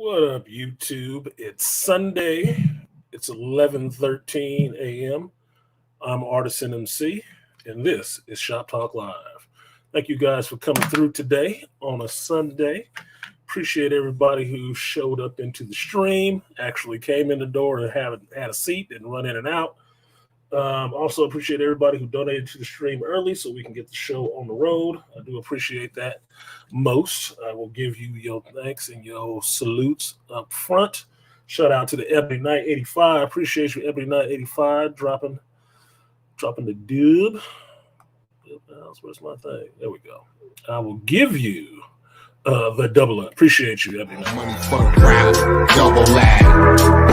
What up, YouTube? It's Sunday. It's 11:13 a.m. I'm artisanmc, and this is Shop Talk Live. Thank you guys for coming through today on a Sunday. Appreciate everybody who showed up into the stream, actually came in the door and had a seat and run in and out. Also appreciate everybody who donated to the stream early so we can get the show on the road. I do appreciate that most. I will give you your thanks and your salutes up front. Shout out to the Ebony Knight 85. Appreciate you, Ebony Knight 85, dropping the dub. Where's my thing? There we go. I will give you the double up. Appreciate you, Ebony Knight. Money for the crowd, double lag.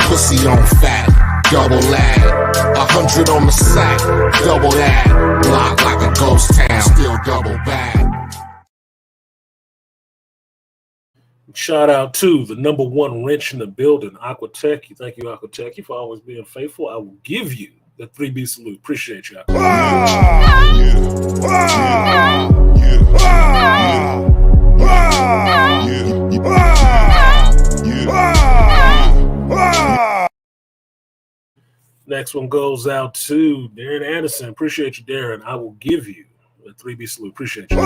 Pussy on fat, double lag. 100 on the sack, double that. Block like a ghost town, still double bag. Shout out to the number one wrench in the building, Aquatech. Thank you, Aquatech, for always being faithful. I will give you the 3B salute. Appreciate you. Next one goes out to Darren Anderson. Appreciate you, Darren. I will give you the 3B salute. Appreciate you.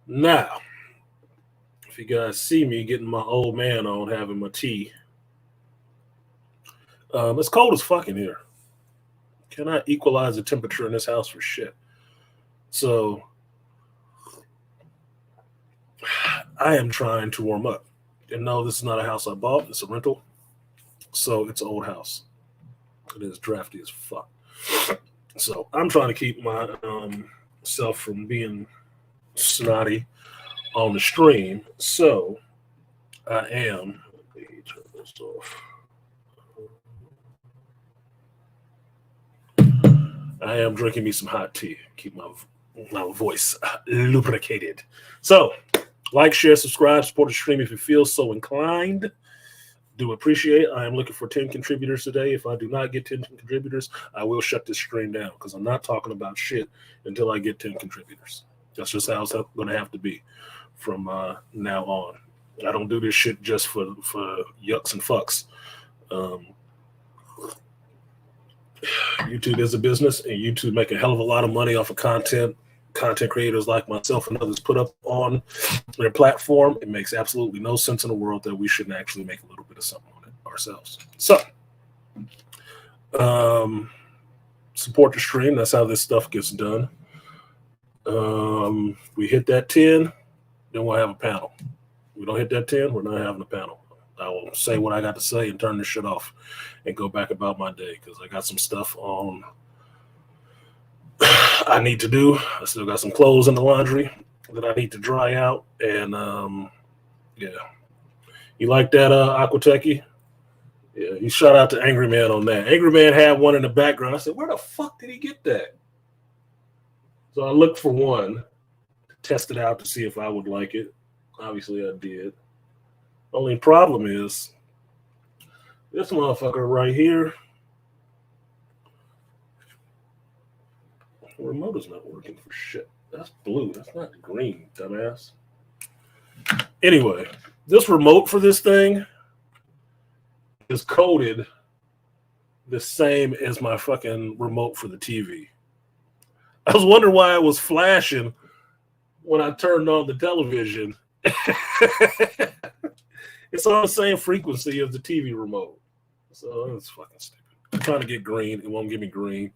Now, if you guys see me getting my old man on, having my tea, it's cold as fuck in here. Cannot equalize the temperature in this house for shit. So I am trying to warm up. And no, this is not a house I bought. It's a rental. So it's an old house. It is drafty as fuck. So I'm trying to keep my self from being snotty on the stream. So I am. Let me turn this off. I am drinking me some hot tea. Keep my voice lubricated. So, like, share, subscribe, support the stream if you feel so inclined. Do appreciate. I am looking for 10 contributors today. If I do not get 10 contributors, I will shut this stream down because I'm not talking about shit until I get 10 contributors. That's just how it's going to have to be from now on. I don't do this shit just for yucks and fucks. YouTube is a business, and YouTube make a hell of a lot of money off of content creators like myself and others put up on their platform. It makes absolutely no sense in the world that we shouldn't actually make a little bit of something on it ourselves. So, support the stream. That's how this stuff gets done. We hit that 10, then we'll have a panel. We don't hit that 10, we're not having a panel. I will say what I got to say and turn this shit off and go back about my day because I got some stuff on I need to do. I still got some clothes in the laundry that I need to dry out. And, yeah. You like that, Aquatechy? Yeah, you shout out to Angry Man on that. Angry Man had one in the background. I said, where the fuck did he get that? So I looked for one to test it out to see if I would like it. Obviously, I did. Only problem is this motherfucker right here. The remote is not working for shit. That's blue. That's not green, dumbass. Anyway, this remote for this thing is coded the same as my fucking remote for the TV. I was wondering why it was flashing when I turned on the television. It's on the same frequency as the TV remote. So it's fucking stupid. I'm trying to get green. It won't give me green.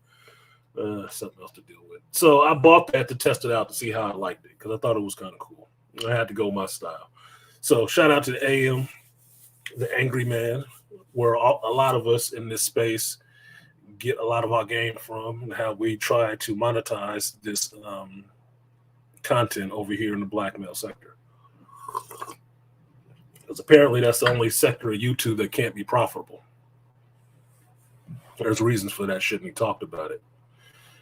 Something else to deal with. So I bought that to test it out to see how I liked it because I thought it was kind of cool. I had to go my style. So shout out to the AM, the Angry Man, where a lot of us in this space get a lot of our game from and how we try to monetize this content over here in the black male sector. Because apparently that's the only sector of YouTube that can't be profitable. There's reasons for that shit, and we talked about it.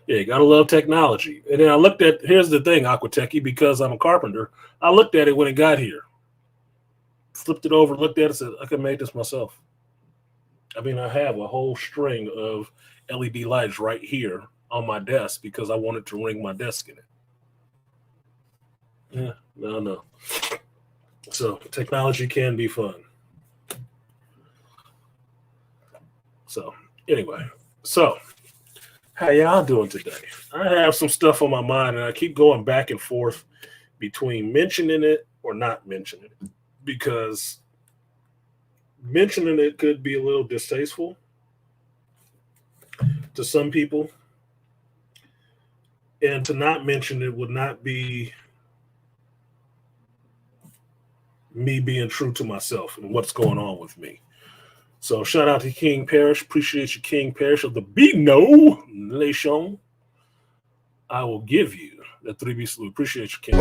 Yeah, you gotta love technology. And then I looked at, here's the thing, Aquatechy, because I'm a carpenter, I looked at it when it got here. Flipped it over, looked at it, said, I could make this myself. I mean, I have a whole string of LED lights right here on my desk because I wanted to ring my desk in it. Yeah, no. So technology can be fun. So anyway, how y'all doing today? I have some stuff on my mind, and I keep going back and forth between mentioning it or not mentioning it, because mentioning it could be a little distasteful to some people, and to not mention it would not be me being true to myself and what's going on with me. So shout out to King Parish. Appreciate you, King Parish of the Bino Nation. I will give you the 3B salute. Appreciate you, King.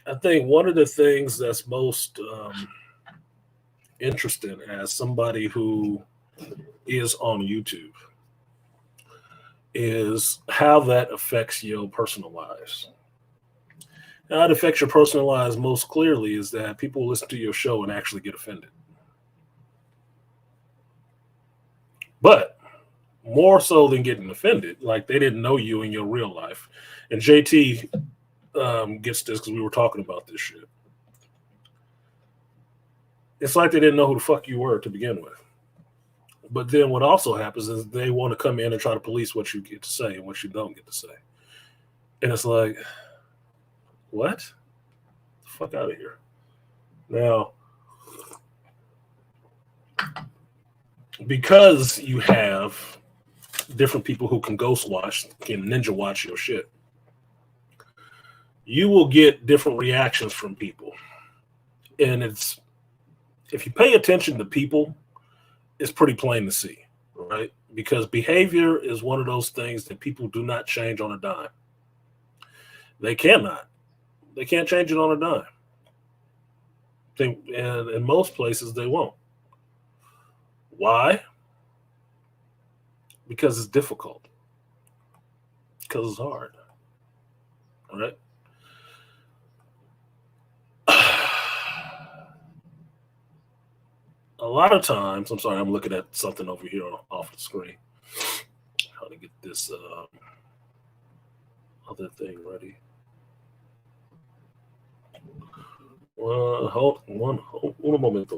I think one of the things that's most interesting as somebody who is on YouTube is how that affects your personal lives. How it affects your personal lives most clearly is that people listen to your show and actually get offended. But more so than getting offended, like they didn't know you in your real life. And JT gets this because we were talking about this shit. It's like they didn't know who the fuck you were to begin with. But then what also happens is they want to come in and try to police what you get to say and what you don't get to say. And it's like, what? Get the fuck out of here. Now, because you have different people who can ghost watch, can ninja watch your shit, you will get different reactions from people. And it's, if you pay attention to people, it's pretty plain to see, right? Because behavior is one of those things that people do not change on a dime. They cannot. They can't change it on a dime. And in most places, they won't. Why? Because it's difficult. Because it's hard. All right? A lot of times, I'm sorry, I'm looking at something over here off the screen. How to get this other thing ready. Hold un momento.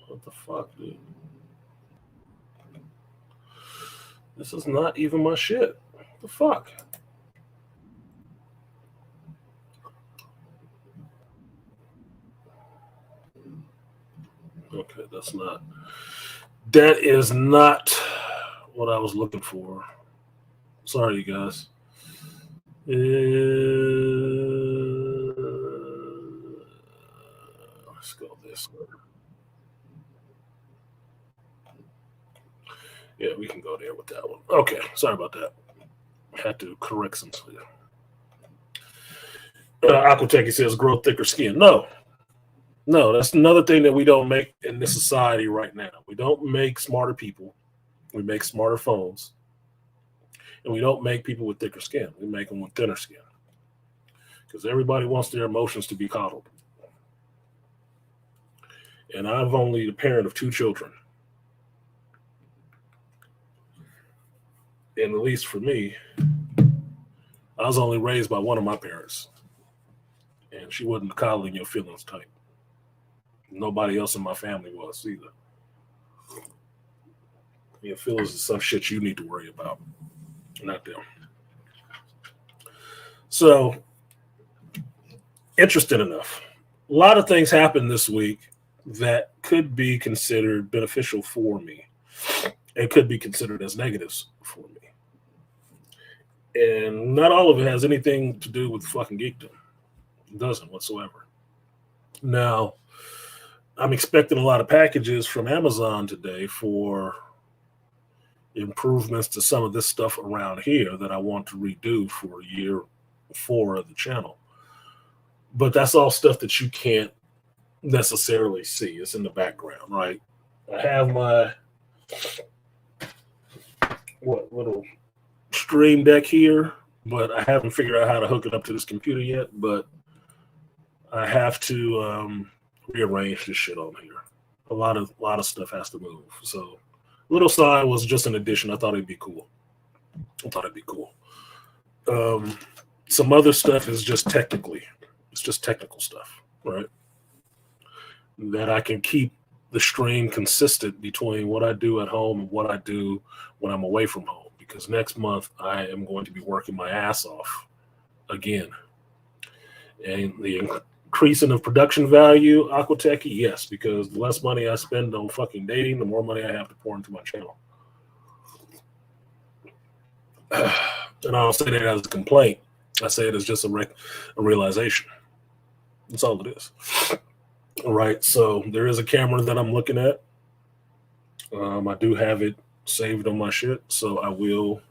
What the fuck, dude? This is not even my shit. What the fuck? Okay, that is not what I was looking for. Sorry, you guys. Let's go this way. Yeah, we can go there with that one. Okay, sorry about that. Had to correct some stuff. Aquateki says grow thicker skin. No, that's another thing that we don't make in this society right now. We don't make smarter people. We make smarter phones. And we don't make people with thicker skin. We make them with thinner skin. Because everybody wants their emotions to be coddled. And I'm only the parent of 2 children. And at least for me, I was only raised by one of my parents. And she wasn't coddling your feelings type. Nobody else in my family was either. Your feelings is some shit you need to worry about, not them. So, interesting enough, a lot of things happened this week that could be considered beneficial for me and could be considered as negatives for me. And not all of it has anything to do with fucking geekdom. It doesn't whatsoever. Now, I'm expecting a lot of packages from Amazon today for improvements to some of this stuff around here that I want to redo for year 4 of the channel. But that's all stuff that you can't necessarily see. It's in the background, right? I have my little stream deck here, but I haven't figured out how to hook it up to this computer yet. But I have to rearrange this shit on here. A lot of stuff has to move. So little side was just an addition. I thought it'd be cool. Some other stuff is just technical stuff, right? That I can keep the stream consistent between what I do at home and what I do when I'm away from home. Because next month I am going to be working my ass off again. And the increasing of production value, Aquatechy, yes, because the less money I spend on fucking dating, the more money I have to pour into my channel. And I don't say that as a complaint. I say it as just a realization. That's all it is. All right, so there is a camera that I'm looking at. I do have it saved on my shit, so I will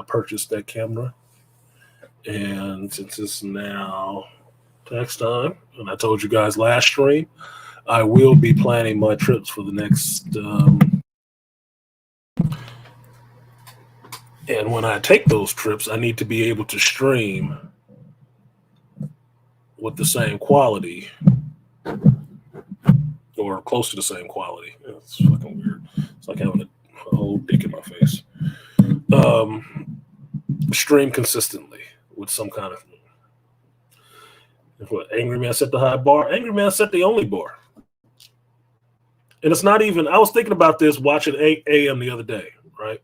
purchase that camera. And since it's now tax time, and I told you guys last stream, I will be planning my trips for the next and when I take those trips, I need to be able to stream with the same quality or close to the same quality. It's fucking weird. It's like having a whole dick in my face. Stream consistently with some kind of. If what Angry Man set the high bar, Angry Man set the only bar. And it's not even. I was thinking about this watching 8 a.m. the other day, right?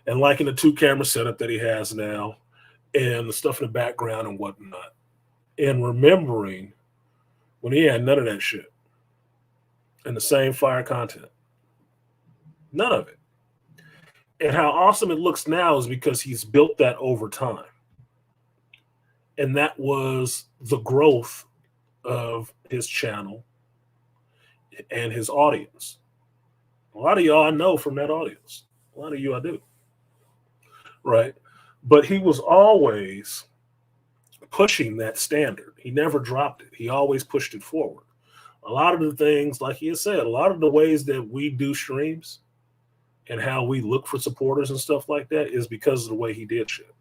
And liking the 2-camera setup that he has now, and the stuff in the background and whatnot, and remembering when he had none of that shit and the same fire content. None of it. And how awesome it looks now is because he's built that over time. And that was the growth of his channel and his audience. A lot of y'all I know from that audience. A lot of you I do. Right? But he was always pushing that standard. He never dropped it. He always pushed it forward. A lot of the things, like he has said, a lot of the ways that we do streams and how we look for supporters and stuff like that is because of the way he did shit.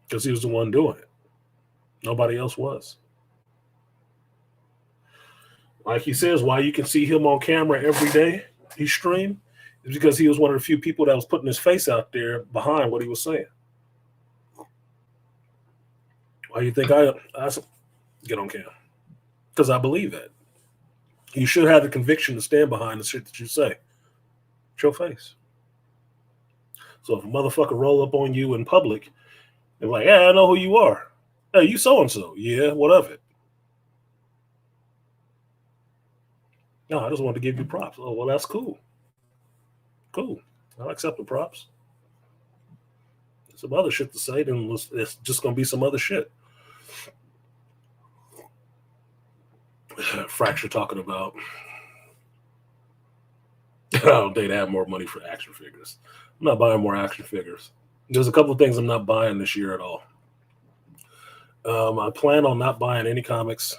Because he was the one doing it. Nobody else was. Like he says, why you can see him on camera every day, he streamed, is because he was one of the few people that was putting his face out there behind what he was saying. Why do you think I get on cam? Because I believe that. You should have the conviction to stand behind the shit that you say. It's your face. So if a motherfucker roll up on you in public, they're like, yeah, I know who you are. Hey, you so-and-so. Yeah, what of it? No, I just wanted to give you props. Oh, well, that's cool. Cool. I'll accept the props. Some other shit to say, then it's just going to be some other shit. Fracture talking about oh, they'd have more money for action figures. I'm not buying more action figures. There's a couple of things I'm not buying this year at all. I plan on not buying any comics.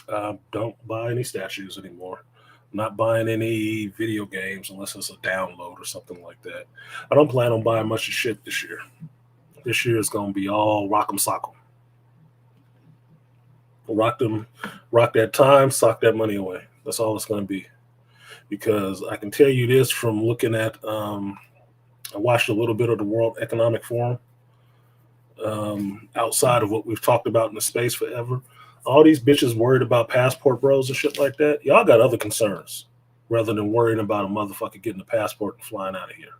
Don't buy any statues anymore. I'm not buying any video games unless it's a download or something like that. I don't plan on buying much of shit this year. This year is going to be all rock'em sock'em. Rock that time, sock that money away. That's all it's going to be. Because I can tell you this from looking at, I watched a little bit of the World Economic Forum outside of what we've talked about in the space forever. All these bitches worried about passport bros and shit like that. Y'all got other concerns rather than worrying about a motherfucker getting a passport and flying out of here.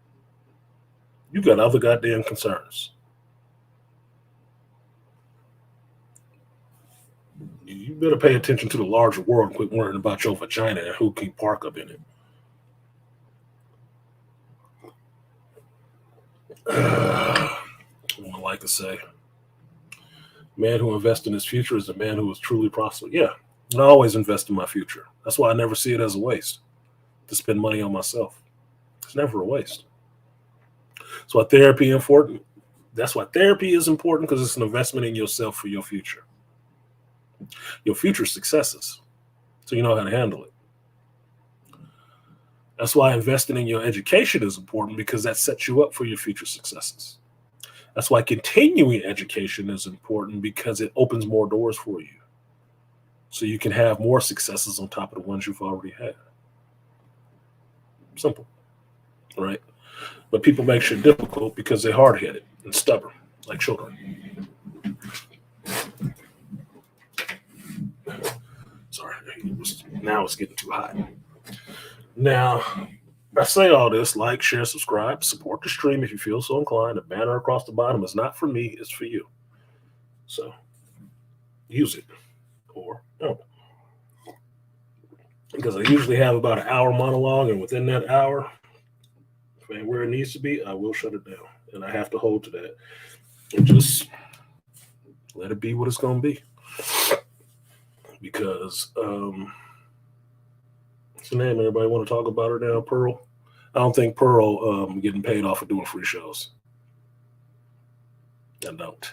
You got other goddamn concerns. You better pay attention to the larger world and quit worrying about your vagina and who can park up in it. What I like to say, man who invests in his future is a man who is truly prosperous. Yeah, and I always invest in my future. That's why I never see it as a waste to spend money on myself. It's never a waste. That's why therapy is important. That's why therapy is important, because it's an investment in yourself for your future. your future successes, so you know how to handle it. That's why investing in your education is important, because that sets you up for your future successes. That's why continuing education is important, because it opens more doors for you, so you can have more successes on top of the ones you've already had. Simple, right? But people make shit difficult because they're hard-headed and stubborn, like children. Sorry, now it's getting too hot. Now, I say all this: like, share, subscribe, support the stream if you feel so inclined. The banner across the bottom is not for me, it's for you. So use it, or don't. Because I usually have about an hour monologue, and within that hour, if it ain't where it needs to be, I will shut it down. And I have to hold to that and just let it be what it's going to be. Because, what's the name? Everybody want to talk about her now? Pearl? I don't think Pearl getting paid off for doing free shows. I don't.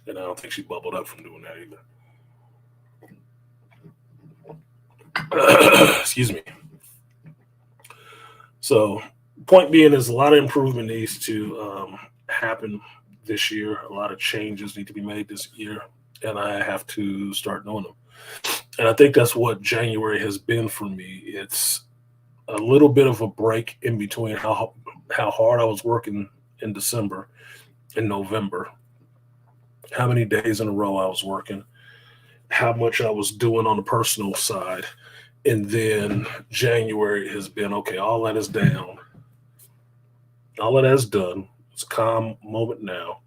And I don't think she bubbled up from doing that either. Excuse me. So, point being is a lot of improvement needs to happen this year. A lot of changes need to be made this year, and I have to start doing them. And I think that's what January has been for me. It's a little bit of a break in between how hard I was working in December and November, how many days in a row I was working, how much I was doing on the personal side. And then January has been, okay, all that is down. All of that is done. It's a calm moment now.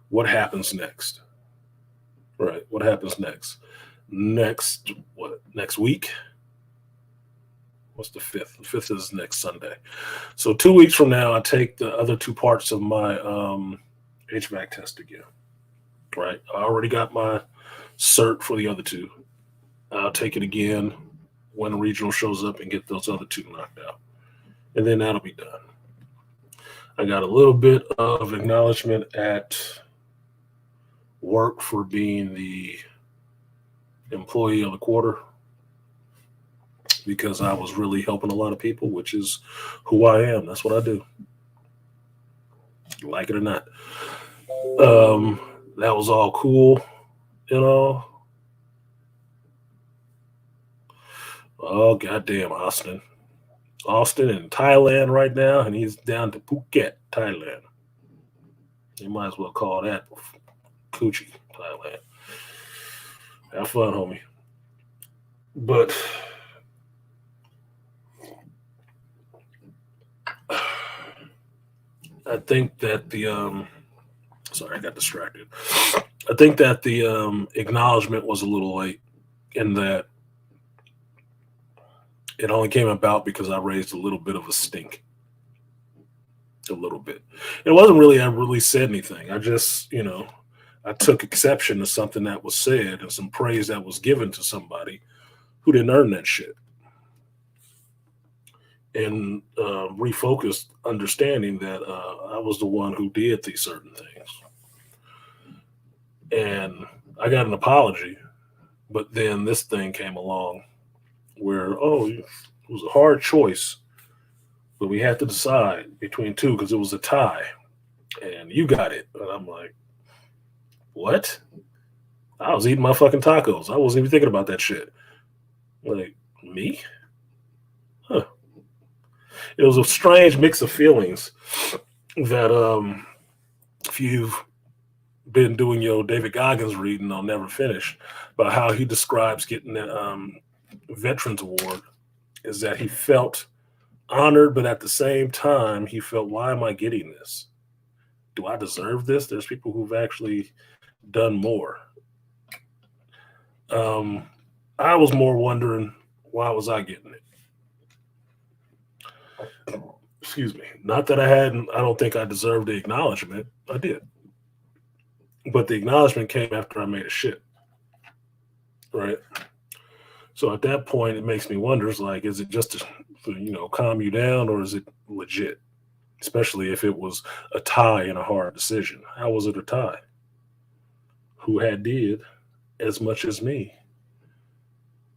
What happens next? Right. What happens next? Next week? What's the 5th? The 5th is next Sunday. So 2 weeks from now, I take the other two parts of my HVAC test again. Right. I already got my cert for the other two. I'll take it again when the regional shows up and get those other two knocked out. And then that'll be done. I got a little bit of acknowledgement at work for being the employee of the quarter, because I was really helping a lot of people, which is who I am. That's what I do. Like it or not. That was all cool, you know. Oh, goddamn, Austin. Austin in Thailand right now, and he's down to Phuket, Thailand. You might as well call that Coochie, Thailand. Have fun, homie. But I think that sorry, I got distracted. I think that the acknowledgement was a little late, in that it only came about because I raised a little bit of a stink. A little bit. It wasn't really, I really said anything. I just, I took exception to something that was said and some praise that was given to somebody who didn't earn that shit. And refocused, understanding that I was the one who did these certain things. And I got an apology, but then this thing came along where, it was a hard choice, but we had to decide between two because it was a tie, and you got it. And I'm like, what? I was eating my fucking tacos. I wasn't even thinking about that shit. Like, me? Huh. It was a strange mix of feelings that if you've been doing your David Goggins reading on Never Finish, about how he describes getting the Veterans Award, is that he felt honored, but at the same time, he felt, why am I getting this? Do I deserve this? There's people who've actually done more. I was more wondering, why was I getting it? Excuse me. Not that I don't think I deserved the acknowledgement. I did. But the acknowledgement came after I made a shit. Right? So at that point, it makes me wonder, is it just to, calm you down, or is it legit? Especially if it was a tie in a hard decision. How was it a tie? who had did as much as me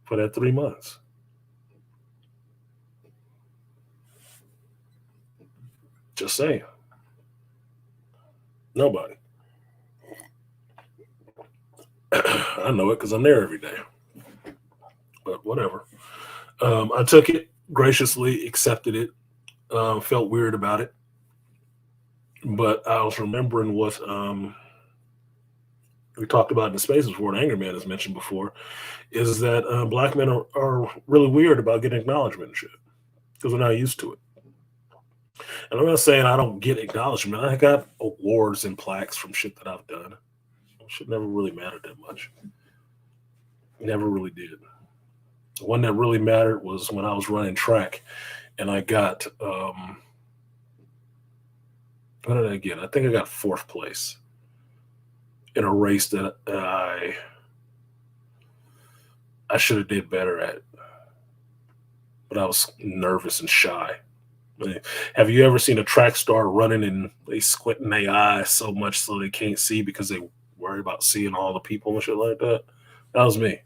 for that 3 months. Just saying. Nobody. I know it because I'm there every day. But whatever. I took it, graciously accepted it, felt weird about it. But I was remembering what we talked about in the spaces before, and Anger Man has mentioned before, is that black men are really weird about getting acknowledgement and shit because we're not used to it. And I'm not saying I don't get acknowledgement. I got awards and plaques from shit that I've done. Shit never really mattered that much. Never really did. The one that really mattered was when I was running track and I got, what did I get? I think I got 4th place in a race that I should have did better at. But I was nervous and shy. Have you ever seen a track star running and they squinting their eyes so much so they can't see because they worry about seeing all the people and shit like that? That was me.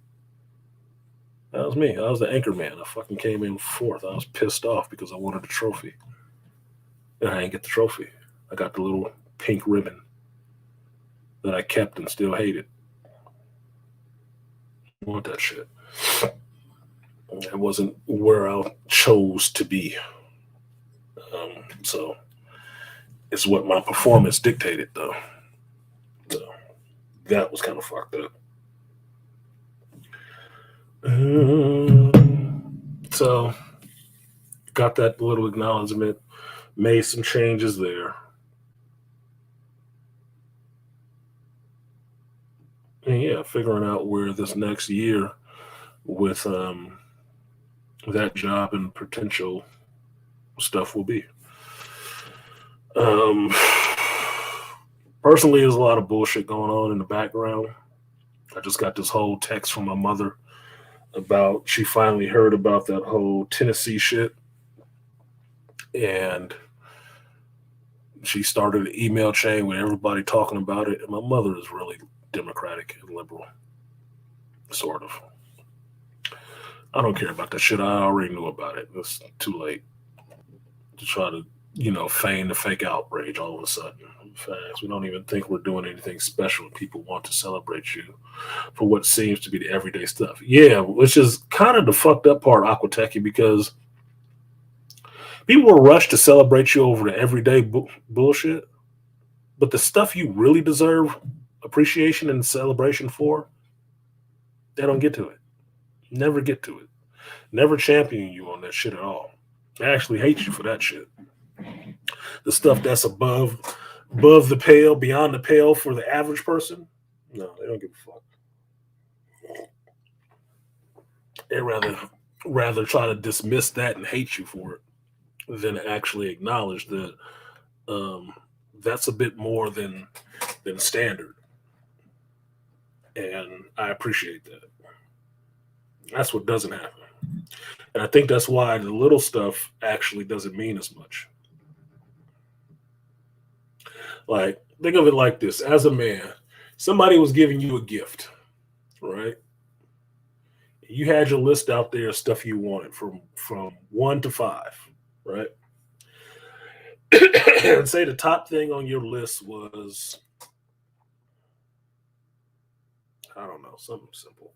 That was me. I was the anchor man. I fucking came in 4th. I was pissed off because I wanted the trophy. And I didn't get the trophy. I got the little pink ribbon that I kept and still hated. I want that shit. It wasn't where I chose to be. So it's what my performance dictated, though. So that was kind of fucked up. So got that little acknowledgement, made some changes there. And yeah, figuring out where this next year with that job and potential stuff will be. Personally, there's a lot of bullshit going on in the background. I just got this whole text from my mother about she finally heard about that whole Tennessee shit. And she started an email chain with everybody talking about it. And my mother is really Democratic and liberal, sort of. I don't care about that shit. I already knew about it. It's too late to try to, feign the fake outrage all of a sudden. In fact, we don't even think we're doing anything special. People want to celebrate you for what seems to be the everyday stuff. Yeah, which is kind of the fucked up part, Aquatechy, because people will rush to celebrate you over the everyday bullshit, but the stuff you really deserve appreciation and celebration for, they don't get to it. Never get to it. Never champion you on that shit at all. I actually hate you for that shit. The stuff that's above the pale, beyond the pale for the average person, no, they don't give a fuck. They rather try to dismiss that and hate you for it than actually acknowledge that that's a bit more than standard. And I appreciate that. That's what doesn't happen. And I think that's why the little stuff actually doesn't mean as much. Like, think of it like this. As a man, somebody was giving you a gift, right? You had your list out there of stuff you wanted from 1 to 5, right? And say the top thing on your list was, I don't know, something simple.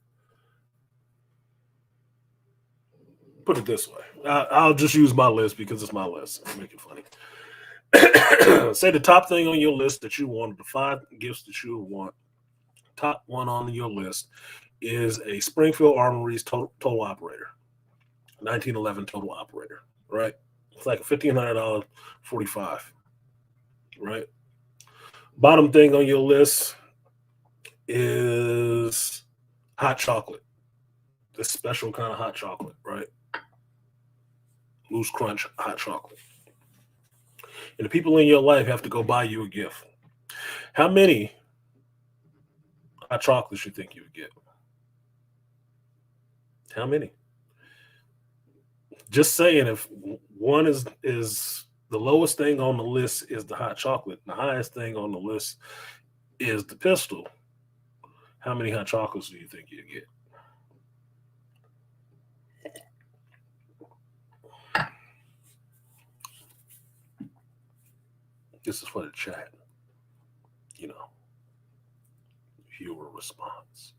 Put it this way. I'll just use my list because it's my list. I'll make it funny. Say the top thing on your list that you wanted, the 5 gifts that you want, top one on your list is a Springfield Armories total operator, 1911 total operator, right? It's like a $1,500 45, right? Bottom thing on your list is hot chocolate, this special kind of hot chocolate, right? Loose crunch hot chocolate. And the people in your life have to go buy you a gift. How many hot chocolates you think you would get? How many? Just saying, if one is the lowest thing on the list is the hot chocolate, the highest thing on the list is the pistol. how many hot chocolates do you think you get? This is for the chat. You know, viewer response.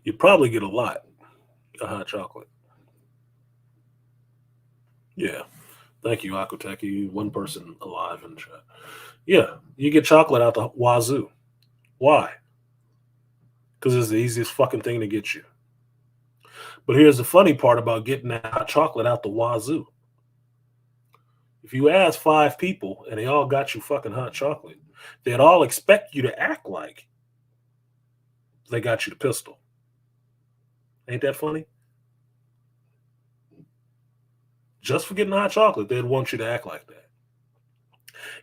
You probably get a lot of hot chocolate. Yeah. Thank you, Akuteki. One person alive in the chat. Yeah, you get chocolate out the wazoo. Why? Because it's the easiest fucking thing to get you. But here's the funny part about getting that hot chocolate out the wazoo. If you ask 5 people and they all got you fucking hot chocolate, they'd all expect you to act like they got you the pistol. Ain't that funny? Just for getting hot chocolate, they'd want you to act like that.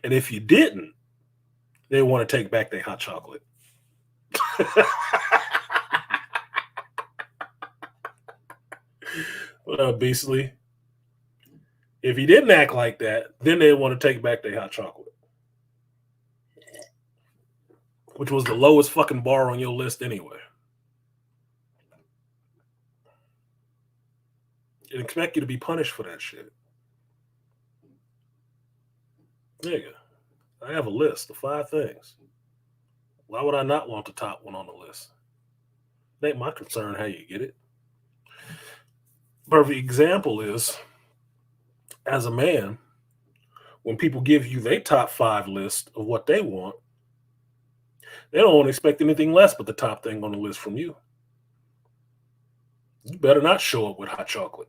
And if you didn't, they want to take back their hot chocolate. What up, Beastly? If you didn't act like that, then they want to take back their hot chocolate, which was the lowest fucking bar on your list anyway. And expect you to be punished for that shit. Nigga, I have a list of 5 things. Why would I not want the top one on the list? It ain't my concern how you get it. Perfect example is, as a man, when people give you their top 5 list of what they want, they don't expect anything less but the top thing on the list from you. You better not show up with hot chocolate.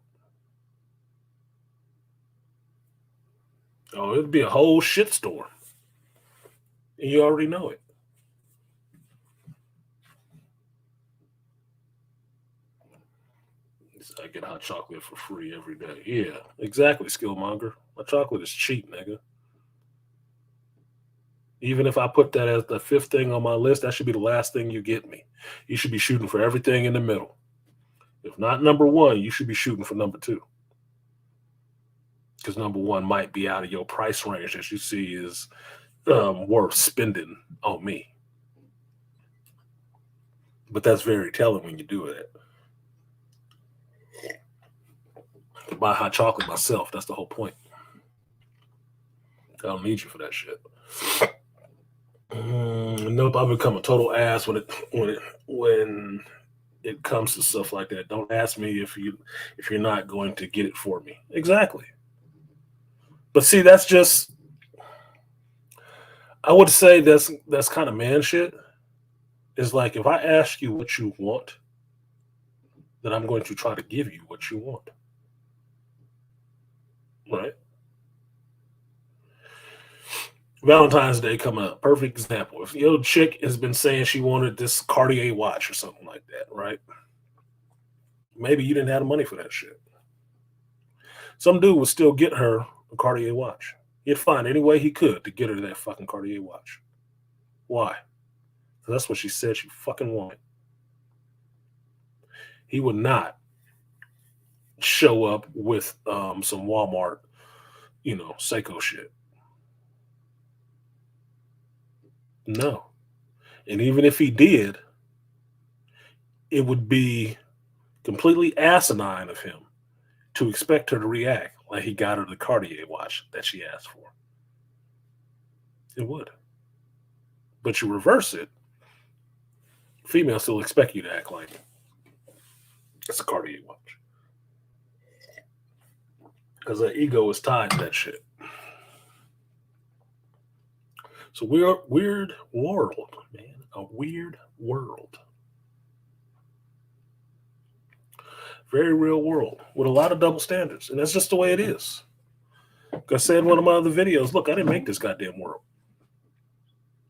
Oh, it'd be a whole shitstorm. And you already know it. I get hot chocolate for free every day. Yeah, exactly, Skillmonger. My chocolate is cheap, nigga. Even if I put that as the 5th thing on my list, that should be the last thing you get me. You should be shooting for everything in the middle. If not number 1, you should be shooting for number 2. Because number 1 might be out of your price range that you see is worth spending on me. But that's very telling when you do it. I buy hot chocolate myself. That's the whole point. I don't need you for that shit. Nope, I've become a total ass when it comes to stuff like that. Don't ask me if you're not going to get it for me. Exactly. But see, that's just, I would say that's kind of man shit. It's like, if I ask you what you want, then I'm going to try to give you what you want. Right? Valentine's Day coming up. Perfect example. If your chick has been saying she wanted this Cartier watch or something like that, right? Maybe you didn't have the money for that shit. Some dude would still get her a Cartier watch. He'd find any way he could to get her that fucking Cartier watch. Why? Because that's what she said she fucking wanted. He would not show up with some Walmart, Seiko shit. No. And even if he did, it would be completely asinine of him to expect her to react like he got her the Cartier watch that she asked for. It would. But you reverse it, females still expect you to act like it's a Cartier watch. Because their ego is tied to that shit. So we're a weird world, man. A weird world. Very real world with a lot of double standards. And that's just the way it is. Like I said in one of my other videos, look, I didn't make this goddamn world.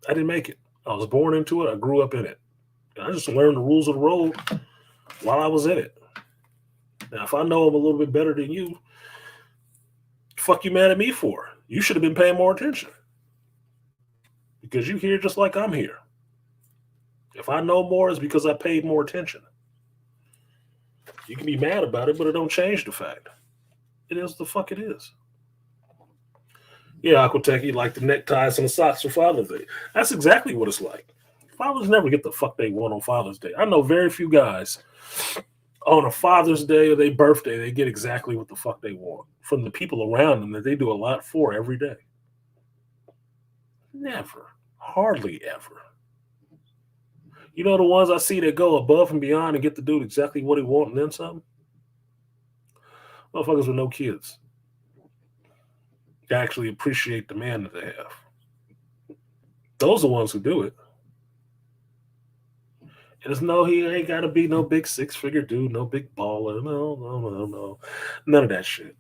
I didn't make it. I was born into it. I grew up in it. And I just learned the rules of the road while I was in it. Now, if I know I'm a little bit better than you, fuck you mad at me for? You should have been paying more attention. Because you're here just like I'm here. If I know more, it's because I paid more attention. You can be mad about it, but it don't change the fact. It is the fuck it is. Yeah, Aquatech, like the neckties and the socks for Father's Day. That's exactly what it's like. Fathers never get the fuck they want on Father's Day. I know very few guys on a Father's Day or their birthday, they get exactly what the fuck they want from the people around them that they do a lot for every day. Never. Hardly ever. You know the ones I see that go above and beyond and get the dude exactly what he wants and then some? Motherfuckers with no kids. They actually appreciate the man that they have. Those are the ones who do it. And it's no, he ain't got to be no big six-figure dude, no big baller. No. None of that shit.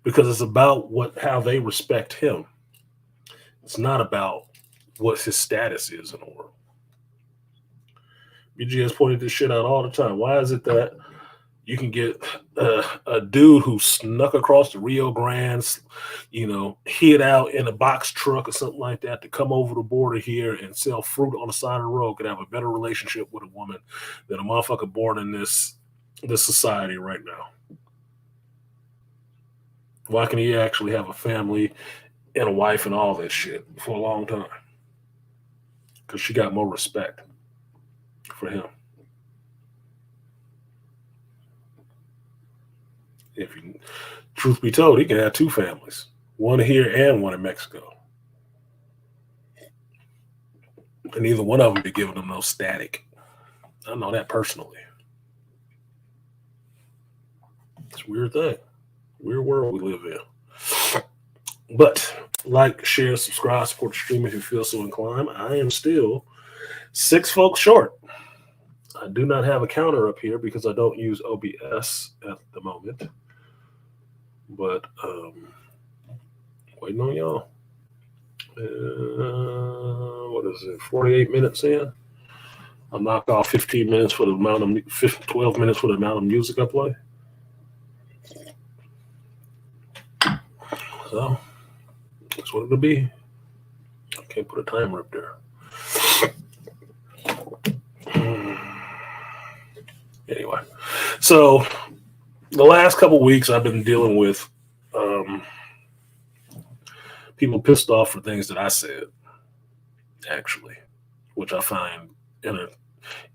Because it's about how they respect him. It's not about what his status is in the world. BG has pointed this shit out all the time. Why is it that you can get a dude who snuck across the Rio Grande, hid out in a box truck or something like that to come over the border here and sell fruit on the side of the road could have a better relationship with a woman than a motherfucker born in this society right now? Why can he actually have a family and a wife and all that shit for a long time? Because she got more respect for him. Truth be told, he can have two families, one here and one in Mexico. And neither one of them be giving them no static. I know that personally. It's a weird thing. Weird world we live in. But like, share, subscribe, support the stream if you feel so inclined. I am still 6 folks short. I do not have a counter up here because I don't use OBS at the moment. But waiting on y'all. What is it? 48 minutes in. I'll knock off 15 minutes for the amount of 12 minutes for the amount of music I play. So that's what it'll be. I can't put a timer up there. Anyway, so the last couple weeks I've been dealing with people pissed off for things that I said, actually, which I find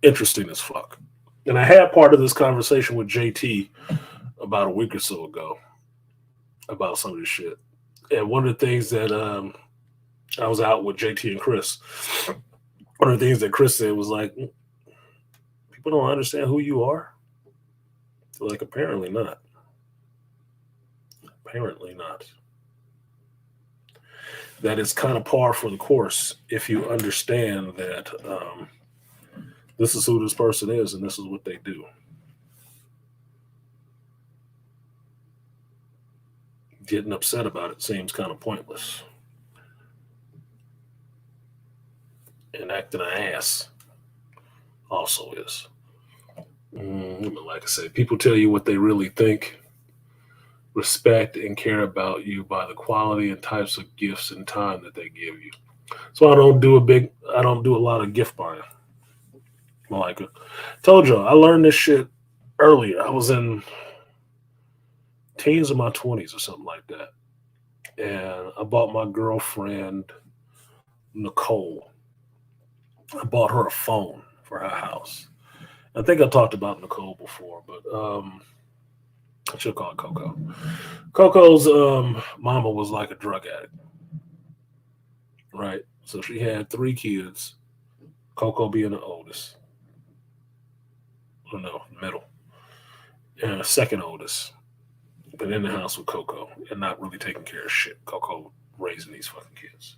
interesting as fuck. And I had part of this conversation with JT about a week or so ago about some of this shit. And one of the things that I was out with JT and Chris, one of the things that Chris said was like, people don't understand who you are. Like, apparently not. Apparently not. That is kind of par for the course if you understand that this is who this person is and this is what they do. Getting upset about it seems kind of pointless. And acting an ass also is. Like I said, people tell you what they really think, respect and care about you by the quality and types of gifts and time that they give you. So I don't do a lot of gift buying. Like I told you, I learned this shit earlier. I was in teens of my 20s or something like that. And I bought my girlfriend, Nicole, I bought her a phone for her house. I think I talked about Nicole before, but I should call it Coco. Coco's mama was like a drug addict, right? So she had 3 kids, Coco being the oldest. Oh no, middle. And a second oldest. Been in the house with Coco and not really taking care of shit. Coco raising these fucking kids.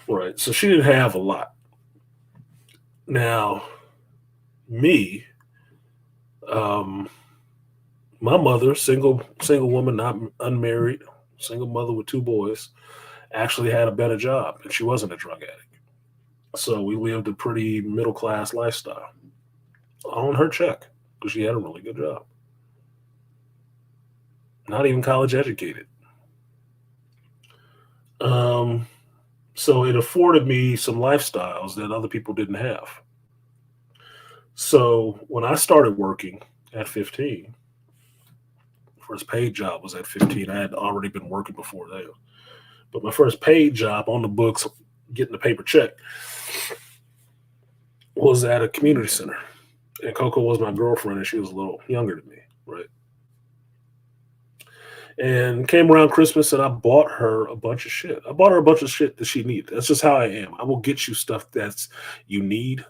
Right. So she didn't have a lot. Now, me, my mother, single woman, not unmarried, single mother with 2 boys, actually had a better job, and she wasn't a drug addict. So we lived a pretty middle-class lifestyle on her check because she had a really good job. Not even college educated. So it afforded me some lifestyles that other people didn't have. So when I started working, at 15. First paid job was at 15. I had already been working before that. But my first paid job on the books, getting a paper check, was at a community center. And Coco was my girlfriend, and she was a little younger than me, right? And came around Christmas, and I bought her a bunch of shit. I bought her a bunch of shit that she needed. That's just how I am. I will get you stuff that's you need.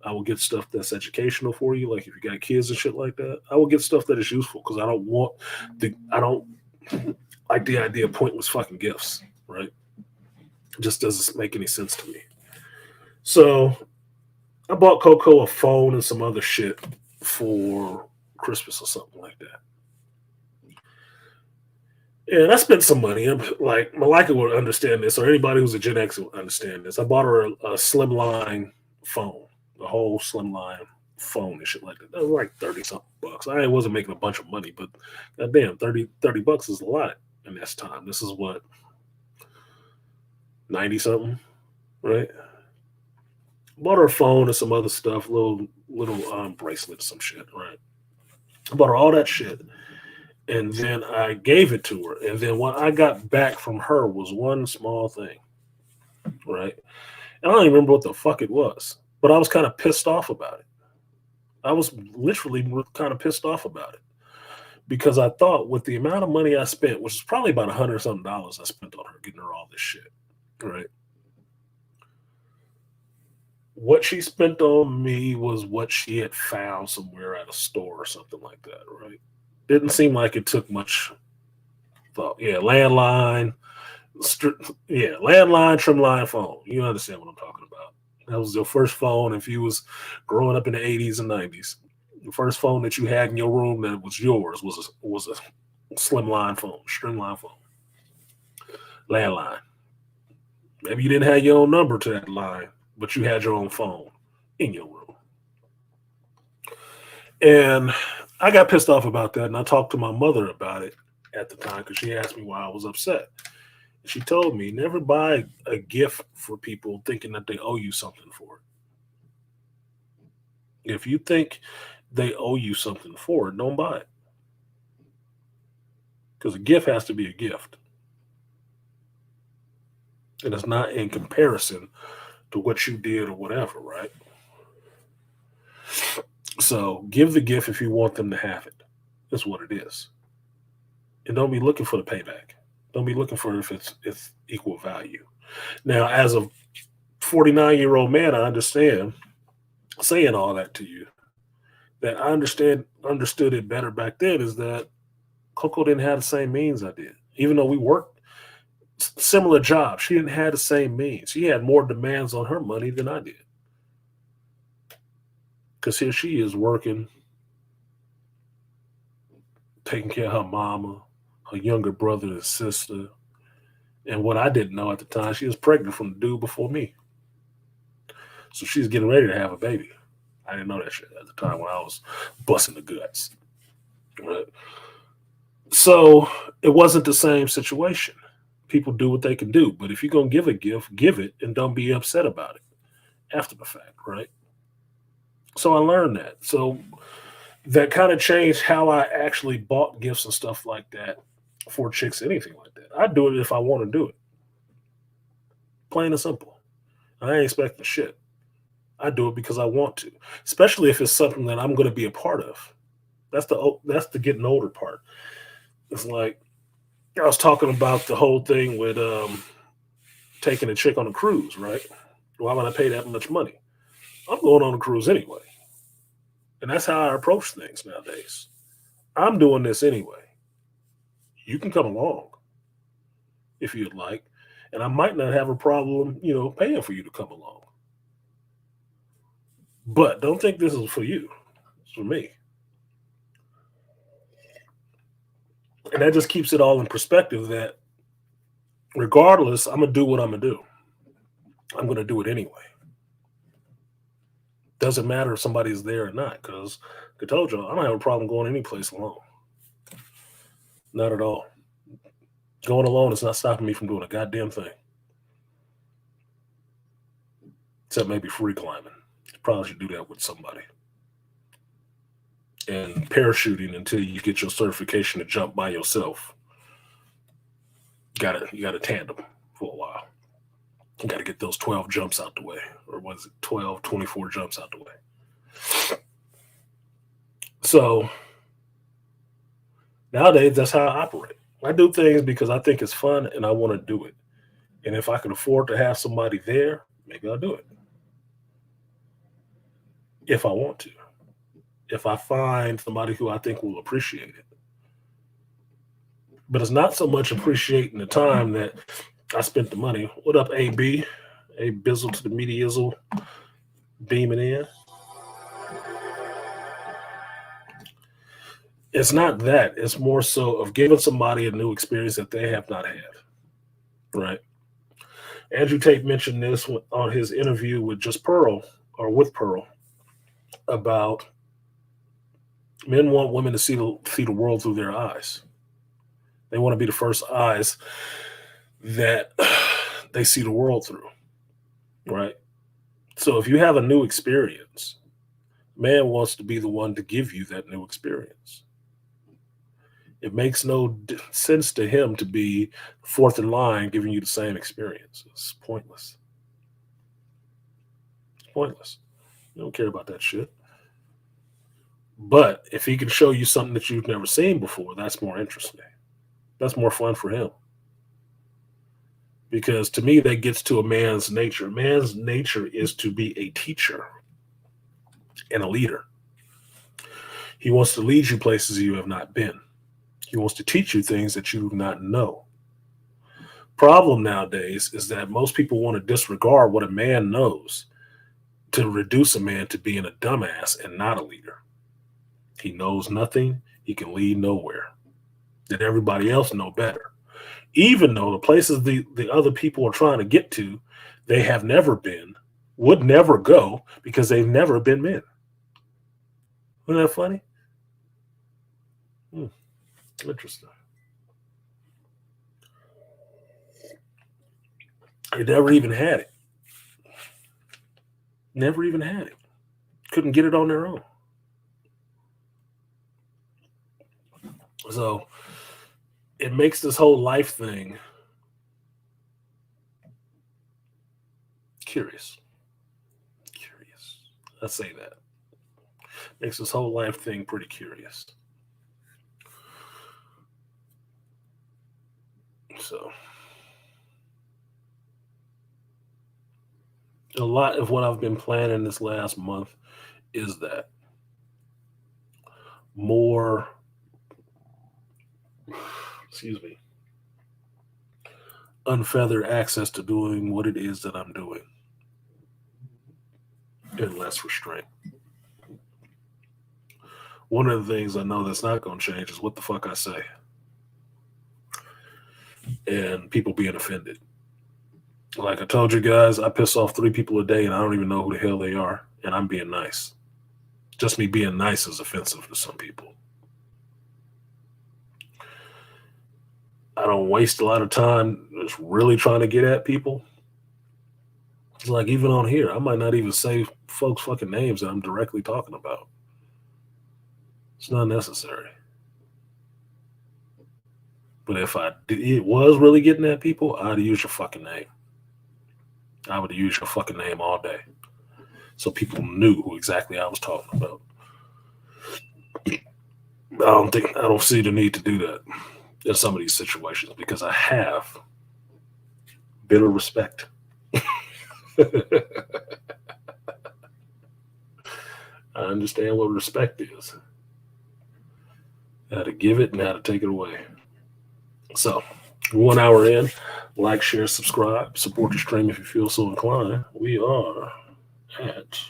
I will get stuff that's educational for you, like if you got kids and shit like that. I will get stuff that is useful because I don't like the idea of pointless fucking gifts, right? It just doesn't make any sense to me. So I bought Coco a phone and some other shit for Christmas or something like that. And I spent some money. Like Malika would understand this, or anybody who's a Gen X will understand this. I bought her a slimline phone, a whole slimline phone and shit like that. That was like 30 something bucks. I wasn't making a bunch of money, but goddamn, 30 bucks is a lot in this time. This is what, 90 something, right? Bought her a phone and some other stuff, little bracelet, some shit, right? I bought her all that shit. And then I gave it to her. And then what I got back from her was one small thing, right? And I don't even remember what the fuck it was, but I was kind of pissed off about it. I was literally kind of pissed off about it because I thought with the amount of money I spent, which is probably about $100 something I spent on her, getting her all this shit, right? What she spent on me was what she had found somewhere at a store or something like that, right? Didn't seem like it took much thought. Yeah, landline, trimline phone. You understand what I'm talking about. That was your first phone if you was growing up in the 80s and 90s. The first phone that you had in your room that was yours was a slimline phone, stringline phone, landline. Maybe you didn't have your own number to that line, but you had your own phone in your room. And I got pissed off about that, and I talked to my mother about it at the time because she asked me why I was upset. She told me, never buy a gift for people thinking that they owe you something for it. If you think they owe you something for it, don't buy it. Because a gift has to be a gift. And it's not in comparison to what you did or whatever, right? So give the gift if you want them to have it. That's what it is. And don't be looking for the payback. Don't be looking for if it's equal value. Now, as a 49-year-old man, I understand saying all that to you. That I understood it better back then is that Coco didn't have the same means I did. Even though we worked similar jobs, she didn't have the same means. She had more demands on her money than I did. Because here she is working, taking care of her mama, her younger brother and sister. And what I didn't know at the time, she was pregnant from the dude before me. So she's getting ready to have a baby. I didn't know that shit at the time when I was busting the guts. Right? So it wasn't the same situation. People do what they can do. But if you're going to give a gift, give it and don't be upset about it after the fact, right? So I learned that. So that kind of changed how I actually bought gifts and stuff like that for chicks, anything like that. I do it if I want to do it. Plain and simple. I ain't expecting shit. I do it because I want to, especially if it's something that I'm going to be a part of. That's the getting older part. It's like I was talking about the whole thing with taking a chick on a cruise, right? Why would I pay that much money? I'm going on a cruise anyway. And that's how I approach things nowadays. I'm doing this anyway. You can come along if you'd like. And I might not have a problem, paying for you to come along. But don't think this is for you. It's for me. And that just keeps it all in perspective that regardless, I'm going to do what I'm going to do. I'm going to do it anyway. Doesn't matter if somebody's there or not, because I told you, I don't have a problem going any place alone. Not at all. Going alone is not stopping me from doing a goddamn thing. Except maybe free climbing. You probably should do that with somebody. and parachuting until you get your certification to jump by yourself. You got to tandem for a while. You got to get those 12 jumps out the way. Or was it 12, 24 jumps out the way? So nowadays, that's how I operate. I do things because I think it's fun and I want to do it. And if I can afford to have somebody there, maybe I'll do it. If I want to. If I find somebody who I think will appreciate it. But it's not so much appreciating the time that I spent the money. What up, AB? A bizzle to the mediazzle, beaming in. It's not that. It's more so of giving somebody a new experience that they have not had. Right? Andrew Tate mentioned this on his interview with with Pearl, about men want women to see the world through their eyes. They want to be the first eyes that they see the world through, right? So if you have a new experience, man wants to be the one to give you that new experience. It makes no sense to him to be fourth in line giving you the same experience. It's pointless. It's pointless. You don't care about that shit. But if he can show you something that you've never seen before, that's more interesting. That's more fun for him. Because to me, that gets to a man's nature. Man's nature is to be a teacher and a leader. He wants to lead you places you have not been. He wants to teach you things that you do not know. Problem nowadays is that most people want to disregard what a man knows to reduce a man to being a dumbass and not a leader. He knows nothing. He can lead nowhere. That everybody else know better. Even though the places the other people are trying to get to, they have never been, would never go because they've never been men. Isn't that funny? Interesting. They never even had it. Never even had it. Couldn't get it on their own. So it makes this whole life thing curious. I say that. Makes this whole life thing pretty curious. So a lot of what I've been planning this last month is that more, unfeathered access to doing what it is that I'm doing and less restraint. One of the things I know that's not going to change is what the fuck I say. And people being offended. Like I told you guys, I piss off 3 people a day and I don't even know who the hell they are. And I'm being nice. Just me being nice is offensive to some people. I don't waste a lot of time just really trying to get at people. It's like even on here, I might not even say folks' fucking names that I'm directly talking about. It's not necessary. But if it was really getting at people, I'd use your fucking name. I would use your fucking name all day. So people knew who exactly I was talking about. I don't see the need to do that in some of these situations because I have bitter respect. I understand what respect is. How to give it and how to take it away. So, 1 hour in, like, share, subscribe, support the stream if you feel so inclined. We are at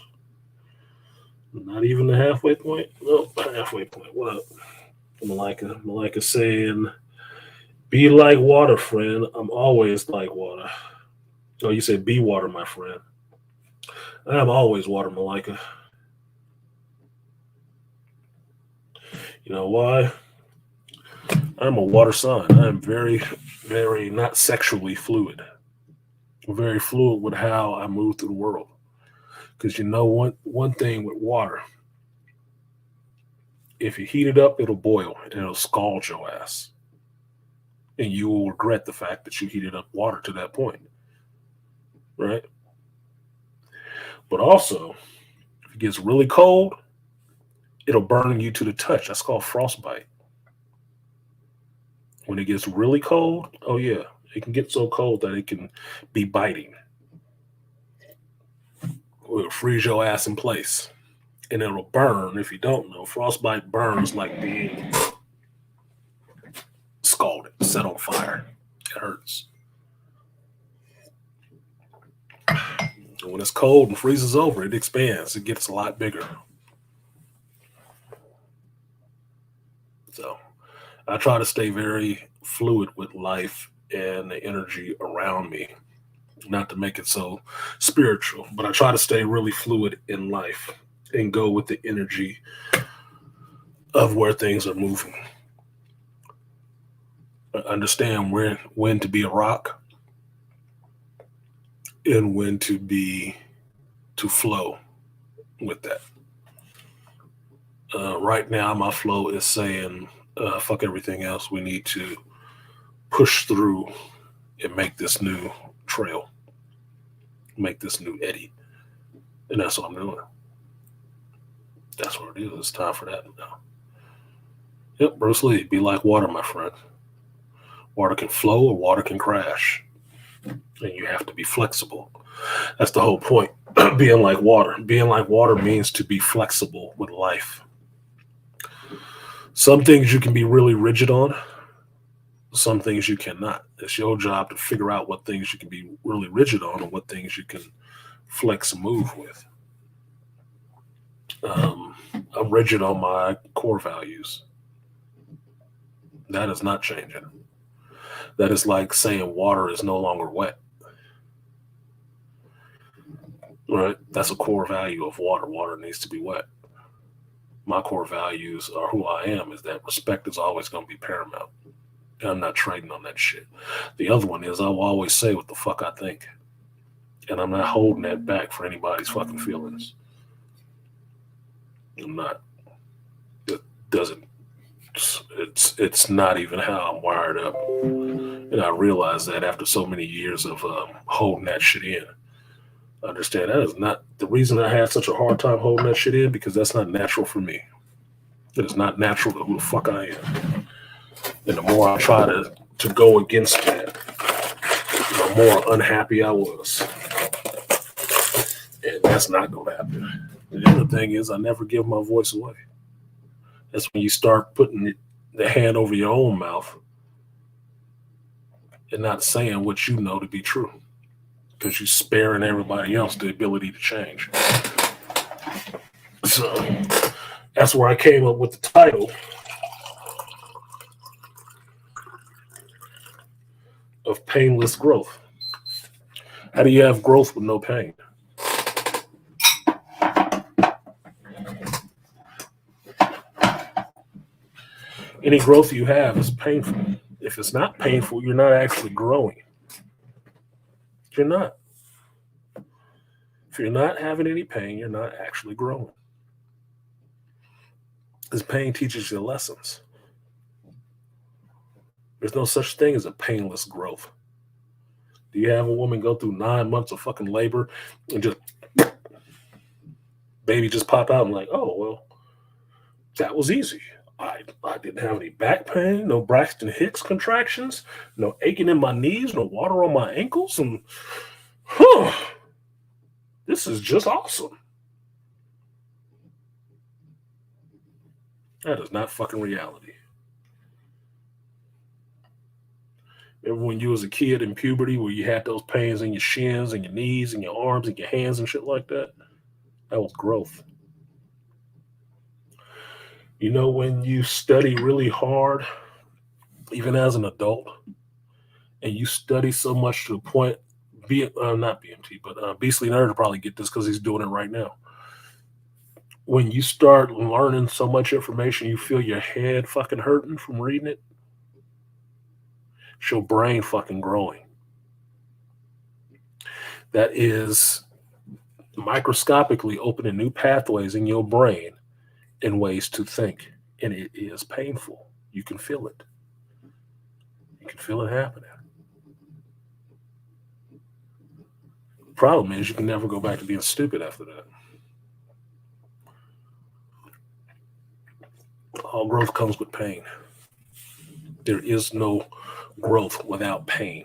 not even the halfway point. Nope, halfway point. What up? Malika saying, be like water, friend. I'm always like water. Oh, you said be water, my friend. I am always water, Malika. You know why? I'm a water sign. I am very, very not sexually fluid. I'm very fluid with how I move through the world. Because you know one thing with water, If you heat it up, it'll boil and it'll scald your ass. And you will regret the fact that you heated up water to that point. Right? But also, if it gets really cold, it'll burn you to the touch. That's called frostbite. When it gets really cold, oh yeah, it can get so cold that it can be biting. It'll freeze your ass in place. And it'll burn. If you don't know, frostbite burns like being scalded, set on fire. It hurts. And when it's cold and freezes over, it expands. It gets a lot bigger. So I try to stay very fluid with life and the energy around me. Not to make it so spiritual, but I try to stay really fluid in life and go with the energy of where things are moving. Understand when to be a rock and when to flow with that. Right now, my flow is saying, fuck everything else. We need to push through and make this new trail, make this new eddy. And that's what I'm doing. That's what it is. It's time for that now. Yep, Bruce Lee, be like water, my friend. Water can flow or water can crash. And you have to be flexible. That's the whole point. Being like water. Being like water means to be flexible with life. Some things you can be really rigid on. Some things you cannot. It's your job to figure out what things you can be really rigid on and what things you can flex and move with. I'm rigid on my core values. That is not changing. That is like saying water is no longer wet. Right? That's a core value of water. Water needs to be wet. My core values are who I am, is that respect is always going to be paramount. And I'm not trading on that shit. The other one is I will always say what the fuck I think. And I'm not holding that back for anybody's fucking feelings. I'm not. It doesn't. It's not even how I'm wired up. And I realize that after so many years of holding that shit in. I understand that is not the reason I had such a hard time holding that shit in, because that's not natural for me. It is not natural to who the fuck I am. And the more I try to go against that, the more unhappy I was. And that's not going to happen. The other thing is I never give my voice away. That's when you start putting the hand over your own mouth and not saying what you know to be true, because you're sparing everybody else the ability to change. So that's where I came up with the title of Painless Growth. How do you have growth with no pain? Any growth you have is painful. If it's not painful, you're not actually growing. You're not. If you're not having any pain, you're not actually growing. Because pain teaches you lessons. There's no such thing as a painless growth. Do you have a woman go through 9 months of fucking labor and just baby just pop out and like, oh, well, that was easy. I didn't have any back pain, no Braxton Hicks contractions, no aching in my knees, no water on my ankles, and this is just awesome. That is not fucking reality. Remember when you was a kid in puberty where you had those pains in your shins and your knees and your arms and your hands and shit like that? That was growth. You know, when you study really hard, even as an adult, and you study so much to the point, not BMT, but Beastly Nerd will probably get this because he's doing it right now. When you start learning so much information, you feel your head fucking hurting from reading it. It's your brain fucking growing. That is microscopically opening new pathways in your brain in ways to think. And it is painful. You can feel it. You can feel it happening. Problem is, you can never go back to being stupid after that. All growth comes with pain. There is no growth without pain.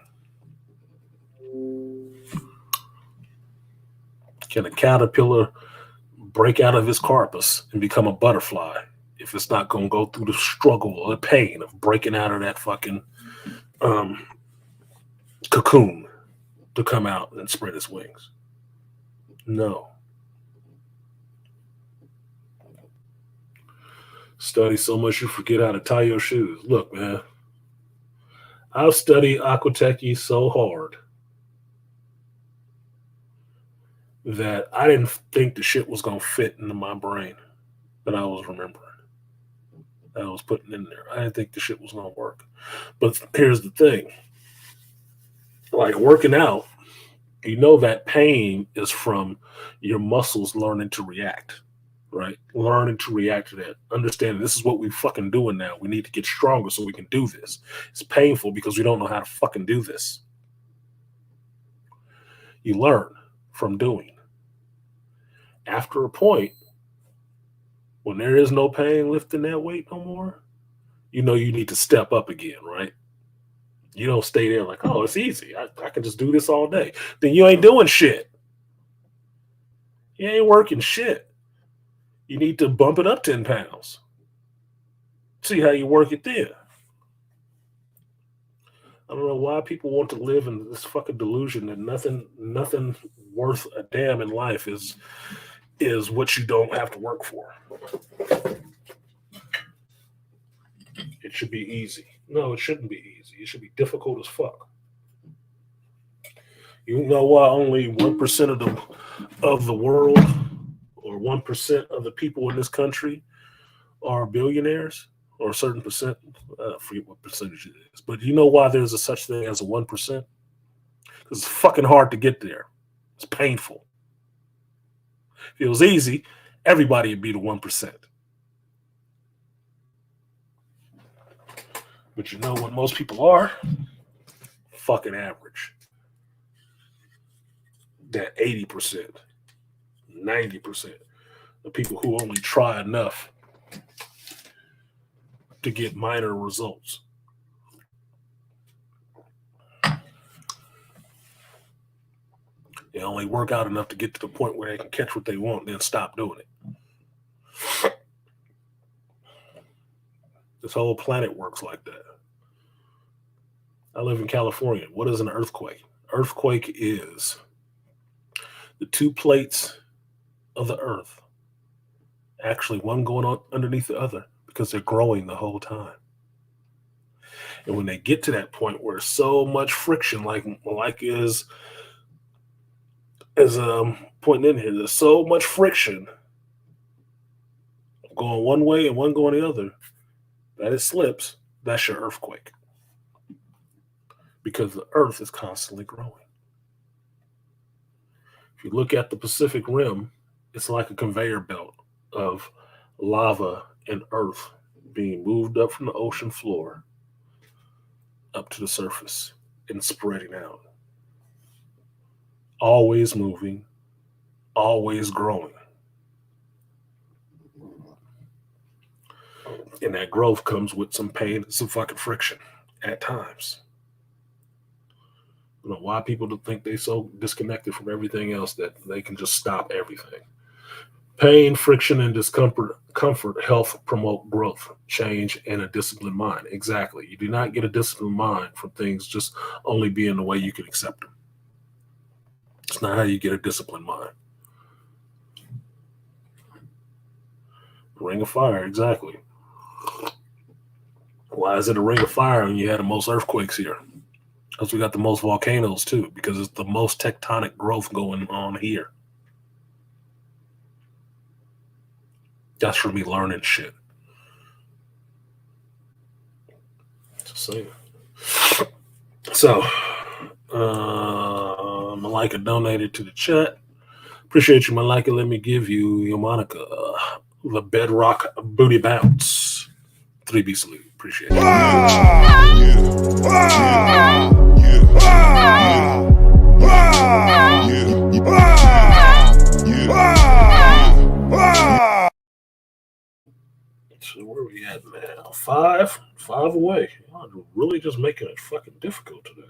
Can a caterpillar break out of its carapace and become a butterfly if it's not going to go through the struggle or the pain of breaking out of that fucking cocoon to come out and spread its wings? No. Study so much you forget how to tie your shoes. Look, man, I've studied aquatechie so hard that I didn't think the shit was going to fit into my brain that I was remembering, that I was putting in there. I didn't think the shit was going to work. But here's the thing. Like working out, you know that pain is from your muscles learning to react, right? Learning to react to that. Understanding this is what we fucking doing now. We need to get stronger so we can do this. It's painful because we don't know how to fucking do this. You learn from doing. After a point, when there is no pain lifting that weight no more, you know you need to step up again, right? You don't stay there like, oh, it's easy. I can just do this all day. Then you ain't doing shit. You ain't working shit. You need to bump it up 10 pounds. See how you work it there. I don't know why people want to live in this fucking delusion that nothing worth a damn in life is what you don't have to work for. It should be easy. No, it shouldn't be easy. It should be difficult as fuck. You know why only 1% of the world or 1% of the people in this country are billionaires, or a certain percent? I forget what percentage it is. But you know why there's a such thing as a 1%? Because it's fucking hard to get there. It's painful. If it was easy, everybody would be the 1%. But you know what most people are? Fucking average. That 80%, 90%. The people who only try enough to get minor results. They only work out enough to get to the point where they can catch what they want and then stop doing it. This whole planet works like that. I live in California. What is an earthquake? Earthquake is the two plates of the earth, actually one going on underneath the other because they're growing the whole time. And when they get to that point where so much friction, like is pointing in here, there's so much friction going one way and one going the other, that it slips, that's your earthquake. Because the earth is constantly growing. If you look at the Pacific Rim, it's like a conveyor belt of lava and earth being moved up from the ocean floor up to the surface and spreading out. Always moving, always growing. And that growth comes with some pain and some fucking friction at times. I don't know why people think they're so disconnected from everything else that they can just stop everything. Pain, friction, and discomfort, health promote growth, change, and a disciplined mind. Exactly. You do not get a disciplined mind from things just only being the way you can accept them. It's not how you get a disciplined mind. Ring of fire, exactly. Why is it a ring of fire when you had the most earthquakes here? Because we got the most volcanoes too, because it's the most tectonic growth going on here. That's for me learning shit. Just saying. So, Malika donated to the chat. Appreciate you, Malika. Let me give you your Monica, the Bedrock Booty Bounce. 3B salute. Appreciate it. So where are we at now? Five away. I'm really just making it fucking difficult today.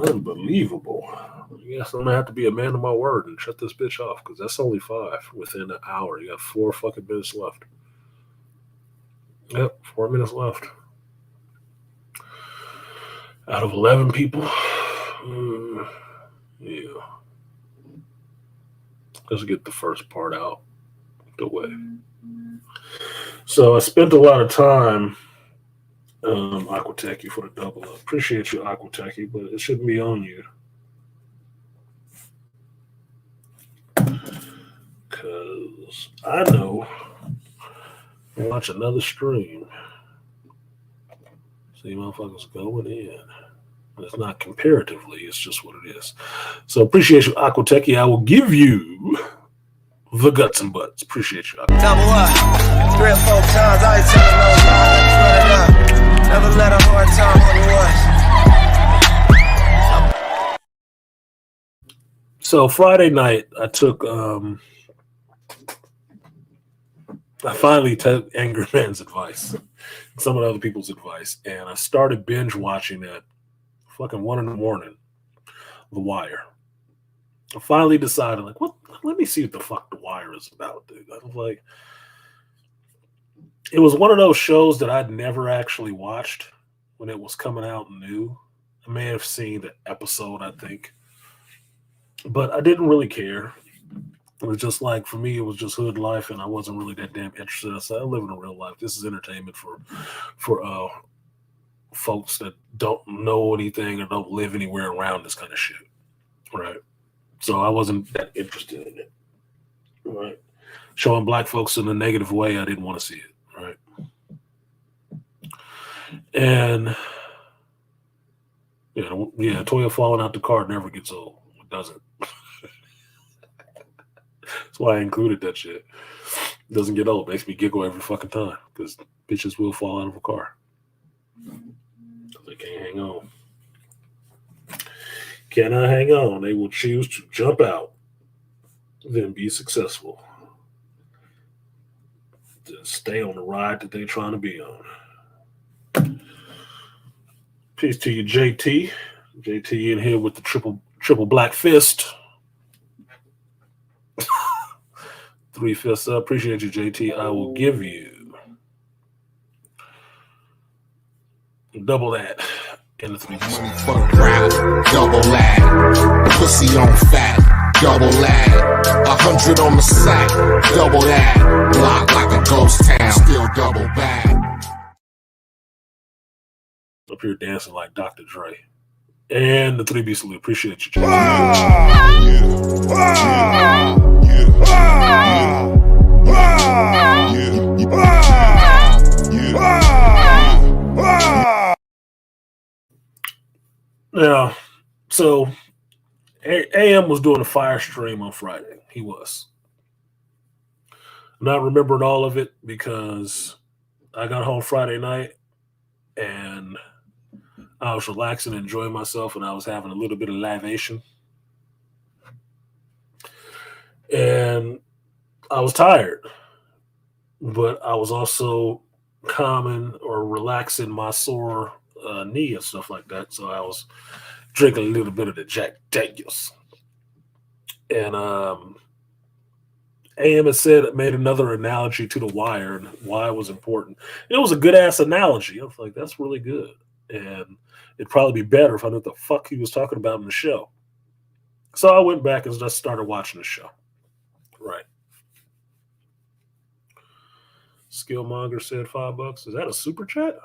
Unbelievable. I guess I'm gonna have to be a man of my word and shut this bitch off because that's only 5 within an hour. You got 4 fucking minutes left. Yep, 4 minutes left. Out of 11 people. Yeah. Let's get the first part out the way. So I spent a lot of time, Aquatechy for the double up. Appreciate you, Aquatechy, but it shouldn't be on you. Because I know watch another stream. See motherfuckers going in. It's not comparatively, it's just what it is. So appreciate you, Aquatechy. I will give you the guts and butts. Appreciate you. Double up. 3 or 4 times. I ain't telling no lies. Running up. Never let a hard time on the was. So Friday night, I took, I finally took Angry Man's advice, some of the other people's advice, and I started binge watching at fucking 1 in the morning, The Wire. I finally decided, like, what? Let me see what the fuck The Wire is about, dude. I was like, it was one of those shows that I'd never actually watched when it was coming out new. I may have seen the episode, I think, but I didn't really care. It was just like, for me, it was just hood life, and I wasn't really that damn interested. I said, I live in a real life. This is entertainment for folks that don't know anything or don't live anywhere around this kind of shit, right? So I wasn't that interested in it, right? Showing black folks in a negative way, I didn't want to see it, right? And yeah, Toya falling out the car never gets old. It doesn't. That's why I included that shit. It doesn't get old. It makes me giggle every fucking time because bitches will fall out of a car. They can't hang on. Cannot hang on. They will choose to jump out, then be successful. To stay on the ride that they're trying to be on. Peace to you, JT. JT in here with the triple black fist. 3 fists up. Appreciate you, JT. I will give you double that in the 3 For the crowd, double lag. Pussy on fat, double lag. 100 on the sack, double that. Block like a ghost town, still double bag. Up here dancing like Dr. Dre. And the 3B salute. Appreciate you, JT. Yeah, so AM was doing a fire stream on Friday. He was. I'm not remembering all of it because I got home Friday night and I was relaxing and enjoying myself, and I was having a little bit of libation. And I was tired, but I was also calming or relaxing my sore knee and stuff like that. So I was drinking a little bit of the Jack Daniels. And AM had said, it made another analogy to The Wire and why it was important. It was a good ass analogy. I was like, that's really good. And it'd probably be better if I knew what the fuck he was talking about in the show. So I went back and just started watching the show. Right. Skillmonger said $5. Is that a super chat?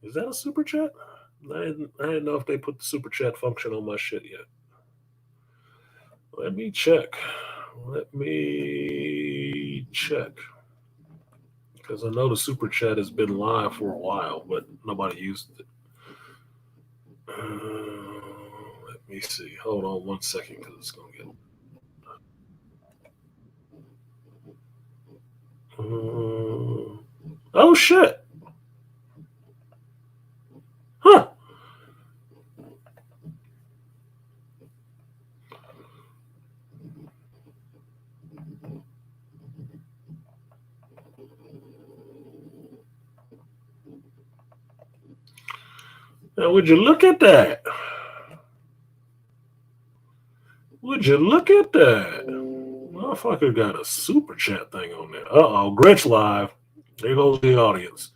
Is that a super chat? I didn't know if they put the super chat function on my shit yet. Let me check. Because I know the super chat has been live for a while, but nobody used it. Let me see. Hold on 1 second because it's going to get. shit. Huh. Now, would you look at that? Would you look at that? Motherfucker got a super chat thing on there. Uh-oh, Grinch Live. There goes the audience.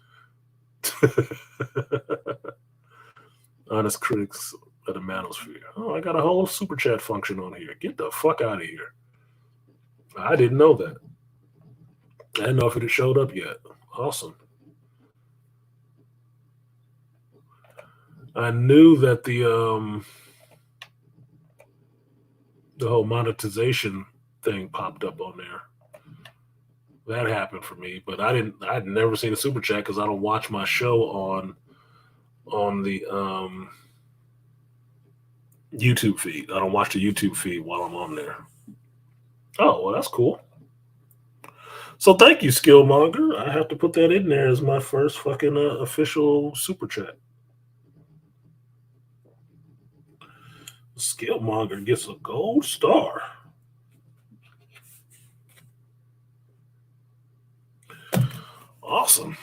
Honest critics of the manosphere. Oh, I got a whole super chat function on here. Get the fuck out of here. I didn't know that. I didn't know if it had showed up yet. Awesome. I knew that the whole monetization thing popped up on there. That happened for me, but I'd never seen a super chat because I don't watch my show on the YouTube feed. I don't watch the YouTube feed while I'm on there. Oh, well, that's cool. So thank you, Skillmonger. I have to put that in there as my first fucking official super chat. Skillmonger gets a gold star. Awesome.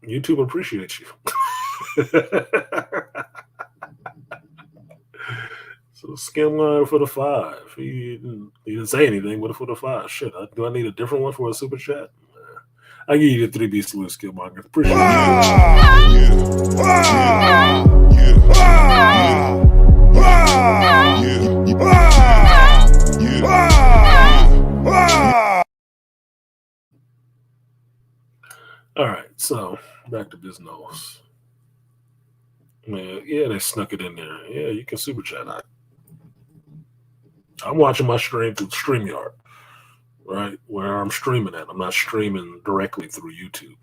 YouTube appreciates you. So Skillmonger for the 5. He didn't say anything, but for the 5. Shit, do I need a different one for a super chat? I give you the 3B salute, Skillmonger. Appreciate All right, so back to business. Man, yeah, they snuck it in there. Yeah, you can super chat. I'm watching my stream through StreamYard, right? Where I'm streaming at. I'm not streaming directly through YouTube.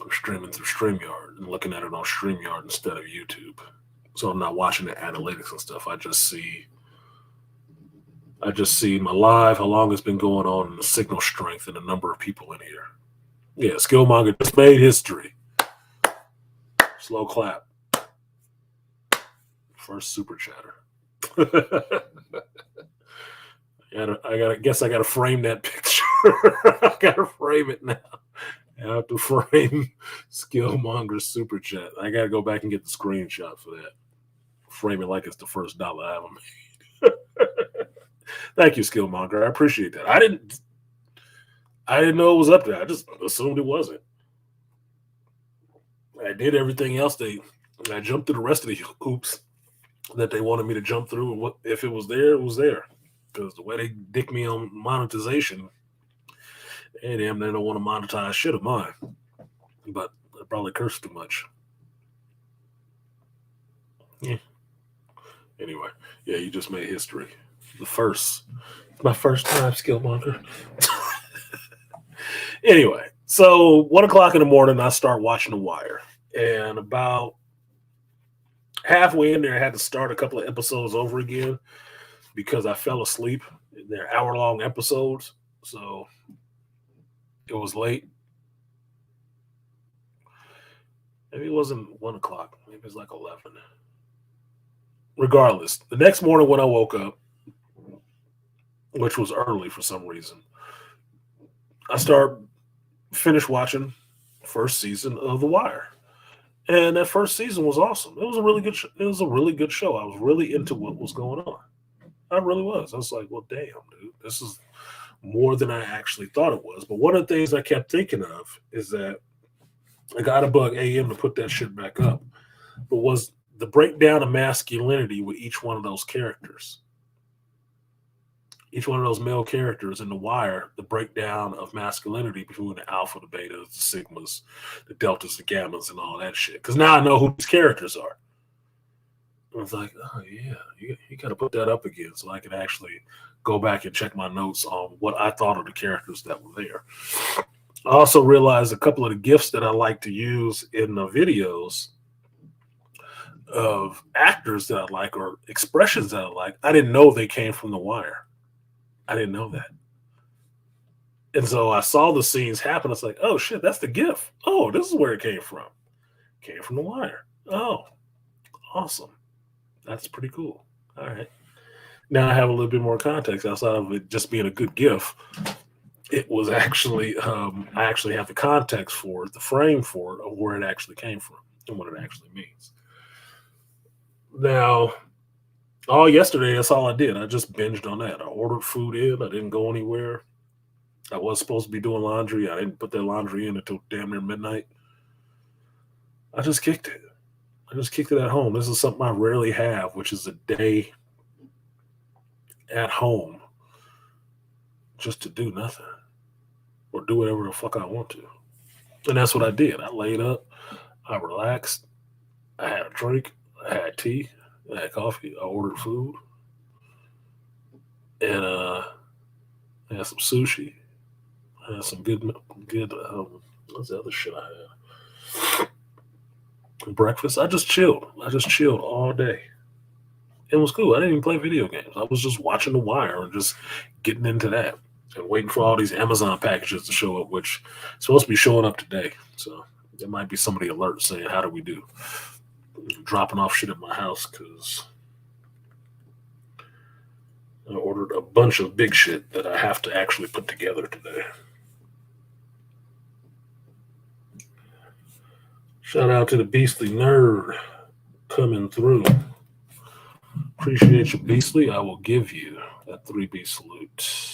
I'm streaming through StreamYard and looking at it on StreamYard instead of YouTube. So I'm not watching the analytics and stuff. I just see my live, how long it's been going on, and the signal strength and the number of people in here. Yeah, Skillmonger just made history. Slow clap. First super chatter. I gotta frame that picture. I gotta frame it now. I have to frame Skillmonger's super chat. I gotta go back and get the screenshot for that. Frame it like it's the first dollar I ever made. Thank you, Skillmonger. I appreciate that. I didn't know it was up there. I just assumed it wasn't. I did everything else. I jumped through the rest of the hoops that they wanted me to jump through. And if it was there, it was there. Because the way they dick me on monetization, they don't want to monetize shit of mine. But I probably cursed too much. Yeah. Anyway, yeah, you just made history. My first time, Skillmonger. Anyway, so 1 o'clock in the morning, I start watching The Wire. And about halfway in there, I had to start a couple of episodes over again because I fell asleep. They're hour-long episodes, so it was late. Maybe it wasn't 1 o'clock. Maybe it was like 11. Regardless, the next morning when I woke up, which was early for some reason, I finished watching first season of The Wire. And that first season was awesome. It was a really good show. I was really into what was going on. I really was. I was like, well, damn, dude, this is more than I actually thought it was. But one of the things I kept thinking of is that I got to bug AM to put that shit back up, but was the breakdown of masculinity with each one of those characters. Each one of those male characters in The Wire, the breakdown of masculinity between the alpha, the beta, the sigmas, the deltas, the gammas, and all that shit. Because now I know who these characters are. I was like, oh, yeah, you got to put that up again so I can actually go back and check my notes on what I thought of the characters that were there. I also realized a couple of the gifs that I like to use in the videos of actors that I like or expressions that I like. I didn't know they came from The Wire. I didn't know that. And so I saw the scenes happen. It's like, oh shit, that's the GIF. Oh, this is where it came from. Came from The Wire. Oh, awesome. That's pretty cool. All right. Now I have a little bit more context outside of it just being a good GIF. It was actually, I actually have the context for it, the frame for it, of where it actually came from and what it actually means. Now, all yesterday, that's all I did. I just binged on that. I ordered food in. I didn't go anywhere. I was supposed to be doing laundry. I didn't put that laundry in until damn near midnight. I just kicked it. I just kicked it at home. This is something I rarely have, which is a day at home just to do nothing or do whatever the fuck I want to. And that's what I did. I laid up. I relaxed. I had a drink. I had tea. I had coffee. I ordered food. And I had some sushi. I had some good what's the other shit I had? Breakfast. I just chilled. I just chilled all day. It was cool. I didn't even play video games. I was just watching The Wire and just getting into that and waiting for all these Amazon packages to show up, which is supposed to be showing up today. So there might be some of the alerts saying, how do we do? Dropping off shit at my house because I ordered a bunch of big shit that I have to actually put together today. Shout out to the Beastly Nerd coming through. Appreciate you, Beastly. I will give you that 3B salute.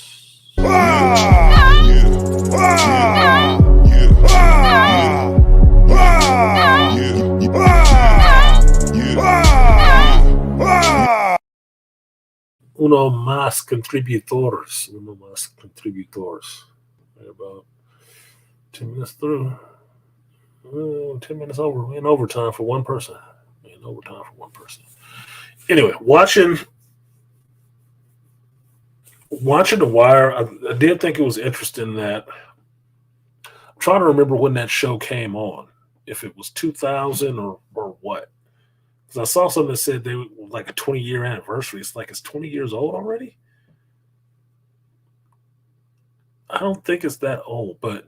Uno más contributors. Uno más contributors. Right about 10 minutes through. 10 minutes over. We're in overtime for one person. Anyway, watching The Wire, I did think it was interesting that I'm trying to remember when that show came on, if it was 2000 or what. Because I saw something that said they were like a 20-year anniversary. It's like it's 20 years old already. I don't think it's that old, but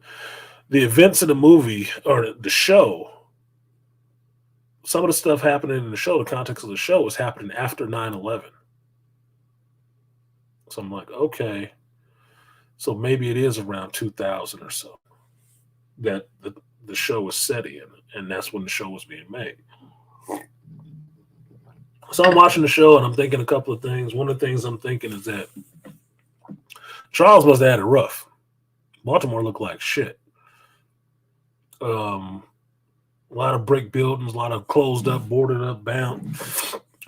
the events of the movie or the show, some of the stuff happening in the show, the context of the show was happening after 9/11. So I'm like, okay, so maybe it is around 2000 or so that the show was set in, and that's when the show was being made. So I'm watching the show, and I'm thinking a couple of things. One of the things I'm thinking is that Charles must have had it rough. Baltimore looked like shit. A lot of brick buildings, a lot of closed up, boarded up,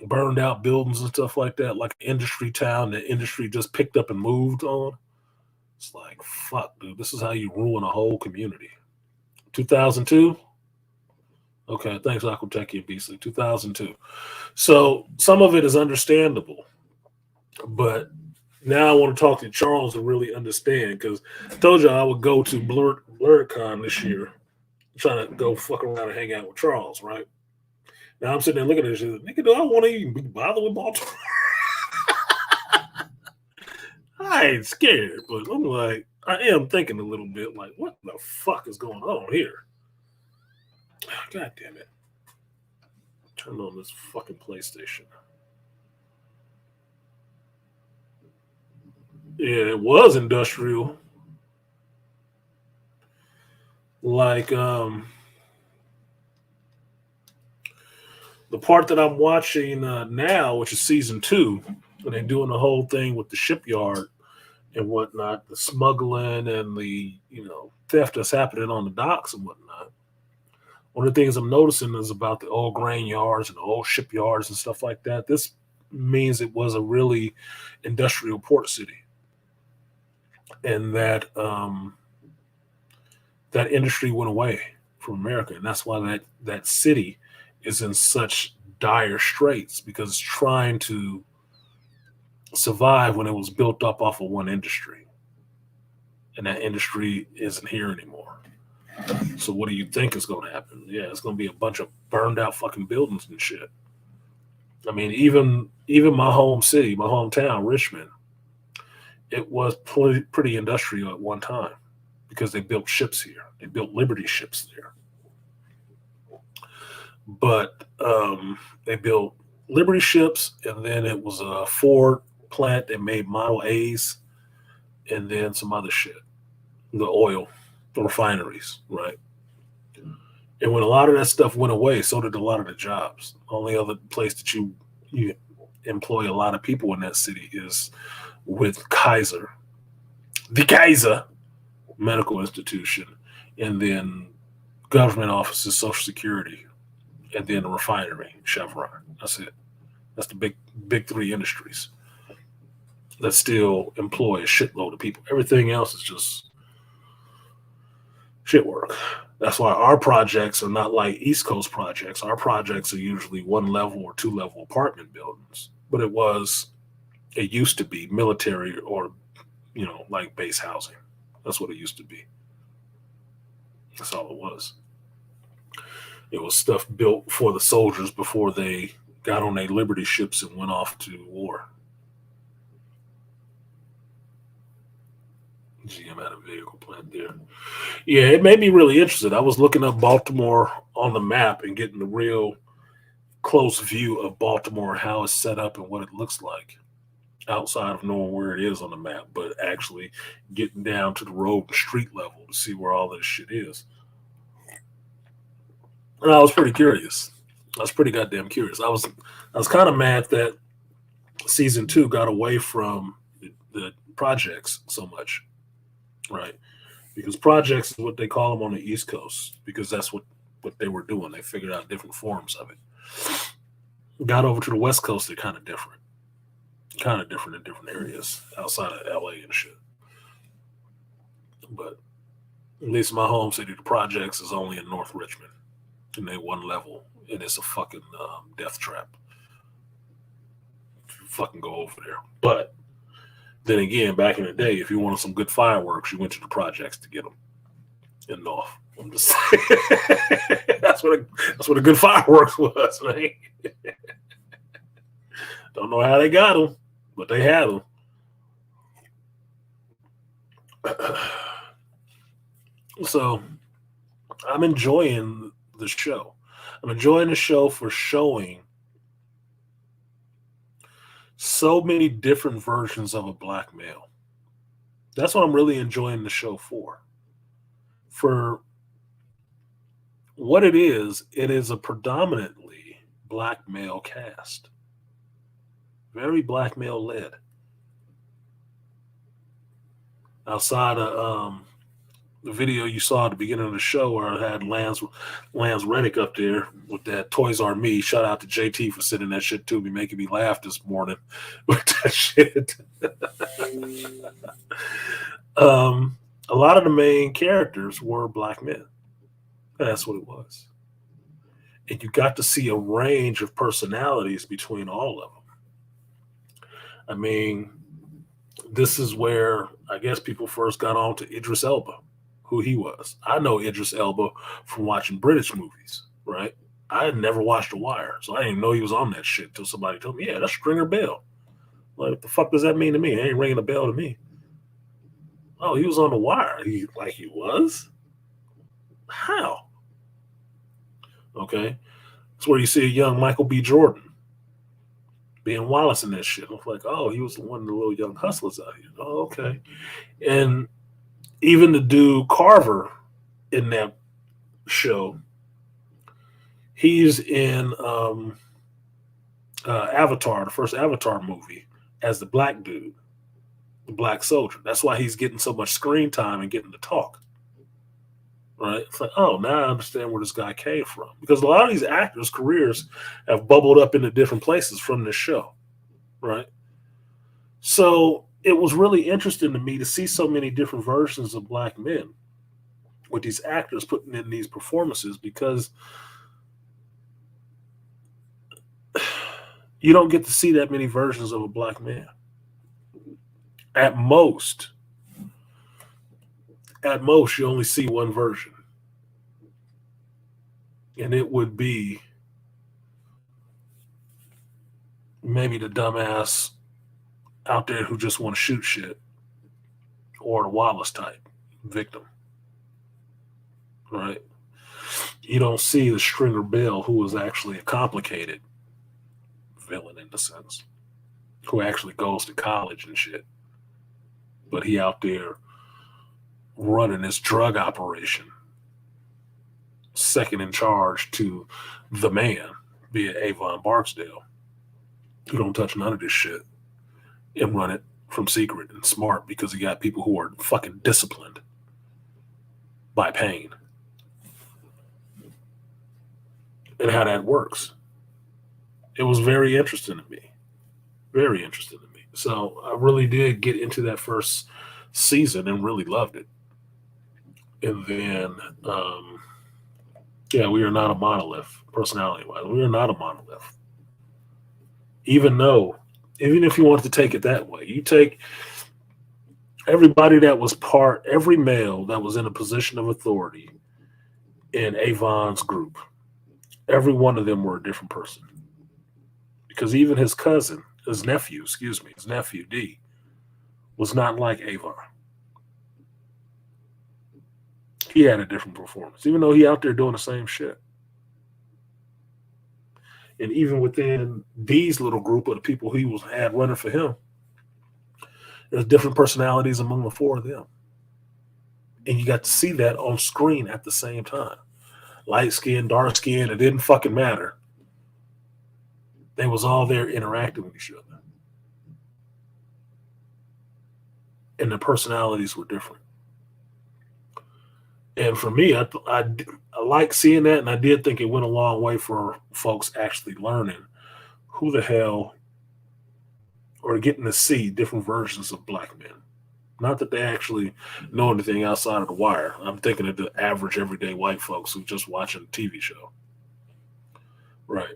burned out buildings and stuff like that, like an industry town that industry just picked up and moved on. It's like, fuck, dude, this is how you ruin a whole community. 2002? Okay, thanks, Aquatech and Beastly. 2002. So some of it is understandable, but now I want to talk to Charles to really understand, because I told you I would go to BlurredCon this year, trying to go fuck around and hang out with Charles, right? Now I'm sitting there looking at this shit. Nigga, do I want to even be bothered with Baltimore? I ain't scared, but I'm like, I am thinking a little bit like, what the fuck is going on here? God damn it. Turn on this fucking PlayStation. Yeah, it was industrial. Like, the part that I'm watching now, which is season 2, when they're doing the whole thing with the shipyard and whatnot, the smuggling and the, theft that's happening on the docks and whatnot. One of the things I'm noticing is about the old grain yards and the old shipyards and stuff like that. This means it was a really industrial port city. And that that industry went away from America. And that's why that city is in such dire straits, because it's trying to survive when it was built up off of one industry. And that industry isn't here anymore. So what do you think is going to happen? Yeah, it's going to be a bunch of burned out fucking buildings and shit. I mean, even my home city, my hometown, Richmond, it was pretty industrial at one time because they built ships here. They built Liberty ships there. But they built Liberty ships, and then it was a Ford plant that made Model A's, and then some other shit, the oil, the refineries, right? And when a lot of that stuff went away, so did a lot of the jobs. The only other place that you employ a lot of people in that city is with Kaiser, the Kaiser Medical Institution, and then government offices, Social Security, and then a refinery, Chevron. That's it. That's the big three industries that still employ a shitload of people. Everything else is just shit work. That's why our projects are not like East Coast projects. Our projects are usually 1-level or 2-level apartment buildings. But it used to be military or, like base housing. That's what it used to be. That's all it was. It was stuff built for the soldiers before they got on their Liberty ships and went off to war. GM had a vehicle plant there. Yeah, it made me really interested. I was looking up Baltimore on the map and getting a real close view of Baltimore, how it's set up and what it looks like outside of knowing where it is on the map, but actually getting down to the road and street level to see where all this shit is. And I was pretty curious. I was pretty goddamn curious. I was kind of mad that season 2 got away from the projects so much, right? Because projects is what they call them on the East Coast, because that's what they were doing. They figured out different forms of it. Got over to the West Coast, they're kind of different. Kind of different in different areas outside of LA and shit. But at least my home city, the projects is only in North Richmond. And they 1-level, and it's a fucking death trap. You fucking go over there. But then again, back in the day, if you wanted some good fireworks, you went to the projects to get them in North. I'm just saying. that's what a good fireworks was, man. Don't know how they got them, but they had them. So I'm enjoying the show. I'm enjoying the show for showing so many different versions of a black male. That's what I'm really enjoying the show for. For what it is a predominantly black male cast. Very black male led. Outside of the video you saw at the beginning of the show where I had Lance Reddick up there with that Toys R Me. Shout out to JT for sending that shit to me, making me laugh this morning with that shit. A lot of the main characters were black men. That's what it was. And you got to see a range of personalities between all of them. I mean, this is where I guess people first got on to Idris Elba, who he was. I know Idris Elba from watching British movies, right? I had never watched The Wire, so I didn't even know he was on that shit until somebody told me, yeah, that's Stringer Bell. Like, what the fuck does that mean to me? It ain't ringing a bell to me. Oh, he was on The Wire. He was? How? Okay. That's where you see a young Michael B. Jordan being Wallace in that shit. I was like, oh, he was one of the little young hustlers out here. Oh, okay. And even the dude Carver in that show, he's in Avatar, the first Avatar movie, as the black dude, the black soldier. That's why he's getting so much screen time and getting to talk. Right? It's like, oh, now I understand where this guy came from. Because a lot of these actors' careers have bubbled up into different places from this show. Right? So it was really interesting to me to see so many different versions of black men with these actors putting in these performances, because you don't get to see that many versions of a black man. At most, you only see one version. And it would be maybe the dumbass out there who just want to shoot shit or the Wallace type victim, right? You don't see the Stringer Bell, who was actually a complicated villain in the sense, who actually goes to college and shit. But he out there running this drug operation, second in charge to the man, be it Avon Barksdale, who don't touch none of this shit and run it from secret and smart because he got people who are fucking disciplined by pain. And how that works. It was very interesting to me. Very interesting to me. So I really did get into that first season and really loved it. And then, we are not a monolith, personality-wise. We are not a monolith. Even if you wanted to take it that way, you take everybody that was every male that was in a position of authority in Avon's group, every one of them were a different person. Because even his nephew D, was not like Avon. He had a different performance, even though he out there doing the same shit. And even within D's little group of the people he had running for him, there's different personalities among the four of them. And you got to see that on screen at the same time. Light skin, dark skin, it didn't fucking matter. They was all there interacting with each other. And the personalities were different. And for me, I like seeing that, and I did think it went a long way for folks actually learning who the hell, or getting to see different versions of black men. Not that they actually know anything outside of The Wire. I'm thinking of the average, everyday white folks who just watching a TV show. Right.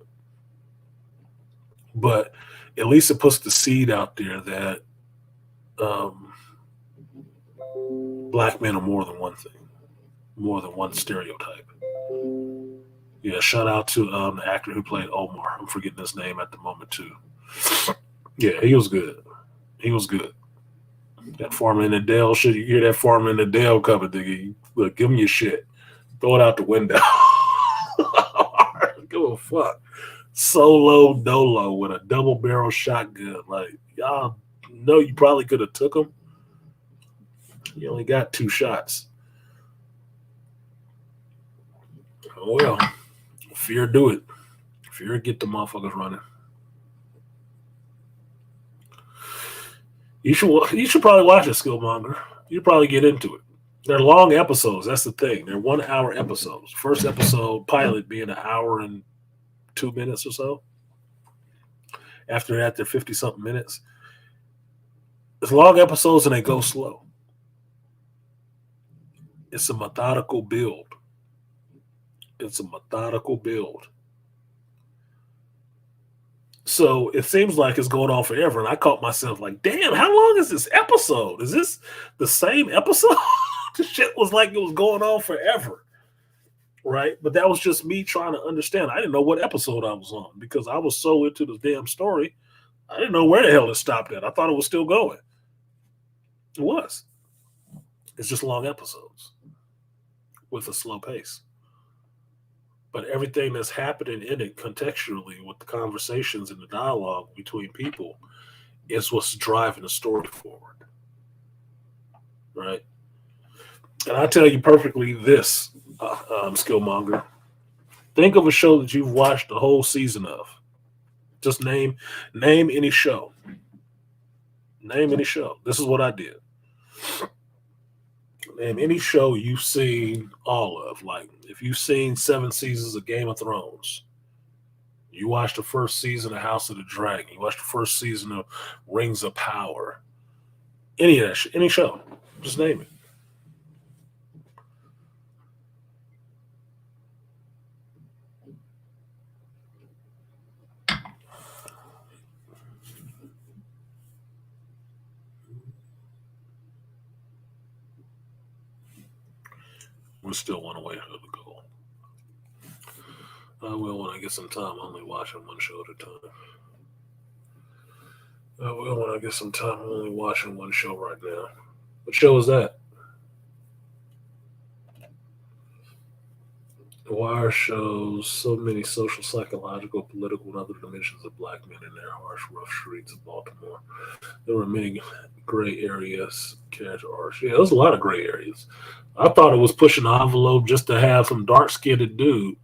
But at least it puts the seed out there that black men are more than one thing. More than one stereotype. Yeah, shout out to the actor who played Omar. I'm forgetting his name at the moment too. Yeah, he was good. He was good. That Farmer in the Dale shit. You hear that Farmer in the Dale coming, nigga? Look, give him your shit. Throw it out the window. Give a fuck. Solo dolo with a double barrel shotgun. Like, y'all know you probably could have took him. You only got 2 shots. Oh well, fear do it. Fear get the motherfuckers running. You should probably watch it, Skillmonger. You'd probably get into it. They're long episodes. That's the thing. They're 1-hour episodes. First episode pilot being 1 hour and 2 minutes or so. After that, they're 50-something minutes. It's long episodes and they go slow. It's a methodical build. It's a methodical build. So it seems like it's going on forever. And I caught myself like, damn, how long is this episode? Is this the same episode? The shit was like it was going on forever. Right? But that was just me trying to understand. I didn't know what episode I was on because I was so into the damn story. I didn't know where the hell it stopped at. I thought it was still going. It was. It's just long episodes with a slow pace. But everything that's happening in it contextually with the conversations and the dialogue between people is what's driving the story forward. Right? And I tell you perfectly this, Skillmonger. Think of a show that you've watched the whole season of. Just name any show. Name any show. This is what I did. Name any show you've seen all of. Like, if you've seen 7 seasons of Game of Thrones, you watched the first season of House of the Dragon, you watched the first season of Rings of Power, any of that shit, any show, just name it. We're still one away from the goal. I will when I get some time. I'm only watching one show at a time. I will when I get some time. I'm only watching one show right now. What show is that? The Wire shows so many social, psychological, political, and other dimensions of black men in their harsh, rough streets of Baltimore. There were many gray areas, character arcs. Yeah, there was a lot of gray areas. I thought it was pushing the envelope just to have some dark-skinned dude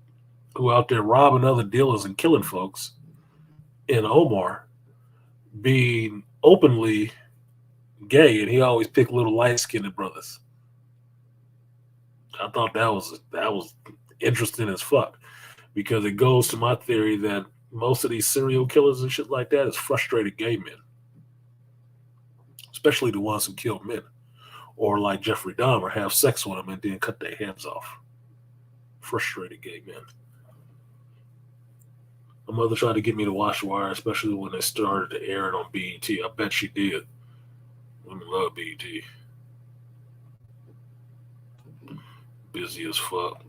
who out there robbing other dealers and killing folks in Omar being openly gay, and he always picked little light-skinned brothers. I thought that was interesting as fuck, because it goes to my theory that most of these serial killers and shit like that is frustrated gay men, especially the ones who kill men, or like Jeffrey Dahmer, have sex with them and then cut their hands off. Frustrated gay men. My mother tried to get me to watch The Wire, especially when they started to air it on BET. I bet she did. Women love BET. Busy as fuck.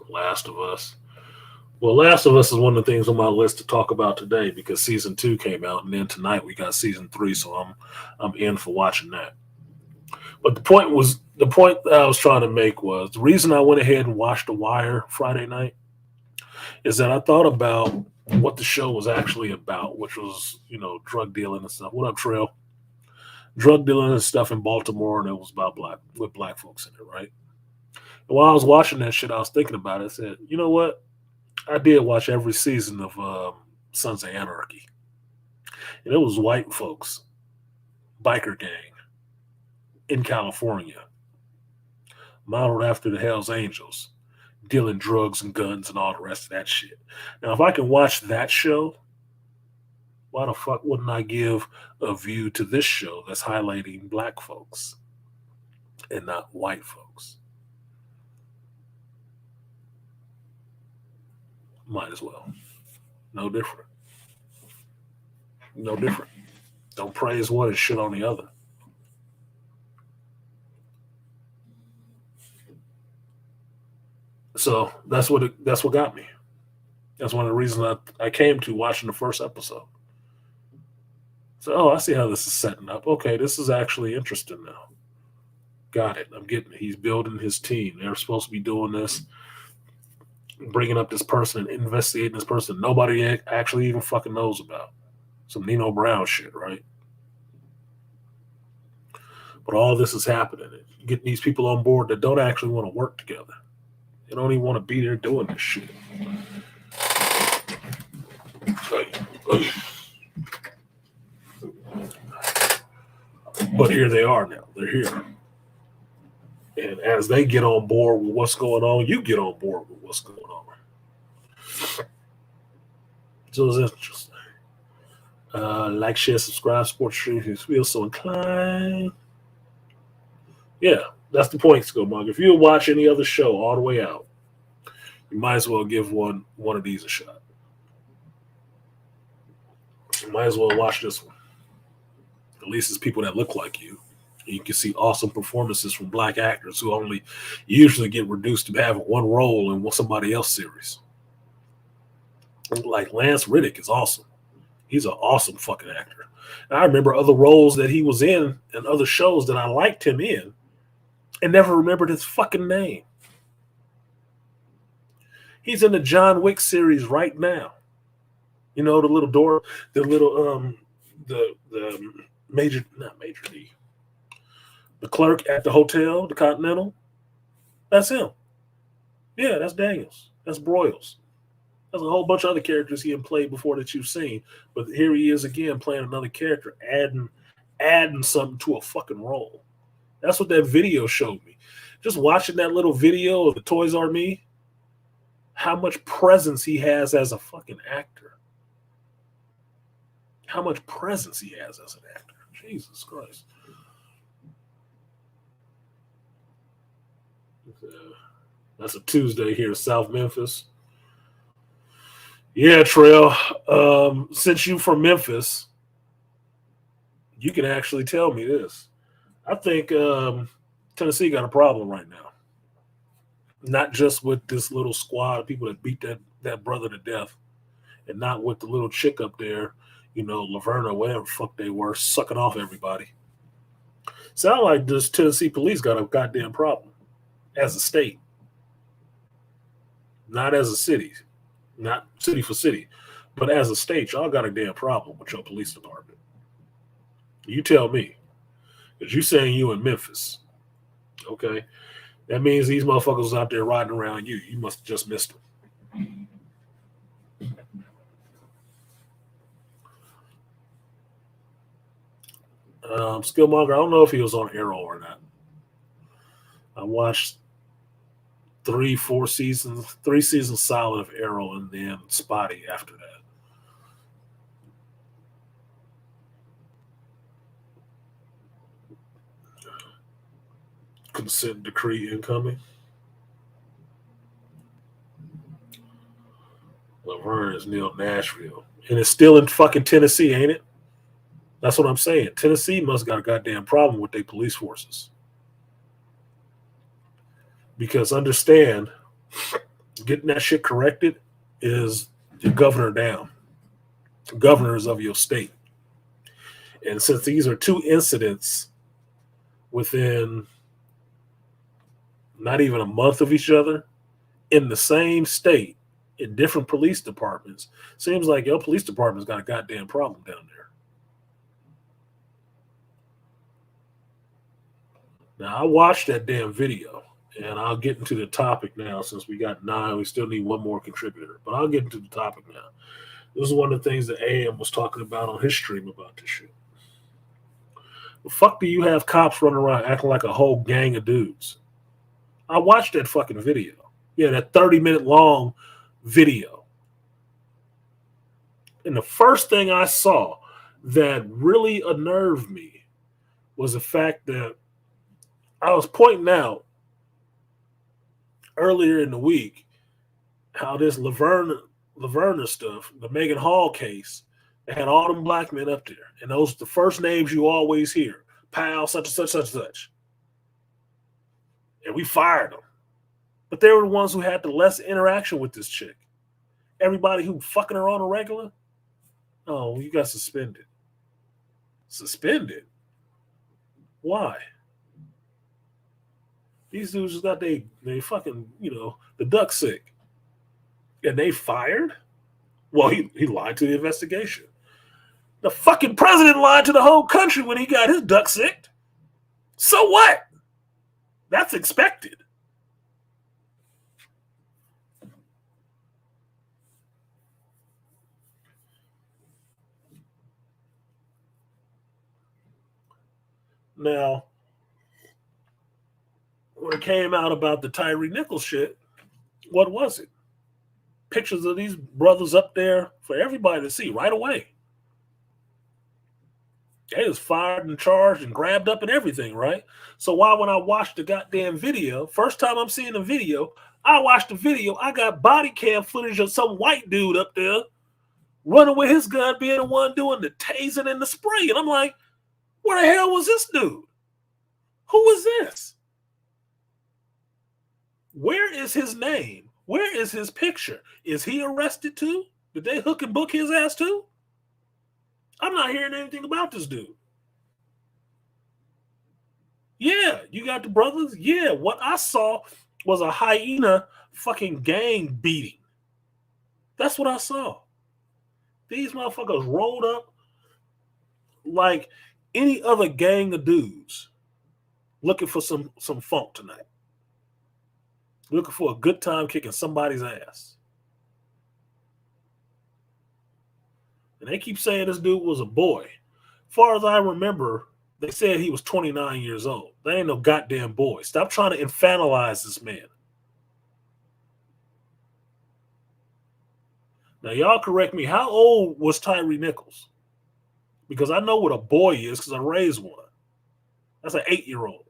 Last of Us. Well, Last of Us is one of the things on my list to talk about today because season 2 came out, and then tonight we got season 3, so I'm in for watching that. But the point that I was trying to make was the reason I went ahead and watched The Wire Friday night is that I thought about what the show was actually about, which was, drug dealing and stuff. What up, Trail? Drug dealing and stuff in Baltimore, and it was about black folks in it, right? And while I was watching that shit, I was thinking about it. I said, you know what? I did watch every season of Sons of Anarchy. And it was white folks, biker gang in California, modeled after the Hells Angels, dealing drugs and guns and all the rest of that shit. Now, if I can watch that show, why the fuck wouldn't I give a view to this show that's highlighting black folks and not white folks? Might as well. No different. No different. Don't praise one and shit on the other. So that's what got me. That's one of the reasons I came to watching the first episode. So, I see how this is setting up. Okay, this is actually interesting now. Got it. I'm getting it. He's building his team. They're supposed to be doing this, bringing up this person and investigating this person nobody actually even fucking knows about. Some Nino Brown shit, right? But all this is happening. Getting these people on board that don't actually want to work together. They don't even want to be there doing this shit. But here they are now. They're here. And as they get on board with what's going on, you get on board with what's going on. So it's interesting. Like, share, subscribe, support stream if you feel so inclined. Yeah, that's the point, Skillmug. If you watch any other show all the way out, you might as well give one of these a shot. You might as well watch this one. At least it's people that look like you. You can see awesome performances from black actors who only usually get reduced to having one role in somebody else's series. Like Lance Reddick is awesome. He's an awesome fucking actor. And I remember other roles that he was in and other shows that I liked him in and never remembered his fucking name. He's in the John Wick series right now. You know, the clerk at the hotel, the Continental. That's him. Yeah, that's Daniels. That's Broyles. There's a whole bunch of other characters he had played before that you've seen. But here he is again playing another character, adding something to a fucking role. That's what that video showed me. Just watching that little video of the Toys R Me, how much presence he has as a fucking actor. How much presence he has as an actor. Jesus Christ. That's a Tuesday here in South Memphis. Yeah, Trail. Since you from Memphis, you can actually tell me this. I think Tennessee got a problem right now. Not just with this little squad of people that beat that brother to death, and not with the little chick up there, Laverna, whatever the fuck they were, sucking off everybody. Sound like this Tennessee police got a goddamn problem as a state, not as a city, not city for city, but as a state, y'all got a damn problem with your police department. You tell me, because you saying you in Memphis, okay? That means these motherfuckers out there riding around you. You must have just missed them. Skillmonger, I don't know if he was on Arrow or not. I watched 3 seasons solid of Arrow, and then spotty after that. Consent decree incoming. Laverne is near Nashville. And it's still in fucking Tennessee, ain't it? That's what I'm saying. Tennessee must got a goddamn problem with their police forces. Because understand, getting that shit corrected is the governor down. Governors of your state. And since these are 2 incidents within not even a month of each other, in the same state, in different police departments, seems like your police department's got a goddamn problem down there. Now, I watched that damn video, and I'll get into the topic now since we got 9. We still need one more contributor, but I'll get into the topic now. This is one of the things that AM was talking about on his stream about this shit. The fuck do you have cops running around acting like a whole gang of dudes? I watched that fucking video. Yeah, that 30-minute long video. And the first thing I saw that really unnerved me was the fact that I was pointing out earlier in the week how this Laverne stuff, the Megan Hall case, they had all them black men up there. And those are the first names you always hear. Pal, such and such, such and such. And we fired them. But they were the ones who had the less interaction with this chick. Everybody who fucking her on a regular, oh, you got suspended. Suspended? Why? These dudes just got they fucking, the duck sick. And they fired? Well, he lied to the investigation. The fucking president lied to the whole country when he got his duck sick. So what? That's expected. Now, when it came out about the Tyree Nichols shit, what was it? Pictures of these brothers up there for everybody to see right away. They was fired and charged and grabbed up and everything, right? So why when I watched the goddamn video, first time I'm seeing the video, I watched the video, I got body cam footage of some white dude up there running with his gun, being the one doing the tasing and the spray. And I'm like, where the hell was this dude? Who is this? Where is his name? Where is his picture? Is he arrested too? Did they hook and book his ass too? I'm not hearing anything about this dude. Yeah, you got the brothers? Yeah, what I saw was a hyena fucking gang beating. That's what I saw. These motherfuckers rolled up like any other gang of dudes looking for some funk tonight. Looking for a good time kicking somebody's ass. And they keep saying this dude was a boy. As far as I remember, they said he was 29 years old. They ain't no goddamn boy. Stop trying to infantilize this man. Now, y'all correct me. How old was Tyree Nichols? Because I know what a boy is because I raised one. That's an 8-year-old.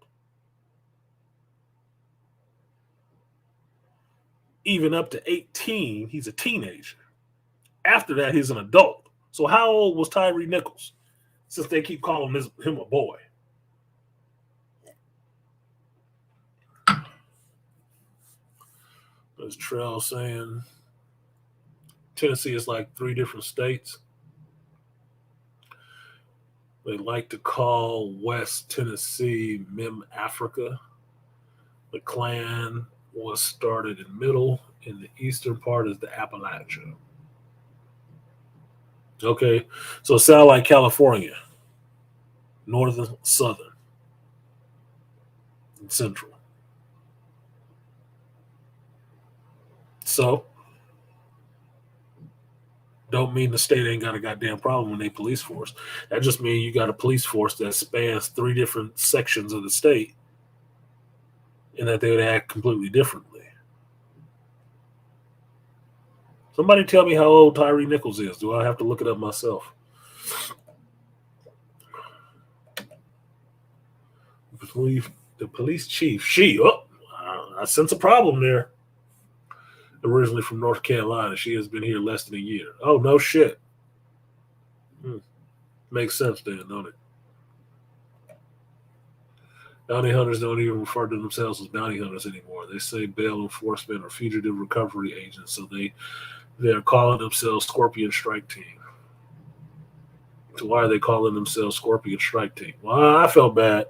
Even up to 18, he's a teenager. After that, he's an adult. So how old was Tyree Nichols? Since they keep calling him a boy. There's Trell saying Tennessee is like 3 different states. They like to call West Tennessee Mem Africa. The clan was started in middle, and the eastern part is the Appalachia. Okay, so it sounds like California, northern, southern, and central. So, don't mean the state ain't got a goddamn problem when they police force. That just means you got a police force that spans 3 different sections of the state, and that they would act completely differently. Somebody tell me how old Tyree Nichols is. Do I have to look it up myself? The police chief, I sense a problem there. Originally from North Carolina, she has been here less than a year. Oh, no shit. Makes sense then, don't it? Bounty hunters don't even refer to themselves as bounty hunters anymore. They say bail enforcement or fugitive recovery agents, so they're calling themselves Scorpion Strike Team. So why are they calling themselves Scorpion Strike Team? Well, I felt bad.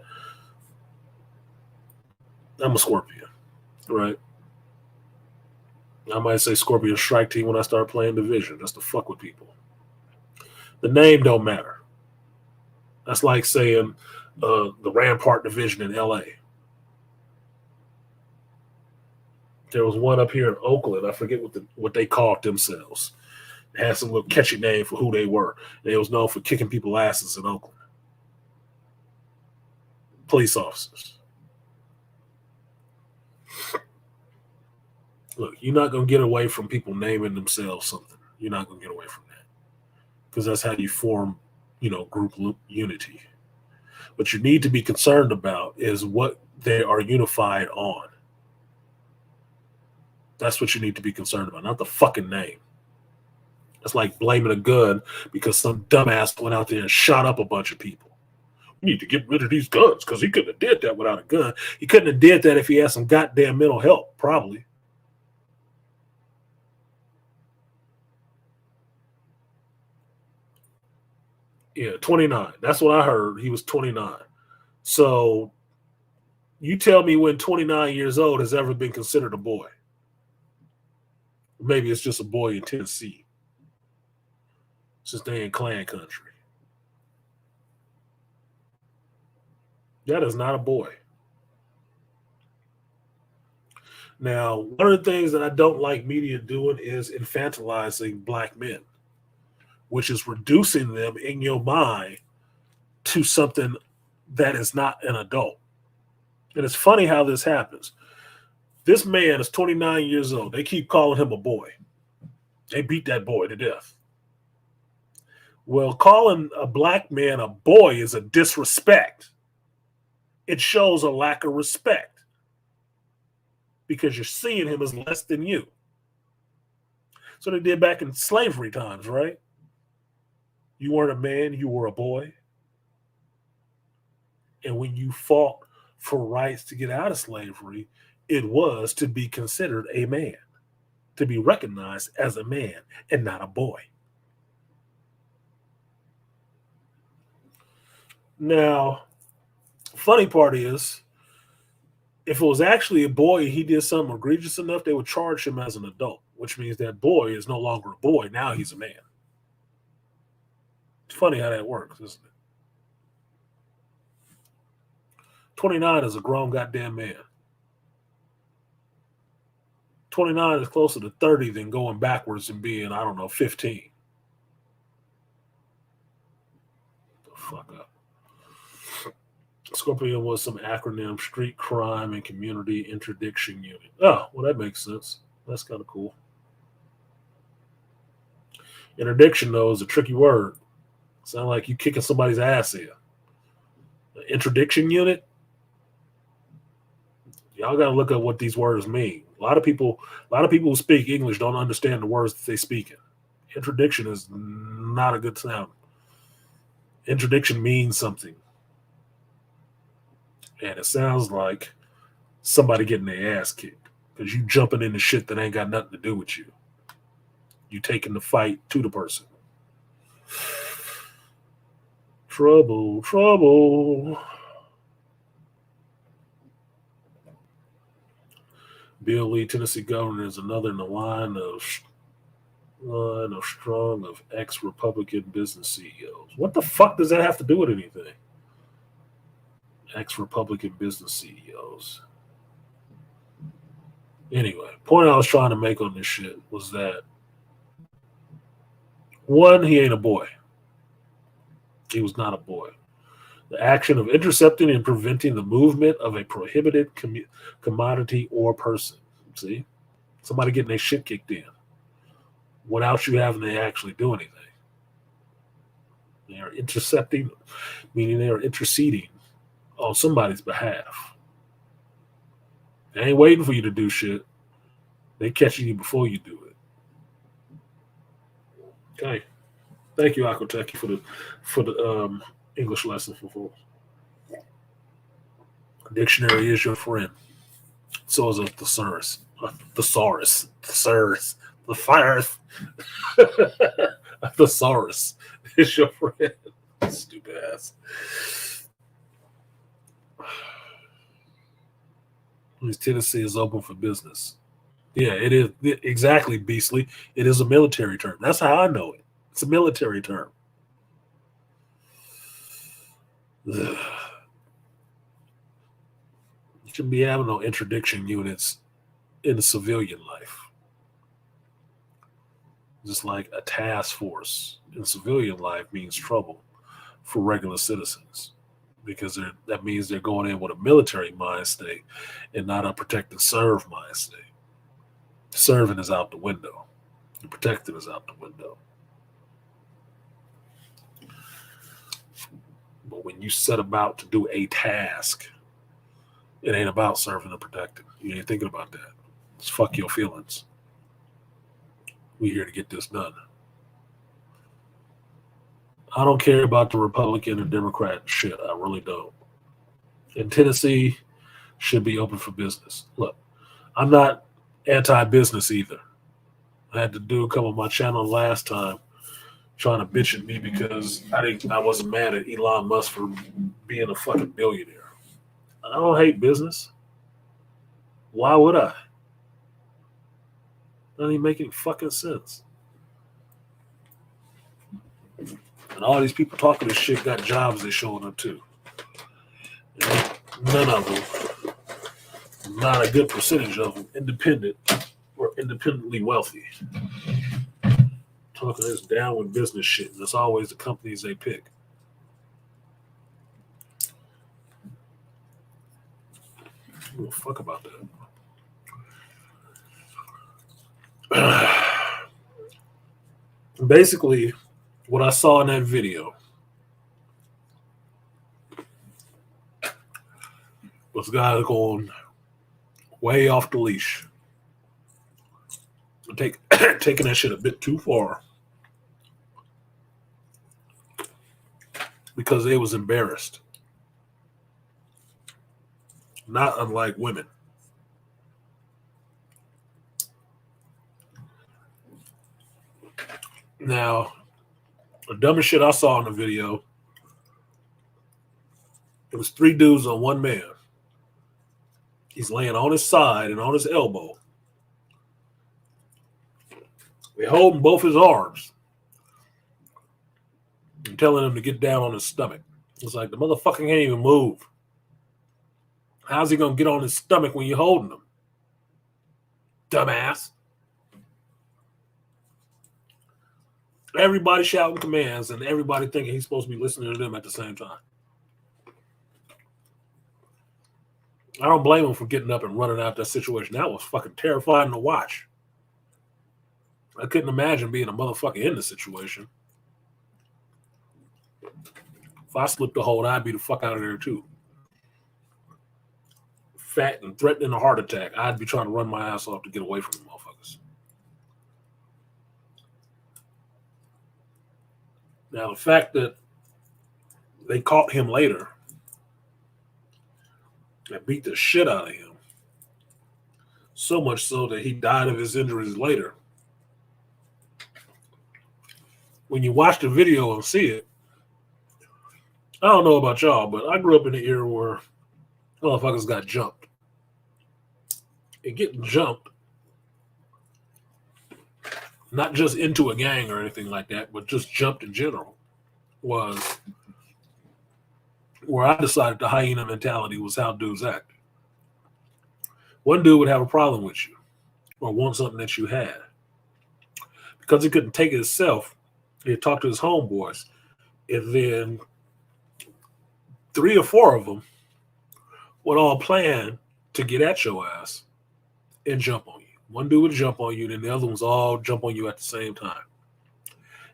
I'm a Scorpion, right? I might say Scorpion Strike Team when I start playing Division, just to fuck with people. The name don't matter. That's like saying the Rampart Division in L.A. There was one up here in Oakland. I forget what they called themselves. It had some little catchy name for who they were. They was known for kicking people's asses in Oakland. Police officers. Look, you're not going to get away from people naming themselves something. You're not going to get away from that. Because that's how you form, group unity. What you need to be concerned about is what they are unified on. That's what you need to be concerned about, not the fucking name. It's like blaming a gun because some dumbass went out there and shot up a bunch of people. We need to get rid of these guns because he couldn't have did that without a gun. He couldn't have did that if he had some goddamn mental help, probably. Yeah, 29. That's what I heard. He was 29. So you tell me when 29 years old has ever been considered a boy. Maybe it's just a boy in Tennessee. Since they in clan country. That is not a boy. Now, one of the things that I don't like media doing is infantilizing black men, which is reducing them in your mind to something that is not an adult. And it's funny how this happens. This man is 29 years old. They keep calling him a boy. They beat that boy to death. Well, calling a black man a boy is a disrespect. It shows a lack of respect because you're seeing him as less than you. So they did back in slavery times, right? You weren't a man, you were a boy. And when you fought for rights to get out of slavery, it was to be considered a man, to be recognized as a man and not a boy. Now, funny part is, if it was actually a boy and he did something egregious enough, they would charge him as an adult, which means that boy is no longer a boy. Now he's a man. It's funny how that works, isn't it? 29 is a grown goddamn man. 29 is closer to 30 than going backwards and being, 15. The fuck up. Scorpion was some acronym, Street Crime and Community Interdiction Unit. Oh, well, that makes sense. That's kind of cool. Interdiction, though, is a tricky word. Sound like you kicking somebody's ass in. The interdiction unit? Y'all got to look at what these words mean. A lot of people who speak English don't understand the words that they speak in. Interdiction is not a good sound. Interdiction means something. And it sounds like somebody getting their ass kicked because you jumping into shit that ain't got nothing to do with you. You taking the fight to the person. Trouble. Bill Lee, Tennessee governor, is another in the line of strong of ex-Republican business CEOs. What the fuck does that have to do with anything? Ex-Republican business CEOs. Anyway, point I was trying to make on this shit was that, one, he ain't a boy. He was not a boy. The action of intercepting and preventing the movement of a prohibited commodity or person. See? Somebody getting their shit kicked in without you having to actually do anything. They are intercepting, meaning they are interceding on somebody's behalf. They ain't waiting for you to do shit. They catching you before you do it. Okay. Thank you, Akoteki, for the English lesson for dictionary is your friend. So is a thesaurus. Thesaurus. The virus. A thesaurus is your friend. Stupid ass. Tennessee is open for business. Yeah, it is exactly, Beastly. It is a military term. That's how I know it. It's a military term. Ugh. You shouldn't be having no interdiction units in the civilian life. Just like a task force in civilian life means trouble for regular citizens, because that means they're going in with a military mind state and not a protect and serve mind state. Serving is out the window. And protecting is out the window. But when you set about to do a task, it ain't about serving or protecting. You ain't thinking about that. It's fuck your feelings. We here to get this done. I don't care about the Republican and Democrat shit. I really don't. And Tennessee should be open for business. Look, I'm not anti-business either. I had to do come on my channel last time trying to bitch at me because I wasn't mad at Elon Musk for being a fucking billionaire. I don't hate business. Why would I? Doesn't even make any fucking sense. And all these people talking this shit got jobs they're showing up to. And none of them, not a good percentage of them, independent or independently wealthy. Talking this down with business shit. And that's always the companies they pick. I don't give a fuck about that. Basically, what I saw in that video was guys going way off the leash. Taking that shit a bit too far. Because they was embarrassed. Not unlike women. Now, the dumbest shit I saw in the video, it was 3 dudes on 1 man. He's laying on his side and on his elbow. They're holding both his arms and telling him to get down on his stomach. It's like the motherfucker can't even move. How's he going to get on his stomach when you're holding him? Dumbass. Everybody shouting commands and everybody thinking he's supposed to be listening to them at the same time. I don't blame him for getting up and running out that situation. That was fucking terrifying to watch. I couldn't imagine being a motherfucker in the situation. If I slipped a hold, I'd be the fuck out of there too. Fat and threatening a heart attack, I'd be trying to run my ass off to get away from the motherfuckers. Now, the fact that they caught him later and beat the shit out of him, so much so that he died of his injuries later. When you watch the video and see it, I don't know about y'all, but I grew up in the era where motherfuckers got jumped. And getting jumped, not just into a gang or anything like that, but just jumped in general, was where I decided the hyena mentality was how dudes act. One dude would have a problem with you or want something that you had. Because he couldn't take it himself, he'd talk to his homeboys. And then 3 or 4 of them would all plan to get at your ass and jump on you. One dude would jump on you, then the other ones all jump on you at the same time.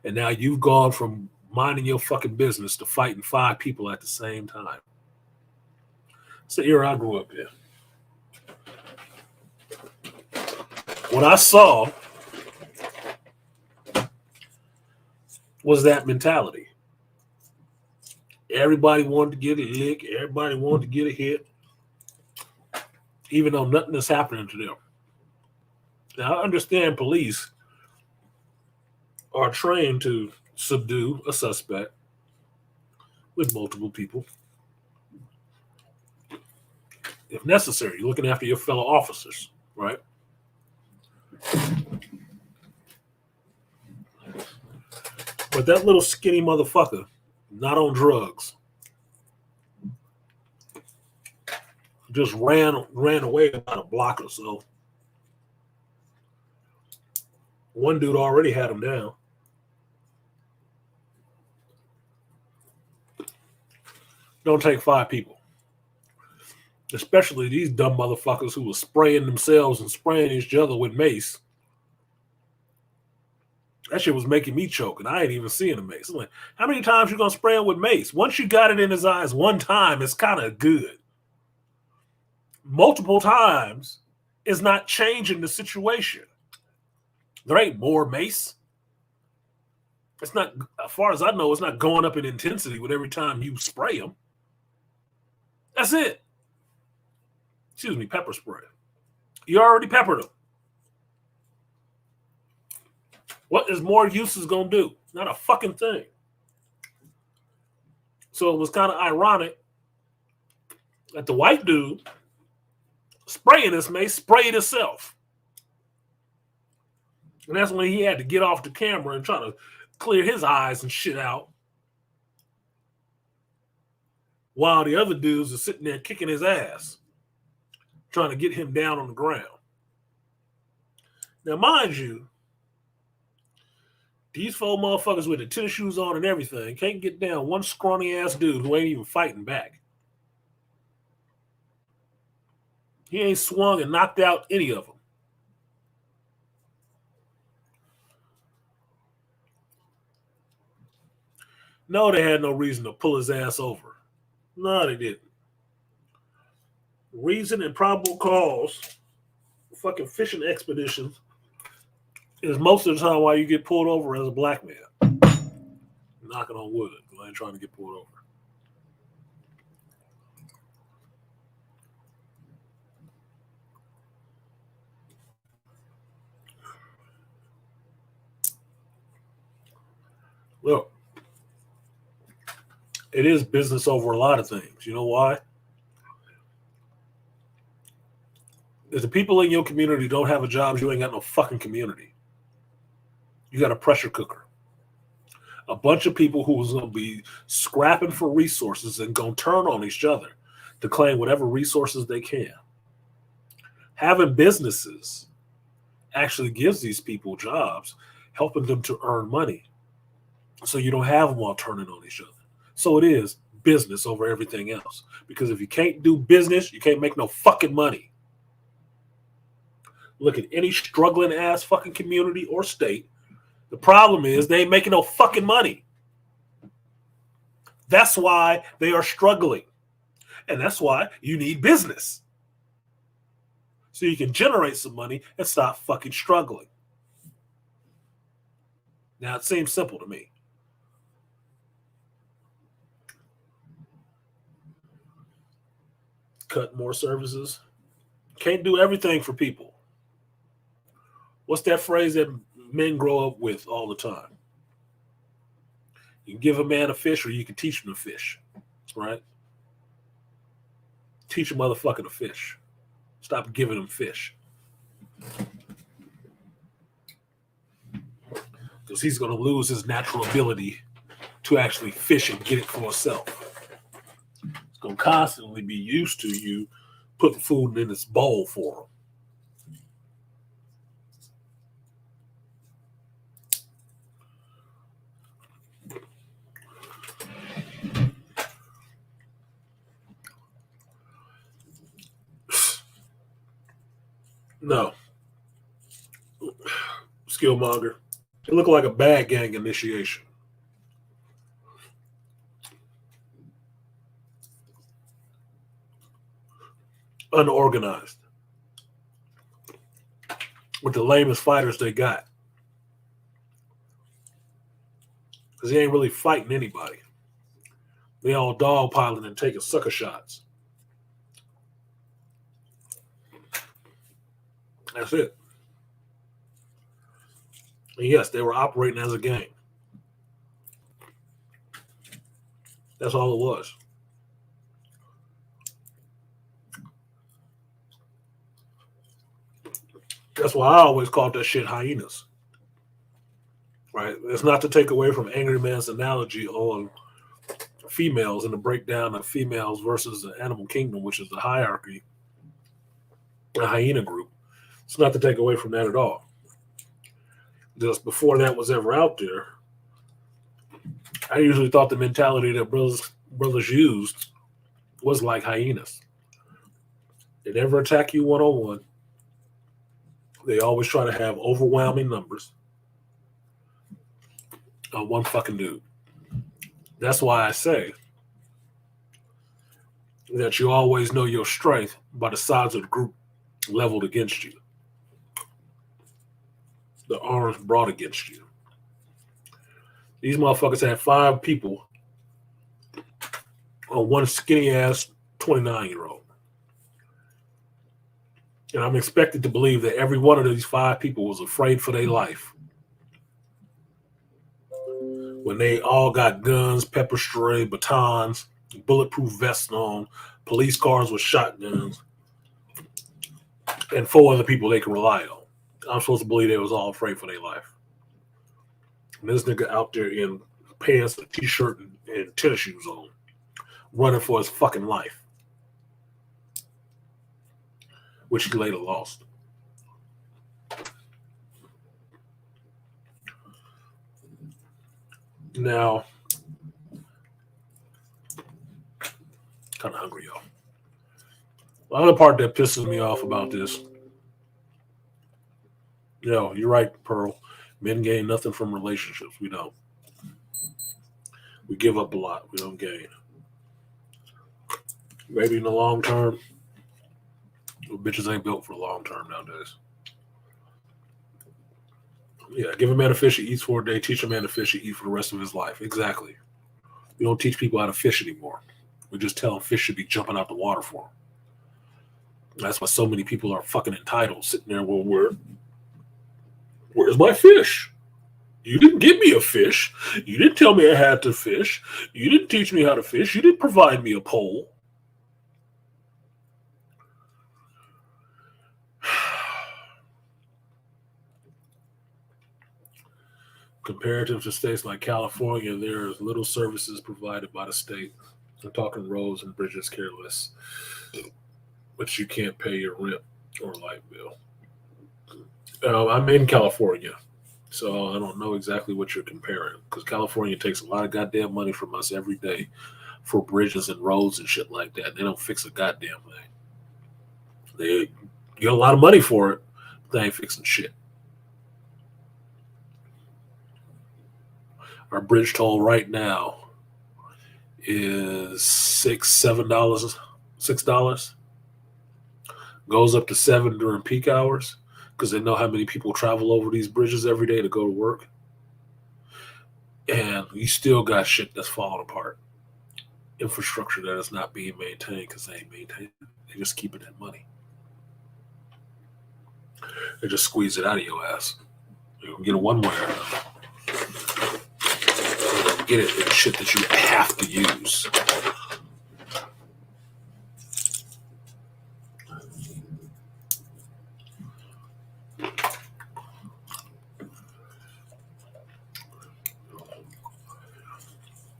And now you've gone from minding your fucking business to fighting 5 people at the same time. It's the era I grew up in. What I saw was that mentality. Everybody wanted to get a lick. Everybody wanted to get a hit, even though nothing is happening to them. Now, I understand police are trained to subdue a suspect with multiple people. If necessary, you're looking after your fellow officers, right? But that little skinny motherfucker, not on drugs, just ran away about a block or so. One dude already had him down. Don't take 5 people. Especially these dumb motherfuckers who were spraying themselves and spraying each other with mace. That shit was making me choke, and I ain't even seeing a mace. I'm like, how many times you gonna spray him with mace? Once you got it in his eyes one time, it's kind of good. Multiple times is not changing the situation. There ain't more mace. It's not, as far as I know, it's not going up in intensity with every time you spray him. That's it. Excuse me, pepper spray. You already peppered him. What is more uses going to do? Not a fucking thing. So it was kind of ironic that the white dude spraying this mace sprayed himself. And that's when he had to get off the camera and try to clear his eyes and shit out. While the other dudes are sitting there kicking his ass, trying to get him down on the ground. Now, mind you, these 4 motherfuckers with the tennis shoes on and everything can't get down one scrawny ass dude who ain't even fighting back. He ain't swung and knocked out any of them. No, they had no reason to pull his ass over. No, they didn't. Reason and probable cause for fucking fishing expeditions is most of the time why you get pulled over as a black man. Knocking on wood, because I ain't trying to get pulled over. Look, it is business over a lot of things. You know why? If the people in your community don't have a job, you ain't got no fucking community. You got a pressure cooker. A bunch of people who's going to be scrapping for resources and going to turn on each other to claim whatever resources they can. Having businesses actually gives these people jobs, helping them to earn money. So you don't have them all turning on each other. So it is business over everything else. Because if you can't do business, you can't make no fucking money. Look at any struggling ass fucking community or state. The problem is they ain't making no fucking money. That's why they are struggling. And that's why you need business. So you can generate some money and stop fucking struggling. Now, it seems simple to me. Cut more services. Can't do everything for people. What's that phrase that men grow up with all the time? You can give a man a fish or you can teach him to fish. right? Teach a motherfucker to fish. Stop giving him fish. Because he's going to lose his natural ability to actually fish and get it for himself. He's going to constantly be used to you putting food in his bowl for him. No. Skillmonger. It looked like a bad gang initiation. Unorganized. With the lamest fighters they got. Because he ain't really fighting anybody. They all dogpiling and taking sucker shots. That's it. And yes, they were operating as a gang. That's all it was. That's why I always called that shit hyenas. Right? It's not to take away from Angry Man's analogy on females and the breakdown of females versus the animal kingdom, which is the hierarchy, the hyena group. It's not to take away from that at all. Just before that was ever out there, I usually thought the mentality that brothers used was like hyenas. They never attack you one-on-one. They always try to have overwhelming numbers on one fucking dude. That's why I say that you always know your strength by the size of the group leveled against you. The arms brought against you. These motherfuckers had 5 people on one skinny ass 29-year-old. And I'm expected to believe that every one of these 5 people was afraid for their life. When they all got guns, pepper spray, batons, bulletproof vests on, police cars with shotguns, and 4 other people they can rely on. I'm supposed to believe they was all afraid for their life. And this nigga out there in pants, a t-shirt, and tennis shoes on, running for his fucking life, which he later lost. Now, kind of hungry, y'all. The other part that pisses me off about this, you're right, Pearl. Men gain nothing from relationships. We don't. We give up a lot. We don't gain. Maybe in the long term, bitches ain't built for the long term nowadays. Yeah, give a man a fish he eats for a day. Teach a man to fish he eats for the rest of his life. Exactly. We don't teach people how to fish anymore. We just tell them fish should be jumping out the water for them. That's why so many people are fucking entitled, sitting there, well, where's my fish? You didn't give me a fish. You didn't tell me I had to fish. You didn't teach me how to fish. You didn't provide me a pole. Comparative to states like California, there's little services provided by the state. I'm talking roads and bridges, careless, but you can't pay your rent or light bill. I'm in California, so I don't know exactly what you're comparing, because California takes a lot of goddamn money from us every day for bridges and roads and shit like that. They don't fix a goddamn thing. They get a lot of money for it, but they ain't fixing shit. Our bridge toll right now is $6 goes up to $7 during peak hours, because they know how many people travel over these bridges every day to go to work. And you still got shit that's falling apart. Infrastructure that is not being maintained because they ain't maintained. They just keeping that money. They just squeeze it out of your ass. You can get it one way or another. Get it in shit that you have to use.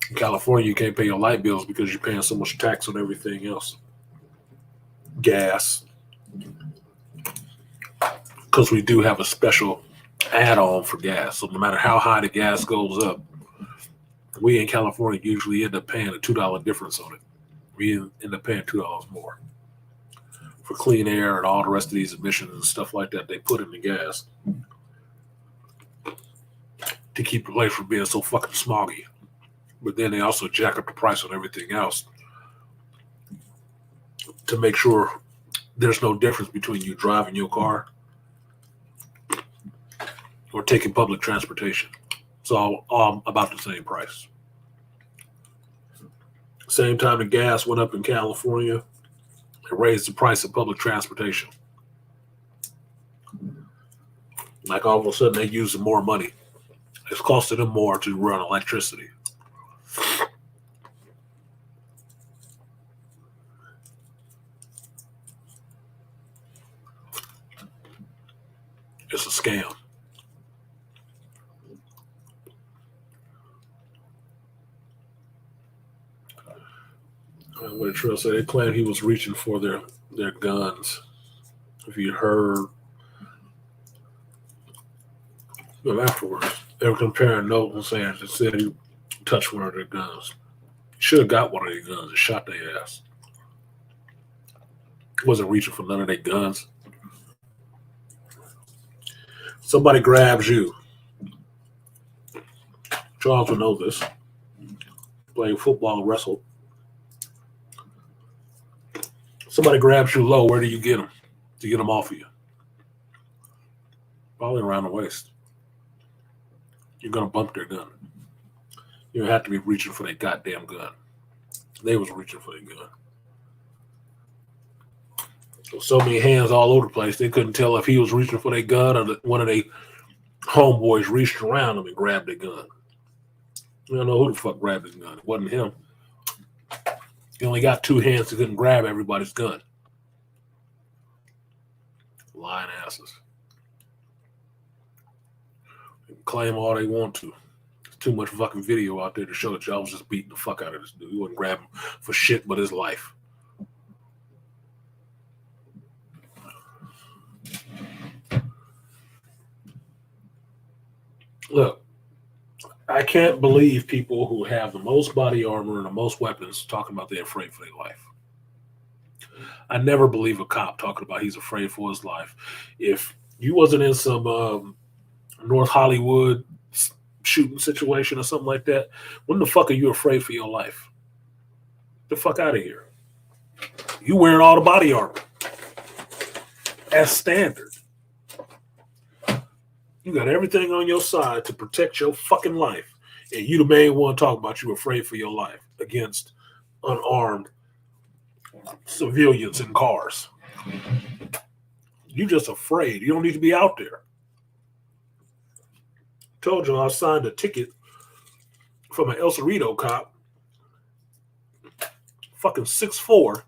In California, you can't pay your light bills because you're paying so much tax on everything else. Gas. Because we do have a special add-on for gas. So no matter how high the gas goes up, we in California usually end up paying a $2 difference on it. We end up paying $2 more for clean air and all the rest of these emissions and stuff like that they put in the gas to keep the place from being so fucking smoggy. But then they also jack up the price on everything else to make sure there's no difference between you driving your car or taking public transportation. It's all about the same price. Same time the gas went up in California, it raised the price of public transportation. Like all of a sudden they're using more money. It's costing them more to run electricity. It's a scam. What did Trill say? They claimed he was reaching for their guns. If you heard them afterwards, they were comparing notes and saying it said he touched one of their guns. He should have got one of their guns and shot their ass. Wasn't reaching for none of their guns. Somebody grabs you. Charles will know this. Playing football, wrestle. Somebody grabs you low. Where do you get them? To get them off of you? Probably around the waist. You're going to bump their gun. You don't have to be reaching for their goddamn gun. They was reaching for their gun. So many hands all over the place, they couldn't tell if he was reaching for their gun or one of their homeboys reached around him and grabbed their gun. You don't know who the fuck grabbed his gun. It wasn't him. He only got two hands. He couldn't grab everybody's gun. Lying asses. They can claim all they want to. There's too much fucking video out there to show that y'all was just beating the fuck out of this dude. He wouldn't grab him for shit but his life. Look, I can't believe people who have the most body armor and the most weapons talking about they're afraid for their life. I never believe a cop talking about he's afraid for his life. If you wasn't in some North Hollywood shooting situation or something like that, when the fuck are you afraid for your life? Get the fuck out of here. You wearing all the body armor as standard. You got everything on your side to protect your fucking life. And you the main one talking about you afraid for your life against unarmed civilians in cars. You just afraid. You don't need to be out there. Told you I signed a ticket from an El Cerrito cop. Fucking 6'4".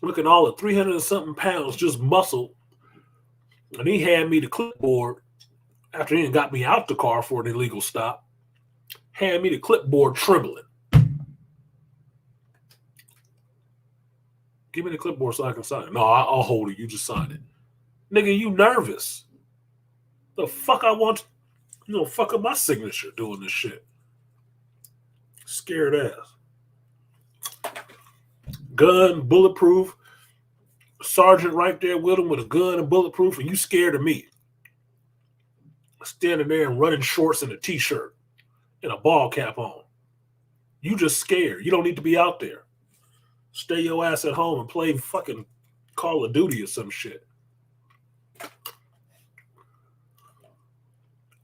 Looking all at 300 and something pounds, just muscle. And he handed me the clipboard after he got me out the car for an illegal stop. Handed me the clipboard trembling. Give me the clipboard so I can sign it. No, I'll hold it. You just sign it. Nigga, you nervous. The fuck I want, fuck up my signature doing this shit. Scared ass. Gun, bulletproof. Sergeant right there with him with a gun and bulletproof, and you scared of me. Standing there in running shorts and a t-shirt and a ball cap on. You just scared. You don't need to be out there. Stay your ass at home and play fucking Call of Duty or some shit.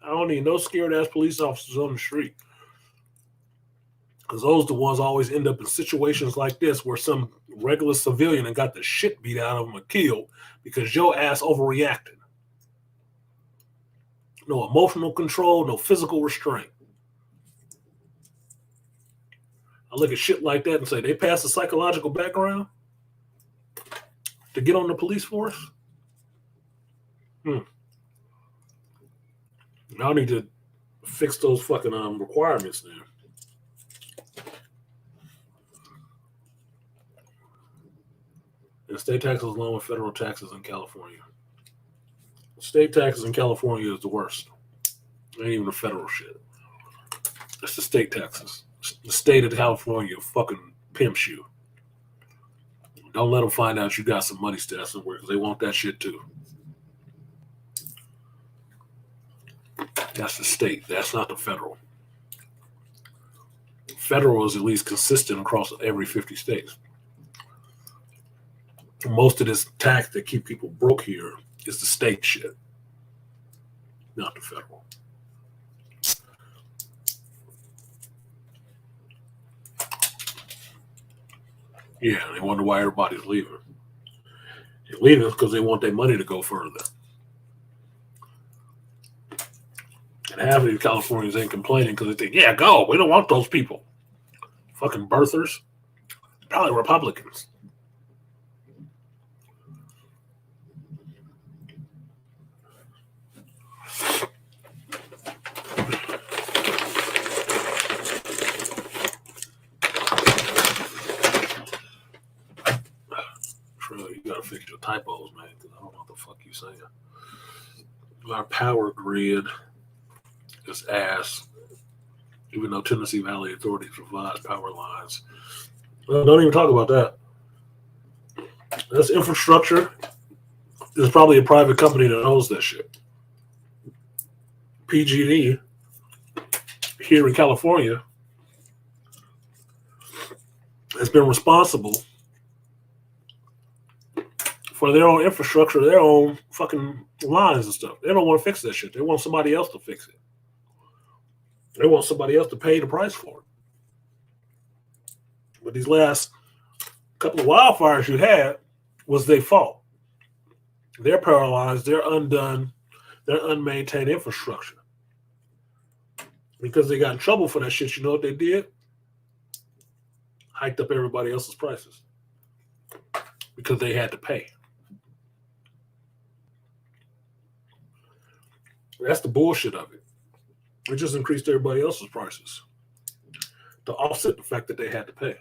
I don't need no scared ass police officers on the street. Because those are the ones always end up in situations like this where some regular civilian and got the shit beat out of them and killed because your ass overreacted. No emotional control, no physical restraint. I look at shit like that and say, they pass a psychological background to get on the police force? Y'all need to fix those fucking requirements there. And state taxes along with federal taxes in California. State taxes in California is the worst. Ain't even the federal shit. It's the state taxes. The state of California fucking pimps you. Don't let them find out you got some money stashed somewhere because they want that shit too. That's the state. That's not the federal. Federal is at least consistent across every 50 states. Most of this tax that keep people broke here is the state shit, not the federal. Yeah, they wonder why everybody's leaving. They're leaving because they want their money to go further. And half of these Californians ain't complaining because they think, yeah, go. We don't want those people. Fucking birthers. Probably Republicans. You gotta fix your typos, man, because I don't know what the fuck you saying. Our power grid is ass, even though Tennessee Valley authorities provides power lines. Well, don't even talk about that. That's infrastructure. There's probably a private company that owns that shit. PG&E here in California has been responsible for their own infrastructure, their own fucking lines and stuff. They don't want to fix that shit. They want somebody else to fix it. They want somebody else to pay the price for it. But these last couple of wildfires you had was their fault. They're paralyzed. They're undone. They're unmaintained infrastructure. Because they got in trouble for that shit, you know what they did? Hiked up everybody else's prices. Because they had to pay. That's the bullshit of it. It just increased everybody else's prices to offset the fact that they had to pay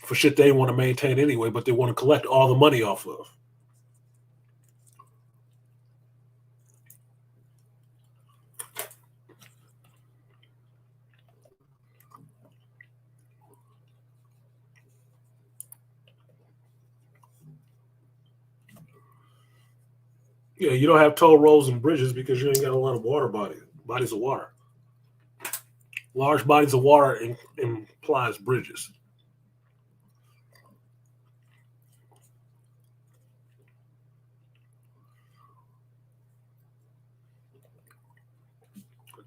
for shit they want to maintain anyway, but they want to collect all the money off of. Yeah, you don't have toll roads and bridges because you ain't got a lot of bodies of water. Large bodies of water implies bridges.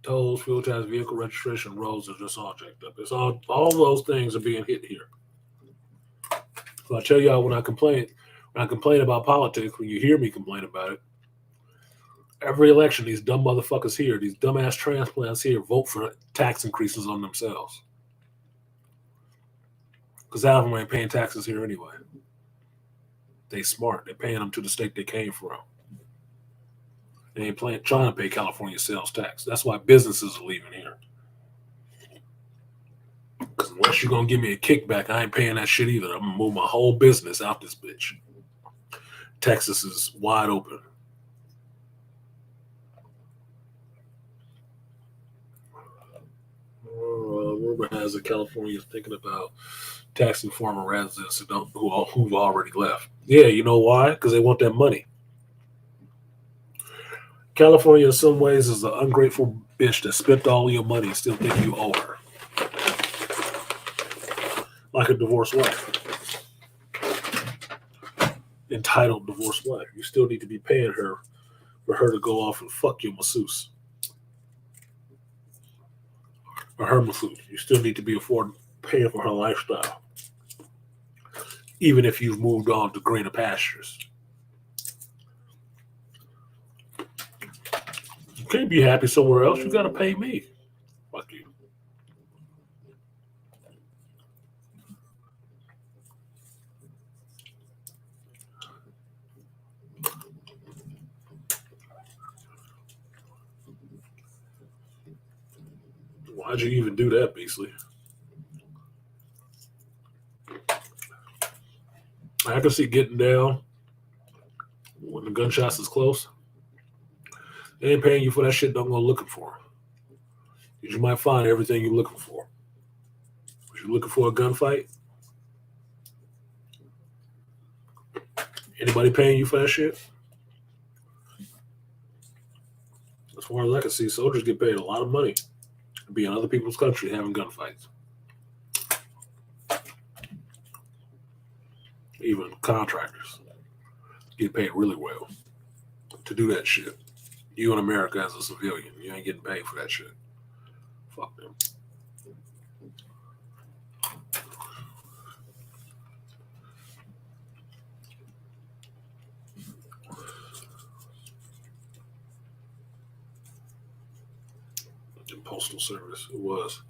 Tolls, fuel tax, vehicle registration, roads are just all jacked up. It's all those things are being hit here. So I tell y'all when I complain about politics, when you hear me complain about it, every election, these dumb motherfuckers here, these dumbass transplants here, vote for tax increases on themselves. Because half of them ain't paying taxes here anyway. They smart. They're paying them to the state they came from. They ain't trying to pay California sales tax. That's why businesses are leaving here. Because unless you're going to give me a kickback, I ain't paying that shit either. I'm going to move my whole business out this bitch. Texas is wide open. Rumor has that California is thinking about taxing former residents who've already left. Yeah, you know why? Because they want that money. California, in some ways, is an ungrateful bitch that spent all your money and still think you owe her. Like a divorced wife. Entitled divorced wife. You still need to be paying her for her to go off and fuck your masseuse. Or her masseuse. You still need to be paying for her lifestyle. Even if you've moved on to greener pastures. You can't be happy somewhere else. You got to pay me. Fuck you. Why'd you even do that, Beasley? I can see getting down when the gunshots is close. They ain't paying you for that shit. Don't go looking for it. You might find everything you're looking for. If you're looking for a gunfight, anybody paying you for that shit? As far as I can see, soldiers get paid a lot of money to be in other people's country having gunfights. Even contractors get paid really well to do that shit. You in America as a civilian, you ain't getting paid for that shit. Fuck them. The Postal Service, it was.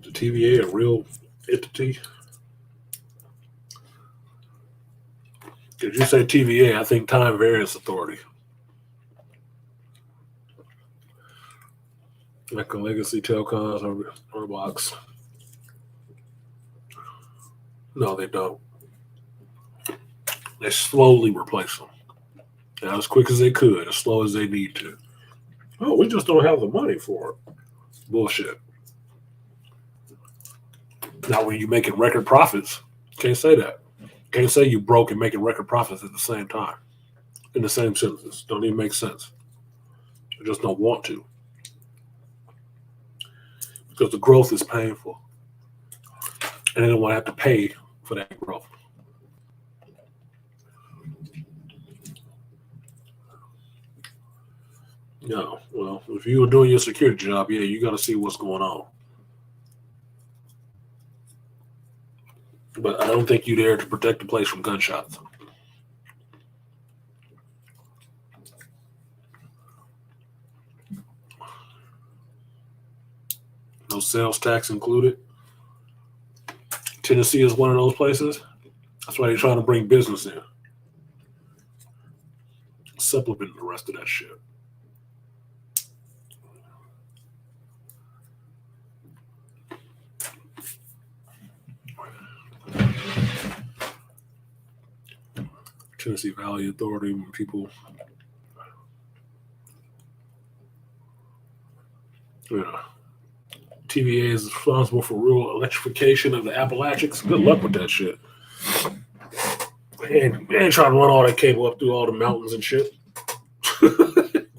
The TVA, a real entity. Did you say TVA? I think Time Variance Authority. Like a Legacy Telcons or Box. No, they don't. They slowly replace them. Not as quick as they could, as slow as they need to. Oh, we just don't have the money for it. Bullshit. Now, when you're making record profits, can't say that. Can't say you broke and making record profits at the same time. In the same sentence. Don't even make sense. You just don't want to. Because the growth is painful. And they don't want to have to pay for that growth. No, well, if you were doing your security job, yeah, you got to see what's going on. But I don't think you're there to protect the place from gunshots. No sales tax included. Tennessee is one of those places. That's why they're trying to bring business in. Supplement the rest of that shit. Tennessee Valley Authority, when people, TVA is responsible for rural electrification of the Appalachians. Good luck with that shit. They ain't trying to run all that cable up through all the mountains and shit.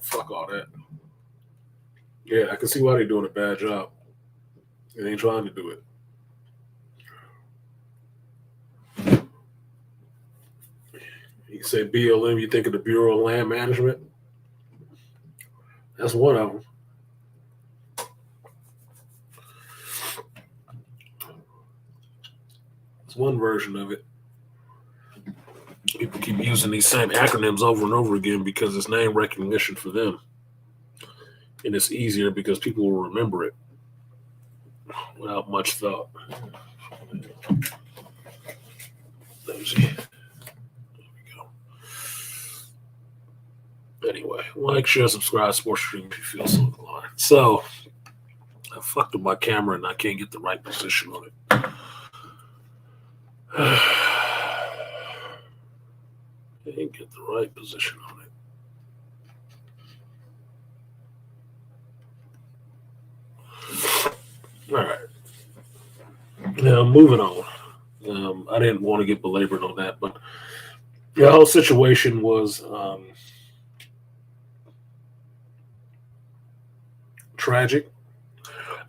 Fuck all that. Yeah, I can see why they're doing a bad job. They ain't trying to do it. You say BLM, you think of the Bureau of Land Management? That's one of them. It's one version of it. People keep using these same acronyms over and over again because it's name recognition for them. And it's easier because people will remember it without much thought. Let me see. Anyway, like, share, subscribe, sports stream if you feel so inclined. So, I fucked with my camera and I can't get the right position on it. I can't get the right position on it. All right. Now, moving on. I didn't want to get belabored on that, but the whole situation was tragic.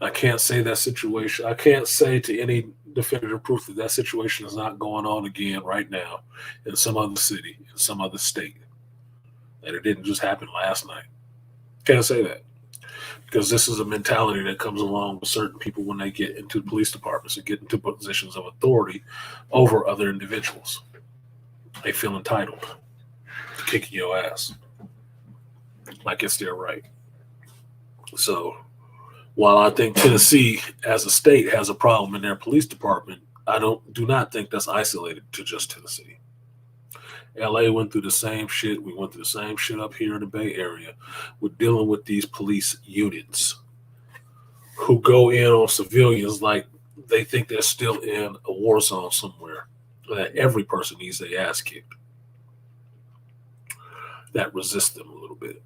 I can't say that situation. I can't say to any definitive proof that that situation is not going on again right now in some other city, in some other state. That it didn't just happen last night. Can't say that. Because this is a mentality that comes along with certain people when they get into police departments and get into positions of authority over other individuals. They feel entitled to kicking your ass. Like it's their right. So, while I think Tennessee as a state has a problem in their police department, I do not think that's isolated to just Tennessee. LA went through the same shit. We went through the same shit up here in the Bay Area. We're dealing with these police units who go in on civilians like they think they're still in a war zone somewhere. That every person needs their ass kicked. That resists them a little bit.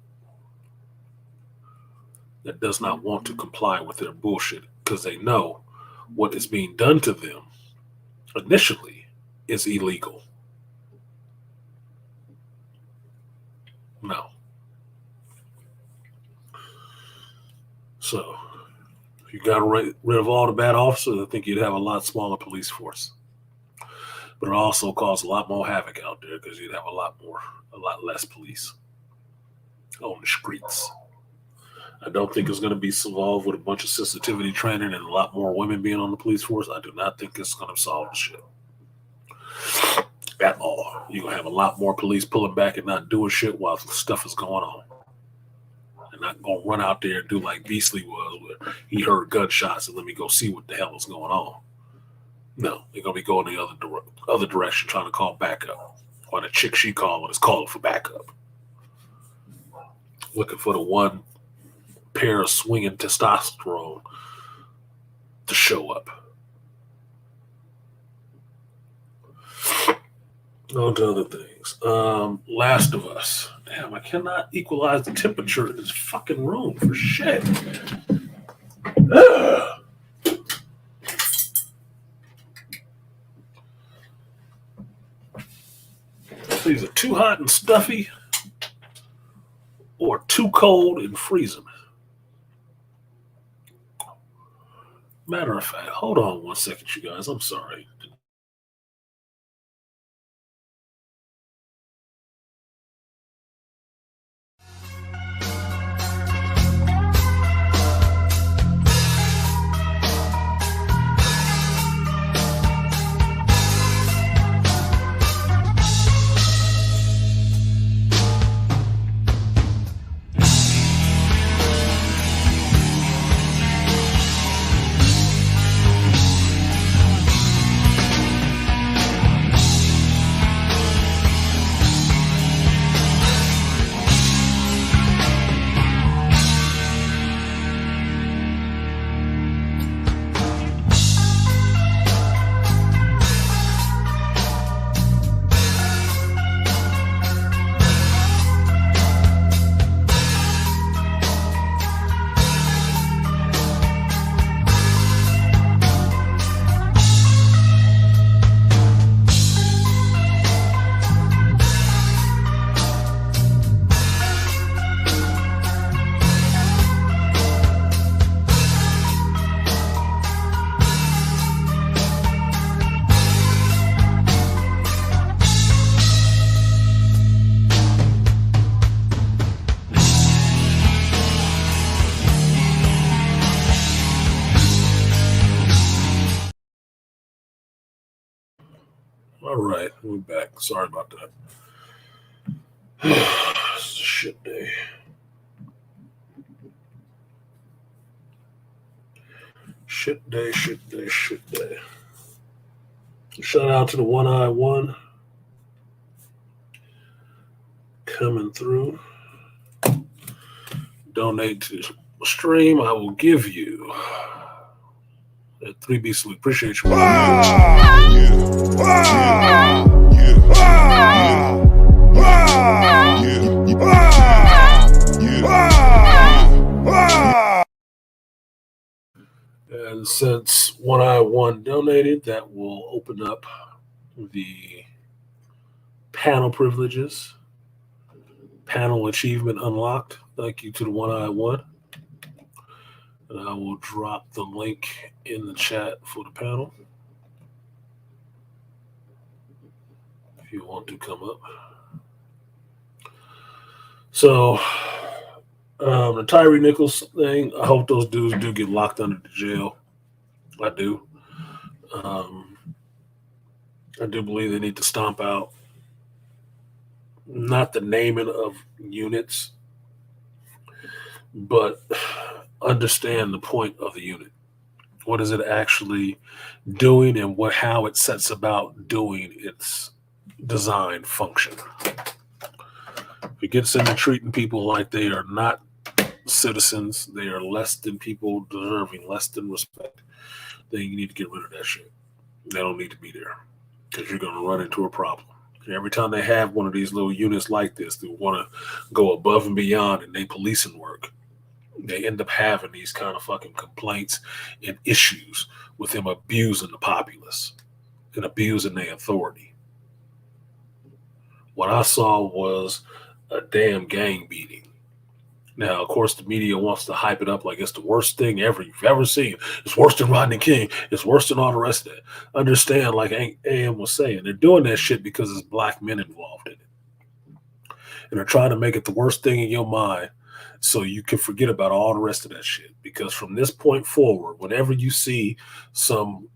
That does not want to comply with their bullshit because they know what is being done to them initially is illegal. No. So, if you got rid of all the bad officers, I think you'd have a lot smaller police force. But it also caused a lot more havoc out there because you'd have a lot less police on the streets. I don't think it's going to be solved with a bunch of sensitivity training and a lot more women being on the police force. I do not think it's going to solve the shit at all. You're going to have a lot more police pulling back and not doing shit while stuff is going on. And not going to run out there and do like Beasley was, where he heard gunshots and let me go see what the hell is going on. No, they're going to be going the other direction trying to call backup. Or the chick she calling is calling for backup. Looking for the one pair of swinging testosterone to show up. On to other things. Last of Us. Damn, I cannot equalize the temperature in this fucking room for shit. It's either too hot and stuffy or too cold and freezing. Matter of fact, hold on one second, you guys. I'm sorry. All right, we're back. Sorry about that. It's a shit day. Shit day. Shout out to the One-Eye One coming through. Donate to the stream. I will give you that 3B salute. Appreciate you. And since One-Eye One donated, that will open up the panel privileges. Panel achievement unlocked. Thank you to the One-Eye One. And I will drop the link in the chat for the panel if you want to come up. So, the Tyree Nichols thing, I hope those dudes do get locked under the jail. I do. I do believe they need to stomp out not the naming of units, but understand the point of the unit. What is it actually doing and how it sets about doing its designed function. If it gets into treating people like they are not citizens, they are less than people, deserving less than respect, then you need to get rid of that shit. They don't need to be there because you're going to run into a problem. And every time they have one of these little units like this, they want to go above and beyond in their policing work. They end up having these kind of fucking complaints and issues with them abusing the populace and abusing their authority. What I saw was a damn gang beating. Now, of course, the media wants to hype it up like it's the worst thing ever you've ever seen. It's worse than Rodney King. It's worse than all the rest of it. Understand, like AM was saying, they're doing that shit because there's black men involved in it. And they're trying to make it the worst thing in your mind so you can forget about all the rest of that shit. Because from this point forward, whenever you see some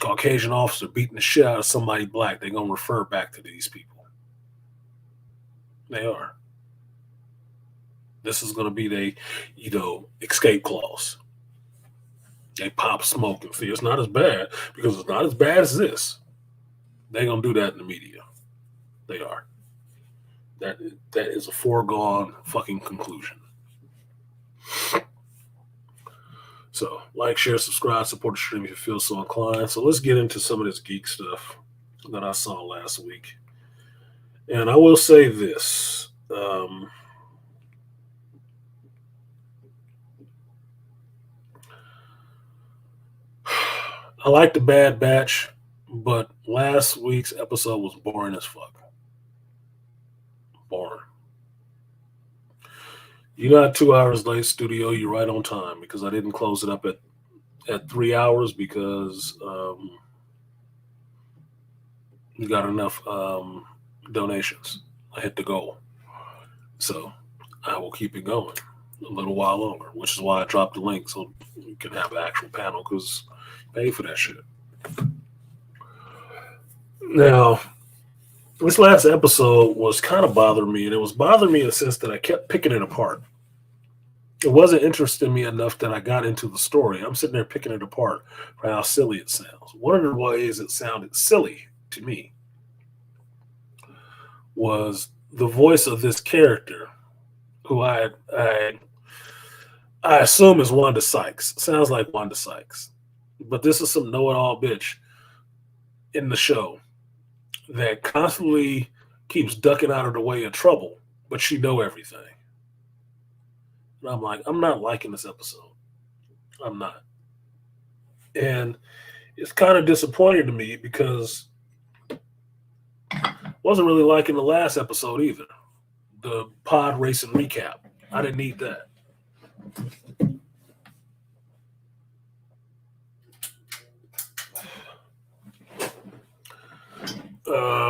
Caucasian officer beating the shit out of somebody black, they're going to refer back to these people. They are. This is going to be the, escape clause. They pop smoke and see it's not as bad because it's not as bad as this. They're going to do that in the media. They are. That is a foregone fucking conclusion. So, like, share, subscribe, support the stream if you feel so inclined. So let's get into some of this geek stuff that I saw last week. And I will say this. I like the Bad Batch, but last week's episode was boring as fuck. Boring. You're not 2 hours late, studio. You're right on time because I didn't close it up at 3 hours because you got enough donations. I hit the goal. So I will keep it going a little while longer, which is why I dropped the link so you can have an actual panel because pay for that shit. Now, this last episode was kind of bothering me, and it was bothering me in the sense that I kept picking it apart. It wasn't interesting me enough that I got into the story. I'm sitting there picking it apart for how silly it sounds. One of the ways it sounded silly to me was the voice of this character, who I assume is Wanda Sykes. Sounds like Wanda Sykes. But this is some know-it-all bitch in the show that constantly keeps ducking out of the way of trouble, but she know everything. And I'm like, I'm not liking this episode. I'm not. And it's kind of disappointing to me because I wasn't really liking the last episode either. The pod racing recap. I didn't need that.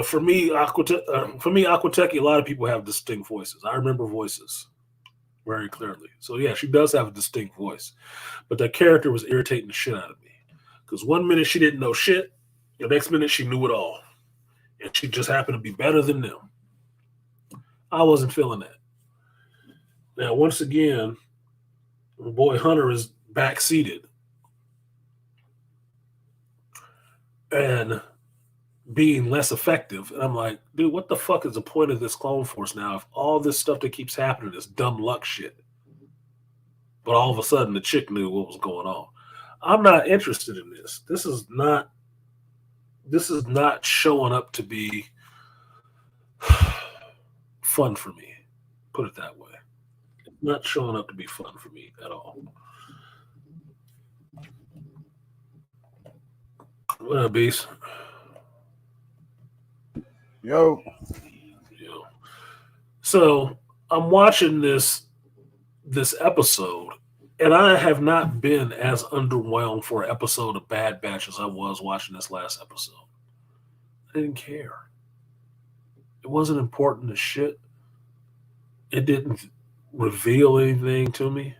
For me, Aquateki, a lot of people have distinct voices. I remember voices very clearly. So yeah, she does have a distinct voice. But that character was irritating the shit out of me. Because one minute she didn't know shit, the next minute she knew it all. And she just happened to be better than them. I wasn't feeling that. Now, once again, my boy Hunter is back-seated. And being less effective. And I'm like, dude, what the fuck is the point of this Clone Force now if all this stuff that keeps happening is dumb luck shit? But all of a sudden the chick knew what was going on. I'm not interested in this. This is not showing up to be fun for me. Put it that way. It's not showing up to be fun for me at all. What up, Beast? Yo. So I'm watching this episode, and I have not been as underwhelmed for an episode of Bad Batch as I was watching this last episode. I didn't care. It wasn't important as shit. It didn't reveal anything to me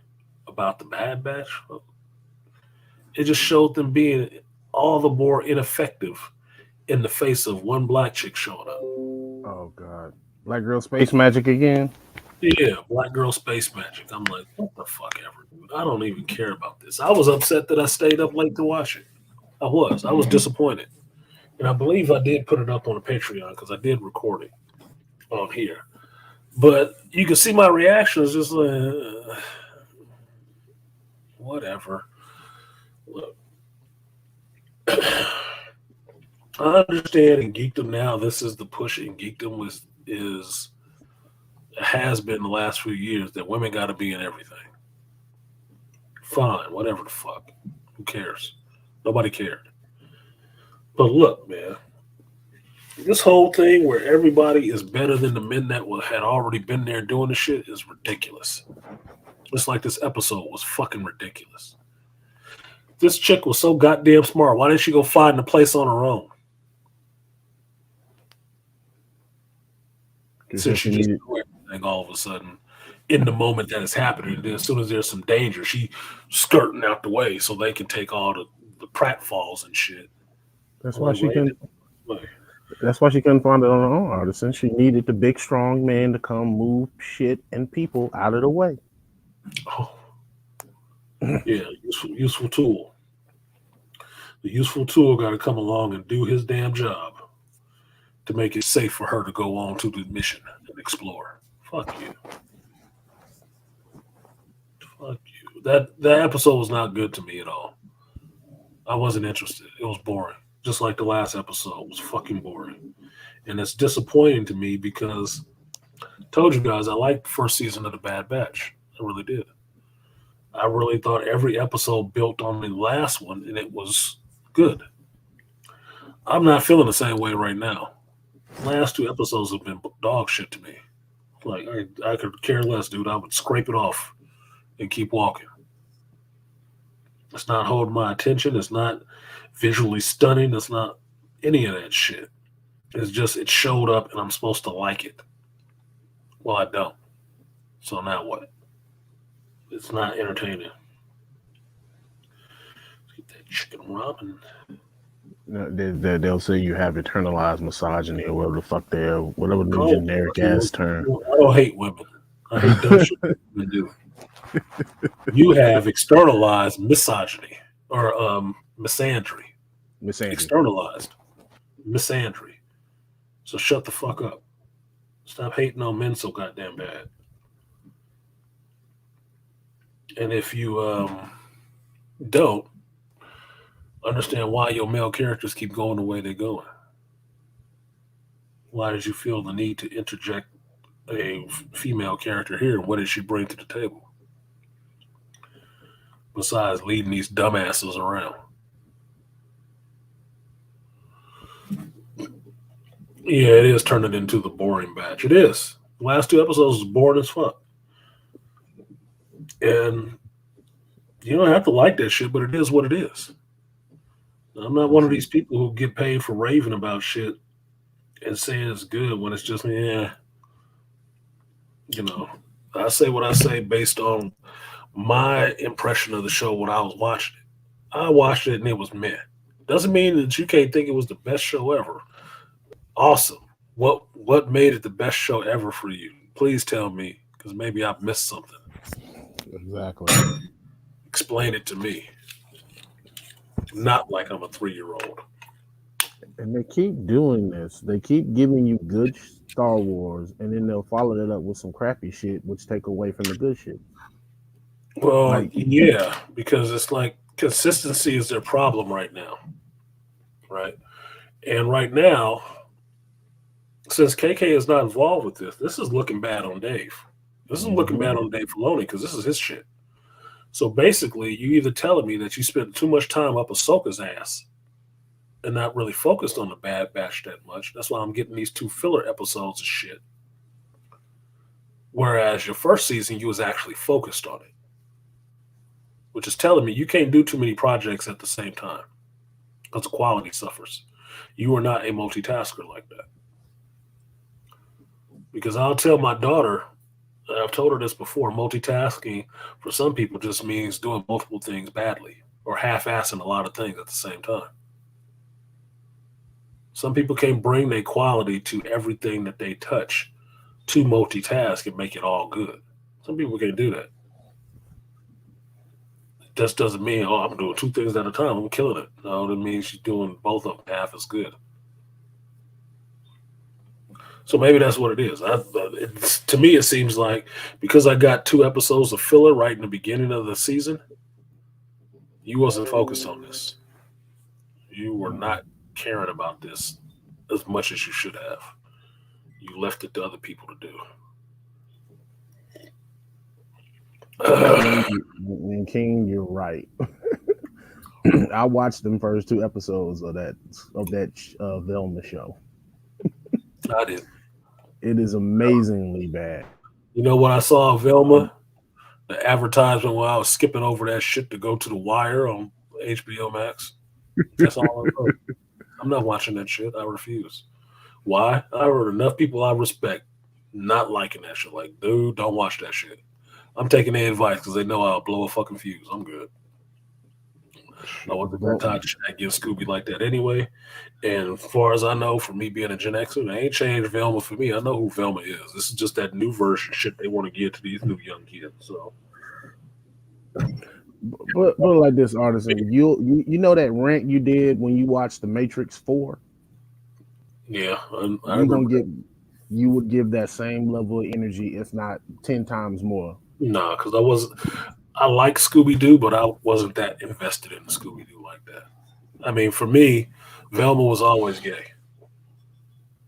about the Bad Batch. It just showed them being all the more ineffective in the face of one black chick showing up. Oh, God. Black girl space magic again? Yeah, black girl space magic. I'm like, what the fuck ever, dude? I don't even care about this. I was upset that I stayed up late to watch it. I was disappointed. And I believe I did put it up on the Patreon because I did record it on here. But you can see my reaction is just like, whatever. Look, I understand in geekdom now, this is the push in geekdom has been the last few years that women got to be in everything. Fine, whatever the fuck. Who cares? Nobody cared. But look, man, this whole thing where everybody is better than the men that had already been there doing the shit is ridiculous. Just like this episode was fucking ridiculous. This chick was so goddamn smart. Why didn't she go find a place on her own? Since she just knew everything all of a sudden in the moment that it's happening. And then as soon as there's some danger, she skirting out the way so they can take all the pratfalls and shit. That's why she couldn't. That's why she couldn't find it on her own, artisan. She needed the big, strong man to come move shit and people out of the way. Oh, yeah, useful tool. The useful tool got to come along and do his damn job to make it safe for her to go on to the mission and explore. Fuck you. Fuck you. That episode was not good to me at all. I wasn't interested. It was boring. Just like the last episode was fucking boring. And it's disappointing to me because I told you guys I liked the first season of The Bad Batch. I really did. I really thought every episode built on the last one, and it was good. I'm not feeling the same way right now. The last two episodes have been dog shit to me. Like, I could care less, dude. I would scrape it off and keep walking. It's not holding my attention. It's not visually stunning. It's not any of that shit. It's just it showed up and I'm supposed to like it. Well, I don't. So now what? It's not entertaining. Let's get that chicken ramen. They'll say you have internalized misogyny or whatever the generic ass term. I don't hate women. I hate dumb shit women do. You have externalized misogyny or misandry. Externalized misandry. So shut the fuck up. Stop hating on men so goddamn bad. And if you don't understand why your male characters keep going the way they're going, why did you feel the need to interject a female character here? What did she bring to the table? Besides leading these dumbasses around. Yeah, it is turning into the boring batch. It is. The last two episodes was boring as fuck. And you don't have to like that shit, but it is what it is. I'm not one of these people who get paid for raving about shit and saying it's good when it's just, I say what I say based on my impression of the show when I was watching it. I watched it and it was meh. Doesn't mean that you can't think it was the best show ever. Awesome. What made it the best show ever for you? Please tell me, because maybe I've missed something. Exactly. Explain it to me. Not like I'm a 3-year-old. And they keep doing this. They keep giving you good Star Wars, and then they'll follow that up with some crappy shit, which take away from the good shit. Well, yeah, because it's like consistency is their problem right now. Right? And right now, since KK is not involved with this is looking bad on Dave. This is looking bad on Dave Filoni because this is his shit. So basically, you either telling me that you spent too much time up Ahsoka's ass and not really focused on the Bad Batch that much. That's why I'm getting these 2 filler episodes of shit. Whereas your first season, you was actually focused on it. Which is telling me you can't do too many projects at the same time. Because the quality suffers. You are not a multitasker like that. Because I'll tell my daughter, I've told her this before, multitasking for some people just means doing multiple things badly or half-assing a lot of things at the same time. Some people can't bring their quality to everything that they touch to multitask and make it all good. Some people can't do that. It just doesn't mean, I'm doing 2 things at a time, I'm killing it. No, that means she's doing both of them half as good. So maybe that's what it is. To me, it seems like because I got 2 episodes of filler right in the beginning of the season, you wasn't focused on this. You were not caring about this as much as you should have. You left it to other people to do. And King, you're right. I watched them first 2 episodes of that Velma show. I did. It is amazingly bad. You know what I saw of Velma? The advertisement while I was skipping over that shit to go to The Wire on HBO Max. That's all I know. I'm not watching that shit. I refuse. Why? I heard enough people I respect not liking that shit. Like, dude, don't watch that shit. I'm taking their advice because they know I'll blow a fucking fuse. I'm good. I wasn't that tired of against Scooby like that anyway. And as far as I know, for me being a Gen Xer, they ain't changed Velma for me. I know who Velma is. This is just that new version shit they want to give to these new young kids. So, but like this, Artisan, you know that rant you did when you watched The Matrix 4? Yeah, you would give that same level of energy, if not 10 times more. Nah, because I like Scooby-Doo, but I wasn't that invested in Scooby-Doo like that. I mean, for me, Velma was always gay.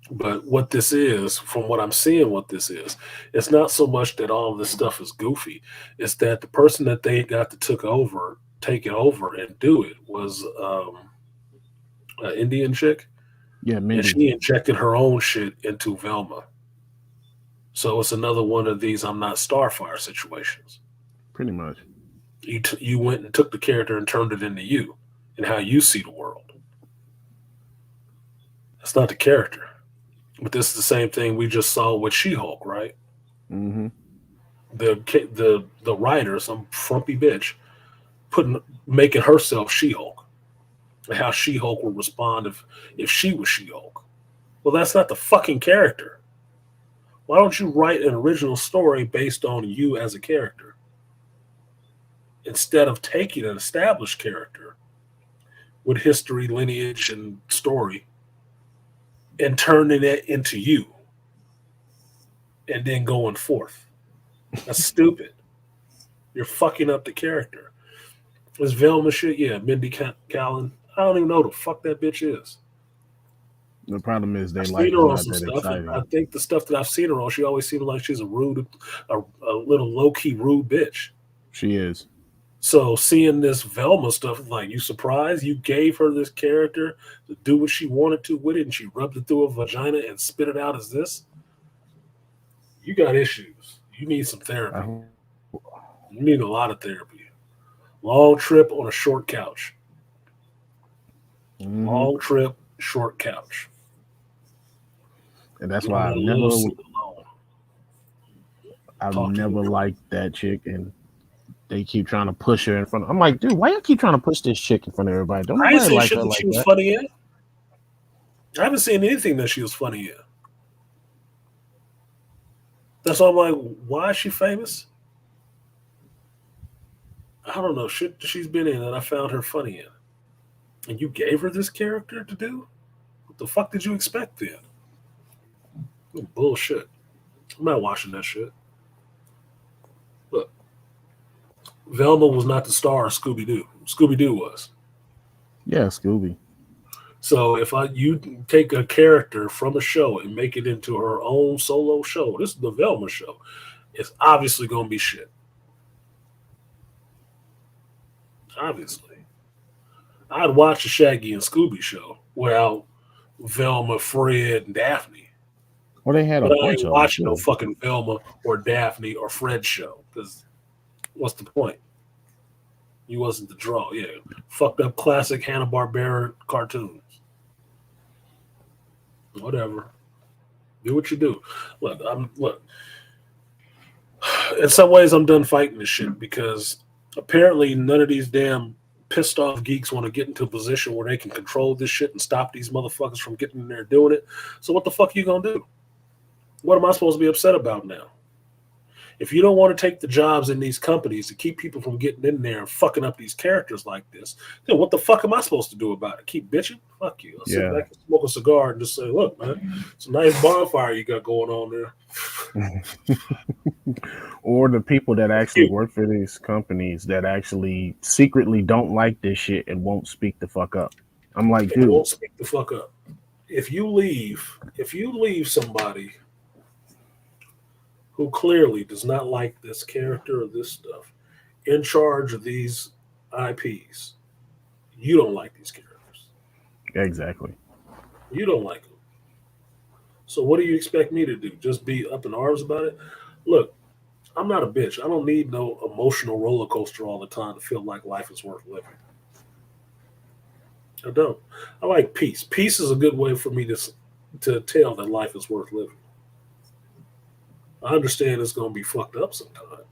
But what this is, from what I'm seeing what this is, it's not so much that all of this stuff is goofy. It's that the person that they got to take it over and do it was an Indian chick. Yeah, Mindy. And she injected her own shit into Velma. So it's another one of these I'm not Starfire situations. Pretty much. You went and took the character and turned it into you and how you see the world. That's not the character. But this is the same thing we just saw with She-Hulk, right? Mm-hmm. The writer, some frumpy bitch, making herself She-Hulk. And how She-Hulk would respond if she was She-Hulk. Well, that's not the fucking character. Why don't you write an original story based on you as a character? Instead of taking an established character with history, lineage, and story and turning it into you and then going forth. That's stupid. You're fucking up the character. This Velma shit, yeah, Mindy Kaling. I don't even know who the fuck that bitch is. The problem is they I've like seen her her on not some that stuff. exciting. I think the stuff that I've seen her on, she always seems like she's a little low-key rude bitch. She is. So seeing this Velma stuff, like, you surprised? You gave her this character to do what she wanted to with it, and she rubbed it through her vagina and spit it out as this? You got issues. You need some therapy. You need a lot of therapy. Long trip on a short couch. Mm-hmm. Long trip, short couch. And that's why I've never liked that chick, and they keep trying to push her in front. I'm like, dude, why you keep trying to push this chick in front of everybody? Don't nobody like her like she was that. funny in. I haven't seen anything that she was funny in. That's why I'm like, why is she famous? I don't know. Shit she's been in that I found her funny in. And you gave her this character to do? What the fuck did you expect then? Bullshit. I'm not watching that shit. Look, Velma was not the star of Scooby-Doo. Scooby-Doo was. Yeah, Scooby. So if you take a character from a show and make it into her own solo show, this is the Velma show, it's obviously going to be shit. Obviously. I'd watch the Shaggy and Scooby show without Velma, Fred, and Daphne. Well, they had a But I bunch ain't of watching them. no fucking Velma or Daphne or Fred show, because what's the point? You wasn't the draw. Yeah. Fucked up classic Hanna-Barbera cartoons. Whatever. Do what you do. Look. In some ways, I'm done fighting this shit because apparently none of these damn pissed off geeks want to get into a position where they can control this shit and stop these motherfuckers from getting in there doing it. So what the fuck are you gonna do? What am I supposed to be upset about now? If you don't want to take the jobs in these companies to keep people from getting in there and fucking up these characters like this, then what the fuck am I supposed to do about it? Keep bitching? Fuck you. I'll sit back and smoke a cigar and just say, look, man, it's a nice bonfire you got going on there. Or the people that actually work for these companies that actually secretly don't like this shit and won't speak the fuck up. I'm like, dude, won't speak the fuck up. If you leave somebody who clearly does not like this character or this stuff in charge of these IPs, you don't like these characters. Exactly. You don't like them. So what do you expect me to do? Just be up in arms about it? Look, I'm not a bitch. I don't need no emotional roller coaster all the time to feel like life is worth living. I don't. I like peace. Peace is a good way for me to tell that life is worth living. I understand it's going to be fucked up sometimes.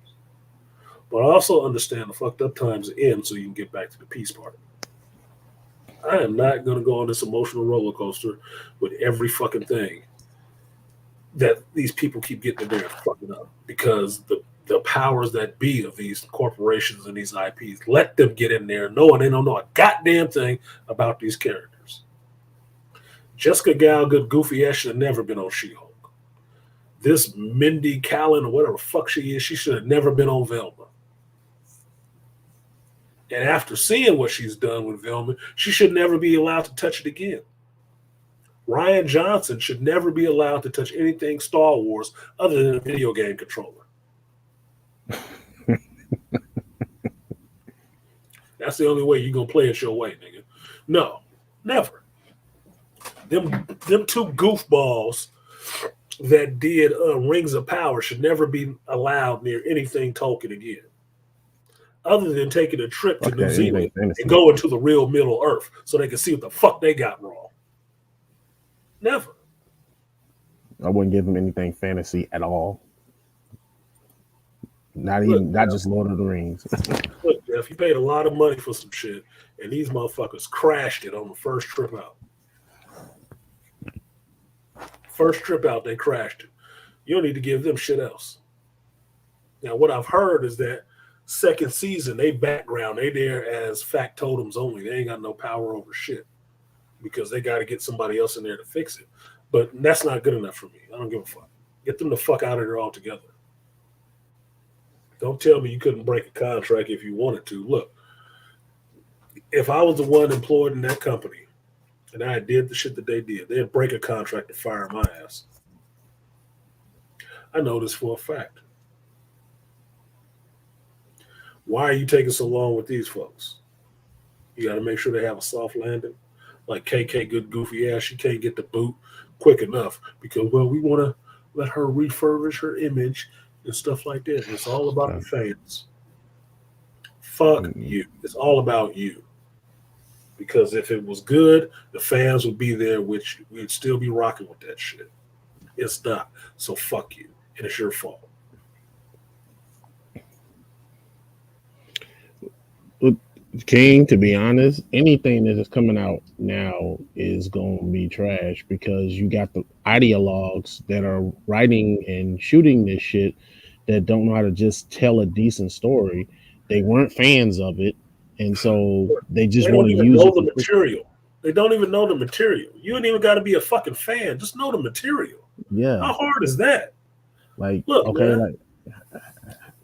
But I also understand the fucked up times end so you can get back to the peace part. I am not going to go on this emotional roller coaster with every fucking thing that these people keep getting in there and fucking up, because the powers that be of these corporations and these IPs let them get in there knowing they don't know a goddamn thing about these characters. Jessica Galgood, goofy ass, should have never been on She-Hulk. This Mindy Kaling or whatever the fuck she is, she should have never been on Velma. And after seeing what she's done with Velma, she should never be allowed to touch it again. Rian Johnson should never be allowed to touch anything Star Wars other than a video game controller. That's the only way you're going to play it your way, nigga. No, never. Them two goofballs that did Rings of Power should never be allowed near anything Tolkien again, other than taking a trip to New Zealand and going to the real Middle Earth so they can see what the fuck they got wrong. Never. I wouldn't give them anything fantasy at all. Not just Lord of the Rings. Look, Jeff, you paid a lot of money for some shit, and these motherfuckers crashed it on the first trip out. First trip out, they crashed it. You don't need to give them shit else. Now, what I've heard is that second season, they there as factotums only. They ain't got no power over shit because they got to get somebody else in there to fix it. But that's not good enough for me. I don't give a fuck. Get them the fuck out of there altogether. Don't tell me you couldn't break a contract if you wanted to. Look, if I was the one employed in that company and I did the shit that they did, they'd break a contract to fire my ass. I know this for a fact. Why are you taking so long with these folks? You got to make sure they have a soft landing. Like KK, good goofy ass, she can't get the boot quick enough because, well, we want to let her refurbish her image and stuff like that. It's all about the fans. Fuck you. It's all about you. Because if it was good, the fans would be there, which we'd still be rocking with that shit. It's not. So fuck you. And it's your fault. King, to be honest, anything that is coming out now is going to be trash because you got the ideologues that are writing and shooting this shit that don't know how to just tell a decent story. They weren't fans of it, and so they just want to use the material. They don't even know the material. You ain't even got to be a fucking fan. Just know the material. Yeah. How hard is that? Like, look, okay, man, like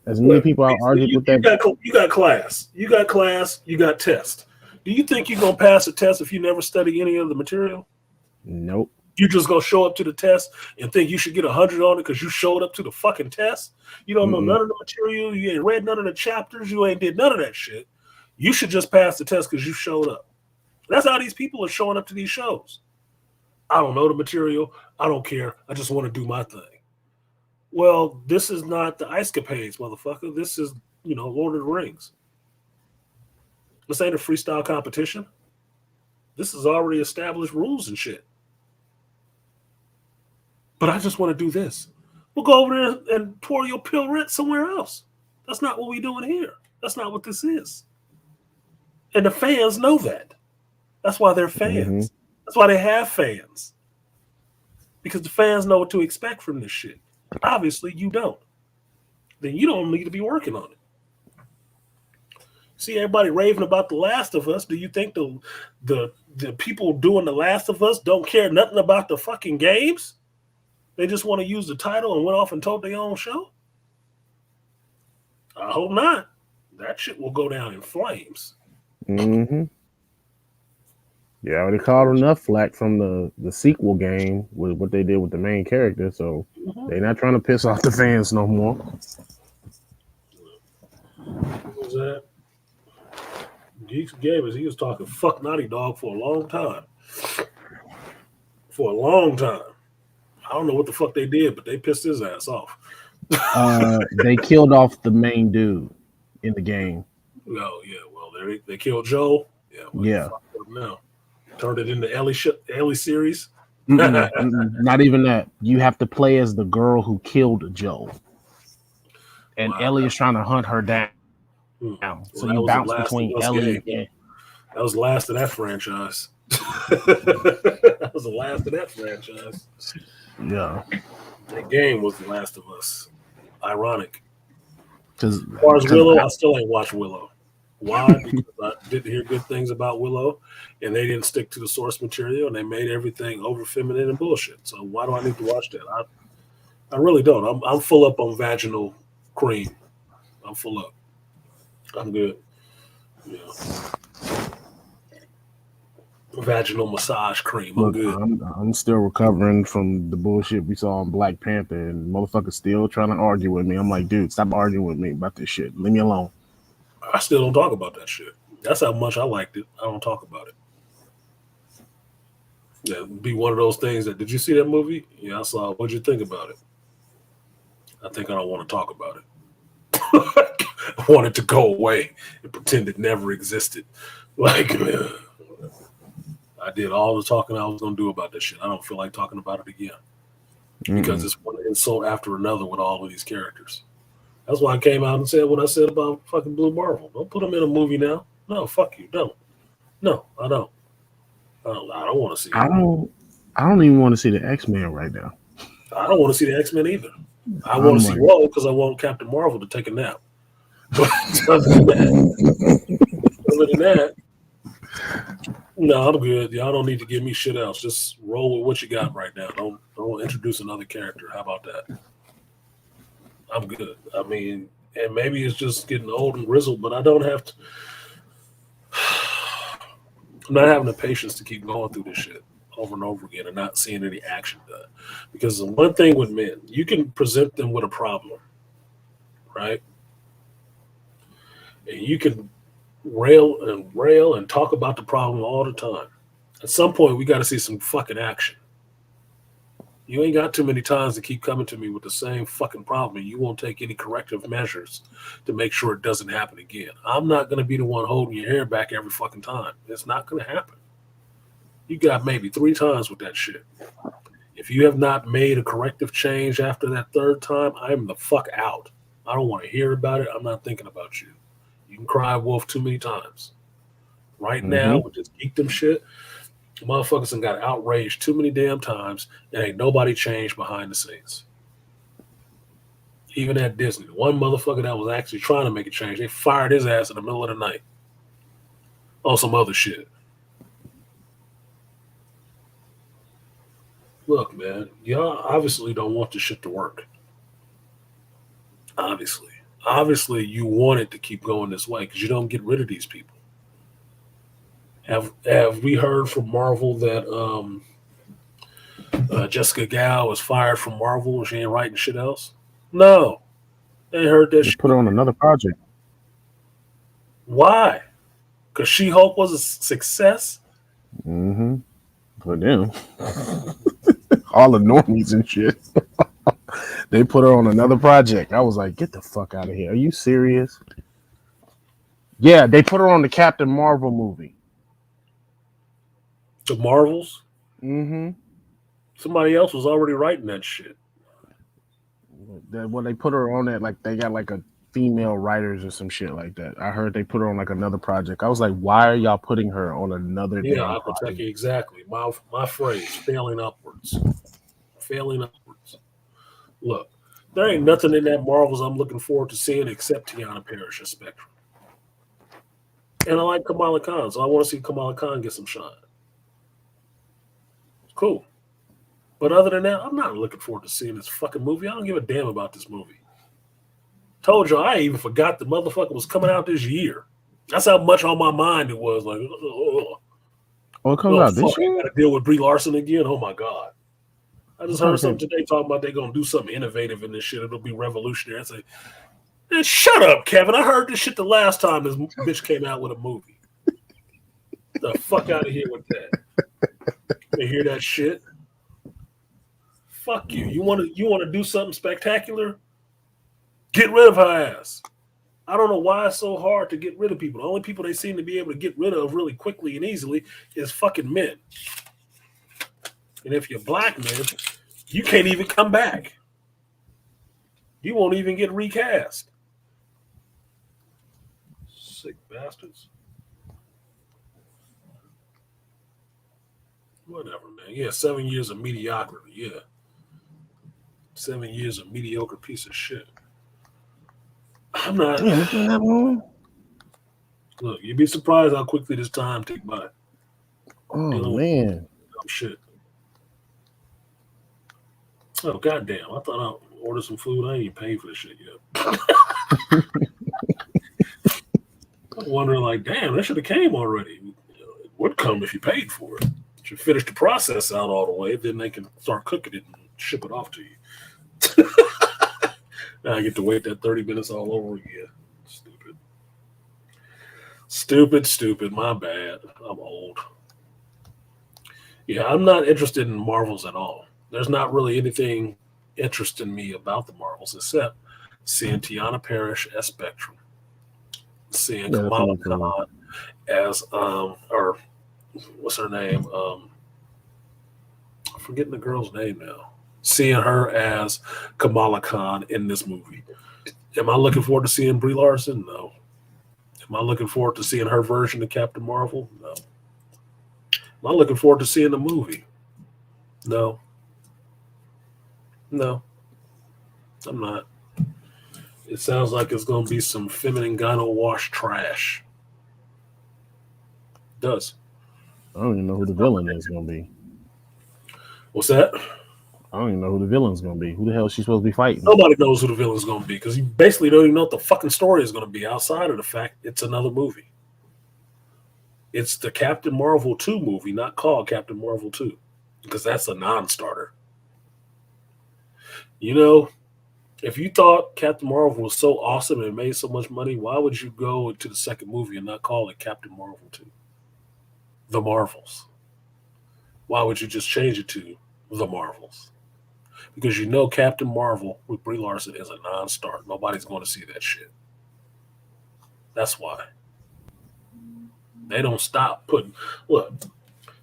as many people I argued with that. You got class. You got class. You got test. Do you think you're going to pass a test if you never study any of the material? Nope. You just going to show up to the test and think you should get 100 on it because you showed up to the fucking test? You don't know none of the material. You ain't read none of the chapters. You ain't did none of that shit. You should just pass the test because you showed up. That's how these people are showing up to these shows. I don't know the material. I don't care. I just want to do my thing. Well, this is not the Ice Capades, motherfucker. This is, Lord of the Rings. This ain't a freestyle competition. This is already established rules and shit. But I just want to do this. We'll go over there and pour your pill rent somewhere else. That's not what we're doing here. That's not what this is. And the fans know that. That's why they're fans. That's why they have fans. Because the fans know what to expect from this shit. Obviously, you don't. then you don't need to be working on it. See everybody raving about The Last of Us. Do you think the people doing The Last of Us don't care nothing about the fucking games? They just want to use the title and went off and told their own show? I hope not. That shit will go down in flames. Mm-hmm. Yeah, they caught enough flack from the sequel game with what they did with the main character, so they're not trying to piss off the fans no more. What was that? Geeks and Gamers, he was talking fuck Naughty Dog for a long time. For a long time. I don't know what the fuck they did, but they pissed his ass off. They killed off the main dude in the game. Oh, yeah. Well, they killed Joel. Yeah. Well, yeah. Now. Turned it into Ellie series. Not even that. You have to play as the girl who killed Joel. And Ellie is trying to hunt her down. So you bounce between Ellie and... That was the last of that franchise. That was the last of that franchise. Yeah. That game was The Last of Us. Ironic. As far as Willow, I still ain't watched Willow. Why? Because I didn't hear good things about Willow, and they didn't stick to the source material, and they made everything over feminine and bullshit. So why do I need to watch that? I really don't. I'm full up on vaginal cream. I'm full up. I'm good. Yeah. Vaginal massage cream. I'm good. I'm still recovering from the bullshit we saw on Black Panther, and motherfuckers still trying to argue with me. I'm like, dude, stop arguing with me about this shit. Leave me alone. I still don't talk about that shit. That's how much I liked it. I don't talk about it. Yeah, it'd be one of those things that, did you see that movie? Yeah, I saw it. What'd you think about it? I think I don't want to talk about it. I want it to go away and pretend it never existed. Like, I did all the talking I was going to do about this shit. I don't feel like talking about it again. Because it's one insult after another with all of these characters. That's why I came out and said what I said about fucking Blue Marvel. Don't put them in a movie now. No, fuck you. Don't. No, I don't. I don't want to see it. I don't even want to see the X-Men right now. I don't want to see the X-Men either. I want to see Whoa because I want Captain Marvel to take a nap. But other than that, no, I'm good. Y'all don't need to give me shit else. Just roll with what you got right now. Don't introduce another character. How about that? I'm good. I mean, and maybe it's just getting old and grizzled, but I don't have to. I'm not having the patience to keep going through this shit over and over again and not seeing any action done. Because the one thing with men, you can present them with a problem, right? And you can rail and talk about the problem all the time. At some point, we got to see some fucking action. You ain't got too many times to keep coming to me with the same fucking problem, and you won't take any corrective measures to make sure it doesn't happen again. I'm not going to be the one holding your hair back every fucking time. It's not going to happen. You got maybe 3 times with that shit. If you have not made a corrective change after that 3rd time, I'm the fuck out. I don't want to hear about it. I'm not thinking about you. You can cry wolf too many times. Right now, with this geekdom shit, motherfuckers done got outraged too many damn times, and ain't nobody changed behind the scenes. Even at Disney, one motherfucker that was actually trying to make a change, they fired his ass in the middle of the night on some other shit. Look, man, y'all obviously don't want this shit to work. Obviously, you want it to keep going this way because you don't get rid of these people. Have we heard from Marvel that Jessica Gal was fired from Marvel and she ain't writing shit else? No. They ain't heard that shit. Put her on another project. Why? Because She-Hulk was a success? For them. All the normies and shit. They put her on another project. I was like, get the fuck out of here. Are you serious? Yeah, they put her on the Captain Marvel movie. The Marvels? Mm-hmm. Somebody else was already writing that shit. When they put her on that, like they got like a female writers or some shit like that. I heard they put her on like another project. I was like, why are y'all putting her on another damn project? Exactly. My phrase, failing upwards. Failing upwards. Look, There ain't nothing in that Marvels I'm looking forward to seeing except Tiana Parrish as Spectrum. And I like Kamala Khan, so I want to see Kamala Khan get some shine. Cool. But other than that, I'm not looking forward to seeing this fucking movie. I don't give a damn about this movie. Told you, I even forgot the motherfucker was coming out this year. That's how much on my mind it was. Like, Oh, it comes out this year? I got to deal with Brie Larson again. Oh my God. I just heard something today talking about they're going to do something innovative in this shit. It'll be revolutionary. I say, man, shut up, Kevin. I heard this shit the last time this bitch came out with a movie. The fuck out of here with that. You hear that shit? Fuck you. You want to do something spectacular? Get rid of her ass. I don't know why it's so hard to get rid of people. The only people they seem to be able to get rid of really quickly and easily is fucking men. And if you're black men, you can't even come back. You won't even get recast. Sick bastards. Whatever, man. Yeah, 7 years of mediocrity. Yeah. 7 years of mediocre piece of shit. I'm not. Look, you'd be surprised how quickly this time take by. Oh, man. Shit. Oh, goddamn. I thought I'd order some food. I ain't even paid for this shit yet. I'm wondering, like, damn, that should have came already. It would come if you paid for it. You finish the process out all the way, then they can start cooking it and ship it off to you. Now I get to wait that 30 minutes all over again. Stupid. My bad. I'm old. Yeah, I'm not interested in Marvels at all. There's not really anything interesting me about the Marvels except seeing Tiana Parrish as Spectrum, seeing Kamala Khan as or what's her name? I'm forgetting the girl's name now. Seeing her as Kamala Khan in this movie. Am I looking forward to seeing Brie Larson? No. Am I looking forward to seeing her version of Captain Marvel? No. Am I looking forward to seeing the movie? No. I'm not. It sounds like it's going to be some feminine gyno wash trash. It does. I don't even know who the villain is going to be. What's that? I don't even know who the villain's going to be. Who the hell is she supposed to be fighting? Nobody knows who the villain's going to be because you basically don't even know what the fucking story is going to be outside of the fact it's another movie. It's the Captain Marvel 2 movie, not called Captain Marvel 2 because that's a non-starter. You know, if you thought Captain Marvel was so awesome and made so much money, why would you go into the second movie and not call it Captain Marvel 2? The Marvels. Why would you just change it to The Marvels? Because you know Captain Marvel with Brie Larson is a non-start. Nobody's going to see that shit. That's why. They don't stop putting... Look,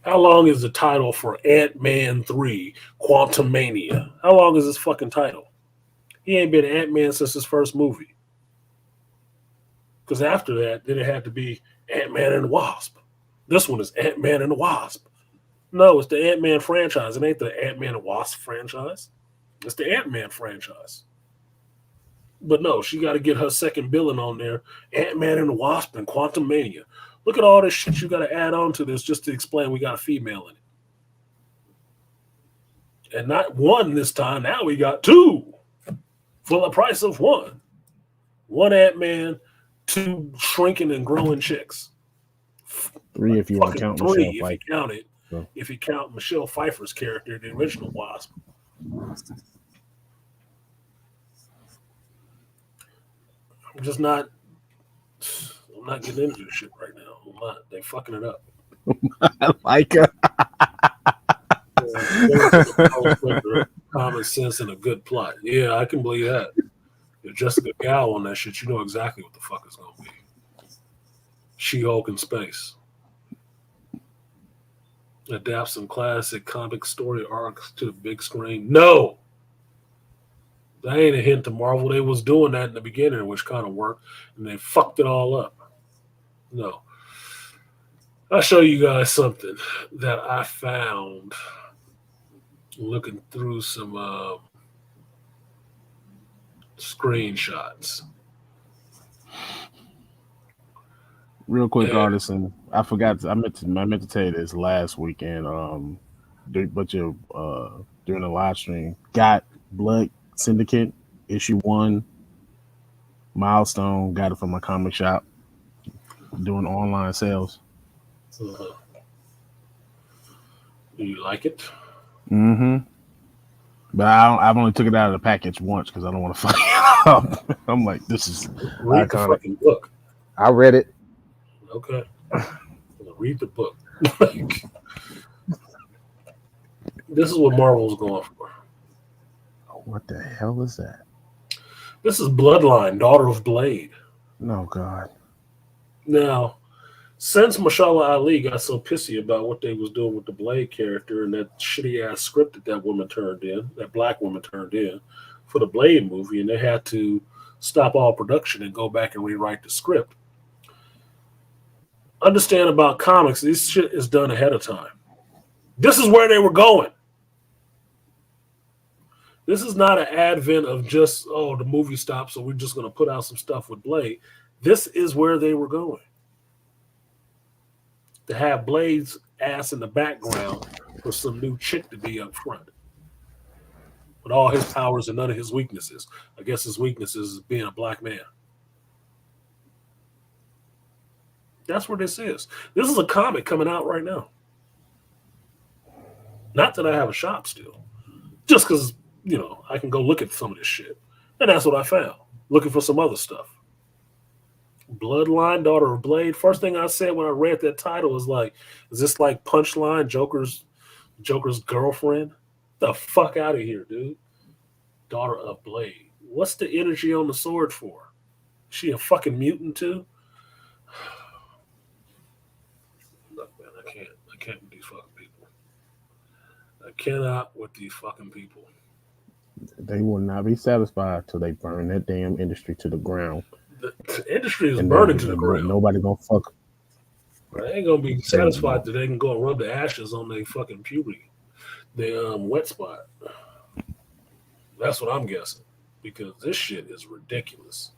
how long is the title for Ant-Man 3, Quantumania? How long is this fucking title? He ain't been Ant-Man since his first movie. Because after that, then it had to be Ant-Man and the Wasp. This one is Ant-Man and the Wasp. No, it's the Ant-Man franchise. It ain't the Ant-Man and Wasp franchise. It's the Ant-Man franchise. But no, she got to get her second billing on there. Ant-Man and the Wasp and Quantumania. Look at all this shit you got to add on to this just to explain we got a female in it. And not one this time. Now we got two for the price of one. One Ant-Man, two shrinking and growing chicks. Three if you want to count Michelle Pfeiffer. Pfeiffer. If you count it. So. If you count Michelle Pfeiffer's character, the original Wasp. I'm just not... I'm not getting into this shit right now. I'm not. They fucking it up. I like her. Common sense and a good plot. Yeah, I can believe that. If Jessica Gal on that shit, you know exactly what the fuck it's gonna be. She-Hulk in space. Adapt some classic comic story arcs to the big screen. No! That ain't a hint to Marvel. They was doing that in the beginning, which kind of worked, and they fucked it all up. No. I'll show you guys something that I found looking through some screenshots. Real quick, Yeah. artisan. I forgot. I meant to tell you this last weekend. But you during the live stream, got Blood Syndicate issue 1 milestone. Got it from my comic shop. Doing online sales. Uh-huh. Do you like it? Mm-hmm. But I've only took it out of the package once because I don't want to fuck it up. I'm like, this is Read the fucking book. I read it. Okay. Read the book. This is what Marvel's going for. What the hell is that? This is Bloodline, Daughter of Blade. No, God. Now, since Mashallah Ali got so pissy about what they was doing with the Blade character and that shitty ass script that woman turned in, that black woman turned in for the Blade movie, and they had to stop all production and go back and rewrite the script. Understand about comics, this shit is done ahead of time. This is where they were going. This is not an advent of just, the movie stopped, so we're just going to put out some stuff with Blade. This is where they were going. To have Blade's ass in the background for some new chick to be up front. With all his powers and none of his weaknesses. I guess his weaknesses is being a black man. That's where this is. This is a comic coming out right now. Not that I have a shop still. Just because, I can go look at some of this shit. And that's what I found. Looking for some other stuff. Bloodline, Daughter of Blade. First thing I said when I read that title was like, is this like Punchline, Joker's girlfriend? The fuck out of here, dude. Daughter of Blade. What's the energy on the sword for? Is she a fucking mutant too? Look, man, I can't with these fucking people. I cannot with these fucking people. They will not be satisfied till they burn that damn industry to the ground. The industry is burning to the ground. Nobody gonna fuck. They ain't gonna be satisfied that they can go and rub the ashes on their fucking puberty, their wet spot. That's what I'm guessing, because this shit is ridiculous.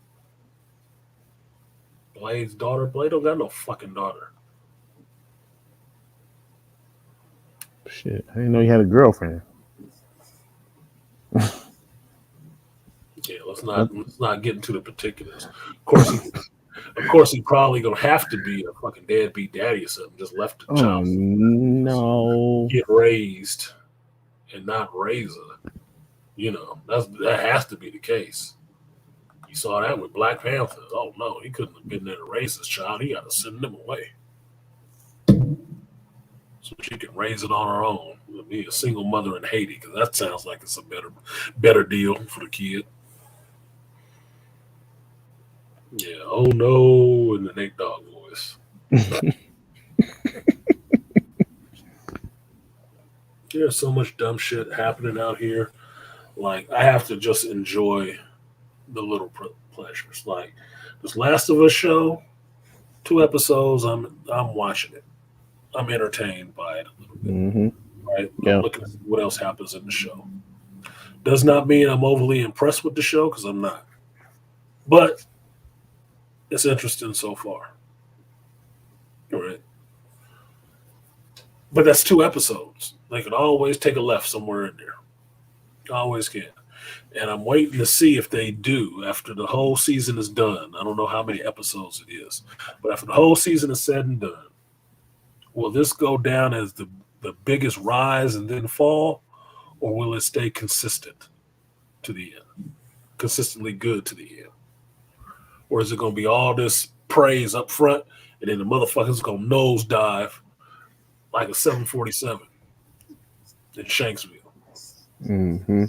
Blade's daughter. Blade don't got no fucking daughter. Shit, I didn't know you had a girlfriend. Yeah, let's not get into the particulars. Of course, he probably gonna have to be a fucking deadbeat daddy or something. Just left the child. No. Get raised and not raise her. That has to be the case. You saw that with Black Panther. Oh no, he couldn't have been there to raise his child. He got to send them away so she can raise it on her own. Be a single mother in Haiti, because that sounds like it's a better deal for the kid. Yeah, oh no, in the Nate Dogg voice. There's so much dumb shit happening out here. Like, I have to just enjoy the little pleasures. Like, this Last of Us show, 2 episodes, I'm watching it. I'm entertained by it a little bit. Mm-hmm. Right? Yeah. I'm looking at what else happens in the show. Does not mean I'm overly impressed with the show, because I'm not. But it's interesting so far. All right. But that's 2 episodes. They can always take a left somewhere in there. Always can. And I'm waiting to see if they do after the whole season is done. I don't know how many episodes it is. But after the whole season is said and done, will this go down as the biggest rise and then fall? Or will it stay consistent to the end? Consistently good to the end? Or is it going to be all this praise up front and then the motherfuckers going to nosedive like a 747 in Shanksville? Mm-hmm.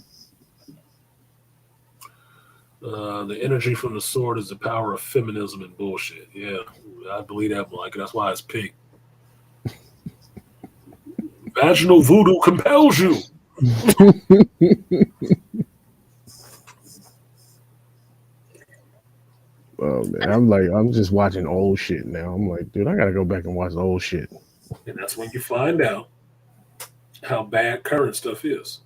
The energy from the sword is the power of feminism and bullshit. Yeah, I believe that, like that's why it's pink. Vaginal voodoo compels you. Oh man, I'm just watching old shit now. I'm like, dude, I gotta go back and watch the old shit. And that's when you find out how bad current stuff is.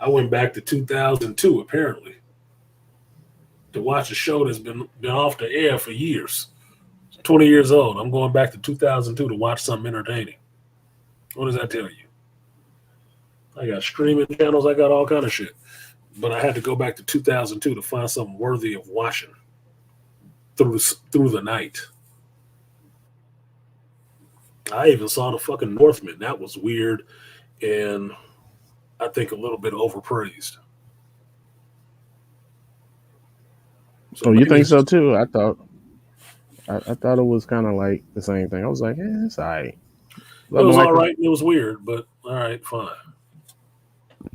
I went back to 2002, apparently. to watch a show that's been off the air for years. 20 years old. I'm going back to 2002 to watch something entertaining. What does that tell you? I got streaming channels. I got all kind of shit. But I had to go back to 2002 to find something worthy of watching through the night. I even saw the fucking Northman. That was weird and I think a little bit overpraised. So you think so too? I thought it was kind of like the same thing. I was like, it's all right. It was all right. It was weird, but all right, fine. I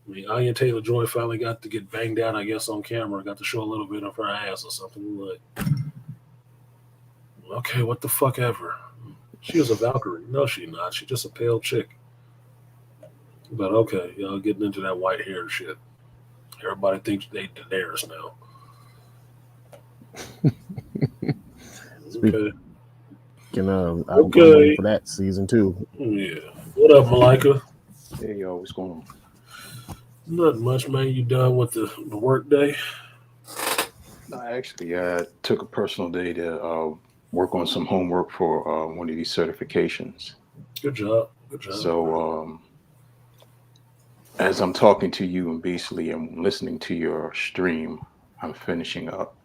mean, Anya Taylor-Joy finally got to get banged out, I guess, on camera. Got to show a little bit of her ass or something. Like, okay, what the fuck ever. She was a Valkyrie. No, she's not. She's just a pale chick. But okay, y'all getting into that white hair shit. Everybody thinks they Daenerys now. Okay. I'm going for that season 2. Yeah. What up, Malika? Hey, yo, what's going on? Nothing much, man. You done with the work day? I actually took a personal day to work on some homework for one of these certifications. Good job. Good job. So as I'm talking to you and basically I'm listening to your stream, I'm finishing up.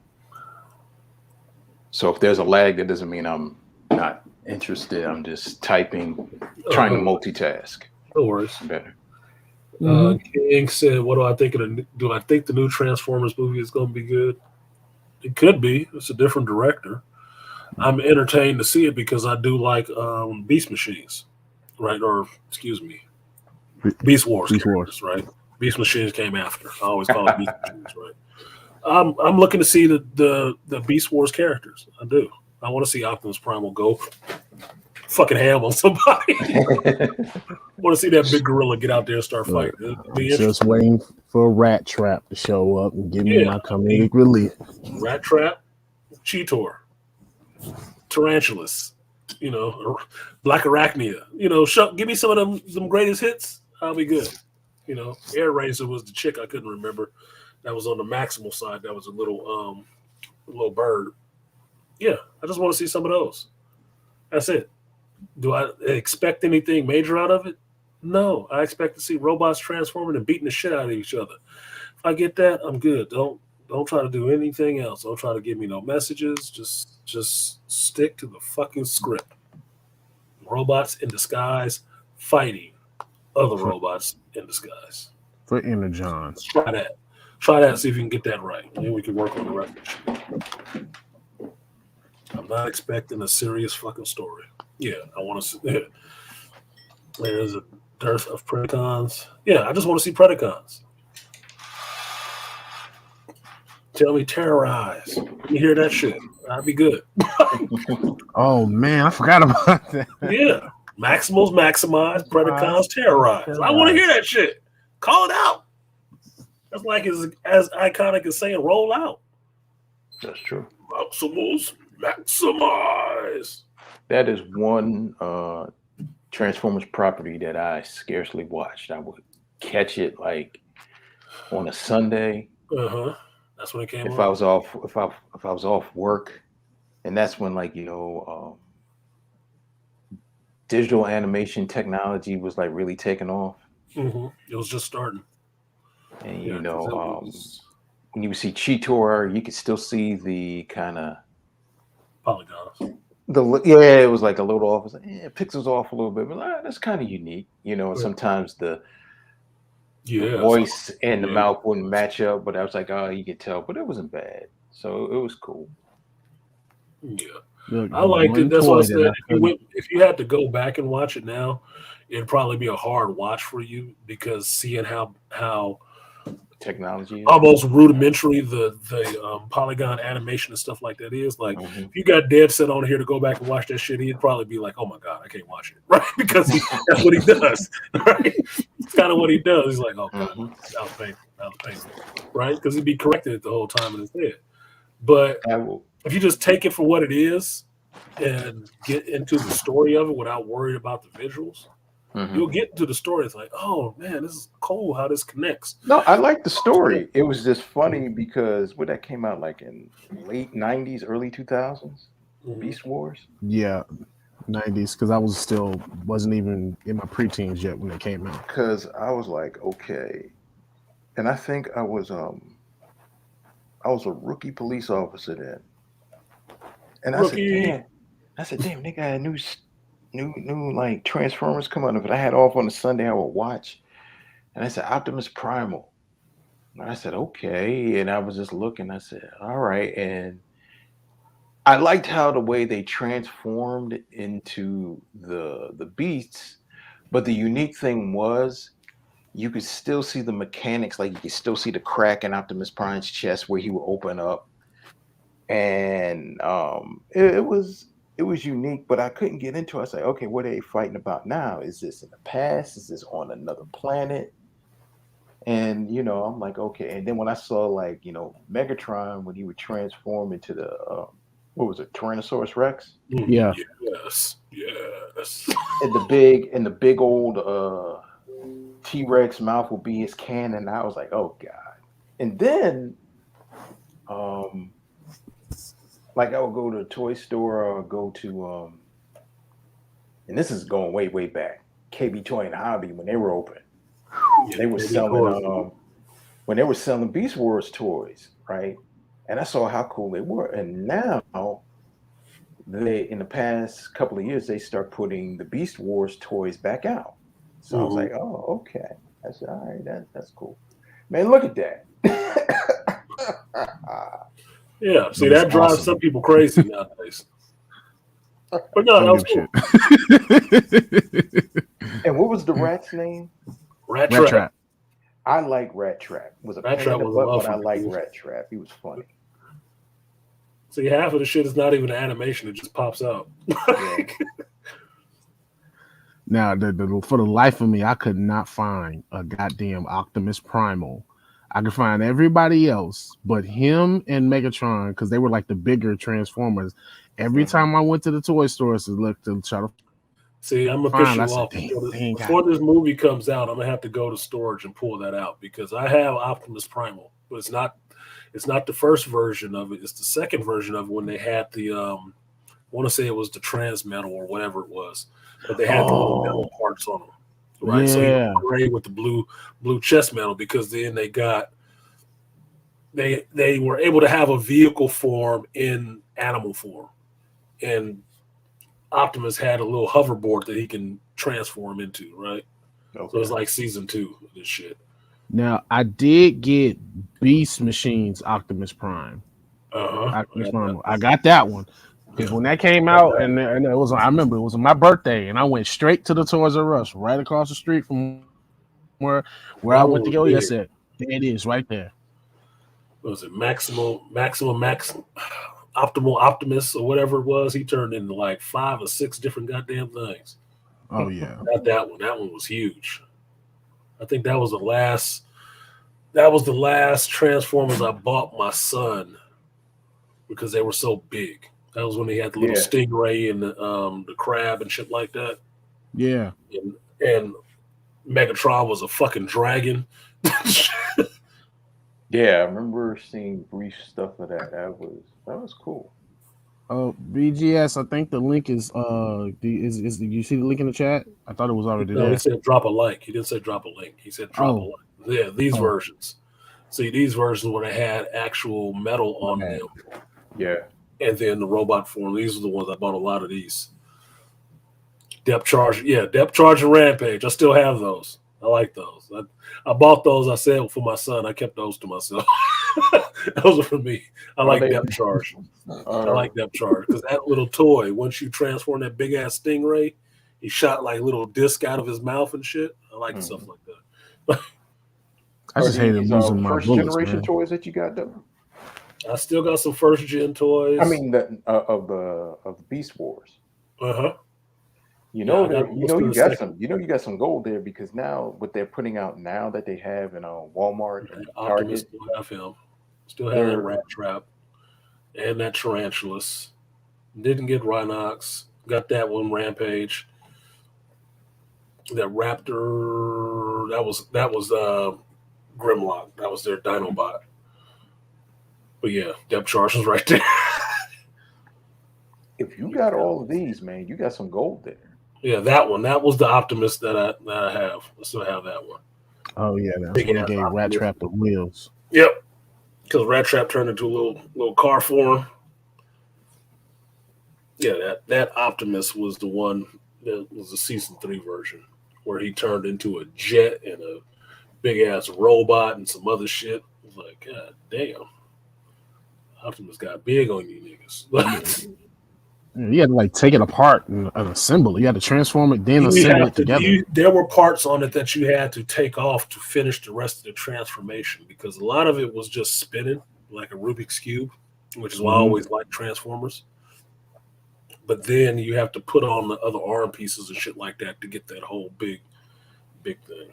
So if there's a lag, that doesn't mean I'm not interested. I'm just typing, trying to multitask. No worries. Better. King said, "What do I think of do I think the new Transformers movie is going to be good? It could be. It's a different director. I'm entertained to see it because I do like Beast Machines, right? Or excuse me, Beast Wars. Beast Wars, right? Beast Machines came after. I always call it Beast Machines, right? I'm looking to see the Beast Wars characters. I do. I want to see Optimus Primal go fucking ham on somebody. Want to see that big gorilla get out there and start fighting. Just waiting for Rat Trap to show up and give me my comedic relief. Rat Trap, Cheetor, Tarantulas, Black Arachnia. Give me some of them greatest hits. I'll be good. Air Razor was the chick I couldn't remember. That was on the Maximal side. That was a little bird. Yeah, I just want to see some of those. That's it. Do I expect anything major out of it? No, I expect to see robots transforming and beating the shit out of each other. If I get that, I'm good. Don't try to do anything else. Don't try to give me no messages. Just stick to the fucking script. Robots in disguise fighting other robots in disguise. For Energon. Try that. Try that and see if you can get that right. Then we can work on the rest of it. I'm not expecting a serious fucking story. Yeah, I want to see. There's a dearth of Predacons. Yeah, I just want to see Predacons. Tell me terrorize. You hear that shit? I'd be good. Oh man, I forgot about that. Yeah, Maximals maximize, Predacons terrorize. I want to hear that shit. Call it out. That's like as iconic as saying roll out. That's true. Maximals maximize. That is one Transformers property that I scarcely watched. I would catch it like on a Sunday. That's when it came. If I was off work, and that's when digital animation technology was like really taking off. It was just starting. And when you see Cheetor, you could still see the kind of polygons. It was like a little off. It was like, pixels off a little bit, but that's kind of unique, And sometimes the voice and the mouth wouldn't match up, but I was like, you could tell, but it wasn't bad, so it was cool. Yeah, look, I liked it. That's what I said. If you had to go back and watch it now, it'd probably be a hard watch for you because seeing how technology almost rudimentary the polygon animation and stuff like that is. Like if you got dead set on here to go back and watch that shit, he'd probably be like, oh my god, I can't watch it, right? Because that's what he does, right? It's kind of what he does. He's like, oh god, that was painful, right? Because he'd be correcting it the whole time in his head. But if you just take it for what it is and get into the story of it without worrying about the visuals, you'll get into the story. It's like, oh man, this is cool how this connects. No, I like the story. It was just funny because when that came out like in late 90s, early 2000s, Beast Wars. Yeah, 90s, because I wasn't even in my preteens yet when it came out. Because I was like, okay, and I think I was a rookie police officer then, and I said, damn, they got a new like Transformers come out. If I had off on a Sunday, I would watch, and I said Optimus Primal, and I said okay, and I was just looking. I said, all right, and I liked how the way they transformed into the beasts, but the unique thing was you could still see the mechanics, like you could still see the crack in Optimus Prime's chest where he would open up, and it was unique, but I couldn't get into it. I was like, okay, what are they fighting about now? Is this in the past? Is this on another planet? And I'm like, okay. And then when I saw like Megatron when he would transform into the what was it, Tyrannosaurus Rex? Yeah. Yes. And the big old T-Rex mouth would be his cannon. I was like, oh god. And then like I would go to a toy store or go to and this is going way back, KB Toy and Hobby when they were open. They were selling when they were selling Beast Wars toys, right? And I saw how cool they were. And now they, in the past couple of years, they start putting the Beast Wars toys back out. So I was like, oh, okay. I said, all right, that's cool. Man, look at that. Yeah, see, that drives some people crazy nowadays. But no, that was cool. And what was the rat's name? Rat Trap. I like Rat Trap. Was a Rat Trap was but I like Rat Trap. He was funny. See, half of the shit is not even animation; it just pops out. Yeah. Now, for the life of me, I could not find a goddamn Optimus Primal. I could find everybody else, but him and Megatron, because they were like the bigger Transformers. Every time I went to the toy stores to look to try to see, I'm gonna piss you off. Before this movie comes out, I'm gonna have to go to storage and pull that out because I have Optimus Primal, but it's not the first version of it. It's the second version of it when they had the I want to say it was the Transmetal or whatever it was, but they had the little metal parts on them, right? Yeah. So you were gray with the blue chest metal because then they were able to have a vehicle form in animal form, and Optimus had a little hoverboard that he can transform into, right? Okay. So it's like season 2 of this shit. Now, I did get Beast Machines Optimus Prime. Optimus Prime. I got that one. Because when that came out, and it was, I remember it was on my birthday, and I went straight to the Toys R Us right across the street from where I went to go. Yes, there it is, right there. What was it Optimal Optimus or whatever it was? He turned into like 5 or 6 different goddamn things. Oh yeah, not that one. That one was huge. I think that was the last. That was the last Transformers I bought my son because they were so big. That was when they had the little stingray and the crab and shit like that. Yeah. And Megatron was a fucking dragon. Yeah, I remember seeing brief stuff of that. That was cool. BGS, I think the link is did you see the link in the chat? I thought it was already there. He said drop a like. He didn't say drop a link. He said drop a like. Yeah, these versions. See, these versions where they had actual metal on them. Yeah. And then the robot form. These are the ones I bought a lot of these. Depth Charge. Yeah, Depth Charge and Rampage. I still have those. I like those. I bought those. I said for my son. I kept those to myself. Those are for me. I like Depth Charge. I like Depth Charge because that little toy, once you transform that big ass stingray, he shot like little disc out of his mouth and shit. I like stuff like that. I just hated losing my first bullets, generation man. toys that you got though. I still got some first gen toys. I mean, of the Beast Wars. You got some gold there because now what they're putting out now that they have in Walmart and Target. Still have him. Still have that Rat Trap and that Tarantulas. Didn't get Rhinox. Got that one Rampage. That Raptor, that was Grimlock. That was their Dinobot. But yeah, depth charge was right there. If you got all of these, man, you got some gold there. Yeah, that one. That was the Optimus that I have. I still have that one. Oh yeah, that's Big when he ass gave Rat Optimus. Trap the wheels. Yep. Because Rat Trap turned into a little car for him. Yeah, that Optimus was the one that was the season 3 version where he turned into a jet and a big ass robot and some other shit. It was like, God damn. Optimus got big on you niggas. You had to like take it apart and assemble it. You had to transform it, then assemble it together. There were parts on it that you had to take off to finish the rest of the transformation because a lot of it was just spinning like a Rubik's Cube, which is why I always like Transformers. But then you have to put on the other arm pieces and shit like that to get that whole big thing.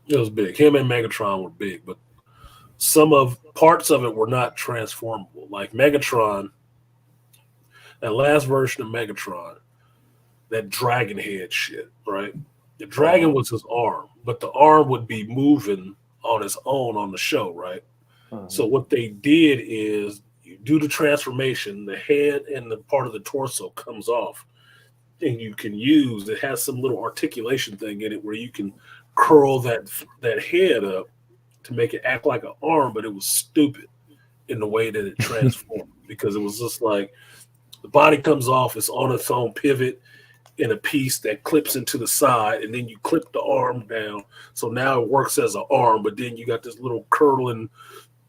It was big. Him and Megatron were big, but parts of it were not transformable. Like Megatron, that last version of Megatron, that dragon head shit, right? The dragon was his arm, but the arm would be moving on its own on the show, right? So what they did is you do the transformation, the head and the part of the torso comes off, and you can use it has some little articulation thing in it where you can curl that head up to make it act like an arm, but it was stupid in the way that it transformed because it was just like the body comes off, it's on its own pivot in a piece that clips into the side, and then you clip the arm down. So now it works as an arm, but then you got this little curling,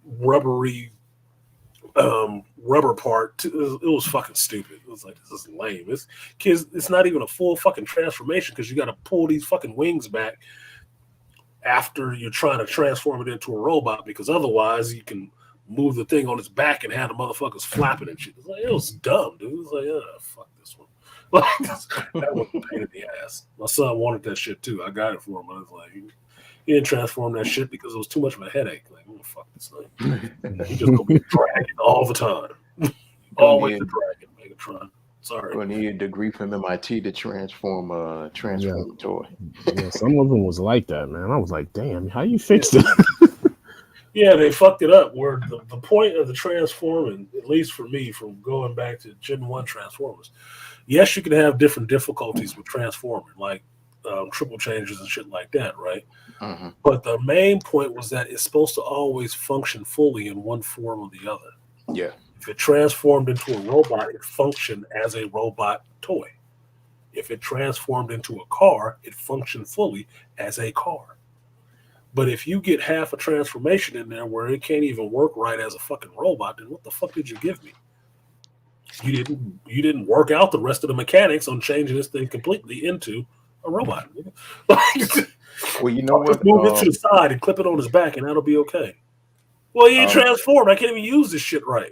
rubbery rubber part. It was fucking stupid. It was like, this is lame. It's not even a full fucking transformation because you got to pull these fucking wings back after you're trying to transform it into a robot because otherwise you can move the thing on its back and have the motherfuckers flapping and shit. It was dumb, dude. It was like, fuck this one. That was a pain in the ass. My son wanted that shit too. I got it for him. I was like, he didn't transform that shit because it was too much of a headache. Like, fuck this thing. He just gonna be dragging all the time. Always the dragon, Megatron. Sorry. Gonna need a degree from MIT to transform a toy. Yeah, some of them was like that, man. I was like, damn, how you fixed it? Yeah, they fucked it up. Where the point of the transforming, at least for me, from going back to Gen 1 Transformers, yes, you can have different difficulties with transforming, like triple changes and shit like that, right? But the main point was that it's supposed to always function fully in one form or the other. Yeah. If it transformed into a robot, it functioned as a robot toy. If it transformed into a car, it functioned fully as a car. But if you get half a transformation in there where it can't even work right as a fucking robot, then what the fuck did you give me? You didn't work out the rest of the mechanics on changing this thing completely into a robot. Well, you know what? Move it to the side and clip it on his back, and that'll be okay. Well, he ain't transformed. I can't even use this shit right.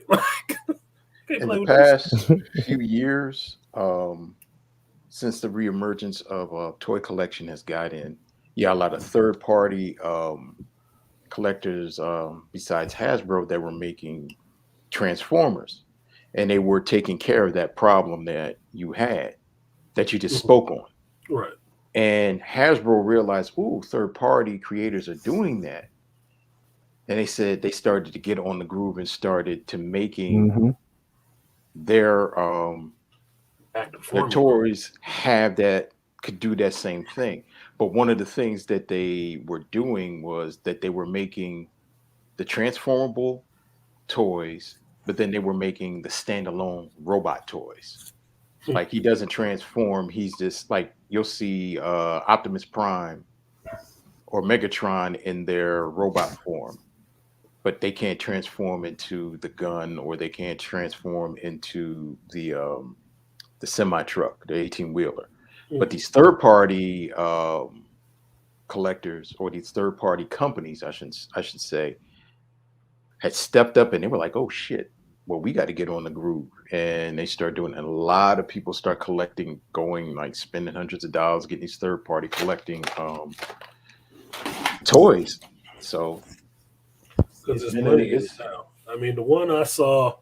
In the past few years, since the reemergence of toy collection has got in, a lot of third-party collectors besides Hasbro that were making Transformers, and they were taking care of that problem that you had, that you just spoke on. Right. And Hasbro realized, third-party creators are doing that. And they said they started to get on the groove and started to making their toys could do that same thing. But one of the things that they were doing was that they were making the transformable toys, but then they were making the standalone robot toys. Like, he doesn't transform. He's just like, you'll see Optimus Prime or Megatron in their robot form, but they can't transform into the gun, or they can't transform into the semi-truck, the 18-wheeler. But these third-party collectors, or these third-party companies, I should say, had stepped up, and they were like, oh shit, well, we got to get on the groove. And they start doing, and a lot of people start collecting, spending hundreds of dollars, getting these third-party collecting toys. So, because it's money in town. I mean, the one I saw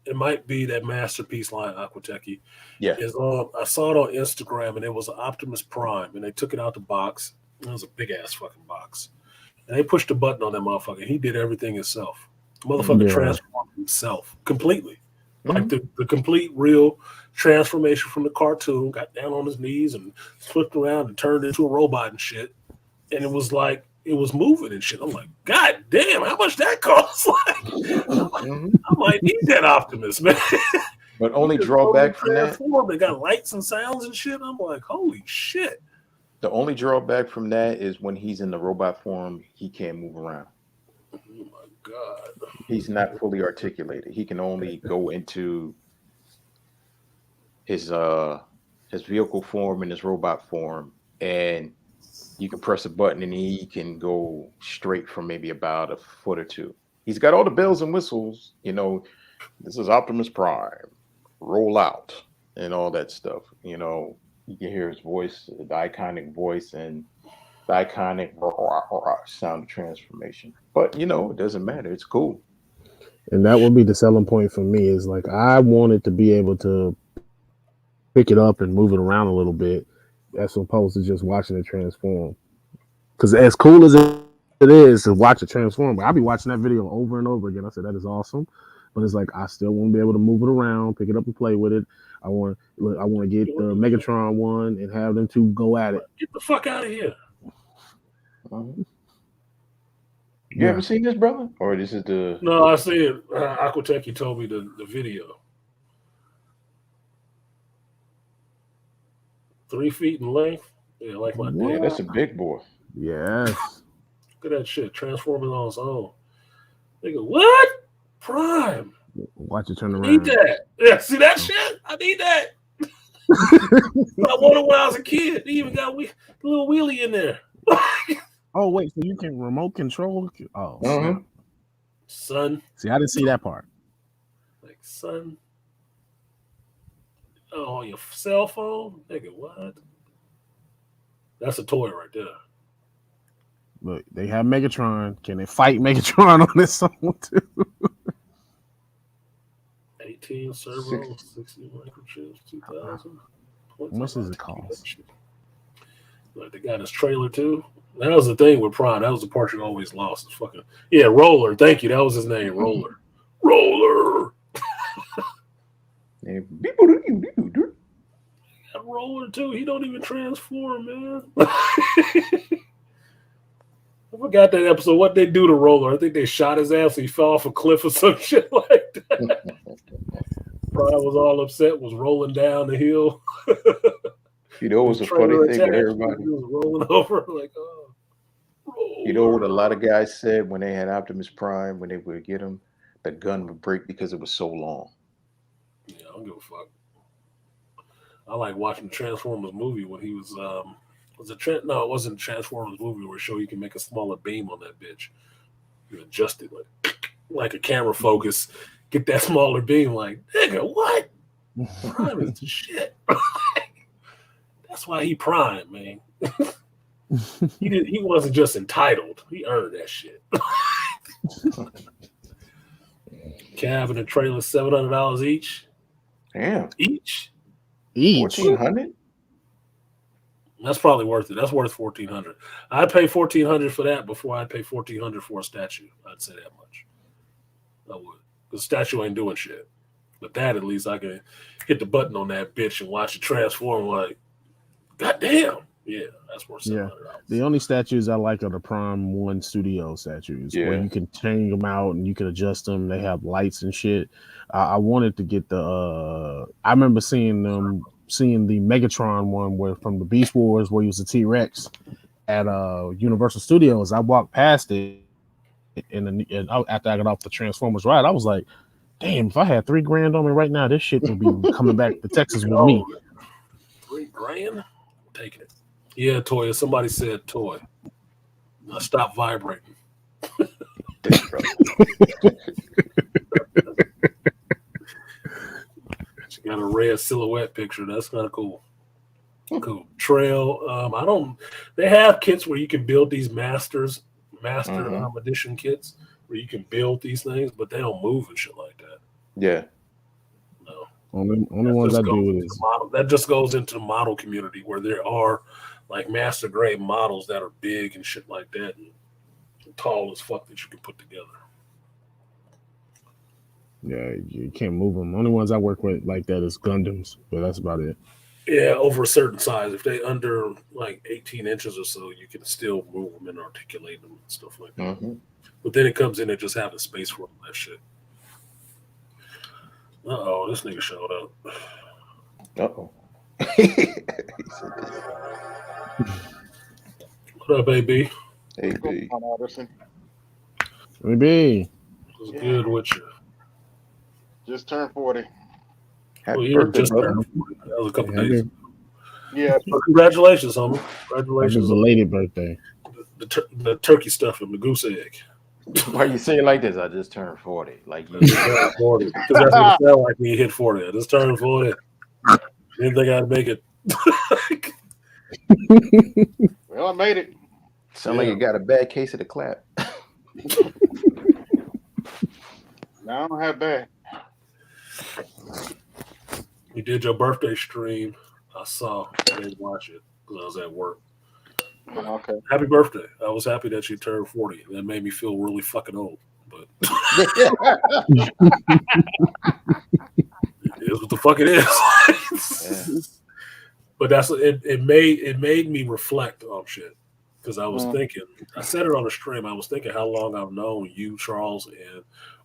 It might be that Masterpiece line, Aquateki. Yeah. Is I saw it on Instagram, and it was an Optimus Prime, and they took it out the box. It was a big ass fucking box, and they pushed the button on that motherfucker. And he did everything himself. The motherfucker transformed himself completely, like the complete real transformation from the cartoon. Got down on his knees and flipped around and turned into a robot and shit. And it was like it was moving and shit. I'm like, God damn, how much that costs? I might need that Optimus, man. But only drawback from that, they got lights and sounds and shit. I'm like, holy shit. the only drawback from that is when he's in the robot form, he can't move around. Oh my God. He's not fully articulated. He can only go into his vehicle form and his robot form, and you can press a button and he can go straight from maybe about a foot or two. He's got all the bells and whistles, you know. This is Optimus Prime, roll out, and all that stuff. You know, you can hear his voice, the iconic voice, and the iconic sound of transformation. But you know, it doesn't matter. It's cool. And that would be the selling point for me. Is like I wanted to be able to pick it up and move it around a little bit, as opposed to just watching it transform. Because as cool as it is to watch it transform, but I'll be watching that video over and over again. I said that is awesome, but it's like I still want to be able to move it around, pick it up and play with it. I want to get the Megatron one and have them two go at it. Get the fuck out of here. You ever seen this, brother? Or this is the... No, I see it. Aquateki told me the video. 3 feet in length. Yeah, like my Yeah, dad. that's a big boy. Yes. Look at that shit. Transforming on its own. Nigga, what? Prime. Watch it turn around. Need that. Yeah, see that shit? I need that. I wanted when I was a kid. They even got a little wheelie in there. Oh, wait. So you can remote control? Oh, Son. See, I didn't see that part. Like, son. Oh, on your cell phone? Nigga, what? That's a toy right there. Look, they have Megatron. Can they fight Megatron on this song too? 18 servo, 60 microchips, 2,000. How much does it cost? Like, they got his trailer too. That was the thing with Prime. That was the part you always lost. It's fucking Roller. Thank you. That was his name, Roller. Roller. Got Roller too. He don't even transform, man. I forgot that episode. What they do to Roller? I think they shot his ass. So he fell off a cliff or some shit like that. Prime was all upset. Was rolling down the hill. You know, it was a funny thing with everybody. He was rolling over like, oh. Roller. You know what a lot of guys said when they had Optimus Prime, when they would get him, the gun would break because it was so long. Yeah, I don't give a fuck. I like watching the Transformers movie when he was it wasn't Transformers movie where it showed you can make a smaller beam on that bitch. You adjust it like a camera focus, get that smaller beam. Like, nigga, what? Prime is the shit. That's why he Prime, man. He wasn't just entitled. He earned that shit. Cab and a trailer, $700 each. Damn. Each. 1,400? That's probably worth it. That's worth $1,400. I'd pay $1,400 for that before I'd pay $1,400 for a statue. I'd say that much. I would. The statue ain't doing shit. But that, at least I can hit the button on that bitch and watch it transform. Like, goddamn. Yeah, that's worth $700. The only statues I like are the Prime 1 Studio statues, where you can change them out and you can adjust them. They have lights and shit. I wanted to get the. I remember seeing the Megatron one where from the Beast Wars, where he was a T-Rex at Universal Studios. I walked past it, and after I got off the Transformers ride, I was like, "Damn! If I had $3,000 on me right now, this shit would be coming back to Texas with me." $3,000? I'm taking it. Yeah, Toya. Somebody said toy. Now stop vibrating. She got a red silhouette picture. That's kind of cool. Cool. Trail. They have kits where you can build these master edition kits where you can build these things, but they don't move and shit like that. Yeah. Only ones I do is that just goes into the model community where there are like master grade models that are big and shit like that and tall as fuck that you can put together. yeah, you can't move them. Only ones I work with like that is Gundams, but that's about it. Yeah, over a certain size. If they under like 18 inches or so, you can still move them and articulate them and stuff like that. Mm-hmm. But then it comes in and just having space for all that shit. Uh-oh, this nigga showed up. Uh-oh. What up, AB? Hey, B. Maybe. What's good with you? Just turned 40. Happy Well, you birthday, just brother. turned 40. That was a couple Happy- days ago. Yeah. Well, congratulations, homie. Happy Congratulations. belated birthday. The turkey stuffing, the goose egg. Why you say it like this? I just turned 40. Like you. Because that's what it felt like when you hit 40. I just turned 40. Didn't think I'd make it. Well, I made it. Sound like you got a bad case of the clap. No, I don't have bad. You did your birthday stream. I saw. I didn't watch it because I was at work. Okay. Happy birthday. I was happy that you turned 40. That made me feel really fucking old. But it is what the fuck it is. But that's it made me reflect on shit. Because I was thinking, I said it on the stream, I was thinking how long I've known you, Charles, and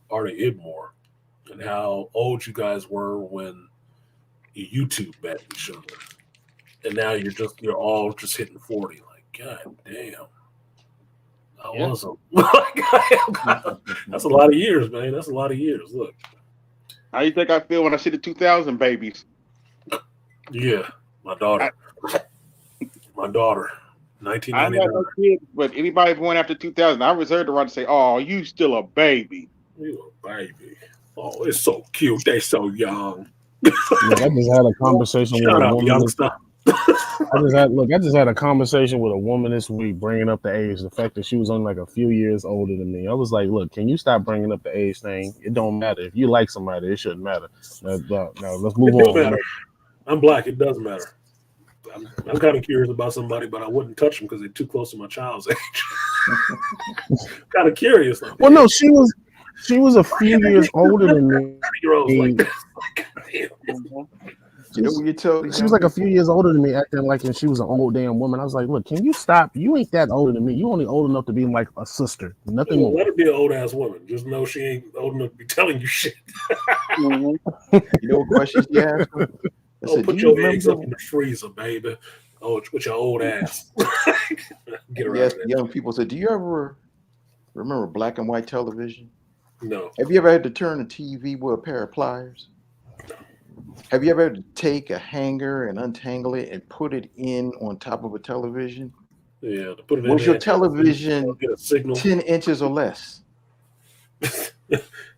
Artie Idmore, and how old you guys were when you YouTube met each other. And now you're all just hitting 40. Like, God damn. I wasn't. That's a lot of years, man. That's a lot of years. Look. How you think I feel when I see the 2000 babies? Yeah, my daughter. My daughter. I'm 1999. not a kid, but anybody born after 2000, I reserve the right to say, "Oh, you still a baby." You a baby. Oh, it's so cute. They so young. Look, I just had a conversation with Shut a up, woman. youngster. I just had a conversation with a woman this week, bringing up the age, the fact that she was only like a few years older than me. I was like, look, can you stop bringing up the age thing? It don't matter. If you like somebody, it shouldn't matter. No, let's move It do on. matter. I'm black. It does matter. I'm kind of curious about somebody, but I wouldn't touch them because they're too close to my child's age. Kind of curious. Like, Well, no, she was a few years older than me. Year-olds like that. You know what you told She was like a few years older than me, acting like and she was an old damn woman. I was like, look, can you stop? You ain't that older than me. You only old enough to be like a sister. Nothing more. Let her be an old ass woman. Just know she ain't old enough to be telling you shit. You know what question she asked? I said, Put your eggs up in the freezer, baby. Oh, with your old ass. Get her Yes, out of young people said, do you ever remember black and white television? No. Have you ever had to turn the TV with a pair of pliers? Have you ever had to take a hanger and untangle it and put it in on top of a television? Yeah, to put it in Was your there, television get a signal. 10 inches or less?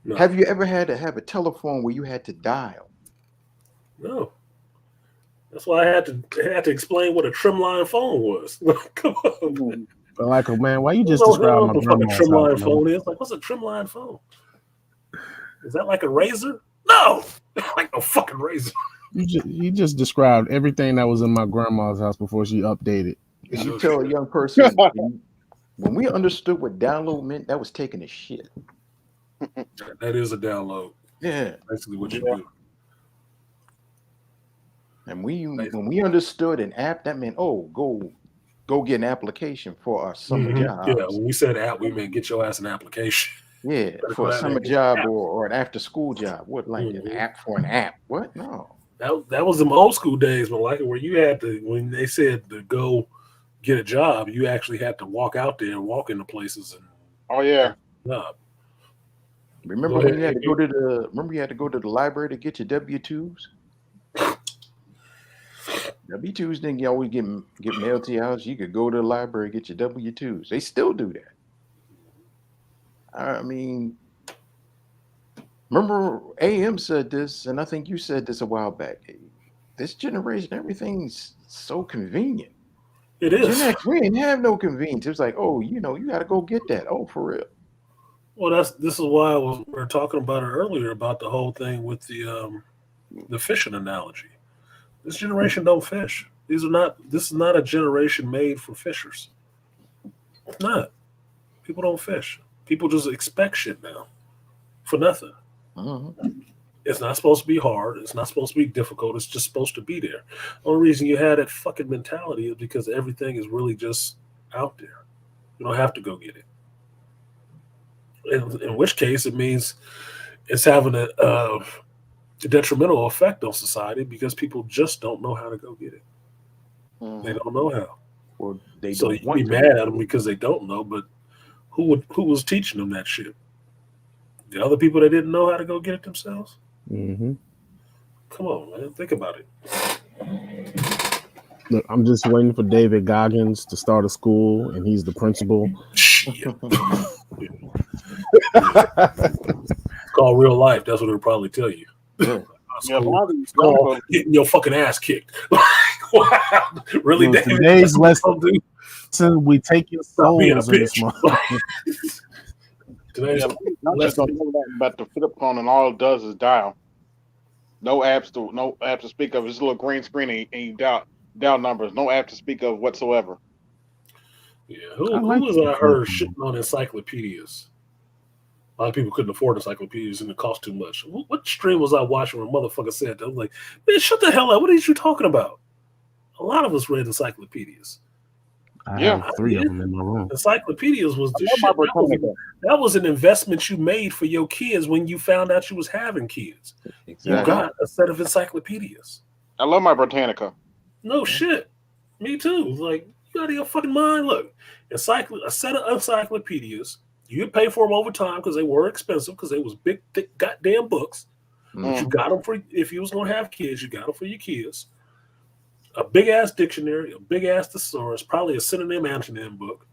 No. Have you ever had to have a telephone where you had to dial? No. That's why I had to explain what a trimline phone was. Come on, man. But like, man, why you just I describe don't my know what a grandma's trimline house, man? phone is. Like, what's a trimline phone? Is that like a razor? No, like no fucking razor. You just described everything that was in my grandma's house before she updated. If you tell a young person, when we understood what download meant, that was taking a shit. That is a download. Yeah. Basically what you do. And when we understood an app, that meant, oh, go get an application for our summer job. Yeah, when we said app, we meant get your ass an application. Yeah, for a summer job or an after school job. What, like an app for an app? What? No. That was them old school days, Malika, where you had to, when they said to go get a job, you actually had to walk out there and walk into places and Oh yeah. job. Remember when you had to go to the library to get your W-2s? W-2s didn't always get mailed to your house. You could go to the library, get your W-2s. They still do that. I mean, remember AM said this, and I think you said this a while back. This generation, everything's so convenient. It is. Gen X, we didn't have no convenience. It was like, oh, you got to go get that. Oh, for real. Well, this is why we were talking about it earlier about the whole thing with the The fishing analogy. This generation don't fish. This is not a generation made for fishers. It's not. People don't fish. People just expect shit now for nothing. It's not supposed to be hard. It's not supposed to be difficult. It's just supposed to be there. The only reason you had that fucking mentality is because everything is really just out there. You don't have to go get it. In which case, it means it's having a detrimental effect on society because people just don't know how to go get it. They don't know how. Or they So don't you want be to. mad at them because they don't know, but who was teaching them that shit? The other people that didn't know how to go get it themselves? Mm-hmm. Come on, man. Think about it. Look, I'm just waiting for David Goggins to start a school, and he's the principal. Shit. Call real life. That's what they'll probably tell you. Yeah, a lot of these young Call folks, getting your fucking ass kicked. Wow. Really, Look, David? today's That's what lesson, they'll do? we take your Stop being a souls in this bitch. month. Today's young just don't know that about the flip phone, and all it does is dial. No apps to speak of. It's a little green screen, and you dial numbers. No app to speak of whatsoever. Yeah, who I like was the I heard flip shitting on encyclopedias? A lot of people couldn't afford encyclopedias and it cost too much. What stream was I watching where a motherfucker said that? I was like, man, shut the hell up. What are you talking about? A lot of us read encyclopedias. I Yeah. have 3 of them in my room. Encyclopedias was the I shit. love my Britannica. That was an investment you made for your kids when you found out you was having kids. You Exactly. got a set of encyclopedias. I love my Britannica. No shit. Me too. Like, you out of your fucking mind. Look, a set of encyclopedias. You'd pay for them over time because they were expensive because they was big, thick, goddamn books. But you got them for if you was gonna have kids. You got them for your kids. A big ass dictionary, a big ass thesaurus, probably a synonym antonym book,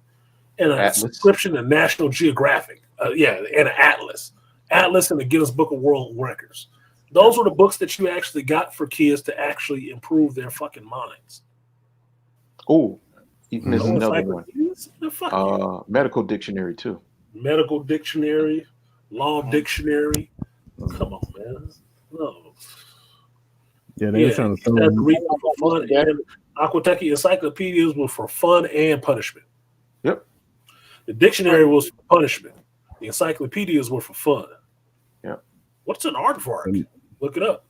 and a Atlas. subscription to National Geographic. And an atlas and the Guinness Book of World Records. Those were the books that you actually got for kids to actually improve their fucking minds. Oh, you missed No another one. encyclopedias? The fuck you. Medical dictionary too. Medical dictionary, law dictionary. Come on, man. No. Yeah, they were trying to throw you had to them. read them for fun. And Aquateki encyclopedias were for fun and punishment. Yep. The dictionary was for punishment. The encyclopedias were for fun. Yep. What's an aardvark? Look it up.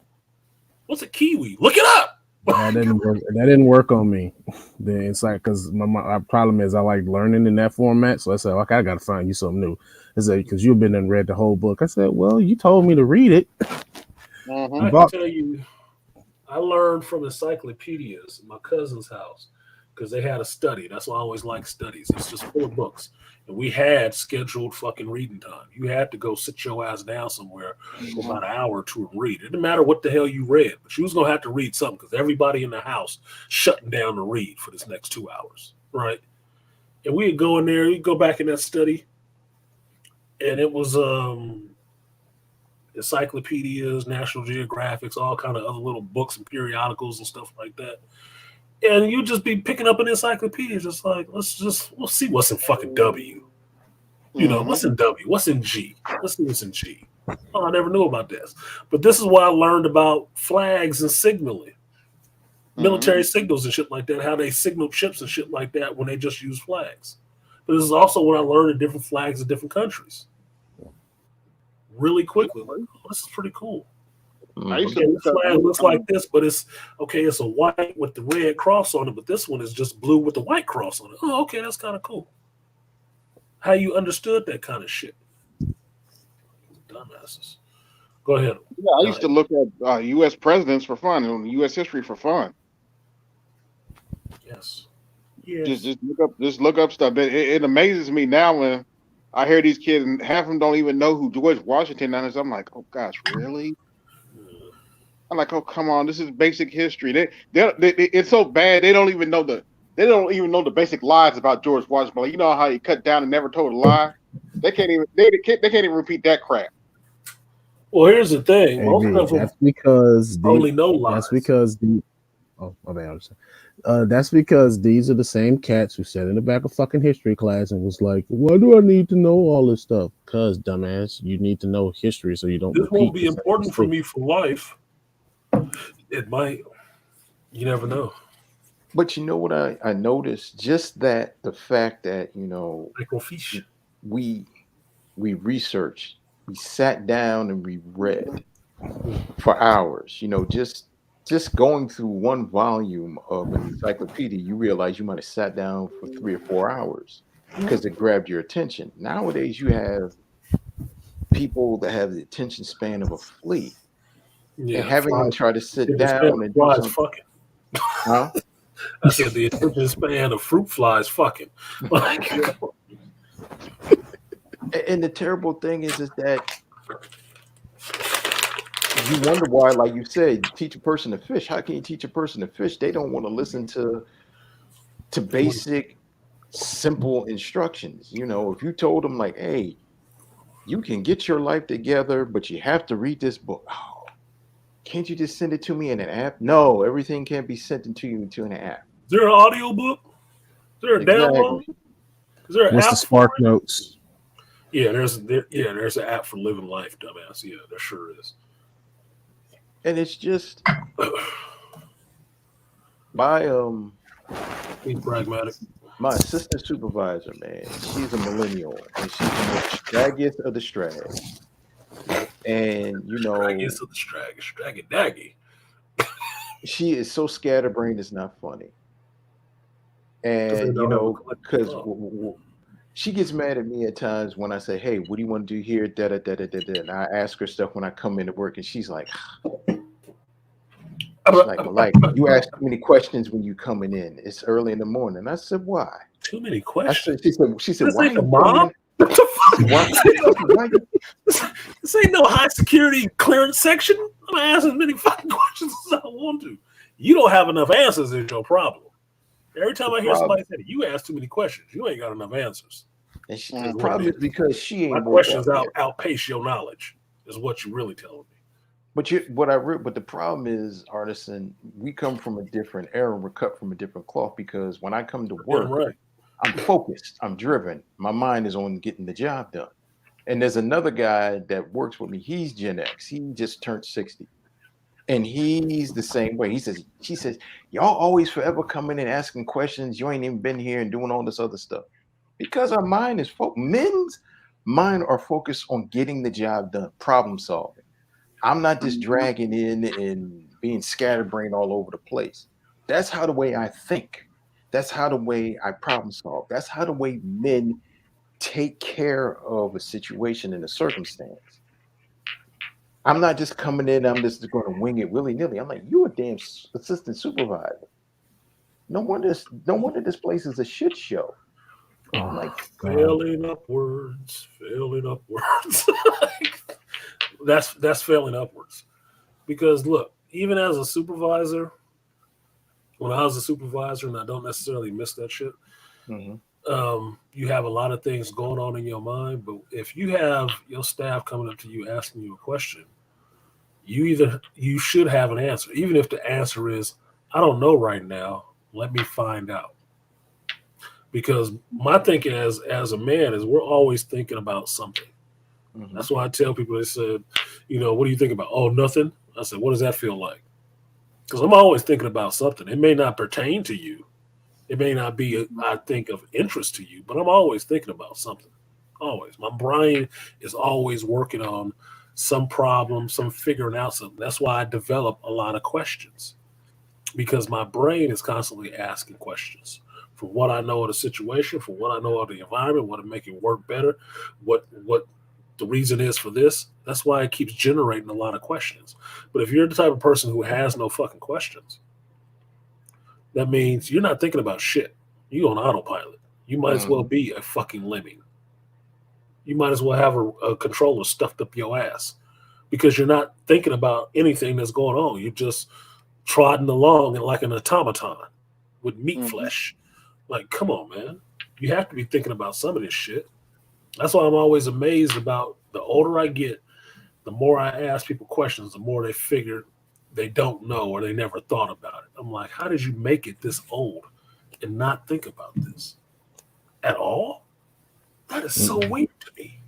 What's a kiwi? Look it up. That didn't work on me. It's like because my problem is I like learning in that format. So I said, okay, I got to find you something new. I said, because you've been and read the whole book. I said, well, you told me to read it. I can tell you, I learned from encyclopedias in my cousin's house because they had a study. That's why I always like studies. It's just full of books. And we had scheduled fucking reading time. You had to go sit your ass down somewhere for about an hour or two and read. It didn't matter what the hell you read, but you was going to have to read something because everybody in the house shutting down to read for this next 2 hours, right? And we'd go in there, we'd go back in that study, and it was encyclopedias, National Geographics, all kind of other little books and periodicals and stuff like that. And you just be picking up an encyclopedia, just like, we'll see what's in fucking W. You know, what's in W? What's in G? Let's see what's in G. Oh, I never knew about this. But this is why I learned about flags and signaling. Military signals and shit like that, how they signal ships and shit like that when they just use flags. But this is also what I learned in different flags of different countries. Really quickly. Like, oh, this is pretty cool. This flag looks like this, but it's a white with the red cross on it, but this one is just blue with the white cross on it. Oh, okay, that's kind of cool. How you understood that kind of shit. Dumbasses. Go ahead. Yeah, I used to look at U.S. presidents for fun and U.S. history for fun. Yes. Just look up stuff. It amazes me now when I hear these kids and half of them don't even know who George Washington is. I'm like, oh gosh, really? I'm like, oh come on, this is basic history. It's so bad they don't even know the basic lies about George Washington. Like, you know how he cut down and never told a lie? They can't even repeat that crap. Well, here's the thing. That's because only know lies. That's because that's because these are the same cats who sat in the back of fucking history class and was like, why do I need to know all this stuff? Because, dumbass, you need to know history so you don't. This won't be important for me for life. It might. You never know. But you know what I noticed? Just that the fact that, Microfiche. we researched, we sat down and we read for hours, just going through one volume of an encyclopedia, you realize you might have sat down for 3 or 4 hours because it grabbed your attention. Nowadays, you have people that have the attention span of a flea, and Yeah, having them flies. try to sit Attention span down of and do flies something. fucking. Huh? I said the attention span of fruit flies fucking. Like, And the terrible thing is that you wonder why, like you said, teach a person to fish. How can you teach a person to fish? They don't want to listen to basic, simple instructions. If you told them like, hey, you can get your life together, but you have to read this book. Oh, can't you just send it to me in an app? No, everything can't be sent to you into an app. is there an audio book? Is there a download? Exactly. Is there an What's app? the Spark Notes? Yeah, there's an app for living life, dumbass. Yeah, there sure is. And it's just my Be pragmatic. my assistant supervisor, man, she's a millennial and she's the most straggiest of the strag. And Draggiest of the straggy daggy. she is so scatterbrained it's not funny. And because she gets mad at me at times when I say, hey, what do you want to do here? Da da da da da da. And I ask her stuff when I come into work, and she's like, you ask too many questions when you coming in. It's early in the morning. I said, why? Too many questions. She said, why? Ain't the mom? What the fuck? This ain't no high security clearance section. I'm gonna ask as many fucking questions as I want to. You don't have enough answers is your problem. Every time I hear somebody say, you ask too many questions, you ain't got enough answers. And the problem is because she ain't. My questions outpace your knowledge, is what you're really telling me. But the problem is, Artisan, we come from a different era. We're cut from a different cloth because when I come to work, right. I'm focused. I'm driven. My mind is on getting the job done. And there's another guy that works with me. He's Gen X. He just turned 60. And he's the same way. She says, y'all always forever coming and asking questions. You ain't even been here and doing all this other stuff. Because our mind is men's mind are focused on getting the job done, problem solving. I'm not just dragging in and being scatterbrained all over the place. That's how the way I think. That's how the way I problem solve. That's how the way men take care of a situation and a circumstance. I'm not just coming in, I'm just going to wing it willy-nilly. I'm like, you a damn assistant supervisor. No wonder this place is a shit show. I'm like, failing upwards. That's failing upwards. Because look, even as a supervisor, when I was a supervisor, and I don't necessarily miss that shit, you have a lot of things going on in your mind. But if you have your staff coming up to you asking you a question, you should have an answer, even if the answer is, I don't know right now. Let me find out. Because my thinking as a man is we're always thinking about something. That's why I tell people, they said, what do you think about? Oh, nothing. I said, what does that feel like? Because I'm always thinking about something. It may not pertain to you. It may not be, I think, of interest to you, but I'm always thinking about something. Always. My brain is always working on some problem, some figuring out something. That's why I develop a lot of questions, because my brain is constantly asking questions from what I know of the situation, from what I know of the environment, what to make it work better, what the reason is for this. That's why it keeps generating a lot of questions. But if you're the type of person who has no fucking questions, that means you're not thinking about shit. You're on autopilot. You might as well be a fucking lemming. You might as well have a controller stuffed up your ass, because you're not thinking about anything that's going on. You're just trotting along like an automaton with meat flesh. Like, come on, man. You have to be thinking about some of this shit. That's why I'm always amazed about the older I get, the more I ask people questions, the more they figure they don't know or they never thought about it. I'm like, how did you make it this old and not think about this at all? That is so weird to me.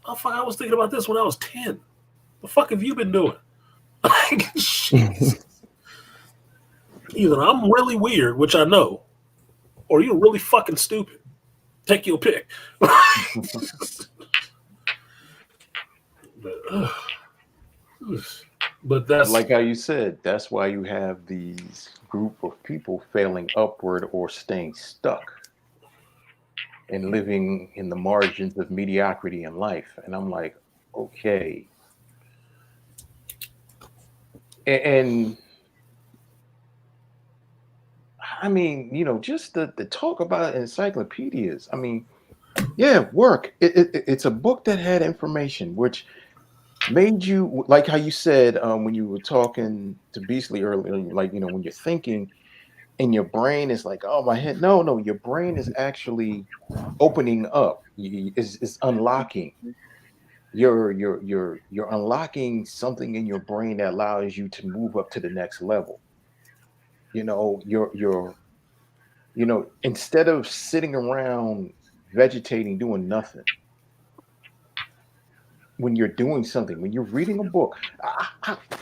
I was thinking about this when I was 10. The fuck have you been doing? Like, Jesus. Either I'm really weird, which I know, or you're really fucking stupid. Take your pick. But that's like how you said, that's why you have these group of people failing upward or staying stuck and living in the margins of mediocrity in life. And I'm like, okay. And I mean, just the talk about encyclopedias. I mean, yeah, work. It's a book that had information, which made you, like how you said when you were talking to Beasley earlier, like, when you're thinking and your brain is like, oh, my head. No, your brain is actually opening up. Is unlocking. You're unlocking something in your brain that allows you to move up to the next level. Instead of sitting around vegetating, doing nothing, when you're doing something, when you're reading a book,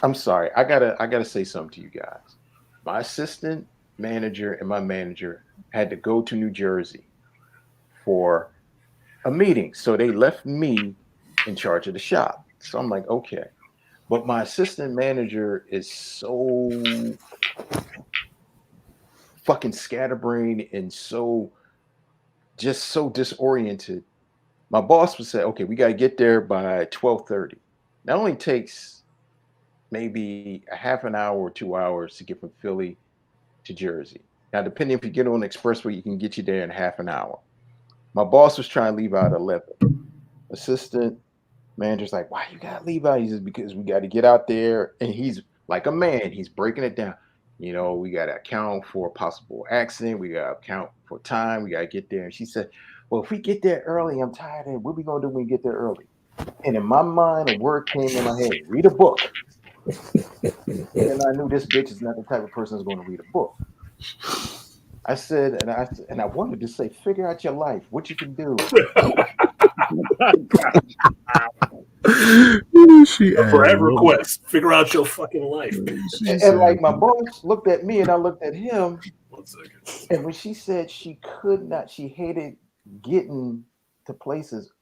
I'm sorry, I gotta say something to you guys. My assistant manager and my manager had to go to New Jersey for a meeting, so they left me in charge of the shop. So I'm like, okay, but my assistant manager is so fucking scatterbrained and so disoriented. My boss would say, okay, we got to get there by 12:30. That only takes maybe a half an hour or 2 hours to get from Philly to Jersey. Now, depending if you get on the expressway, you can get you there in half an hour. My boss was trying to leave out at 11. Assistant manager's like, why you got to leave out? He says, because we got to get out there. And he's like a man. He's breaking it down. We got to account for a possible accident. We got to account for time. We got to get there. And she said, well, if we get there early, I'm tired. And what are we going to do when we get there early? And in my mind, a word came in my head, read a book. And I knew this bitch is not the type of person who's going to read a book. I said, and I wanted to say, figure out your life, what you can do. For EverQuest, figure out your fucking life. And like my boss looked at me and I looked at him. 1 second. And when she said she could not, she hated getting to places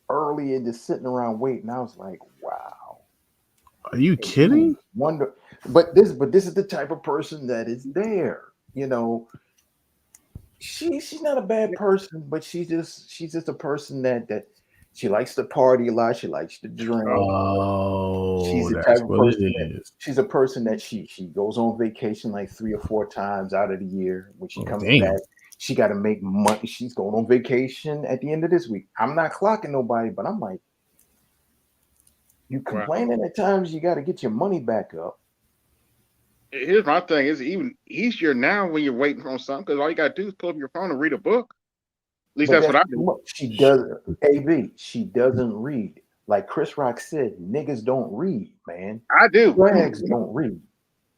early and just sitting around waiting, I was like, wow. Are you kidding? Wonder, but this is the type of person that is there. She's not a bad person, but she's just a person that she likes to party a lot. She likes to drink. Oh, she's the type of person. She's a person that she goes on vacation like 3 or 4 times out of the year. When she comes back, she got to make money. She's going on vacation at the end of this week. I'm not clocking nobody, but I'm like, you complaining at times. You got to get your money back up. Here's my thing: it's even easier now when you're waiting on something because all you got to do is pull up your phone and read a book. At least that's what I do. She does. AV. She doesn't read. Like Chris Rock said, niggas don't read, man. I do. Drags don't read.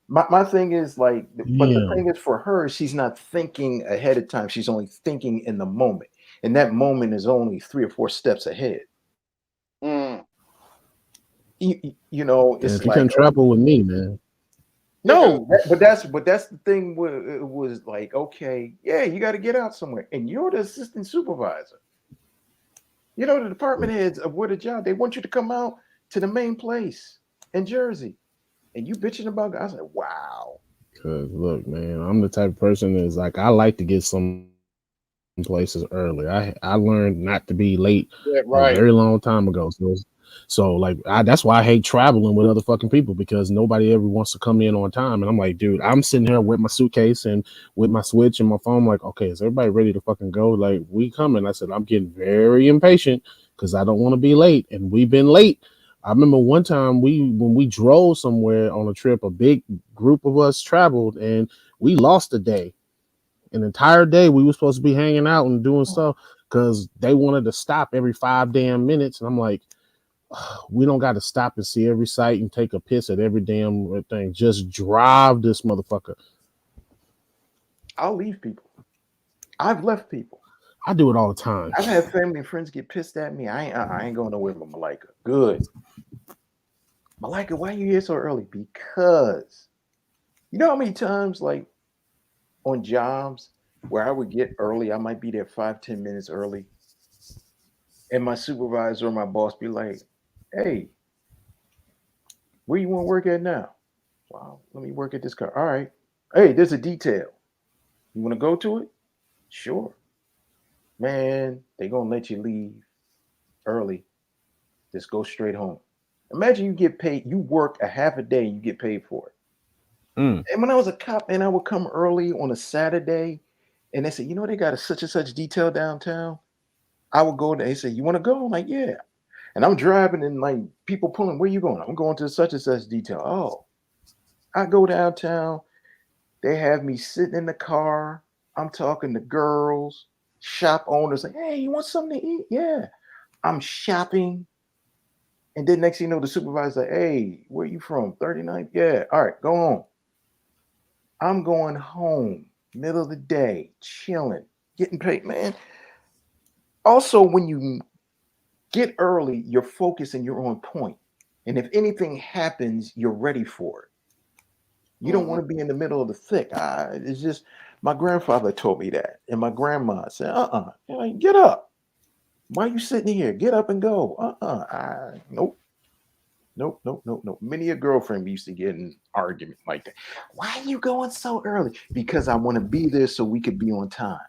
My thing is like, but the thing is for her, she's not thinking ahead of time. She's only thinking in the moment, and that moment is only 3 or 4 steps ahead. It's if you can travel with me, man. No, but that's the thing. It was like, okay, yeah, you got to get out somewhere, and you're the assistant supervisor. The department heads of where the job, they want you to come out to the main place in Jersey, and you bitching about. I was like, wow. Cause look, man, I'm the type of person that's like, I like to get some places early. I learned not to be late a very long time ago. So like that's why I hate traveling with other fucking people, because nobody ever wants to come in on time. And I'm like, dude, I'm sitting here with my suitcase and with my Switch and my phone. I'm like, okay, is everybody ready to fucking go? Like, we coming. I said, I'm getting very impatient because I don't want to be late. And we've been late. I remember one time when we drove somewhere on a trip, a big group of us traveled and we lost a day. An entire day we were supposed to be hanging out and doing stuff because they wanted to stop every 5 damn minutes. And I'm like, we don't got to stop and see every site and take a piss at every damn thing. Just drive this motherfucker. I'll leave people. I've left people. I do it all the time. I've had family and friends get pissed at me. I ain't going nowhere with Malika. Good. Malika, why you here so early? Because you know how many times, like on jobs where I would get early, I might be there 5-10 minutes early, and my supervisor or my boss be like, "Hey, where you want to work at now?" Wow, let me work at this car. All right. Hey, there's a detail. You want to go to it? Sure. Man, they gonna let you leave early. Just go straight home. Imagine you get paid, you work a half a day, you get paid for it. And when I was a cop and I would come early on a Saturday and they said, you know, they got a such and such detail downtown. I would go there. They say, you want to go? I'm like, yeah. And I'm driving and like people pulling, where you going? I'm going to such and such detail. Oh, I go downtown. They have me sitting in the car. I'm talking to girls, shop owners, like, hey, you want something to eat? Yeah. I'm shopping. And then next thing you know, the supervisor's like, hey, where you from? 39th? Yeah. All right, go home. I'm going home, middle of the day, chilling, getting paid, man. Also, when you get early, you're focused and you're on point. And if anything happens, you're ready for it. You don't want to be in the middle of the thick. It's just, my grandfather told me that. And my grandma said, like, get up. Why are you sitting here? Get up and go. Nope. Nope. Many a girlfriend used to get in an argument like that. Why are you going so early? Because I want to be there so we could be on time.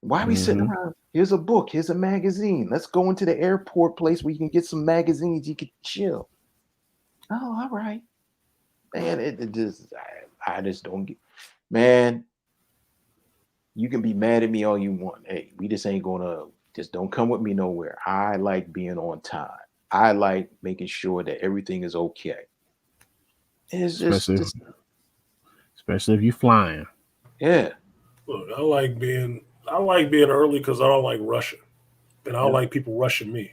Why are we sitting around? Here's a book. Here's a magazine. Let's go into the airport place where you can get some magazines. You can chill. Oh, all right. Man, it just, I just don't get, man, you can be mad at me all you want. Hey, we just ain't gonna, just don't come with me nowhere. I like being on time. I like making sure that everything is okay. It's especially if you're flying. Yeah. Look, I like being early because I don't like rushing, and I don't like people rushing me.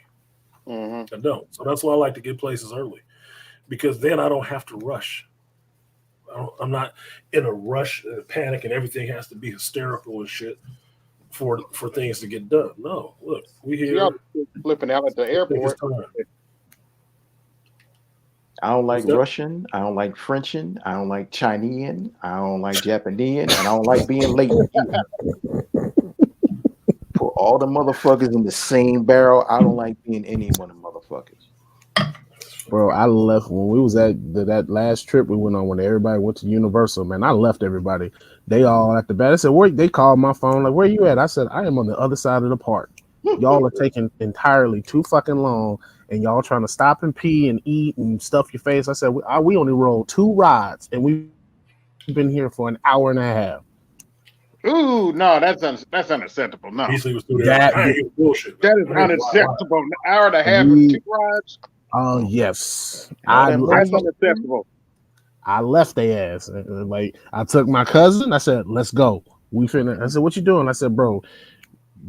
I don't. So that's why I like to get places early, because then I don't have to rush. I'm not in a rush, a panic, and everything has to be hysterical and shit for things to get done. No, look, we here. Y'all flipping out at the airport. I don't like Russian. I don't like Frenching. I don't like Chinese. I don't like Japanese. And I don't like being late. Put all the motherfuckers in the same barrel. I don't like being any one of the motherfuckers. Bro, I left when we was at that last trip we went on when everybody went to Universal, man. I left everybody. They all at the back. I said, where they called my phone, like, where you at? I said, I am on the other side of the park. Y'all are taking entirely too fucking long, and y'all trying to stop and pee and eat and stuff your face. I said, we only rolled 2 rides, and we've been here for an hour and a half. Ooh, no, that's unacceptable. No, that bullshit. That is unacceptable. An hour and a half and 2 rides. Oh yes, that's unacceptable. I left their ass. Like, I took my cousin. I said, "Let's go." We finna. I said, "What you doing?" I said, "Bro,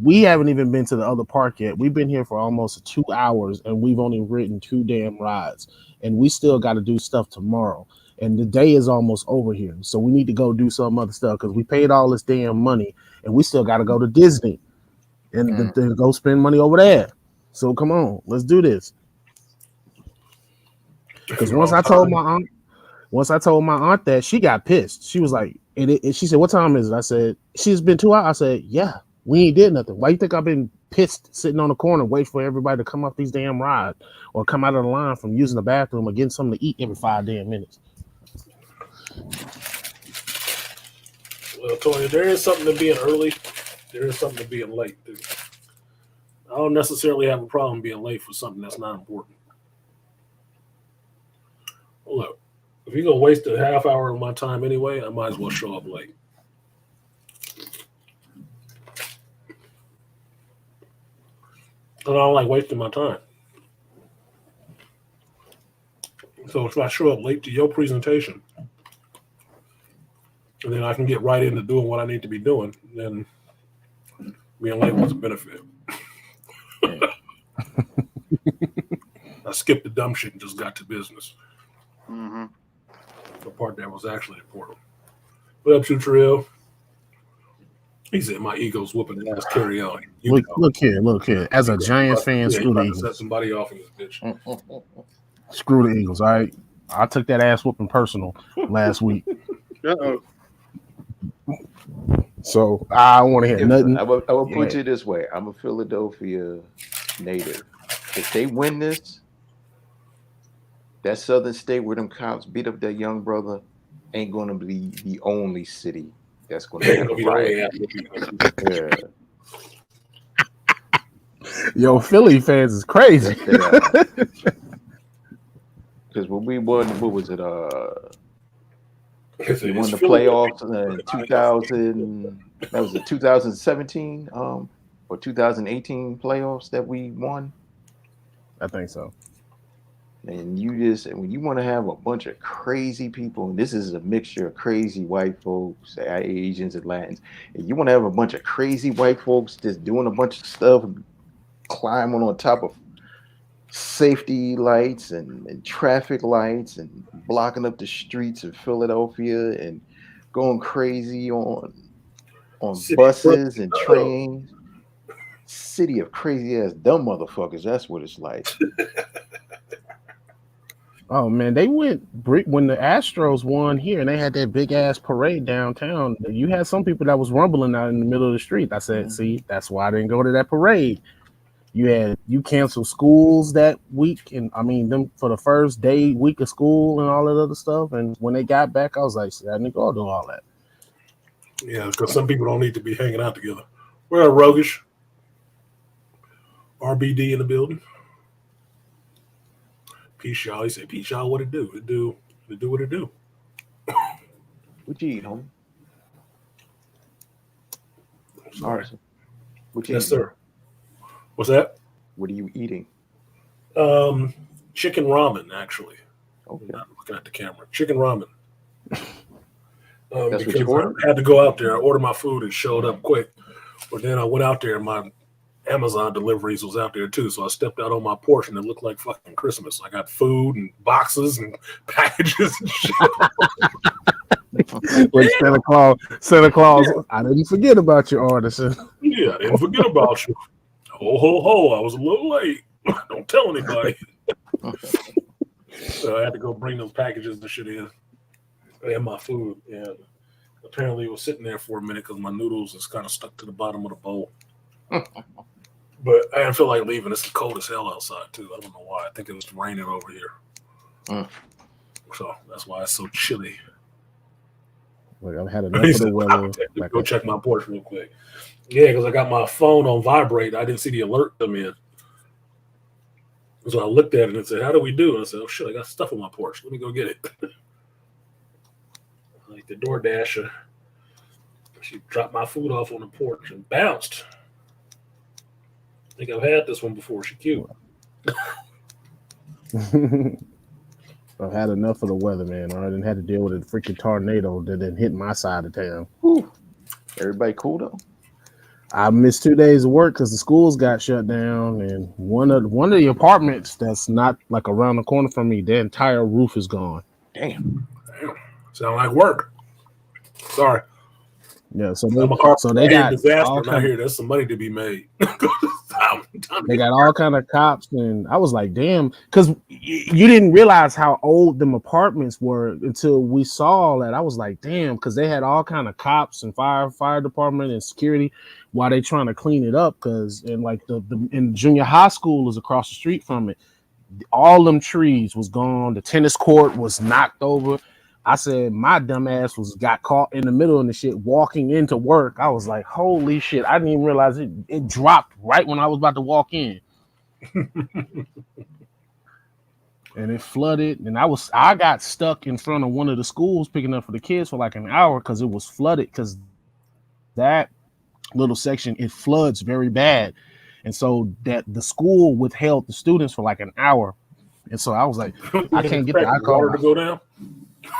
we haven't even been to the other park yet. We've been here for almost 2 hours, and we've only ridden 2 damn rides, and we still got to do stuff tomorrow. And the day is almost over here, so we need to go do some other stuff because we paid all this damn money, and we still got to go to Disney and go spend money over there. So come on, let's do this." Because once I told my aunt that, she got pissed. She was like, she said, "What time is it?" I said, "She's been 2 hours." I said, "Yeah, we ain't did nothing. Why you think I've been pissed sitting on the corner waiting for everybody to come off these damn rides or come out of the line from using the bathroom or getting something to eat every 5 damn minutes?" Well, Tony, there is something to being early. There is something to being late, too. I don't necessarily have a problem being late for something that's not important. Well, look, if you're going to waste a half hour of my time anyway, I might as well show up late. And I don't like wasting my time. So if I show up late to your presentation, and then I can get right into doing what I need to be doing, then being late was a benefit. I skipped the dumb shit and just got to business. The part that was actually important. What up, Chutrill? He said, "My ego's whooping ass. Carry on." Look here. As a Giants fan, yeah, screw the set Eagles. somebody off in this bitch. Screw the Eagles. All right, I took that ass whooping personal last week. So I don't want to hear nothing. I will put you this way. I'm a Philadelphia native. If they win this, that southern state where them cops beat up that young brother ain't going to be the only city that's going to have a riot. Yeah. Yo, Philly fans is crazy. Because when we won, what was it? We won the playoffs in 2000. That was the 2017 or 2018 playoffs that we won. I think so. And when you want to have a bunch of crazy people, and this is a mixture of crazy white folks, Asians, and Latins, and you want to have a bunch of crazy white folks just doing a bunch of stuff, climbing on top of safety lights and traffic lights and blocking up the streets of Philadelphia and going crazy on buses and trains. City of crazy ass dumb motherfuckers. That's what it's like. Oh man, they went when the Astros won here, and they had that big ass parade downtown. You had some people that was rumbling out in the middle of the street. I said, "See, that's why I didn't go to that parade." You canceled schools that week, and I mean them for the first week of school and all that other stuff. And when they got back, I was like, "I didn't go do all that." Yeah, because some people don't need to be hanging out together. We're roguish. RBD in the building. Peace, y'all. He said, "Peace, y'all. What it do? It do what it do." What you eat, homie? Sorry. What you Yes, eating? sir. What's that? What are you eating? Chicken ramen, actually. Okay. I'm not looking at the camera. Chicken ramen. That's what because you ordered? I had to go out there. I ordered my food and showed up quick. But then I went out there and my Amazon deliveries was out there too. So I stepped out on my porch and it looked like fucking Christmas. I got food and boxes and packages and shit. Like Santa Claus, I didn't forget about you, Artisan. Yeah, I didn't forget about you. Ho, ho, ho. I was a little late. Don't tell anybody. So I had to go bring those packages and shit in. And my food. And apparently it was sitting there for a minute because my noodles is kind of stuck to the bottom of the bowl. But I didn't feel like leaving. It's cold as hell outside, too. I don't know why. I think it was raining over here. So that's why it's so chilly. Like I've had enough of the weather. Go check my porch real quick. Yeah, because I got my phone on vibrate. I didn't see the alert come in. So I looked at it and said, "How do we do?" And I said, "Oh, shit, I got stuff on my porch. Let me go get it." Like the DoorDasher. She dropped my food off on the porch and bounced. I think I've had this one before. She cute. I've had enough of the weather, man. I didn't have to deal with a freaking tornado that didn't hit my side of town. Whew. Everybody cool though? I missed 2 days of work because the schools got shut down, and one of the apartments that's not like around the corner from me, their entire roof is gone. Damn. Sound like work. Sorry. Yeah, so they got disaster. I hear there's some money to be made. They got all kind of cops, and I was like, damn, because you didn't realize how old them apartments were until we saw that. I was like, damn, because they had all kind of cops and fire department and security while they trying to clean it up. Because in like the junior high school is across the street from it, all them trees was gone. The tennis court was knocked over. I said my dumb ass got caught in the middle of the shit walking into work. I was like, holy shit. I didn't even realize it dropped right when I was about to walk in. And it flooded. And I got stuck in front of one of the schools picking up for the kids for like an hour because it was flooded, because that little section, it floods very bad. And so that the school withheld the students for like an hour. And so I was like, I can't get the water to go down.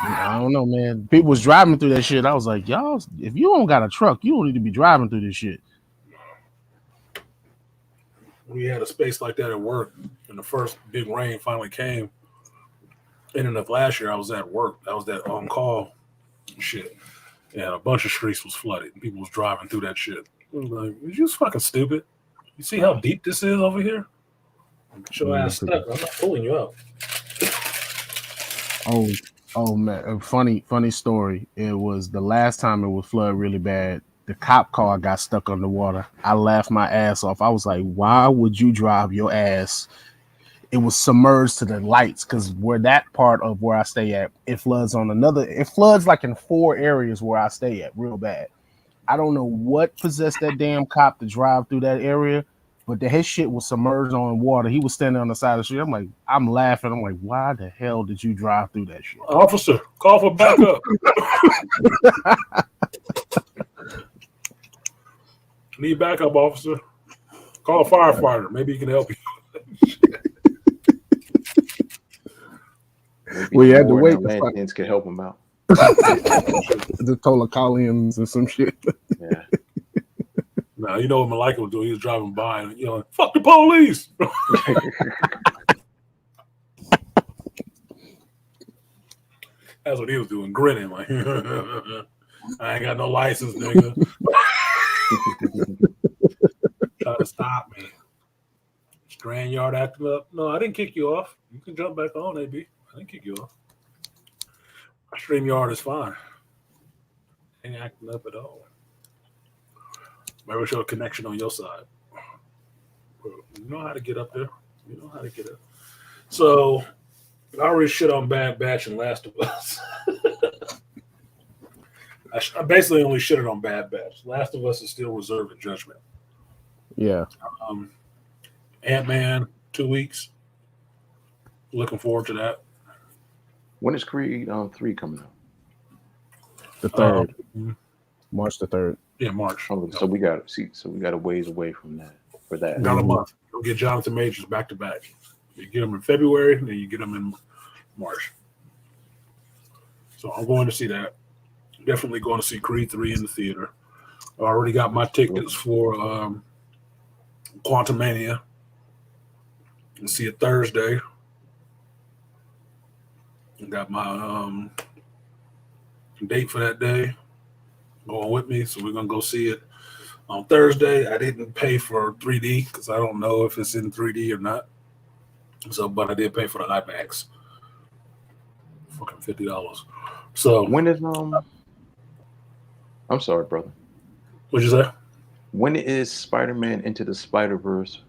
I don't know, man. People was driving through that shit. I was like, y'all, if you don't got a truck, you don't need to be driving through this shit. We had a space like that at work, and the first big rain finally came. And enough last year, I was at work. I was that on call shit. and a bunch of streets was flooded. And people was driving through that shit. I was like, you just fucking stupid. You see how deep this is over here? Get your ass stuck. I'm not pulling you out. Oh man, a funny story. It was the last time it was flood really bad. The cop car got stuck underwater. I laughed my ass off. I was like, why would you drive your ass? It was submerged to the lights because where that part of where I stay at, it floods like in 4 areas where I stay at real bad. I don't know what possessed that damn cop to drive through that area, but his shit was submerged on water. He was standing on the side of the street. I'm laughing. I'm like, why the hell did you drive through that shit? Officer, call for backup. Need backup, officer. Call a firefighter. Maybe he can help you. We had to wait. Landlines could help him out. The Tolacalians or some shit. Yeah. Now, you know what Malika was doing? He was driving by and, fuck the police. That's what he was doing, grinning like, I ain't got no license, nigga. Try to stop me. Strand yard acting up. No, I didn't kick you off. You can jump back on, AB. I didn't kick you off. My stream yard is fine. Ain't acting up at all. Maybe show a connection on your side. You know how to get up there. You know how to get up. So, I already shit on Bad Batch and Last of Us. I basically only shitted on Bad Batch. Last of Us is still reserved in judgment. Yeah. Ant-Man, 2 weeks. Looking forward to that. When is Creed 3 coming out? The 3rd. March the 3rd. Yeah, March. Oh, so we got a ways away from that for that. Got a month. You'll get Jonathan Majors back to back. You get them in February, and then you get them in March. So I'm going to see that. Definitely going to see Creed 3 in the theater. I already got my tickets for Quantumania. I'll see it Thursday. I got my date for that day going with me, so we're going to go see it on Thursday. I didn't pay for 3D because I don't know if it's in 3D or not. So, but I did pay for the IMAX. Fucking $50. So when is I'm sorry, brother. What'd you say? When is Spider-Man Into the Spider-Verse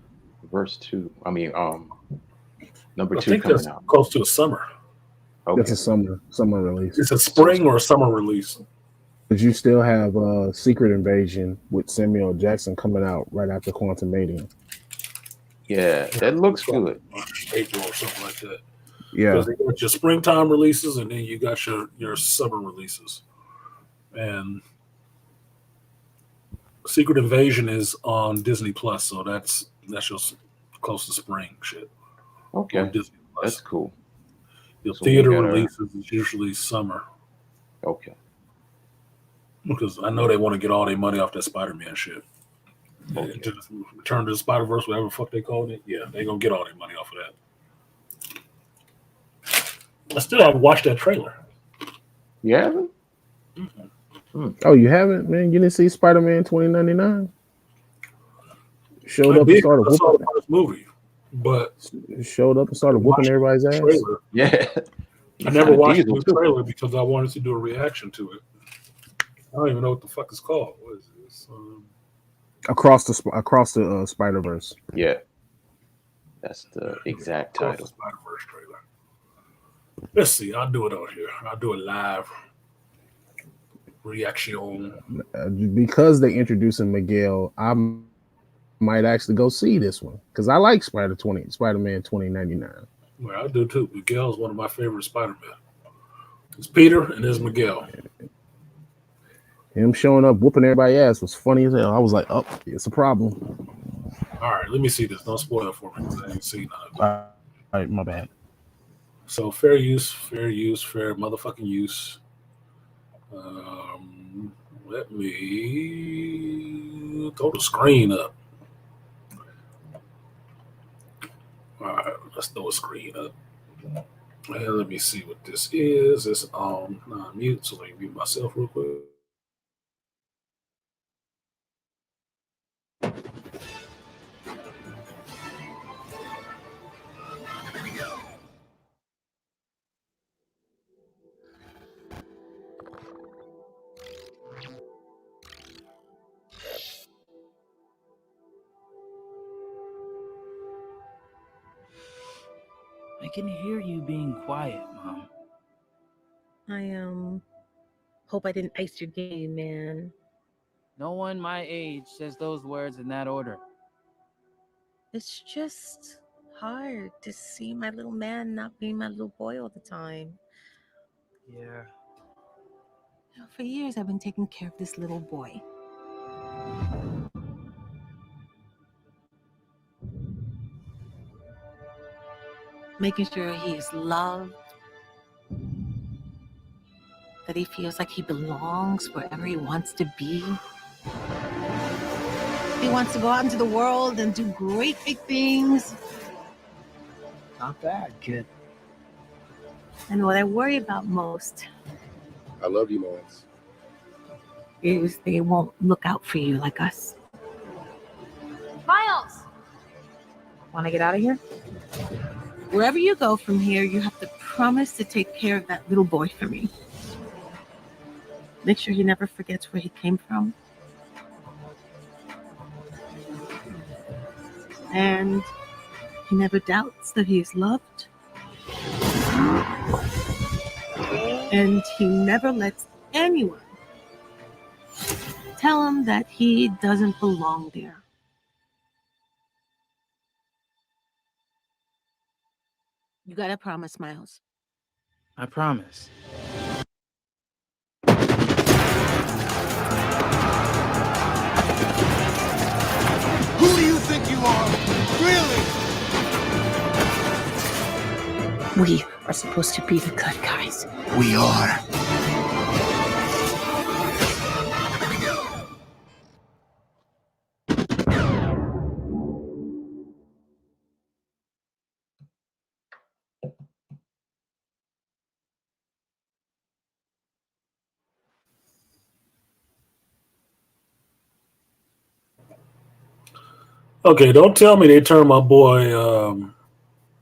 verse 2? I mean, number 2 think coming that's out. close to the summer. Okay. It's a summer release. It's a spring or a summer release. But you still have Secret Invasion with Samuel Jackson coming out right after Quantumania. Yeah, that looks good. April or something like that. Yeah. Because you got your springtime releases and then you got your summer releases. And Secret Invasion is on Disney Plus, so that's just close to spring shit. Okay. On Disney Plus. That's cool. Your So theater releases is usually summer. Okay. Because I know they want to get all their money off that Spider-Man shit. Okay. Return to the Spider-Verse, whatever the fuck they called it. Yeah, they're going to get all their money off of that. I still haven't watched that trailer. You haven't? Mm-hmm. Oh, you haven't, man? You didn't see Spider-Man 2099? Showed I up did, and started I saw whooping. the first movie, but Showed up and started whooping everybody's ass. trailer. Yeah. I never watched the trailer because I wanted to do a reaction to it. I don't even know what the fuck it's called. What is this? Across the Spider-Verse. Yeah. That's the exact title. The Spider-Verse trailer. Let's see. I'll do it on here. I'll do a live reaction. Because they introducing Miguel, I might actually go see this one because I like Spider-Man 2099. Well, I do too. Miguel is one of my favorite Spider-Man. It's Peter and there's Miguel. Him showing up whooping everybody's ass was funny as hell. I was like, oh, it's a problem. All right, let me see this. Don't spoil it for me because I ain't seen none of it. All right, my bad. So fair use, fair motherfucking use. Let me throw the screen up. All right, let's throw a screen up. And let me see what this is. It's on mute, so let me mute myself real quick. I can hear you being quiet, Mom. I hope I didn't ice your game, man. No one my age says those words in that order. It's just hard to see my little man not being my little boy all the time. Yeah. For years, I've been taking care of this little boy. Making sure he is loved, that he feels like he belongs wherever he wants to be. He wants to go out into the world and do great big things. Not bad, kid. And what I worry about most I love you, Lawrence. is they won't look out for you like us. Miles! Want to get out of here? Wherever you go from here, you have to promise to take care of that little boy for me. Make sure he never forgets where he came from. And he never doubts that he is loved. And he never lets anyone tell him that he doesn't belong there. You gotta promise, Miles. I promise. Who do you think you are? Really? We are supposed to be the good guys. We are. Okay, don't tell me they turned my boy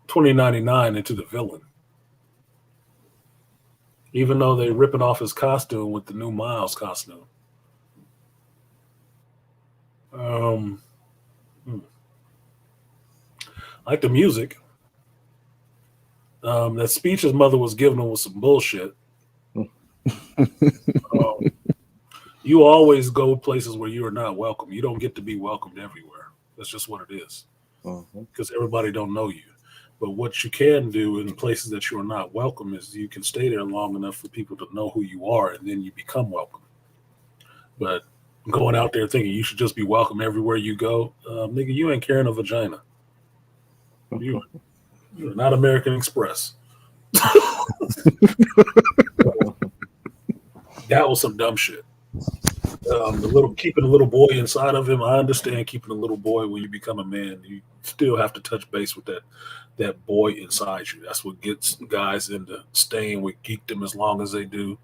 2099 into the villain. Even though they're ripping off his costume with the new Miles costume. I like the music. That speech his mother was giving him was some bullshit. You always go places where you are not welcome. You don't get to be welcomed everywhere. That's just what it is. Because everybody don't know you. But what you can do in places that you are not welcome is you can stay there long enough for people to know who you are, and then you become welcome. But going out there thinking you should just be welcome everywhere you go, nigga, you ain't carrying a vagina. You're not American Express. That was some dumb shit. Keeping a little boy inside of him. I understand keeping a little boy when you become a man. You still have to touch base with that boy inside you. That's what gets guys into staying with geekdom as long as they do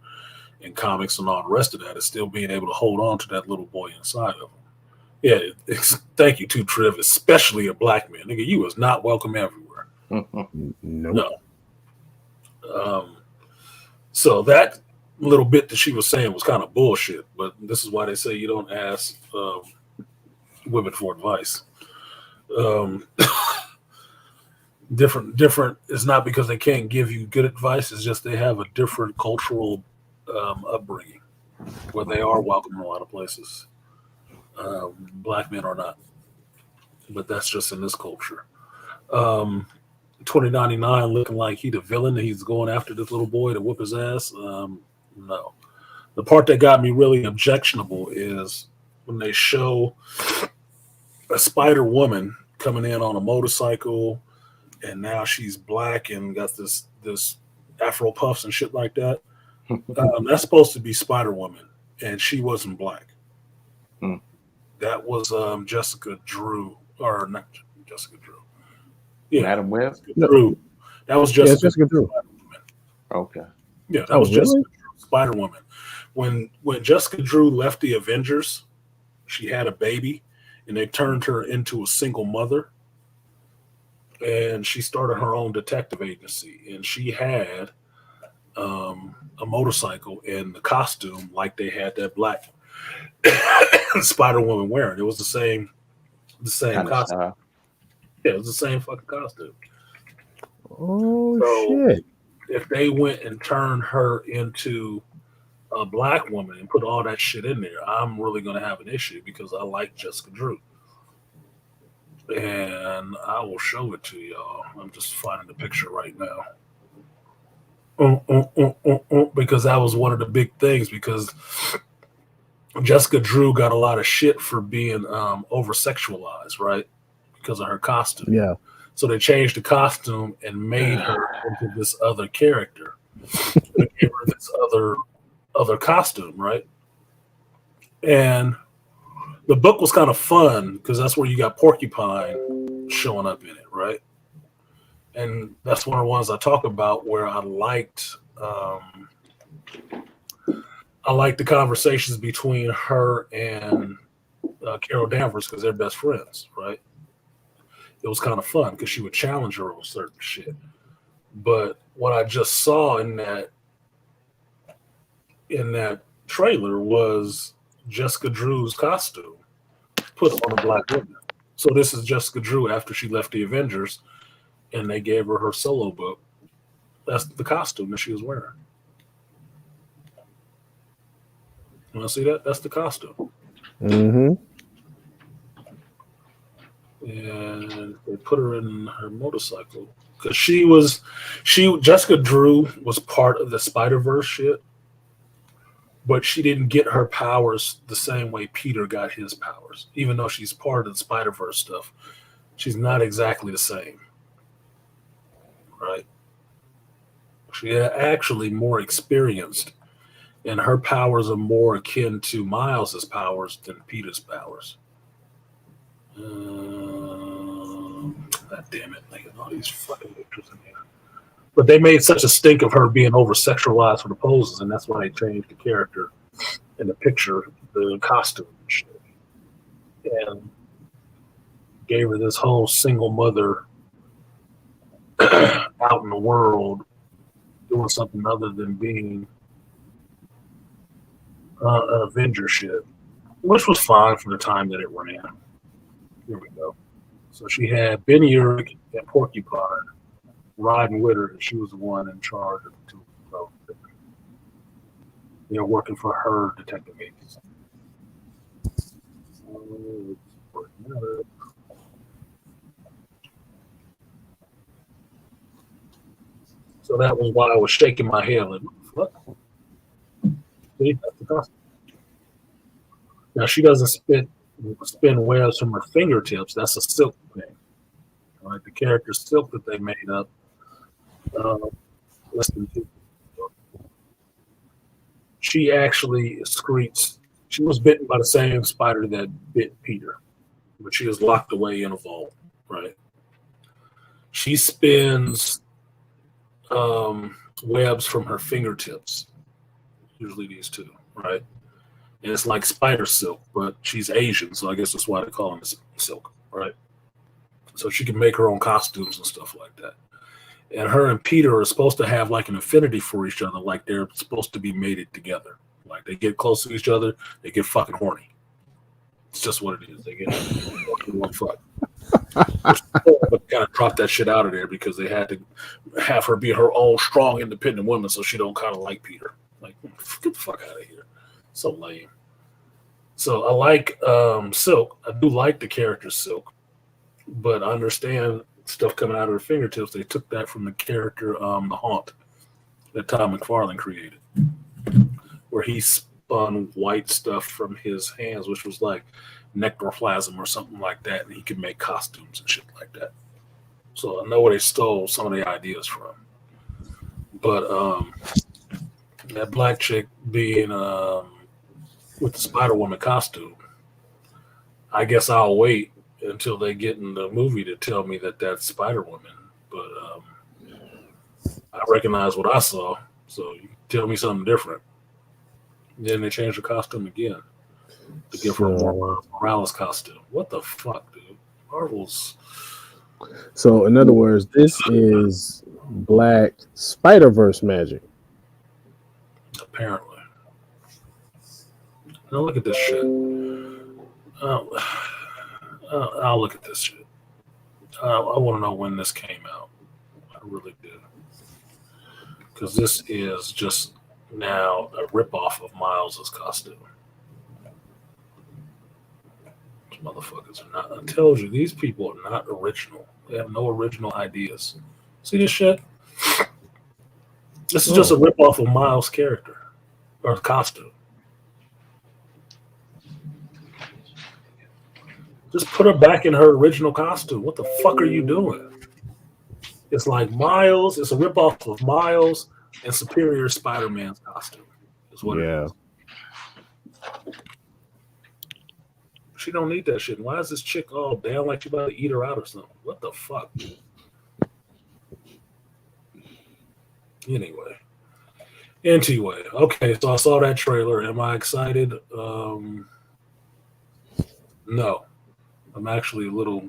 in comics and all the rest of that. Is still being able to hold on to that little boy inside of them. Yeah, thank you too, Triv. Especially a black man, nigga. You was not welcome everywhere. No. So that little bit that she was saying was kind of bullshit, but this is why they say you don't ask women for advice. Different is not because they can't give you good advice, it's just they have a different cultural upbringing where they are welcome in a lot of places. Black men are not, but that's just in this culture. 2099 looking like he the villain, he's going after this little boy to whoop his ass. No. The part that got me really objectionable is when they show a Spider Woman coming in on a motorcycle, and now she's black and got this Afro puffs and shit like that. That's supposed to be Spider Woman, and she wasn't black. That was Jessica Drew, or not Jessica Drew. Yeah, Madam Web. Drew. That was Jessica Drew. Okay. Yeah, that was Jessica Drew, Spider Woman. When Jessica Drew left the Avengers, she had a baby, and they turned her into a single mother. And she started her own detective agency, and she had a motorcycle and the costume like they had that black Spider Woman wearing. It was the same costume. Yeah, it was the same fucking costume. Oh So shit! if they went and turned her into a black woman and put all that shit in there, I'm really gonna have an issue because I like Jessica Drew. And I will show it to y'all. I'm just finding the picture right now. Because that was one of the big things because Jessica Drew got a lot of shit for being over sexualized, right? Because of her costume. Yeah. So they changed the costume and made her into this other character. They gave her this other costume, right? And the book was kind of fun because that's where you got Porcupine showing up in it, right? And that's one of the ones I talk about where I liked the conversations between her and Carol Danvers because they're best friends, right? It was kind of fun because she would challenge her on certain shit. But what I just saw in that trailer was Jessica Drew's costume put on a black woman. So this is Jessica Drew after she left the Avengers, and they gave her her solo book. That's the costume that she was wearing. You want to see that? That's the costume. Mm-hmm. And they put her in her motorcycle because Jessica Drew was part of the Spider-Verse shit, but she didn't get her powers the same way Peter got his powers. Even though she's part of the Spider-Verse stuff, she's not exactly the same, right? She actually more experienced, and her powers are more akin to Miles's powers than Peter's powers. God damn it! Like all these fucking pictures in here. But they made such a stink of her being over sexualized for the poses, and that's why they changed the character in the picture, the costume and shit, and gave her this whole single mother out in the world doing something other than being an Avenger shit, which was fine for the time that it ran. Here we go. So she had Ben Urich and Porcupine riding with her, and she was the one in charge of the two. They're working for her detective agency. So that was why I was shaking my head like, what the fuck? See, that's the costume. Now she doesn't spin webs from her fingertips. That's a silk thing. Right? The character silk that they made up. Listen to. She actually excretes. She was bitten by the same spider that bit Peter, but she was locked away in a vault. Right? She spins webs from her fingertips. Usually these two, right? And it's like spider silk, but she's Asian, so I guess that's why they call them silk, right? So she can make her own costumes and stuff like that. And her and Peter are supposed to have like an affinity for each other, like they're supposed to be mated together. Like they get close to each other, they get fucking horny. It's just what it is. They get fucking one fuck. But kind of dropped that shit out of there because they had to have her be her own strong, independent woman, so she don't kind of like Peter. Like, get the fuck out of here. So lame. So I like Silk. I do like the character Silk, but I understand stuff coming out of her fingertips. They took that from the character The Haunt that Tom McFarlane created, where he spun white stuff from his hands, which was like necroplasm or something like that, and he could make costumes and shit like that. So I know where they stole some of the ideas from. But that black chick being with the Spider-Woman costume, I guess I'll wait until they get in the movie to tell me that that's Spider-Woman. But I recognize what I saw, so you tell me something different. Then they changed the costume again to give her a more Morales costume. What the fuck, dude? Marvel's. So, in other words, this is Black Spider-Verse magic. Apparently. Now look at this shit. I'll look at this shit. I want to know when this came out. really do. Because this is just now a ripoff of Miles's costume. These motherfuckers are not. I tell you, these people are not original. They have no original ideas. See this shit? This is just a ripoff of Miles' character or costume. Just put her back in her original costume. What the fuck are you doing? It's like Miles. It's a ripoff of Miles and Superior Spider-Man's costume. Is what it is. She don't need that shit. Why is this chick all down like she about to eat her out or something? What the fuck? Anyway, okay, so I saw that trailer. Am I excited? No. I'm actually a little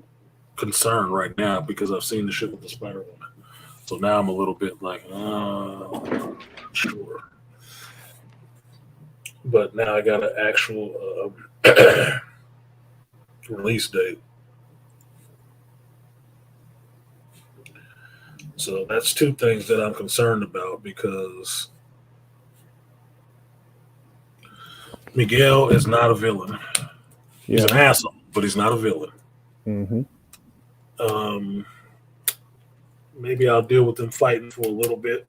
concerned right now because I've seen the shit with the Spider-Woman. So now I'm a little bit like, sure. But now I got an actual release date. So that's two things that I'm concerned about because Miguel is not a villain. He's an asshole, but he's not a villain. Mm-hmm. Maybe I'll deal with them fighting for a little bit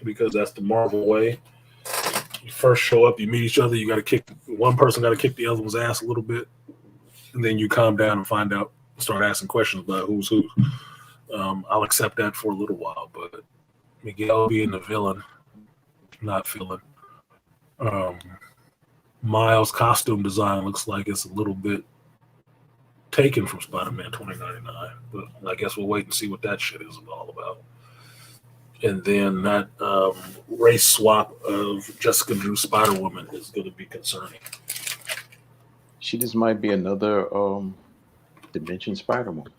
because that's the Marvel way. You first show up, you meet each other, you got to kick one person, got to kick the other one's ass a little bit, and then you calm down and find out, start asking questions about who's who. I'll accept that for a little while, but Miguel being the villain, not feeling. Miles' costume design looks like it's a little bit taken from Spider-Man 2099, but I guess we'll wait and see what that shit is all about. And then that race swap of Jessica Drew Spider-Woman is going to be concerning. She just might be another Dimension Spider-Woman.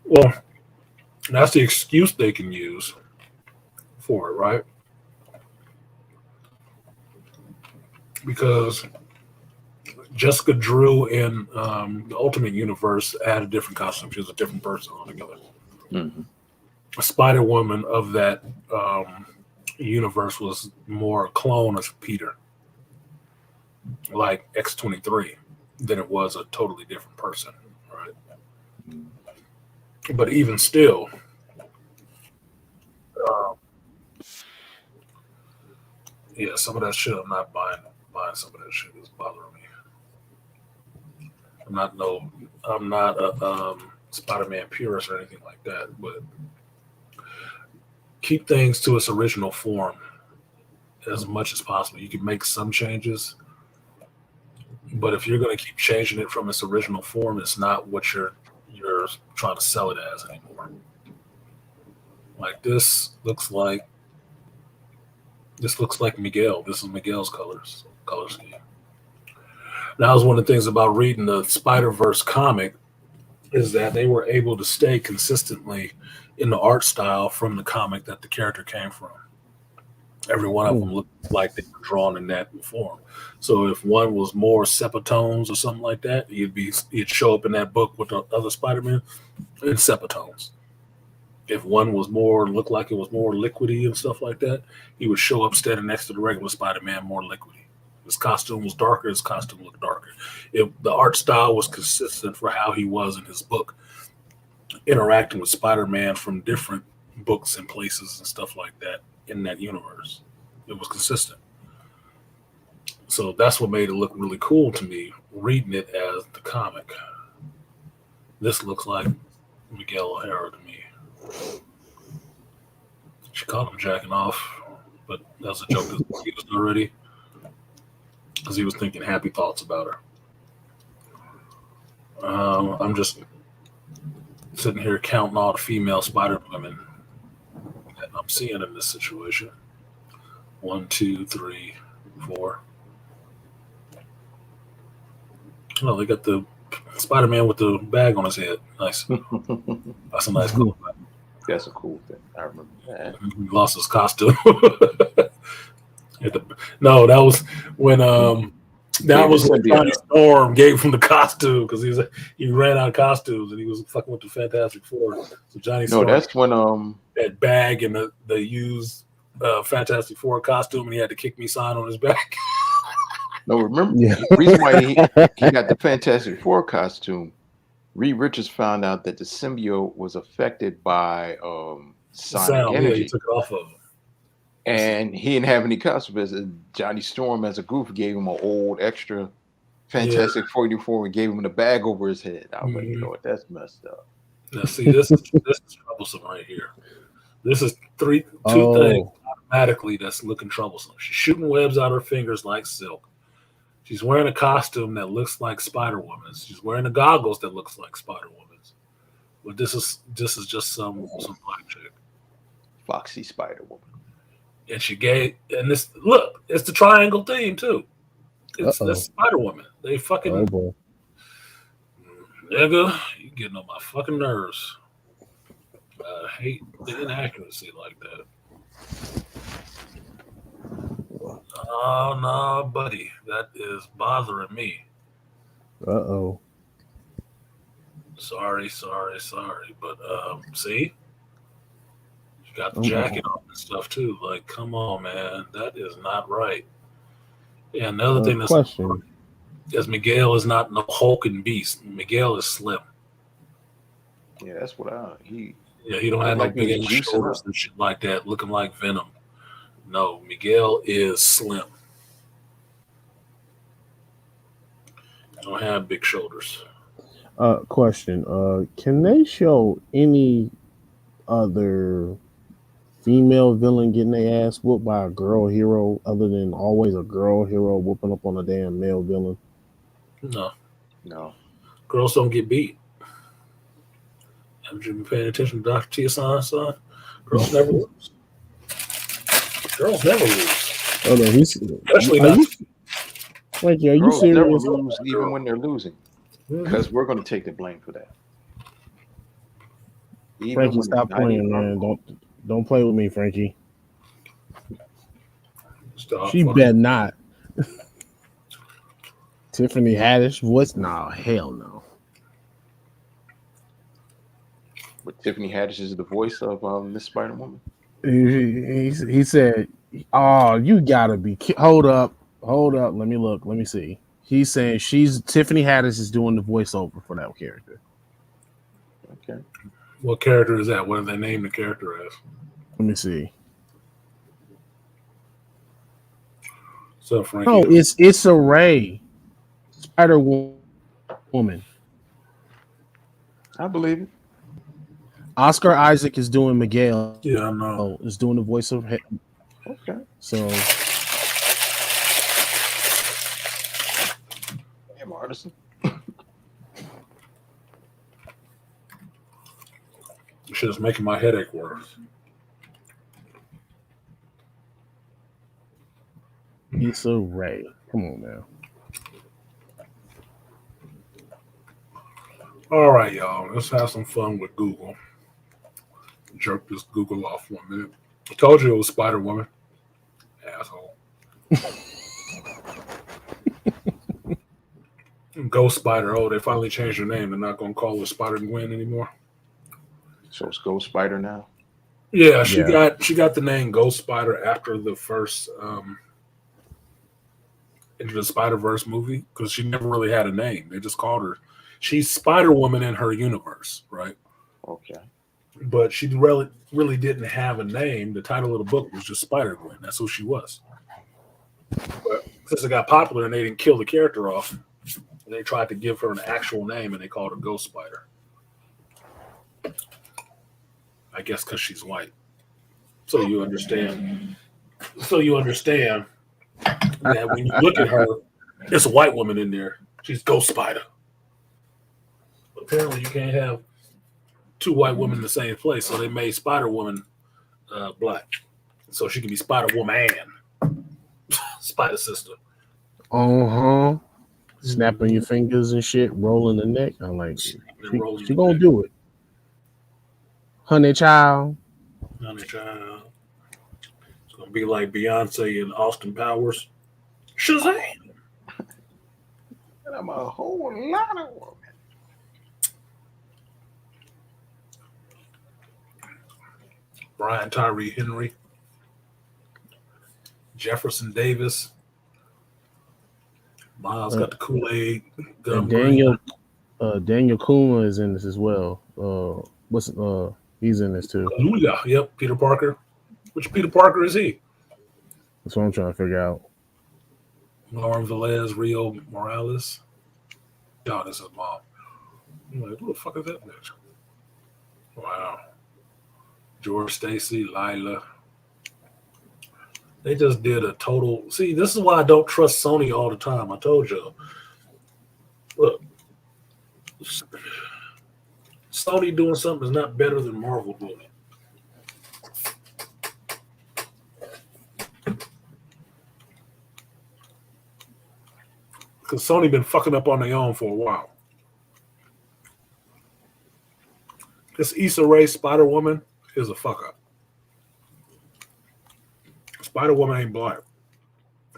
Well, that's the excuse they can use for it, right? Because Jessica Drew in the Ultimate Universe had a different costume. She was a different person altogether. Mm-hmm. A Spider-Woman of that universe was more a clone of Peter, like X-23, than it was a totally different person, right? But even still, some of that shit I'm not buying. Some of that shit is bothering me. I'm not a Spider-Man purist or anything like that, but keep things to its original form as much as possible. You can make some changes, but if you're going to keep changing it from its original form, it's not what you're trying to sell it as anymore. Like this looks like Miguel. This is Miguel's color scheme. Now, that was one of the things about reading the Spider-Verse comic is that they were able to stay consistently in the art style from the comic that the character came from. Every one of them looked like they were drawn in that form. So if one was more sepatones or something like that, you'd show up in that book with the other Spider-Man in sepatones. If one was looked like it was more liquidy and stuff like that, he would show up standing next to the regular Spider-Man more liquidy. His costume was darker, his costume looked darker. The art style was consistent for how he was in his book, interacting with Spider-Man from different books and places and stuff like that in that universe. It was consistent. So that's what made it look really cool to me, reading it as the comic. This looks like Miguel O'Hara to me. She called him jacking off, but that was a joke that was used already because he was thinking happy thoughts about her. I'm just sitting here counting all the female Spider-Women that I'm seeing in this situation. 1, 2, 3, 4. Oh, they got the Spider-Man with the bag on his head. Nice. That's a nice cool thing. That's a cool thing. I remember that. He lost his costume. No, that was when That was when Johnny Storm gave him the costume because he ran out of costumes and he was fucking with the Fantastic Four. So Johnny Storm. No, that's when that bag and the used Fantastic Four costume, and he had the "Kick Me" sign on his back. No, remember the reason why he got the Fantastic Four costume. Reed Richards found out that the symbiote was affected by sonic energy. Yeah, he took it off of him. And he didn't have any costumes. Johnny Storm, as a goof, gave him an old extra Fantastic Four uniform and gave him the bag over his head. I was like, you know what? That's messed up. Now, see, this is troublesome right here. This is two things automatically that's looking troublesome. She's shooting webs out her fingers like silk. She's wearing a costume that looks like Spider-Woman's. She's wearing the goggles that looks like Spider-Woman's. But this is just some black chick. Foxy Spider-Woman. And this look, it's the triangle theme too. It's the Spider-Woman. They fucking nigga, you getting on my fucking nerves. I hate the inaccuracy like that. Oh no, buddy, that is bothering me. Sorry, but see, you got the jacket on and stuff too. Like, come on, man, that is not right. Yeah, another thing that's question is Miguel is not no hulking beast. Miguel is slim. Yeah, that's what he don't have no big shoulders and shit like that, looking like Venom. No, Miguel is slim. Don't have big shoulders. Question. Can they show any other female villain getting their ass whooped by a girl hero other than always a girl hero whooping up on a damn male villain? No. Girls don't get beat. Haven't you been paying attention to Dr. T-San's son? Girls never lose. Girls never lose. Oh no, especially not. Frankie, are you girls serious? Never lose, even when they're losing, because we're going to take the blame for that. Frankie, stop playing, man. Don't play with me, Frankie. She better not. Tiffany Haddish voice? No, hell no. But Tiffany Haddish is the voice of Miss Spider-Woman. He said, "Oh, you gotta be hold up. Let me look. Let me see." He's saying Tiffany Haddish is doing the voiceover for that character. Okay. What character is that? What do they name the character as? Let me see. So Frankie. Oh, it's a Ray, Spider-Woman. I believe it. Oscar Isaac is doing Miguel. Yeah, I know. Is doing the voice of him. Okay. So, damn, artisan. Shit is making my headache worse. Issa Rae. Come on now. All right, y'all. Let's have some fun with Google. Jerk this Google off 1 minute. I told you it was Spider-Woman. Asshole. Ghost Spider. Oh, they finally changed her name. They're not going to call her Spider-Gwen anymore. So it's Ghost Spider now? Yeah, she got the name Ghost Spider after the first Into the Spider-Verse movie because she never really had a name. They just called her. She's Spider-Woman in her universe, right? Okay. But she really didn't have a name. The title of the book was just Spider-Gwen. That's who she was. But since it got popular and they didn't kill the character off, they tried to give her an actual name and they called her Ghost Spider. I guess because she's white. So you understand that when you look at her, there's a white woman in there. She's Ghost Spider. But apparently you can't have two white women in the same place, so they made Spider-Woman black. So she can be Spider-Woman, Spider Sister. Snapping your fingers and shit, rolling the neck. I'm like, she gonna do it. Honey child. It's gonna be like Beyonce and Austin Powers. Shazam! And I'm a whole lot of women. Brian Tyree Henry, Jefferson Davis. Miles got the Kool-Aid. And Daniel Kuma is in this as well. He's in this too. Kaluuya, yep, Peter Parker. Which Peter Parker is he? That's what I'm trying to figure out. Lauren Velez, Rio Morales. God, this is mom. I'm like, who the fuck is that bitch? Wow. George Stacy, Lila. They just did a total. See, this is why I don't trust Sony all the time. I told you. Look, Sony doing something is not better than Marvel doing it. Because Sony been fucking up on their own for a while. This Issa Rae Spider-Woman is a fuck up. Spider-Woman ain't black.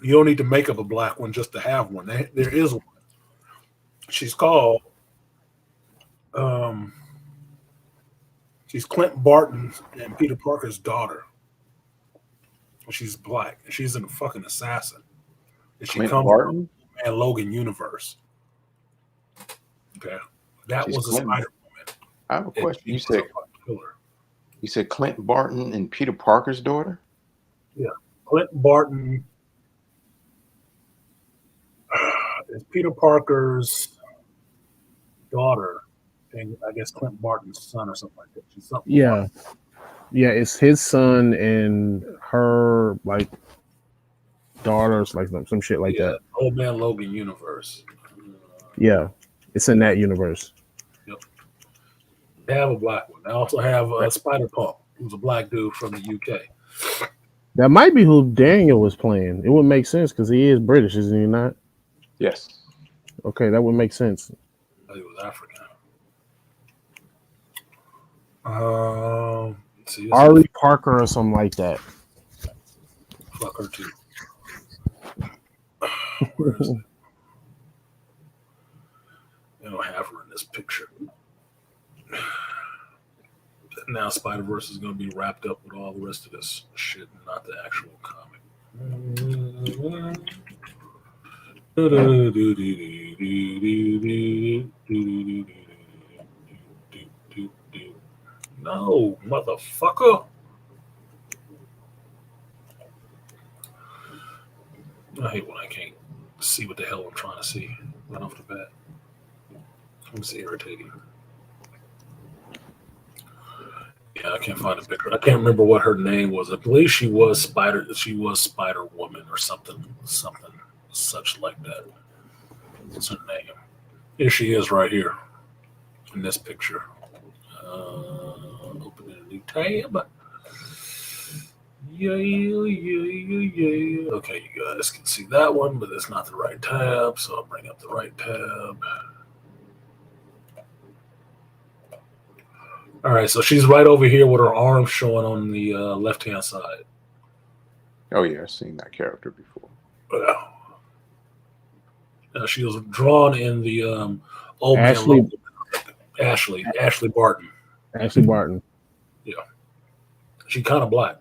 You don't need to make up a black one just to have one. There is one. She's called she's Clint Barton and Peter Parker's daughter. She's black. She's a fucking assassin. And she Clint comes Barton? from the Logan universe. Okay. That was a Spider-Woman. I have a question. You said Clint Barton and Peter Parker's daughter? Yeah. Clint Barton is Peter Parker's daughter, and I guess Clint Barton's son or something like that. She's something. Yeah. Yeah, it's his son and her like daughters, like some shit like that. Old Man Logan universe. Yeah. It's in that universe. Yep. They have a black one. They also have Spider-Punk, who's a black dude from the UK. That might be who Daniel was playing. It would make sense because he is British, isn't he not? Yes. Okay, that would make sense. He was African. Ari Parker or something like that. Fuck her too. Where is it? They don't have her in this picture. Now Spider-Verse is going to be wrapped up with all the rest of this shit, not the actual comic. No, motherfucker. I hate when I can't see what the hell I'm trying to see right off the bat. It's irritating. Yeah, I can't find a picture. I can't remember what her name was. I believe she was Spider-Woman or something such like that. What's her name? Here she is right here in this picture. Opening a new tab. Yeah. Okay, you guys can see that one, but it's not the right tab, so I'll bring up the right tab. All right, so she's right over here with her arm showing on the left-hand side. Oh, yeah, I've seen that character before. She was drawn in the Old Ashley. Man Logan. Ashley Barton. Ashley Barton. Yeah. She's kind of black.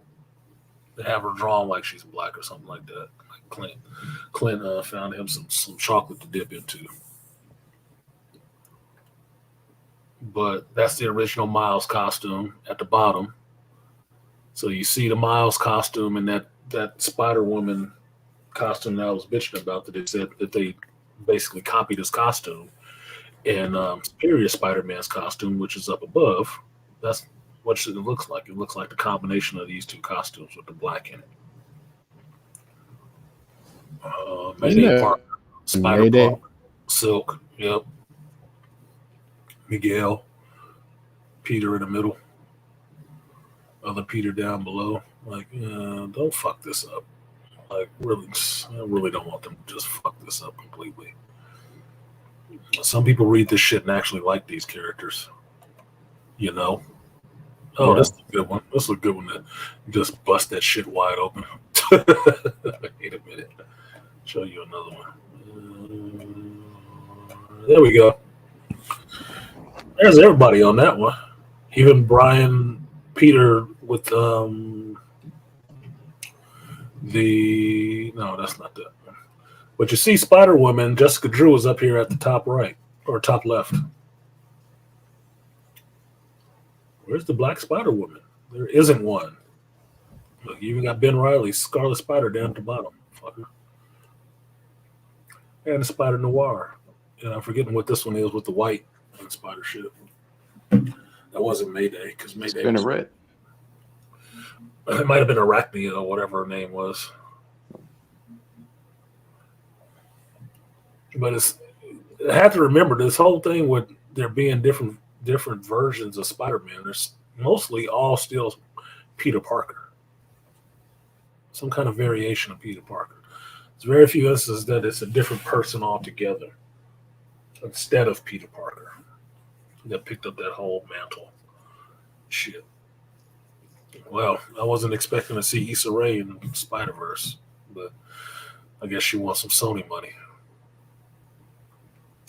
They have her drawn like she's black or something like that. Like Clint found him some chocolate to dip into. But that's the original Miles costume at the bottom. So you see the Miles costume and that Spider-Woman costume that I was bitching about, that they said that they basically copied his costume. And Superior Spider-Man's costume, which is up above, that's what it looks like. It looks like the combination of these two costumes with the black in it. Mayday Park, Spider-Punk, Silk, yep. Miguel, Peter in the middle, other Peter down below. Like, don't fuck this up. Like, really, I really don't want them to just fuck this up completely. Some people read this shit and actually like these characters. You know? Oh, yeah. This is a good one. This is a good one to just bust that shit wide open. Wait a minute. Show you another one. There we go. There's everybody on that one. Even Brian Peter with no, that's not that one. But you see Spider Woman, Jessica Drew is up here at the top right or top left. Where's the Black Spider Woman? There isn't one. Look, you even got Ben Reilly's Scarlet Spider down at the bottom. Fucker. And the Spider Noir. And I'm forgetting what this one is with the white and spider shit. That wasn't Mayday because Mayday Spinner Red. It might have been Arachne or whatever her name was. But I have to remember this whole thing with there being different versions of Spider-Man. There's mostly all still Peter Parker. Some kind of variation of Peter Parker. There's very few instances that it's a different person altogether instead of Peter Parker that picked up that whole mantle. Shit. Well, I wasn't expecting to see Issa Rae in Spider-Verse, but I guess she wants some Sony money.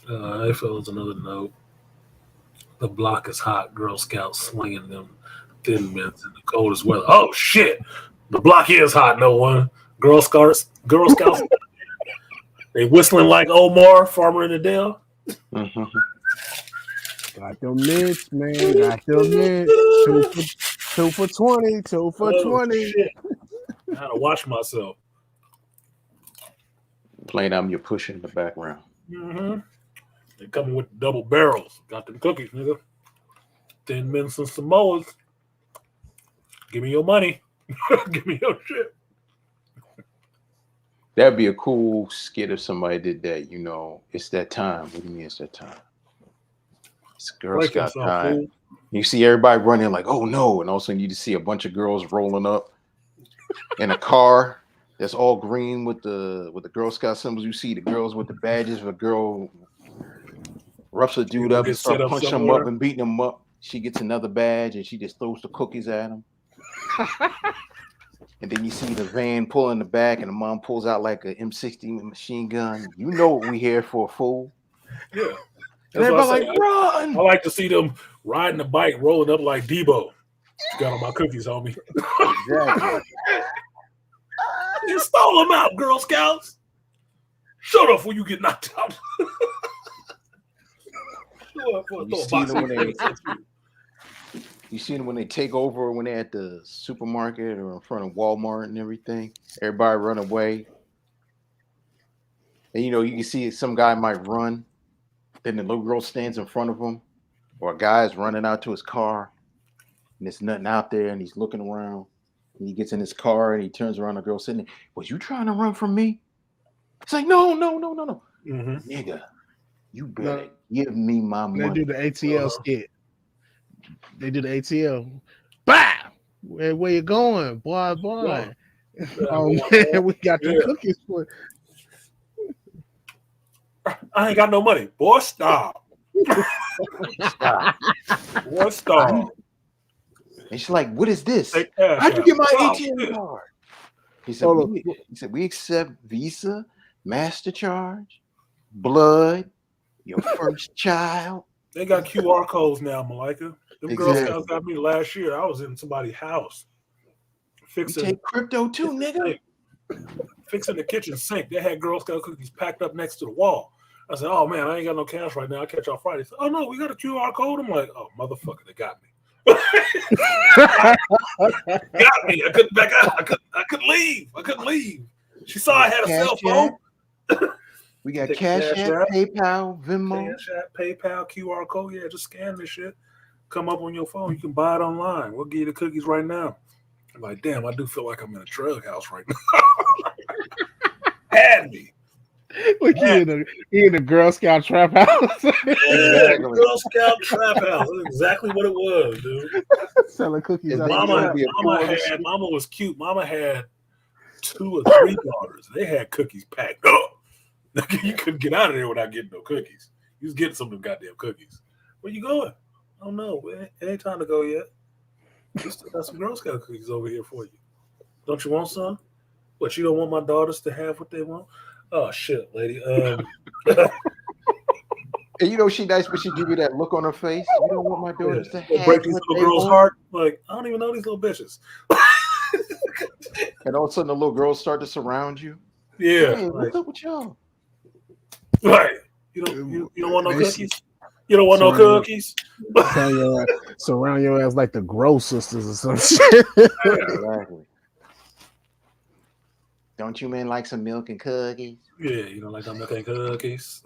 I feel as another note. The block is hot. Girl Scouts slinging them thin mints in the coldest weather. Oh shit! The block is hot. No one. Girl Scouts. They whistling like Omar, Farmer in the Dell. Mm-hmm. Got them mints, man. Got them mints. 2 for 20. 2 for 20. Shit. I had to watch myself. Playing out your push in the background. Mm-hmm. They coming with double barrels. Got them cookies, nigga. 10 minutes and Samoas. Give me your money. Give me your shit. That'd be a cool skit if somebody did that. You know, it's that time. What do you mean it's that time? It's Girl Scout time. Cool. You see everybody running like, oh no, and all of a sudden you just see a bunch of girls rolling up in a car that's all green with the Girl Scout symbols. You see the girls with the badges. If a girl roughs a dude up and starts punching him up and beating him up, she gets another badge and she just throws the cookies at him. And then you see the van pull in the back and the mom pulls out like an M60 machine gun. You know what we here for, fool. Yeah. And everybody like, run! I like to see them riding the bike, rolling up like Debo. Got on my cookies, homie. Exactly. You stole them out, Girl Scouts. Shut up before you get knocked out. You see them when they take over, when they're at the supermarket or in front of Walmart and everything. Everybody run away. And, you know, you can see some guy might run. Then the little girl stands in front of him. Or a guy's running out to his car. And there's nothing out there. And he's looking around. And he gets in his car and he turns around. The girl sitting there. Was you trying to run from me? It's like, no. Mm-hmm. Nigga, you better give me my money. They do the ATL skit. They do the ATL. Bah! Where you going, boy? Yeah. Oh man, we got the cookies for it. I ain't got no money. Boy, stop. Boy, stop. And she's like, what is this? How'd you get my ATM card? He said, we accept Visa, MasterCharge, blood, your first child. They got QR codes now, Malika. Them Girl Scouts got me last year. I was in somebody's house. Fixing you take crypto too, nigga. Fixing the kitchen sink. They had Girl Scout cookies packed up next to the wall. I said, oh man, I ain't got no cash right now. I'll catch y'all Friday. Said, oh no, we got a QR code. I'm like, oh motherfucker, they got me. Got me. I couldn't back out. I couldn't leave. She saw I had a cell phone. We got Cash App, PayPal, Venmo. Cash App, PayPal, QR code. Yeah, just scan this shit. Come up on your phone. You can buy it online. We'll give you the cookies right now. I'm like, damn, I do feel like I'm in a drug house right now. Had me. Look, he in a Girl Scout trap house. Exactly. Girl Scout trap house. That's exactly what it was, dude. Selling cookies. Mama was cute. Mama had 2 or 3 daughters. They had cookies packed up. You couldn't get out of there without getting no cookies. You was getting some of them goddamn cookies. Where you going? I don't know. It ain't time to go yet. We still got some Girl Scout cookies over here for you. Don't you want some? What, you don't want my daughters to have what they want? Oh shit, lady. And you know she nice, but she give you that look on her face. You don't want my daughters to have break these what little they girls' want. heart. Like, I don't even know these little bitches. And all of a sudden the little girls start to surround you. Yeah. Hey, Like, what's up with y'all? right. You don't want no cookies? You don't want no cookies? Surround your ass like the Gross sisters or some shit. Exactly. Don't you men like some milk and cookies? Yeah, you don't like them milk and cookies.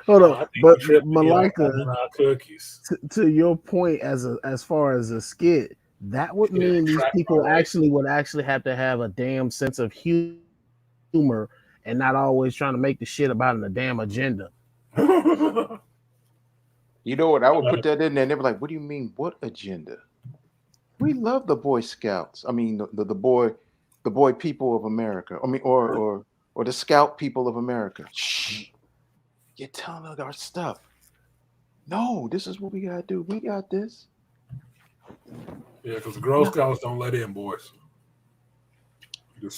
Hold on, but Malika, cookies. To your point, as far as a skit, that would mean these people would actually have to have a damn sense of humor and not always trying to make the shit about a damn agenda. You know what? I would put that in there and they were like, what do you mean? What agenda? We love the Boy Scouts. I mean, the boy people of America. I mean, or the Scout people of America. Shh. You're telling us our stuff. No, this is what we gotta do. We got this. Yeah, because the Girl Scouts don't let in boys.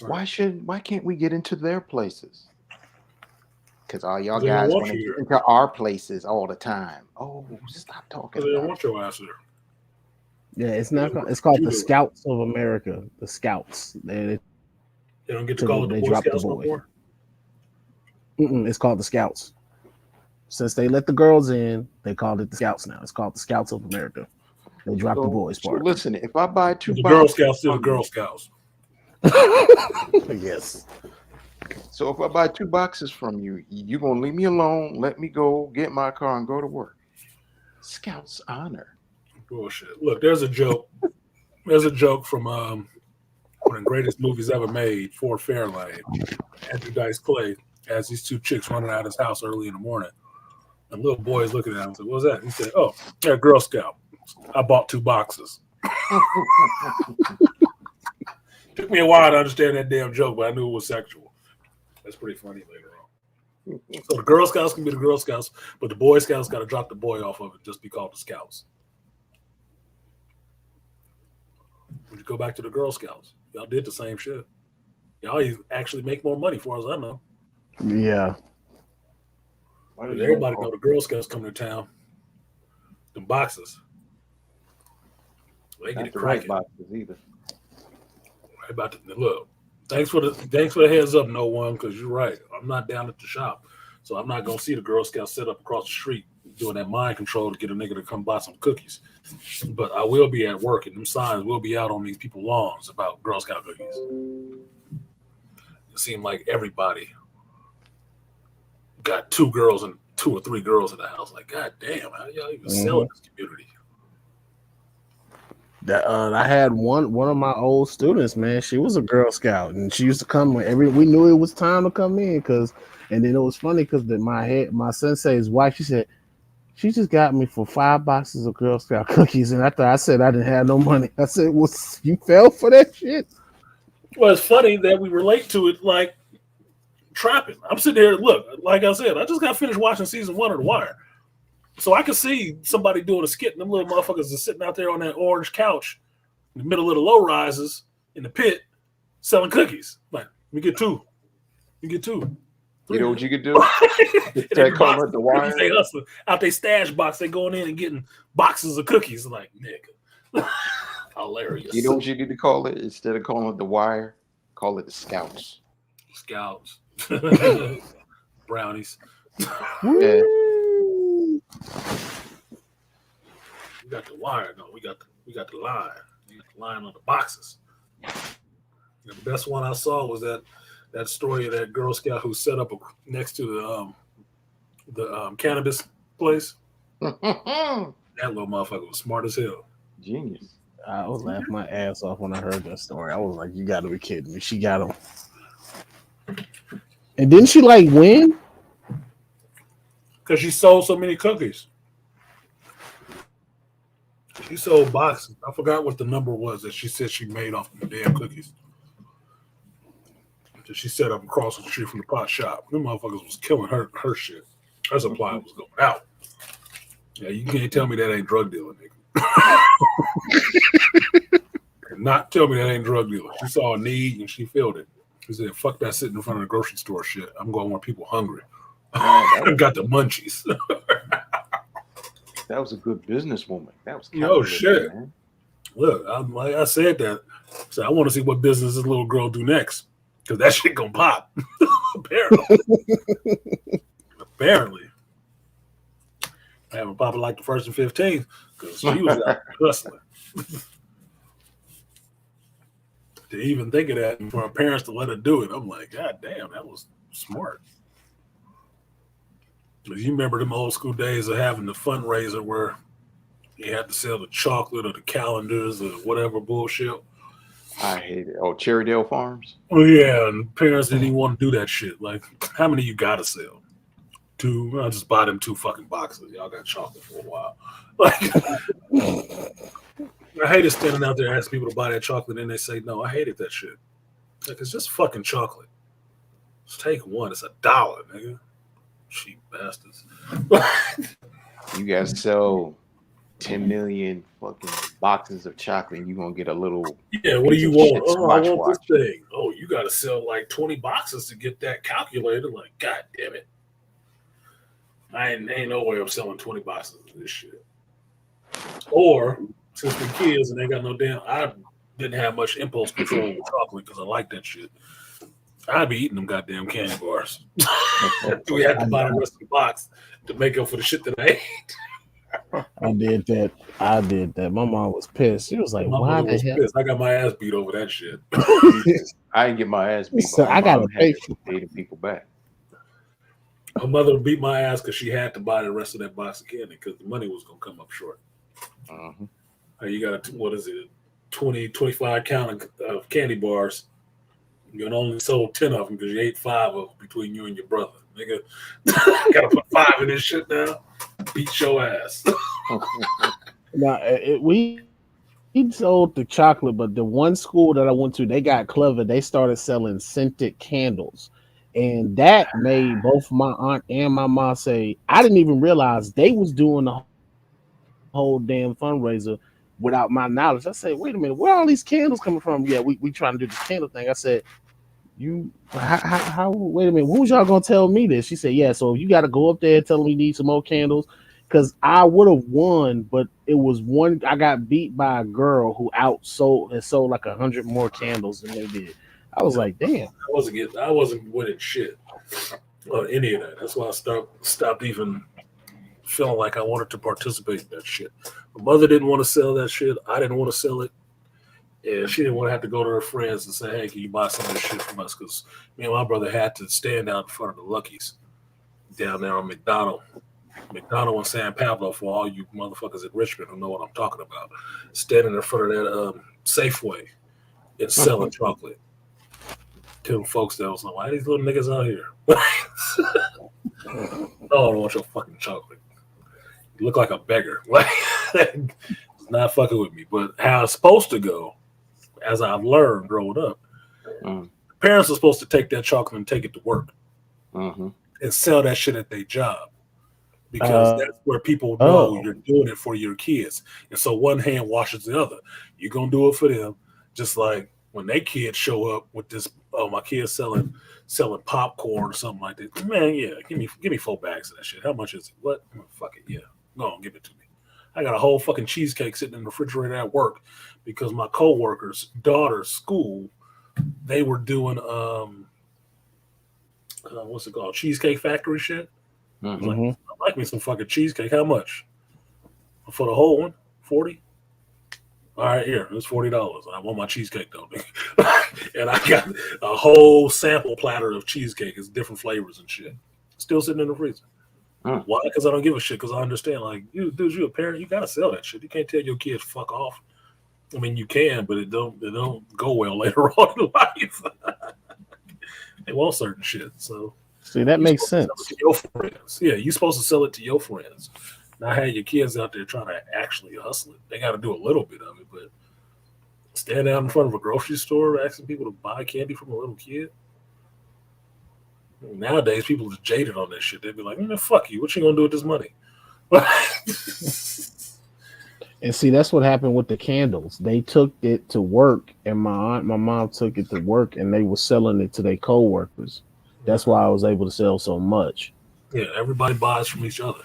Why can't we get into their places? Because all y'all guys want to get into our places all the time. Oh, stop talking. They don't want your ass there. Yeah, it's not. It's called the Scouts of America. The Scouts. They don't get to call it the Boy Scouts no more? It's called the Scouts. Since they let the girls in, they called it the Scouts now. It's called the Scouts of America. They dropped the boys part. Listen, if I buy two the Girl Scouts, still the Girl Scouts. Yes. So if I buy 2 boxes from you, you're gonna leave me alone, let me go get my car and go to work. Scouts honor. Bullshit. Look, there's a joke. There's a joke from one of the greatest movies ever made, Fort Fairlane. Andrew Dice Clay has these 2 chicks running out of his house early in the morning. And little boy is looking at him and said, "What was that?" He said, "Oh, they're a Girl Scout. I bought 2 boxes." Took me a while to understand that damn joke, but I knew it was sexual. That's pretty funny later on. So the Girl Scouts can be the Girl Scouts, but the Boy Scouts got to drop the boy off of it, just be called the Scouts. When you go back to the Girl Scouts, y'all did the same shit. Y'all actually make more money, as far as I know. Yeah. Everybody know the Girl Scouts come to town. Them boxes. They get it cracking. Boxes either. Right about to look. Thanks for the heads up, no one, because you're right. I'm not down at the shop, so I'm not gonna see the Girl Scouts set up across the street doing that mind control to get a nigga to come buy some cookies. But I will be at work, and them signs will be out on these people's lawns about Girl Scout cookies. It seemed like everybody got 2 girls and 2 or 3 girls in the house. Like, God damn, how y'all even sell in this community? I had one of my old students, man. She was a Girl Scout, and she used to come we knew it was time to come in, and then it was funny because my sensei's wife, she said, she just got me for 5 boxes of Girl Scout cookies, and I said I didn't have no money. I said, "Well, you fell for that shit?" Well, it's funny that we relate to it like trapping. I'm sitting there, look, like I said, I just got finished watching season 1 of The Wire. So I could see somebody doing a skit, and them little motherfuckers are sitting out there on that orange couch in the middle of the low rises in the pit selling cookies. Like, we get 2. You get 2. 3. You know what you could do? They call it The Wire. They hustling. Out their stash box, they going in and getting boxes of cookies. Like, nigga. Hilarious. You know what you need to call it? Instead of calling it The Wire, call it the Scouts. Scouts. Brownies. Yeah. We got the wire, no. We got the line. We got the line on the boxes. And the best one I saw was that story of that Girl Scout who set up next to the cannabis place. That little motherfucker was smart as hell. Genius. I was laughing my ass off when I heard that story. I was like, "You got to be kidding me!" She got him, and didn't she like win? Because she sold so many cookies. She sold boxes. I forgot what the number was that she said she made off the damn cookies. That she set up across the street from the pot shop. Them motherfuckers was killing her shit. Her supply was going out. Yeah, you can't tell me that ain't drug dealing, nigga. Not tell me that ain't drug dealing. She saw a need and she filled it. She said, "Fuck that sitting in front of the grocery store shit. I'm going where people hungry." I got the munchies. That was a good businesswoman. That was Oh shit! Man. Look, like I said that. So I want to see what business this little girl do next, because that shit gonna pop. Apparently, I haven't popped like the 1st and 15th because she was out hustling. To even think of that, and for her parents to let her do it, I'm like, God damn, that was smart. You remember them old school days of having the fundraiser where you had to sell the chocolate or the calendars or whatever bullshit. I hate it. Oh, Cherrydale Farms? Oh, yeah, and parents didn't even want to do that shit. Like, how many you got to sell? 2. I'll just buy them 2 fucking boxes. Y'all got chocolate for a while. Like, I hated standing out there asking people to buy that chocolate and they say no. I hated that shit. Like, it's just fucking chocolate. Just take one. It's $1, nigga. Cheap bastards. You guys sell 10 million fucking boxes of chocolate and you're going to get a little... Yeah, what do you want? Oh, I want this thing. Oh, you got to sell like 20 boxes to get that calculator. Like, God damn it. Ain't no way I'm selling 20 boxes of this shit. Or, since we're kids and they got no damn... I didn't have much impulse control with chocolate because I like that shit. I'd be eating them goddamn candy bars. We had to buy the rest of the box to make up for the shit that I ate. I did that. My mom was pissed. She was like, "Why the hell?" Pissed. I got my ass beat over that shit. I didn't get my ass beat. So I got to pay for paying people back. My mother beat my ass because she had to buy the rest of that box of candy because the money was going to come up short. You got what is it? 20, 25 count of candy bars. You only sold 10 of them because you ate 5 of them between you and your brother. Nigga, gotta put 5 in this shit now. Beat your ass. Now, we sold the chocolate, but the one school that I went to, they got clever. They started selling scented candles. And that made both my aunt and my mom say, I didn't even realize they was doing the whole damn fundraiser without my knowledge. I said, wait a minute, where are all these candles coming from? Yeah, we trying to do this candle thing. I said, how wait a minute, who's y'all gonna tell me this? She said, yeah, so you got to go up there and tell them we need some more candles, because I would have won, but it was one, I got beat by a girl who sold like 100 more candles than they did. I was like, damn. I wasn't winning shit on any of that. That's why I stopped even feeling like I wanted to participate in that shit. My mother didn't want to sell that shit. I didn't want to sell it. And she didn't want to have to go to her friends and say, hey, can you buy some of this shit from us? Because me and my brother had to stand out in front of the Lucky's down there on McDonald and San Pablo, for all you motherfuckers in Richmond who know what I'm talking about. Standing in front of that Safeway and selling chocolate. To folks that was like, why are these little niggas out here? No, I don't want your fucking chocolate. You look like a beggar. Like, it's not fucking with me. But how it's supposed to go, as I've learned growing up, parents are supposed to take that chocolate and take it to work and sell that shit at their job. Because that's where people know you're doing it for your kids. And so one hand washes the other. You're going to do it for them. Just like when they kids show up with this, my kid's selling popcorn or something like that. Man, yeah, give me 4 bags of that shit. How much is it? What? Oh, fuck it, yeah. Go on, give it to me. I got a whole fucking cheesecake sitting in the refrigerator at work because my coworkers' daughter's school, they were doing what's it called? Cheesecake factory shit. I was like, I like me some fucking cheesecake. How much? For the whole one? 40? All right, here, it's $40. I want my cheesecake though. And I got a whole sample platter of cheesecake. It's different flavors and shit. Still sitting in the freezer. Why? Because I don't give a shit. Because I understand, like, you a parent, you gotta sell that shit. You can't tell your kids fuck off. I mean, you can, but it don't go well later on in life. They want certain shit. So see, that makes sense. To your friends. Yeah, you're supposed to sell it to your friends. Not have your kids out there trying to actually hustle it. They got to do a little bit of it, but stand out in front of a grocery store asking people to buy candy from a little kid. Nowadays, people are jaded on that shit. They'd be like, fuck you. What you going to do with this money? And see, that's what happened with the candles. They took it to work, and my mom took it to work, and they were selling it to their co-workers. That's why I was able to sell so much. Yeah, everybody buys from each other.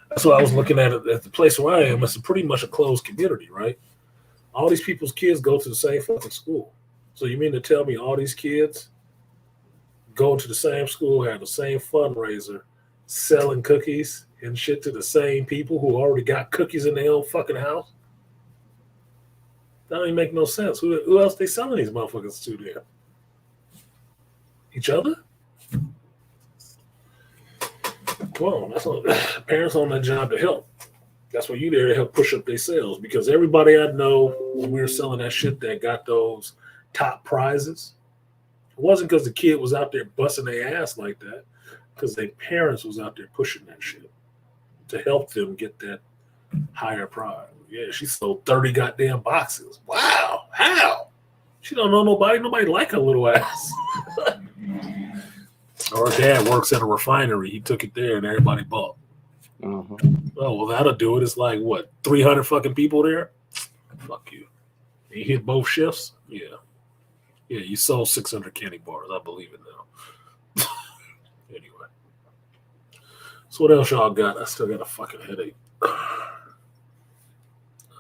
That's what I was looking at the place where I am. It's pretty much a closed community, right? All these people's kids go to the same fucking school. So you mean to tell me all these kids go to the same school, have the same fundraiser, selling cookies and shit to the same people who already got cookies in their own fucking house? That don't even make no sense. Who else they selling these motherfuckers to there? Each other? Well, that's what parents on that job to help. That's why you there to help push up their sales. Because everybody I know when we were selling that shit that got those top prizes, it wasn't because the kid was out there busting their ass like that, because their parents was out there pushing that shit to help them get that higher prize. Yeah, she sold 30 goddamn boxes. Wow, how? She don't know nobody. Nobody like her little ass. Her dad works at a refinery. He took it there and everybody bought. Mm-hmm. Oh, well, that'll do it. It's like, what, 300 fucking people there? Fuck you. You hit both shifts? Yeah. Yeah, you sold 600 candy bars. I believe it now. Anyway. So what else y'all got? I still got a fucking headache. I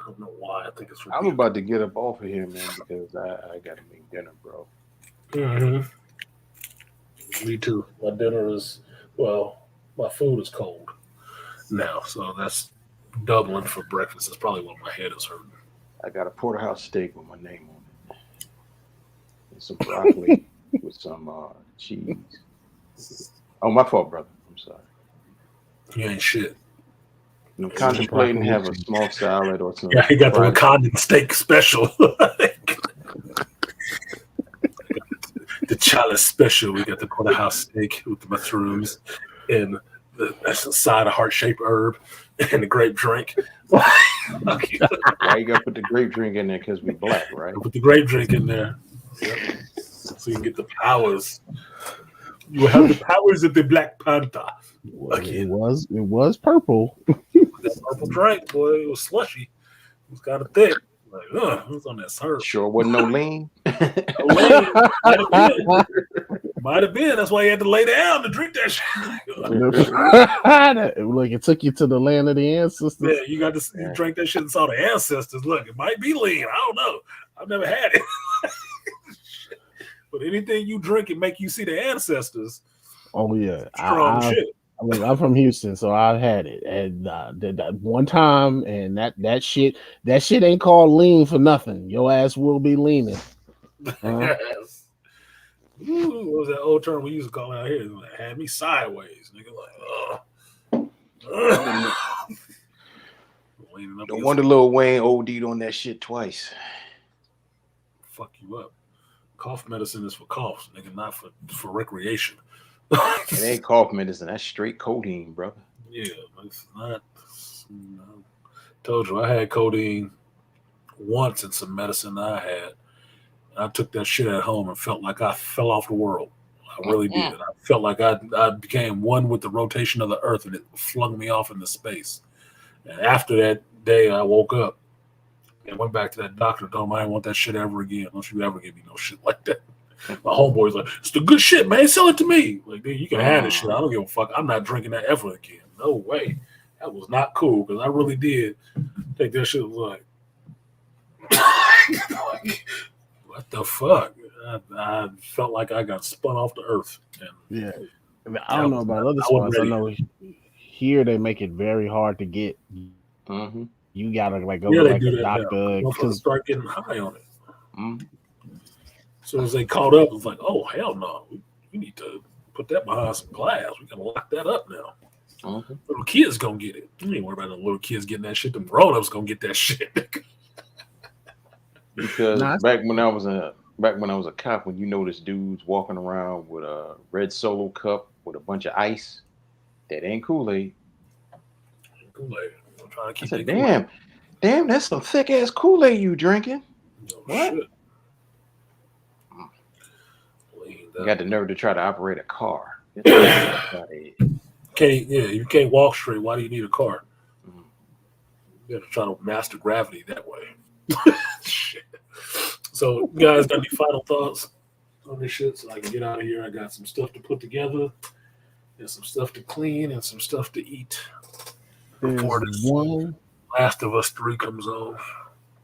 don't know why. I think it's I'm about to get up off of here, man, because I got to make dinner, bro. Mm-hmm. Me too. My dinner is, well, my food is cold now, so that's doubling for breakfast. That's probably why my head is hurting. I got a porterhouse steak with my name on it. And some broccoli with some cheese. Oh, my fault, brother. I'm sorry. You ain't shit. I'm contemplating have a small salad or something. Yeah, he got the Wakandan steak special. The chalice special. We got the porterhouse steak with the mushrooms and that's a side of heart-shaped herb and the grape drink. Why you gotta put the grape drink in there? Because we black, right? Put the grape drink in there. Yep. So you can get the powers. You will have the powers of the Black Panther. It was purple. That purple drink, boy, it was slushy. It was kind of thick. Like, it was on that syrup. Sure wasn't no lean. Might have been. That's why you had to lay down to drink that shit. Look, it took you to the land of the ancestors. Yeah, you got to you drank that shit and saw the ancestors. Look, it might be lean. I don't know. I've never had it. But anything you drink and make you see the ancestors. Oh yeah, strong shit. I mean, I'm from Houston, so I've had it, and that one time, and that shit ain't called lean for nothing. Your ass will be leaning. Yes. Ooh, what was that old term we used to call out here? It like, had me sideways, nigga. Like, No wonder Lil Wayne OD'd on that shit twice. Fuck you up. Cough medicine is for coughs, nigga, not for recreation. It ain't cough medicine. That's straight codeine, brother. Yeah, it's not. Told you I had codeine once in some medicine I had. I took that shit at home and felt like I fell off the world. I really did. I felt like I became one with the rotation of the earth, and it flung me off into space. And after that day, I woke up and went back to that doctor. Told him I didn't want that shit ever again. Don't you ever give me no shit like that. My homeboy's like, it's the good shit, man. Sell it to me. Like, dude, you can have this shit. I don't give a fuck. I'm not drinking that ever again. No way. That was not cool because I really did think that shit was like, what the fuck? I felt like I got spun off the earth. And yeah. I mean, I don't know about other spots. I know here they make it very hard to get. Mm-hmm. You gotta go to like a doctor because start getting high on it. Mm-hmm. As soon as they caught up, it was like, oh, hell no. We need to put that behind some glass. We got to lock that up now. Mm-hmm. Little kids going to get it. You ain't worry about the little kids getting that shit. The grown-ups going to get that shit. Because back when I was a cop, when you notice dudes walking around with a red Solo cup with a bunch of ice, that ain't Kool-Aid. Kool-Aid. I'm trying to keep it damn, that's some thick-ass Kool-Aid you drinking. No what? Shit. You got the nerve to try to operate a car. You can't walk straight. Why do you need a car? Mm-hmm. You got to try to master gravity that way. Shit. So, you guys, got any final thoughts on this shit so I can get out of here? I got some stuff to put together. and some stuff to clean and some stuff to eat There's before this one. Last of Us 3 comes on.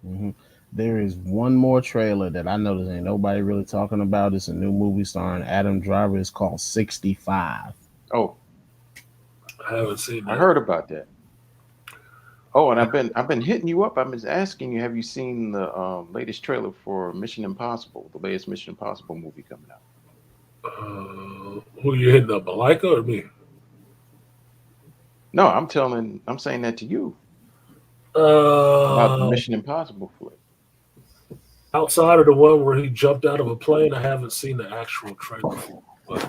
Mhm. There is one more trailer that I noticed ain't nobody really talking about. It's a new movie starring Adam Driver. It's called 65. Oh, I haven't seen that. I heard about that. Oh, and I've been hitting you up. I've been asking you, have you seen the latest trailer for Mission Impossible, the latest Mission Impossible movie coming out? Who you hitting up, Malika or me? No, I'm saying that to you about the Mission Impossible flick. Outside of the one where he jumped out of a plane, I haven't seen the actual trailer for. But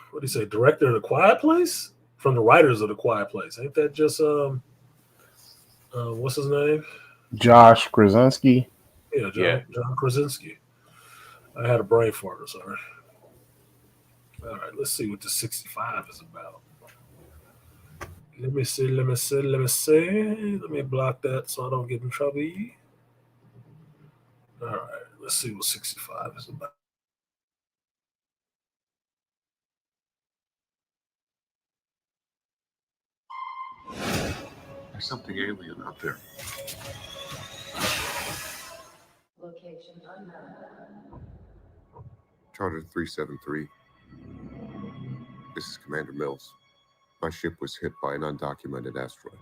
what do you say? Director of The Quiet Place? From the writers of The Quiet Place. Ain't that just what's his name? Josh Krasinski. Yeah, John Krasinski. I had a brain fart, sorry. All right, let's see what the 65 is about. Let me see. Let me block that so I don't get in trouble. All right, let's see what 65 is about. There's something alien out there. Location unknown. Charter 373. This is Commander Mills. My ship was hit by an undocumented asteroid.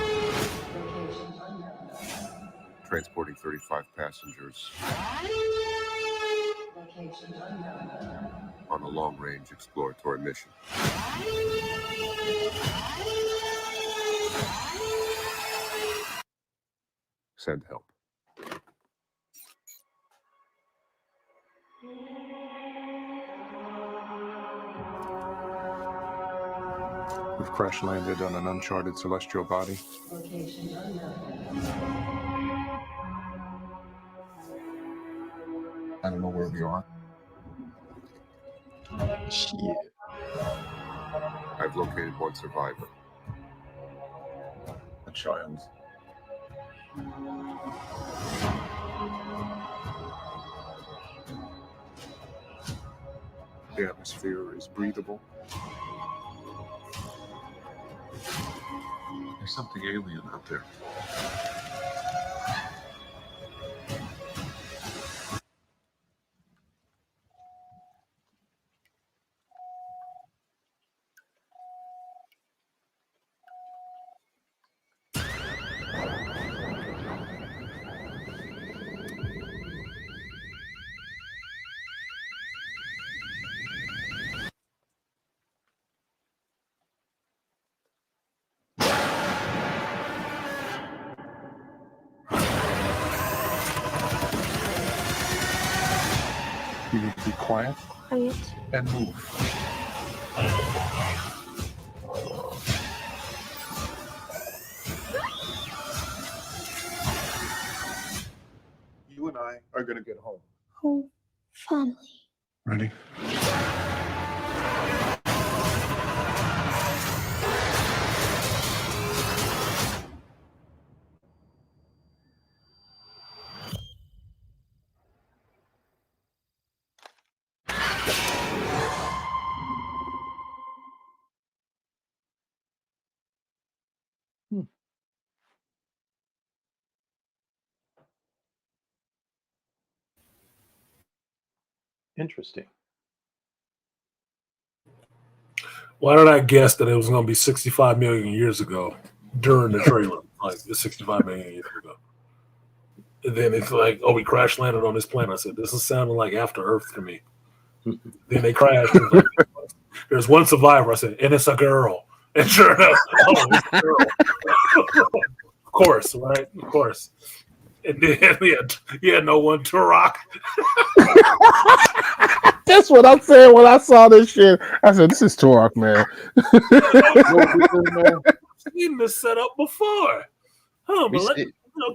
Location unknown. Transporting 35 passengers Location unknown. on a long-range exploratory mission. Send help. We've crash landed on an uncharted celestial body. Location unknown. I don't know where we are. Shit. I've located one survivor. A child. The atmosphere is breathable. There's something alien out there. You need to be quiet and move. You and I are going to get home. Oh, finally. Ready? Interesting. Why did I guess that it was going to be 65 million years ago during the trailer? Like, it's 65 million years ago. And then it's like, oh, we crash landed on this planet. I said, this is sounding like After Earth to me. Then they crashed. Like, there's one survivor. I said, and it's a girl. And sure enough, oh, it's a girl. Of course, right? Of course. And then he had no one to rock. That's what I'm saying when I saw this shit. I said, this is Turok, man. I've seen this set up before. Huh, but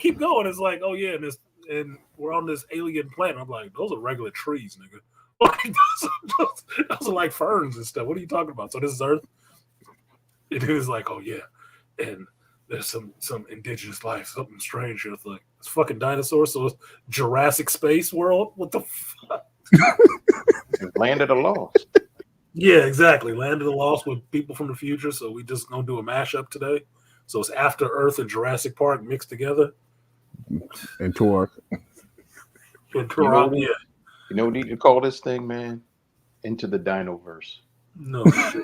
keep going. It's like, oh yeah, and we're on this alien planet. I'm like, those are regular trees, nigga. Like, those are like ferns and stuff. What are you talking about? So this is Earth? It is like, oh yeah. And there's some indigenous life, something strange here. It's like, it's fucking dinosaurs, so it's Jurassic Space World? What the fuck? Land of the Lost. Yeah, exactly. Land of the Lost with people from the future. So we just gonna do a mashup today. So it's After Earth and Jurassic Park mixed together. And Torque. And Turok, yeah. You know what you need to call this thing, man? Into the Dinoverse. No shit.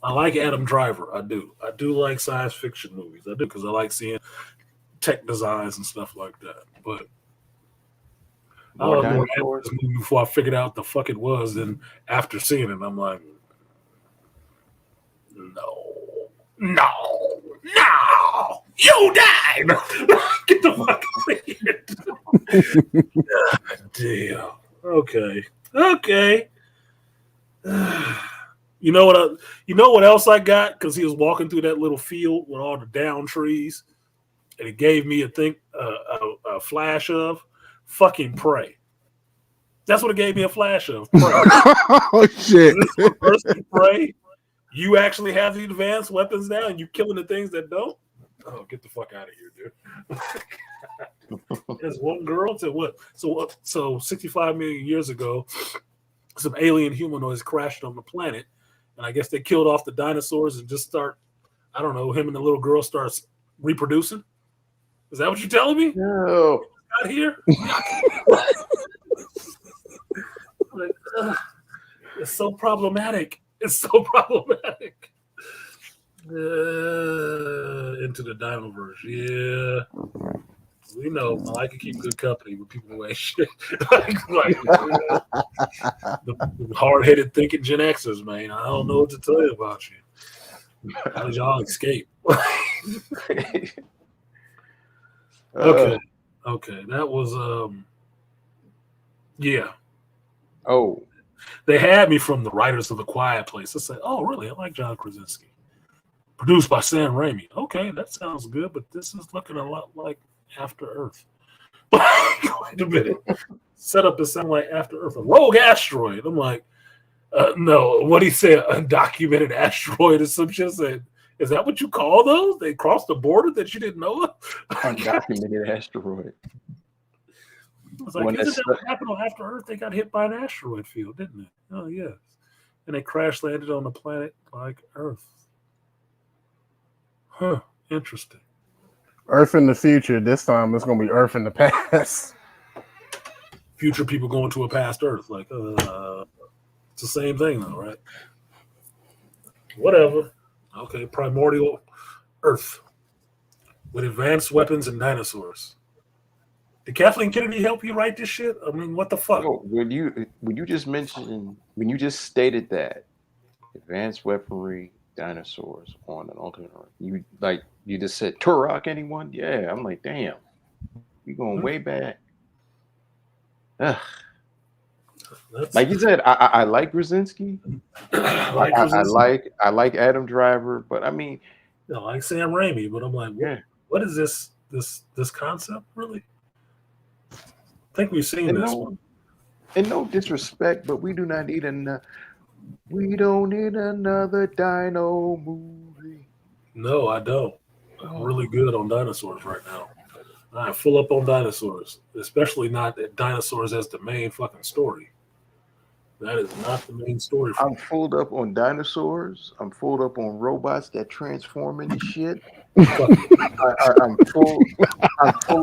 I like Adam Driver. I do. I do like science fiction movies. I do because I like seeing tech designs and stuff like that. But I More was more dinosaurs? this movie before I figured out the fuck it was. Then after seeing it, I'm like, no, you died. Get the fuck out of here. God damn. Okay. You know what else I got? Because he was walking through that little field with all the down trees, and it gave me a flash of fucking Prey. That's what it gave me a flash of. Prey. Oh shit! Person Prey. You actually have the advanced weapons now, and you killing the things that don't. Oh, get the fuck out of here, dude. There's one girl to what? So 65 million years ago, some alien humanoids crashed on the planet, and I guess they killed off the dinosaurs and just him and the little girl starts reproducing. Is that what you're telling me? No. Out here? Like, it's so problematic. Into the Dinoverse, yeah. We know I can keep good company with people who ain't shit. The hard-headed thinking Gen Xers, man. I don't know what to tell you about you. How did y'all escape? Okay. That was yeah. Oh. They had me from the writers of The Quiet Place. I said, oh, really? I like John Krasinski. Produced by Sam Raimi. Okay, that sounds good, but this is looking a lot like After Earth. Wait a minute. Set up to sound like After Earth. A rogue asteroid. I'm like, no, what he said, undocumented asteroid or some shit. Said, is that what you call those? They crossed the border that you didn't know of? Undocumented asteroid. I was like, isn't that what happened on After Earth? They got hit by an asteroid field, didn't it? Oh, yes. And they crash landed on a planet like Earth. Huh. Interesting. Earth in the future. This time it's gonna be Earth in the past. Future people going to a past Earth. Like, it's the same thing, though, right? Whatever. Okay, primordial Earth with advanced weapons and dinosaurs. Did Kathleen Kennedy help you write this shit? I mean, what the fuck? No, when you just stated that advanced weaponry, dinosaurs on an alternate Earth, you just said Turok, anyone? Yeah, I'm like, damn, we going way back. Ugh. Like you said, I like Krasinski. I like Adam Driver, but I mean, I like Sam Raimi, but I'm like, what is this concept really? I think we've seen this one. And no disrespect, but we do not need we don't need another dino movie. No, I don't. I'm really good on dinosaurs right now. I'm full up on dinosaurs, especially not dinosaurs as the main fucking story. That is not the main story. I'm full up on dinosaurs. I'm full up on robots that transform into shit. I'm full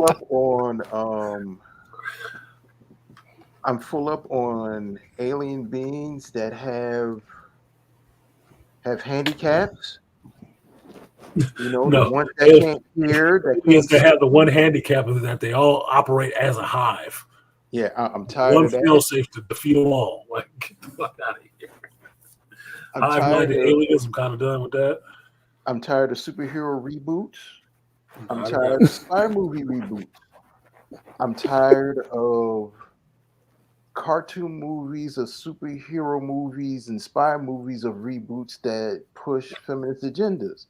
up on I'm full up on alien beings that have handicaps. You know, the ones that can't hear. They have the one handicap is that they all operate as a hive. Yeah, I'm tired one of that. One safe to defeat them all. Like, get the fuck out of here. Hive-minded aliens, I'm kind of done with that. I'm tired of superhero reboots. I'm tired of spy movie reboots. I'm tired of cartoon movies, of superhero movies, and spy movies of reboots that push feminist agendas.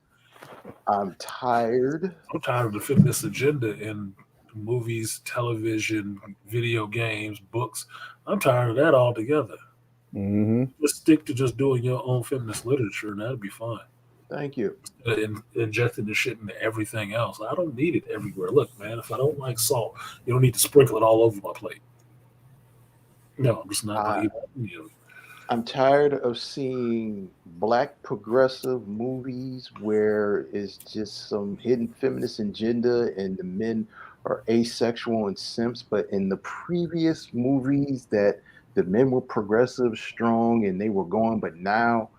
I'm tired of the feminist agenda in movies, television, video games, books. I'm tired of that altogether. Mm-hmm. Just stick to just doing your own feminist literature, and that'll be fine. Thank you. Injecting the shit into everything else. I don't need it everywhere. Look, man, if I don't like salt, you don't need to sprinkle it all over my plate. No, I'm just not going to eat it. I'm tired of seeing black progressive movies where it's just some hidden feminist agenda and the men are asexual and simps. But in the previous movies that the men were progressive, strong, and they were going, but now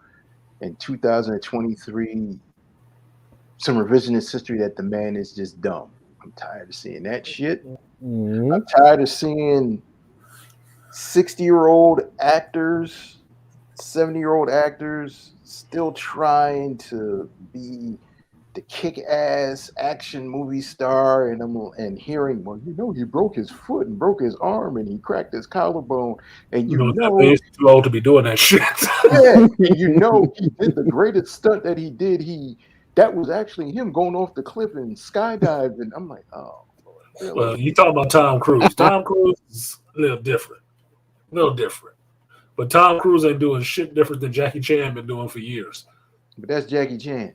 in 2023, some revisionist history that the man is just dumb. I'm tired of seeing that shit. I'm tired of seeing 60-year-old actors, 70-year-old actors still trying to be the kick-ass action movie star, and hearing, well, he broke his foot and broke his arm and he cracked his collarbone, and he's too old to be doing that shit. Yeah, and he did the greatest stunt that he did. That was actually him going off the cliff and skydiving. I'm like, oh, Lord, really? Well, you talking about Tom Cruise. Tom Cruise is a little different. But Tom Cruise ain't doing shit different than Jackie Chan been doing for years. But that's Jackie Chan.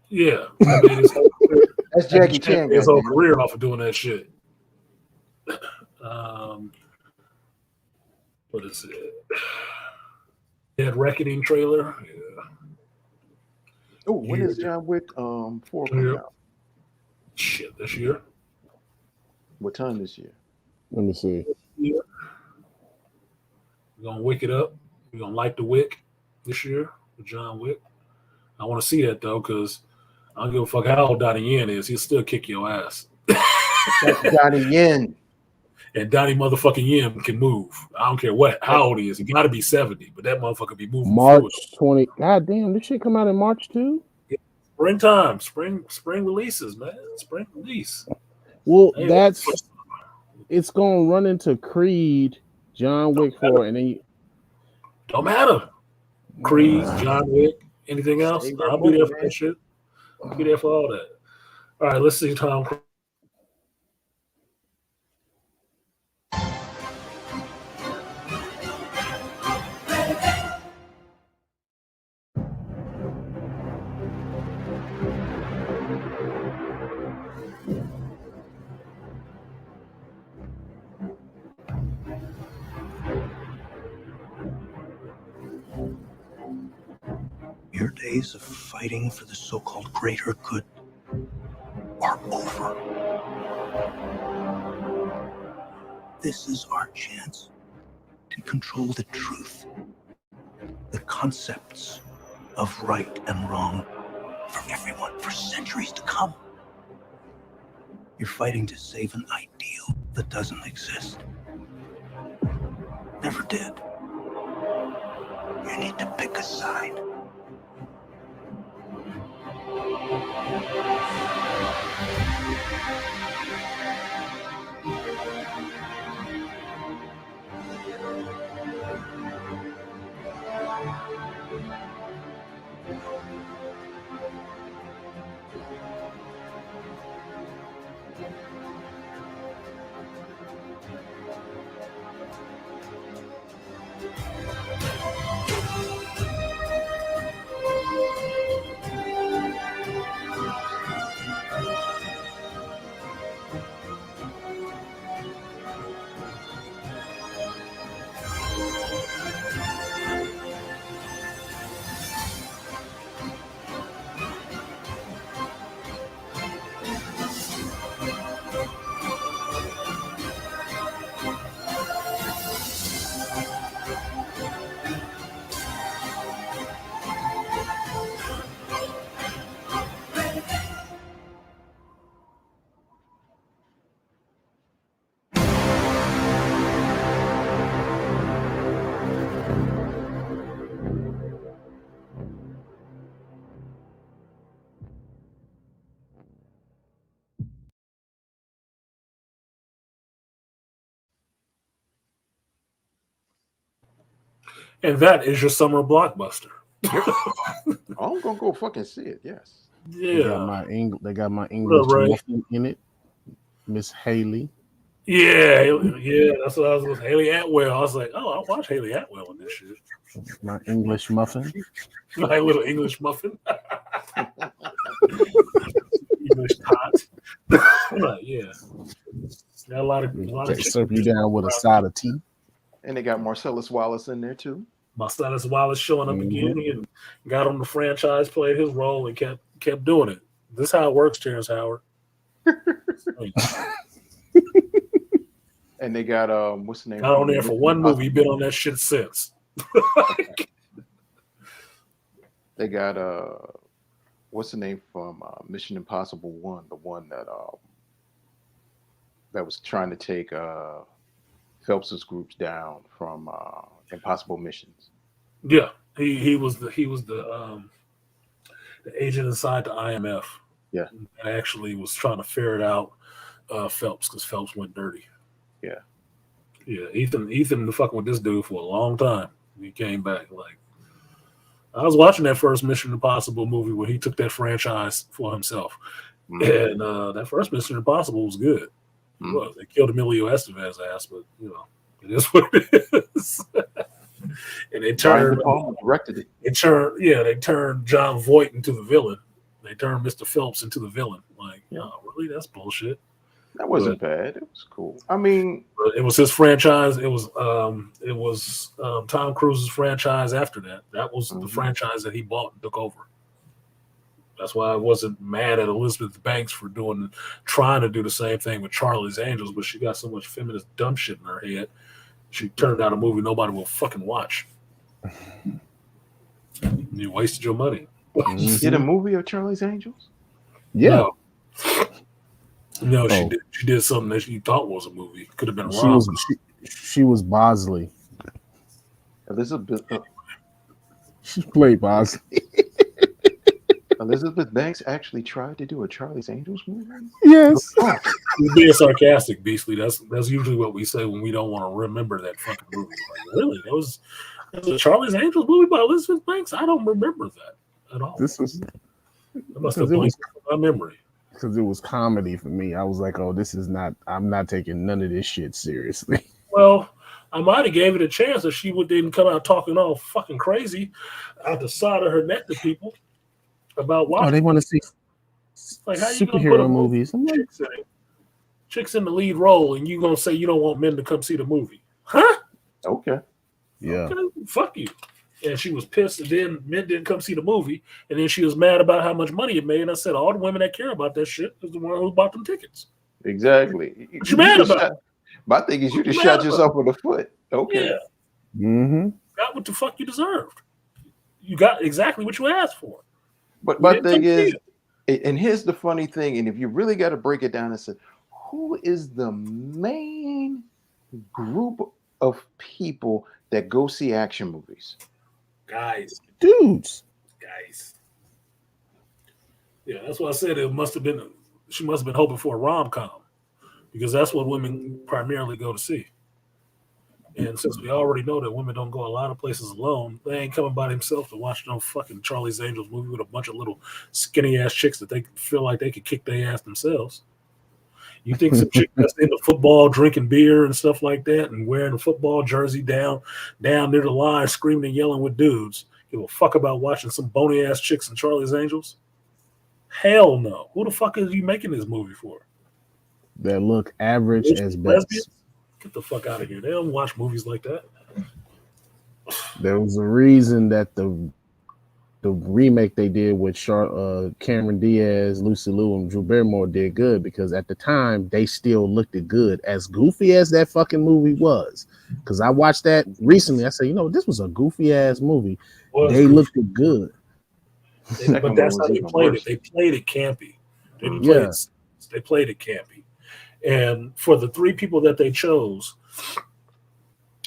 Yeah. I mean, that's Jackie Chan. His whole career off of doing that shit. What is it? Dead Reckoning trailer. Yeah. Oh, when is John Wick 4 coming out? Shit, this year. What time this year? Let me see. We're gonna wick it up. We're gonna light the wick this year with John Wick. I want to see that though, because I don't give a fuck how old Donnie Yen is. He'll still kick your ass. That's Donnie Yen. And Donnie motherfucking Yen can move. I don't care how old he is. He got to be 70, but that motherfucker be moving. March 20. God damn, this shit come out in March too? Yeah. Springtime. Spring releases, man. Spring release. Well, it's going to run into Creed, John Wick 4, and then don't matter. Creed, John Wick, anything else? I'll be there for that shit. I'll be there for all that. All right, let's see Tom Cruise. Your days of fighting for the so-called greater good are over. This is our chance to control the truth, the concepts of right and wrong for everyone for centuries to come. You're fighting to save an ideal that doesn't exist. Never did. You need to pick a side. And that is your summer blockbuster. I'm gonna go fucking see it. Yes. Yeah. They got my English muffin in it, Miss Haley. Yeah, that's what I was with Haley Atwell. I was like, oh, I'll watch Haley Atwell in this shit. My English muffin. My little English muffin. English hot. Yeah. Got a lot of They serve you down with a side of tea. And they got Marcellus Wallace in there too. Marcellus Wallace showing up again and got on the franchise, played his role, and kept doing it. This is how it works, Terrence Howard. And they got what's the name? Got on there for one movie. Been on that shit since. They got what's the name from Mission Impossible 1, the one that was trying to take Phelps's groups down from Impossible Missions. Yeah, he was the agent inside the IMF. Yeah, and actually was trying to ferret out Phelps because Phelps went dirty. Yeah, yeah. Ethan been fucking with this dude for a long time. He came back. Like, I was watching that first Mission Impossible movie where he took that franchise for himself, and that first Mission Impossible was good. Well, they killed Emilio Estevez's ass, but you know, it is what it is. And they turned directed it. They turned John Voight into the villain. They turned Mr. Phelps into the villain. Like, really, that's bullshit. That wasn't bad. It was cool. I mean, it was his franchise. It was Tom Cruise's franchise. After that, that was the franchise that he bought and took over. That's why I wasn't mad at Elizabeth Banks for trying to do the same thing with Charlie's Angels, but she got so much feminist dumb shit in her head. She turned out a movie nobody will fucking watch. You wasted your money. She did a movie of Charlie's Angels? Yeah. No, she did. She did something that she thought was a movie. Could have been She wrong. she was Bosley. Elizabeth. She played Bosley. Elizabeth Banks actually tried to do a Charlie's Angels movie? Yes. You're being sarcastic, Beastly. That's usually what we say when we don't want to remember that fucking movie. Like, really? There was a Charlie's Angels movie by Elizabeth Banks? I don't remember that at all. I must have blanked my memory. Because it was comedy for me. I was like, oh, I'm not taking none of this shit seriously. Well, I might have gave it a chance if she didn't come out talking all fucking crazy out the side of her neck to people about watching. Oh, they want to see like, how you gonna put superhero movies. I'm like, chicks in the lead role, and you gonna say you don't want men to come see the movie? Huh? Okay. Yeah. Okay, fuck you. And she was pissed, and then men didn't come see the movie, and then she was mad about how much money it made. And I said, all the women that care about that shit is the one who bought them tickets. Exactly. What you mad about? My thing is, you just shot yourself in the foot. Okay. Yeah. Mm-hmm. Got what the fuck you deserved. You got exactly what you asked for. But my thing is, and here's the funny thing, and if you really got to break it down and say, who is the main group of people that go see action movies? Guys. Dudes. Guys. Yeah, that's why I said she must have been hoping for a rom-com, because that's what women primarily go to see. And since we already know that women don't go a lot of places alone, they ain't coming by themselves to watch no fucking Charlie's Angels movie with a bunch of little skinny ass chicks that they feel like they could kick their ass themselves. You think some chick that's into football, drinking beer and stuff like that, and wearing a football jersey down near the line, screaming and yelling with dudes, give a fuck about watching some bony ass chicks in Charlie's Angels? Hell no. Who the fuck is you making this movie for? That look average as best. Get the fuck out of here. They don't watch movies like that. There was a reason that the remake they did with Cameron Diaz, Lucy Liu, and Drew Barrymore did good, because at the time they still looked good, as goofy as that fucking movie was. Because I watched that recently, I said, this was a goofy ass movie. They looked good. But that's how they played it. They played it campy. They didn't play it. They played it campy. And for the three people that they chose,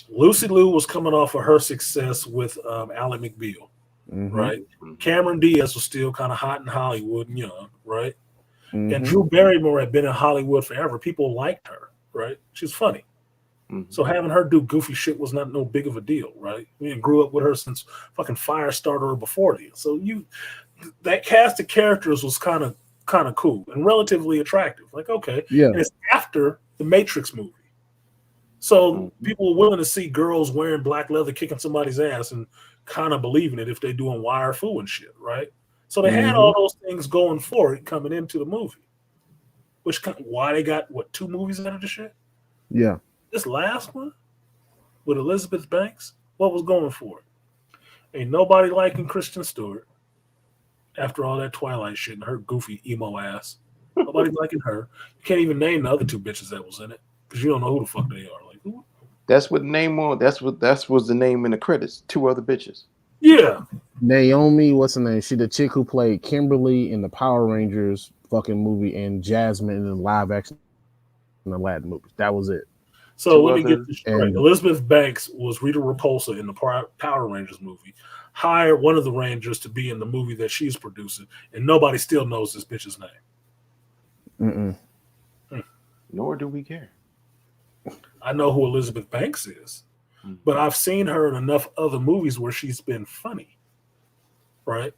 Lucy Liu was coming off of her success with Ally McBeal, right? Cameron Diaz was still kind of hot in Hollywood and young, right? And Drew Barrymore had been in Hollywood forever. People liked her, right? She's funny. So having her do goofy shit was not no big of a deal, right? We grew up with her since fucking Firestarter or before then. So that cast of characters was kind of cool and relatively attractive. Like, okay. Yeah. And it's after the Matrix movie. So people were willing to see girls wearing black leather kicking somebody's ass and kind of believing it if they're doing wire fu and shit, right? So they had all those things going for it coming into the movie. Why they got, 2 movies out of the shit? Yeah. This last one with Elizabeth Banks, what was going for it? Ain't nobody liking Kristen Stewart after all that Twilight shit and her goofy emo ass. Nobody liking her. You can't even name the other 2 bitches that was in it because you don't know who the fuck they are. Like, who? That's what the name was. That was the name in the credits. 2 other bitches. Yeah. Naomi, what's her name? She the chick who played Kimberly in the Power Rangers fucking movie and Jasmine in the live action in the Aladdin movies. That was it. So let me get this straight. Elizabeth Banks was Rita Repulsa in the Power Rangers movie, hired one of the Rangers to be in the movie that she's producing, and nobody still knows this bitch's name. Nor do we care. I know who Elizabeth Banks is, but I've seen her in enough other movies where she's been funny, right?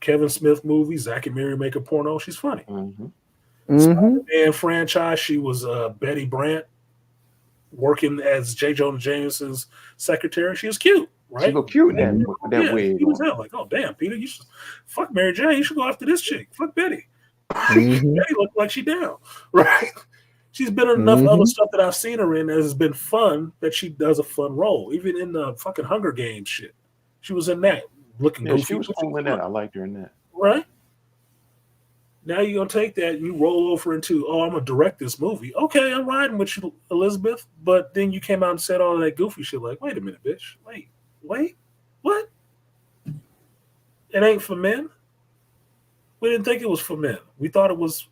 Kevin Smith movies, Zack and Miri Make a Porno, she's funny. Spider-Man franchise, she was Betty Brant working as J. Jonah Jameson's secretary. She was cute, right? She looked cute in that wig. He was like, oh, damn, Peter, you should fuck Mary Jane. You should go after this chick. Fuck Betty. Betty looked like she down, right? She's been in enough other stuff that I've seen her in that has been fun that she does a fun role. Even in the fucking Hunger Games shit. She was in that looking goofy. She was cool in that. I liked her in that. Right? Now you're going to take that and you roll over into, oh, I'm going to direct this movie. Okay, I'm riding with you, Elizabeth. But then you came out and said all that goofy shit like, wait a minute, bitch. Wait. What? It ain't for men? We didn't think it was for men. We thought it was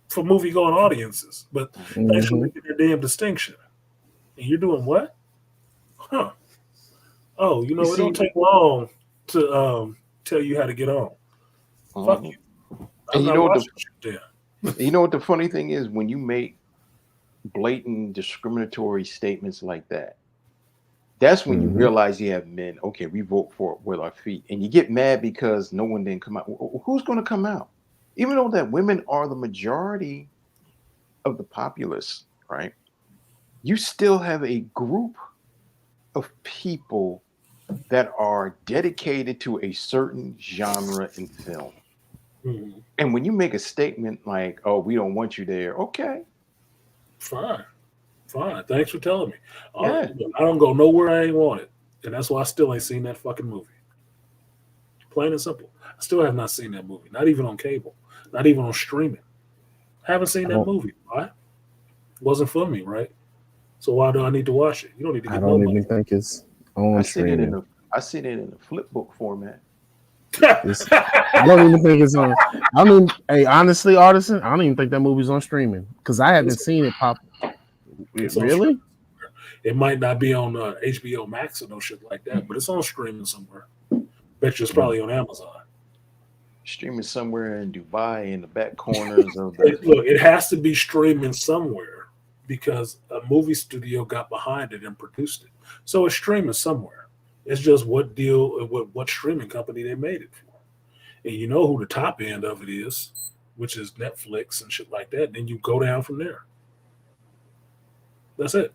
for movie-going audiences. But thanks for making your damn distinction. And you're doing what? Huh. Oh, it don't take long to tell you how to get on. Fuck you. And you know what the funny thing is? When you make blatant discriminatory statements like that, that's when you realize you have men. Okay, we vote for it with our feet. And you get mad because no one didn't come out. Who's going to come out? Even though that women are the majority of the populace, right? You still have a group of people that are dedicated to a certain genre in film. And when you make a statement like, oh, we don't want you there, okay. Fine. Thanks for telling me. I don't go nowhere I ain't wanted. And that's why I still ain't seen that fucking movie. Plain and simple. I still have not seen that movie. Not even on cable. Not even on streaming. Haven't seen that movie. Why? It wasn't for me, right? So why do I need to watch it? You don't need to get I don't even think it's on streaming. I see it in a flip book format. I don't even think it's on. Hey, honestly, Artisan, I don't even think that movie's on streaming because I haven't seen it pop. Really? It might not be on HBO Max or no shit like that, but it's on streaming somewhere. Bet you it's probably on Amazon. Streaming somewhere in Dubai in the back corners of the... Look, it has to be streaming somewhere because a movie studio got behind it and produced it. So it's streaming somewhere. It's just what streaming company they made it for. And you know who the top end of it is, which is Netflix and shit like that. Then you go down from there. That's it.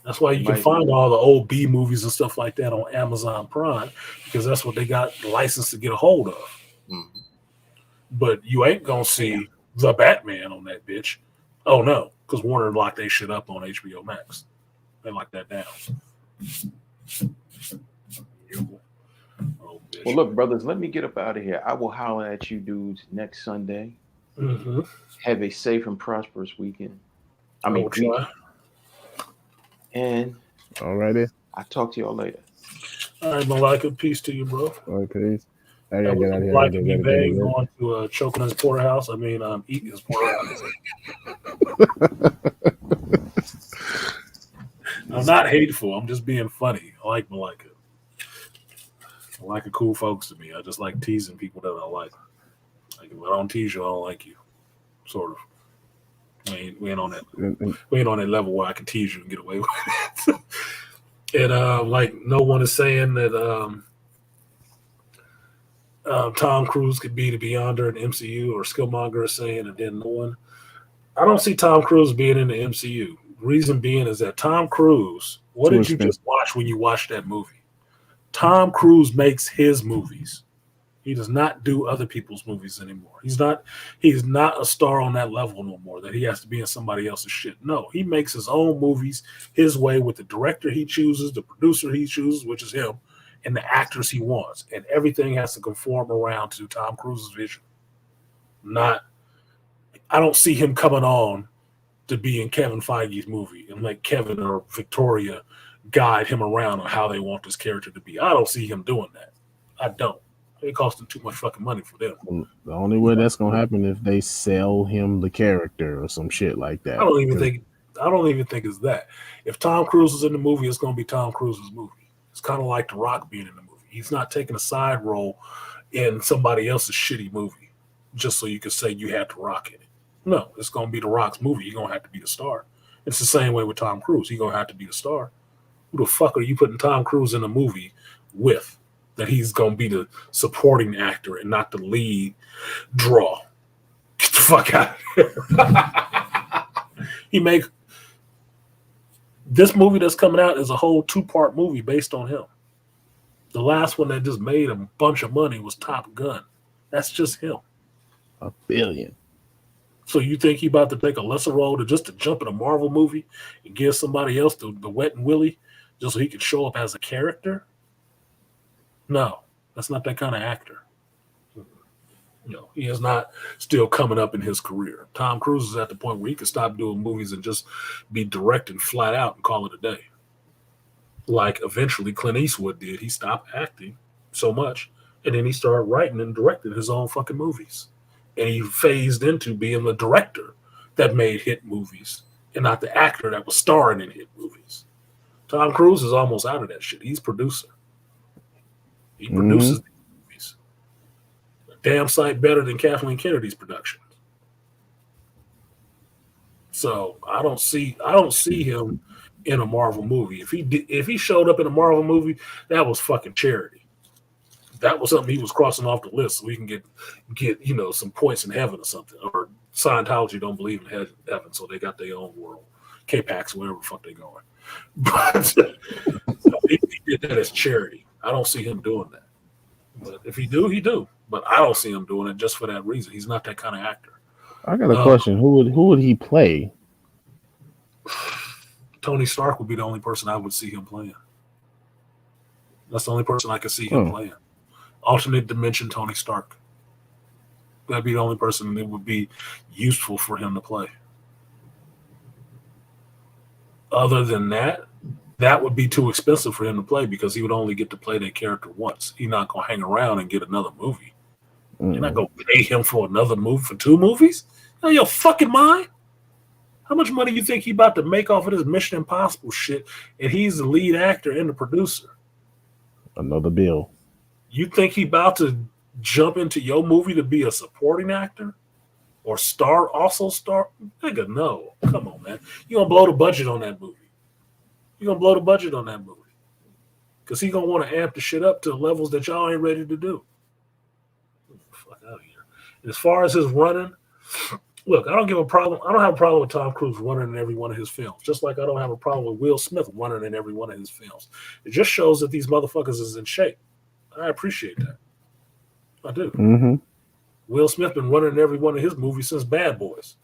That's why you can find all the old B movies and stuff like that on Amazon Prime because that's what they got licensed to get a hold of. But you ain't gonna see The Batman on that bitch. Oh no, because Warner locked their shit up on HBO Max. They locked that down. Oh, well, look, brothers, let me get up out of here. I will holler at you dudes next Sunday. Have a safe and prosperous weekend. Week. And alrighty, I'll talk to y'all later. All right, Malika, peace to you, bro. All right, peace. I gotta get out of here. Like me bang going to choking his porterhouse. Eating his porterhouse. I'm not hateful. I'm just being funny. I like Malika. Malika cool folks to me. I just like teasing people that I like. Like if I don't tease you, I don't like you. Sort of. We ain't on that. We ain't on that level where I can tease you and get away with it. And like no one is saying that Tom Cruise could be the Beyonder in the MCU, or Skillmonger is saying, and then no one. I don't see Tom Cruise being in the MCU. Reason being is that Tom Cruise. What did you just watch when you watched that movie? Tom Cruise makes his movies. He does not do other people's movies anymore. He's not a star on that level no more that he has to be in somebody else's shit. No, he makes his own movies his way with the director he chooses, the producer he chooses, which is him, and the actors he wants. And everything has to conform around to Tom Cruise's vision. I don't see him coming on to be in Kevin Feige's movie and let Kevin or Victoria guide him around on how they want this character to be. I don't see him doing that. I don't. It costs them too much fucking money for them. The only way that's gonna happen if they sell him the character or some shit like that. I don't even think it's that. If Tom Cruise is in the movie, it's gonna be Tom Cruise's movie. It's kind of like The Rock being in the movie. He's not taking a side role in somebody else's shitty movie just so you can say you had The Rock in it. No, it's gonna be The Rock's movie. You're gonna have to be the star. It's the same way with Tom Cruise. He's gonna have to be the star. Who the fuck are you putting Tom Cruise in a movie with? That he's going to be the supporting actor and not the lead draw. Get the fuck out of here. This movie that's coming out is a whole 2-part movie based on him. The last one that just made a bunch of money was Top Gun. That's just him. $1 billion. So you think he about to take a lesser role to jump in a Marvel movie and give somebody else the wet and willy just so he can show up as a character? No, that's not that kind of actor. No, he is not still coming up in his career. Tom Cruise is at the point where he can stop doing movies and just be directing flat out and call it a day. Like eventually Clint Eastwood did. He stopped acting so much, and then he started writing and directing his own fucking movies. And he phased into being the director that made hit movies and not the actor that was starring in hit movies. Tom Cruise is almost out of that shit. He's producer. He produces these movies. A damn sight better than Kathleen Kennedy's productions. So I don't see him in a Marvel movie. If he showed up in a Marvel movie, that was fucking charity. That was something he was crossing off the list so we can get some points in heaven or something. Or Scientology don't believe in heaven, so they got their own world. K-Pax, wherever the fuck they going. But he did that as charity. I don't see him doing that. But if he do, he do. But I don't see him doing it just for that reason. He's not that kind of actor. I got a question. Who would he play? Tony Stark would be the only person I would see him playing. That's the only person I could see him playing. Alternate dimension Tony Stark. That'd be the only person that would be useful for him to play. Other than that, that would be too expensive for him to play because he would only get to play that character once. He's not going to hang around and get another movie. You're not going to pay him for another movie for 2 movies? Are you fucking mind? How much money you think he about to make off of this Mission Impossible shit and he's the lead actor and the producer? Another bill. You think he about to jump into your movie to be a supporting actor? Or star? Nigga, no. Come on, man. You're going to blow the budget on that movie. You're going to blow the budget on that movie. Because he's going to want to amp the shit up to levels that y'all ain't ready to do. Fuck out of here. And as far as his running, look, I don't have a problem with Tom Cruise running in every one of his films. Just like I don't have a problem with Will Smith running in every one of his films. It just shows that these motherfuckers is in shape. I appreciate that. I do. Mm-hmm. Will Smith been running in every one of his movies since Bad Boys.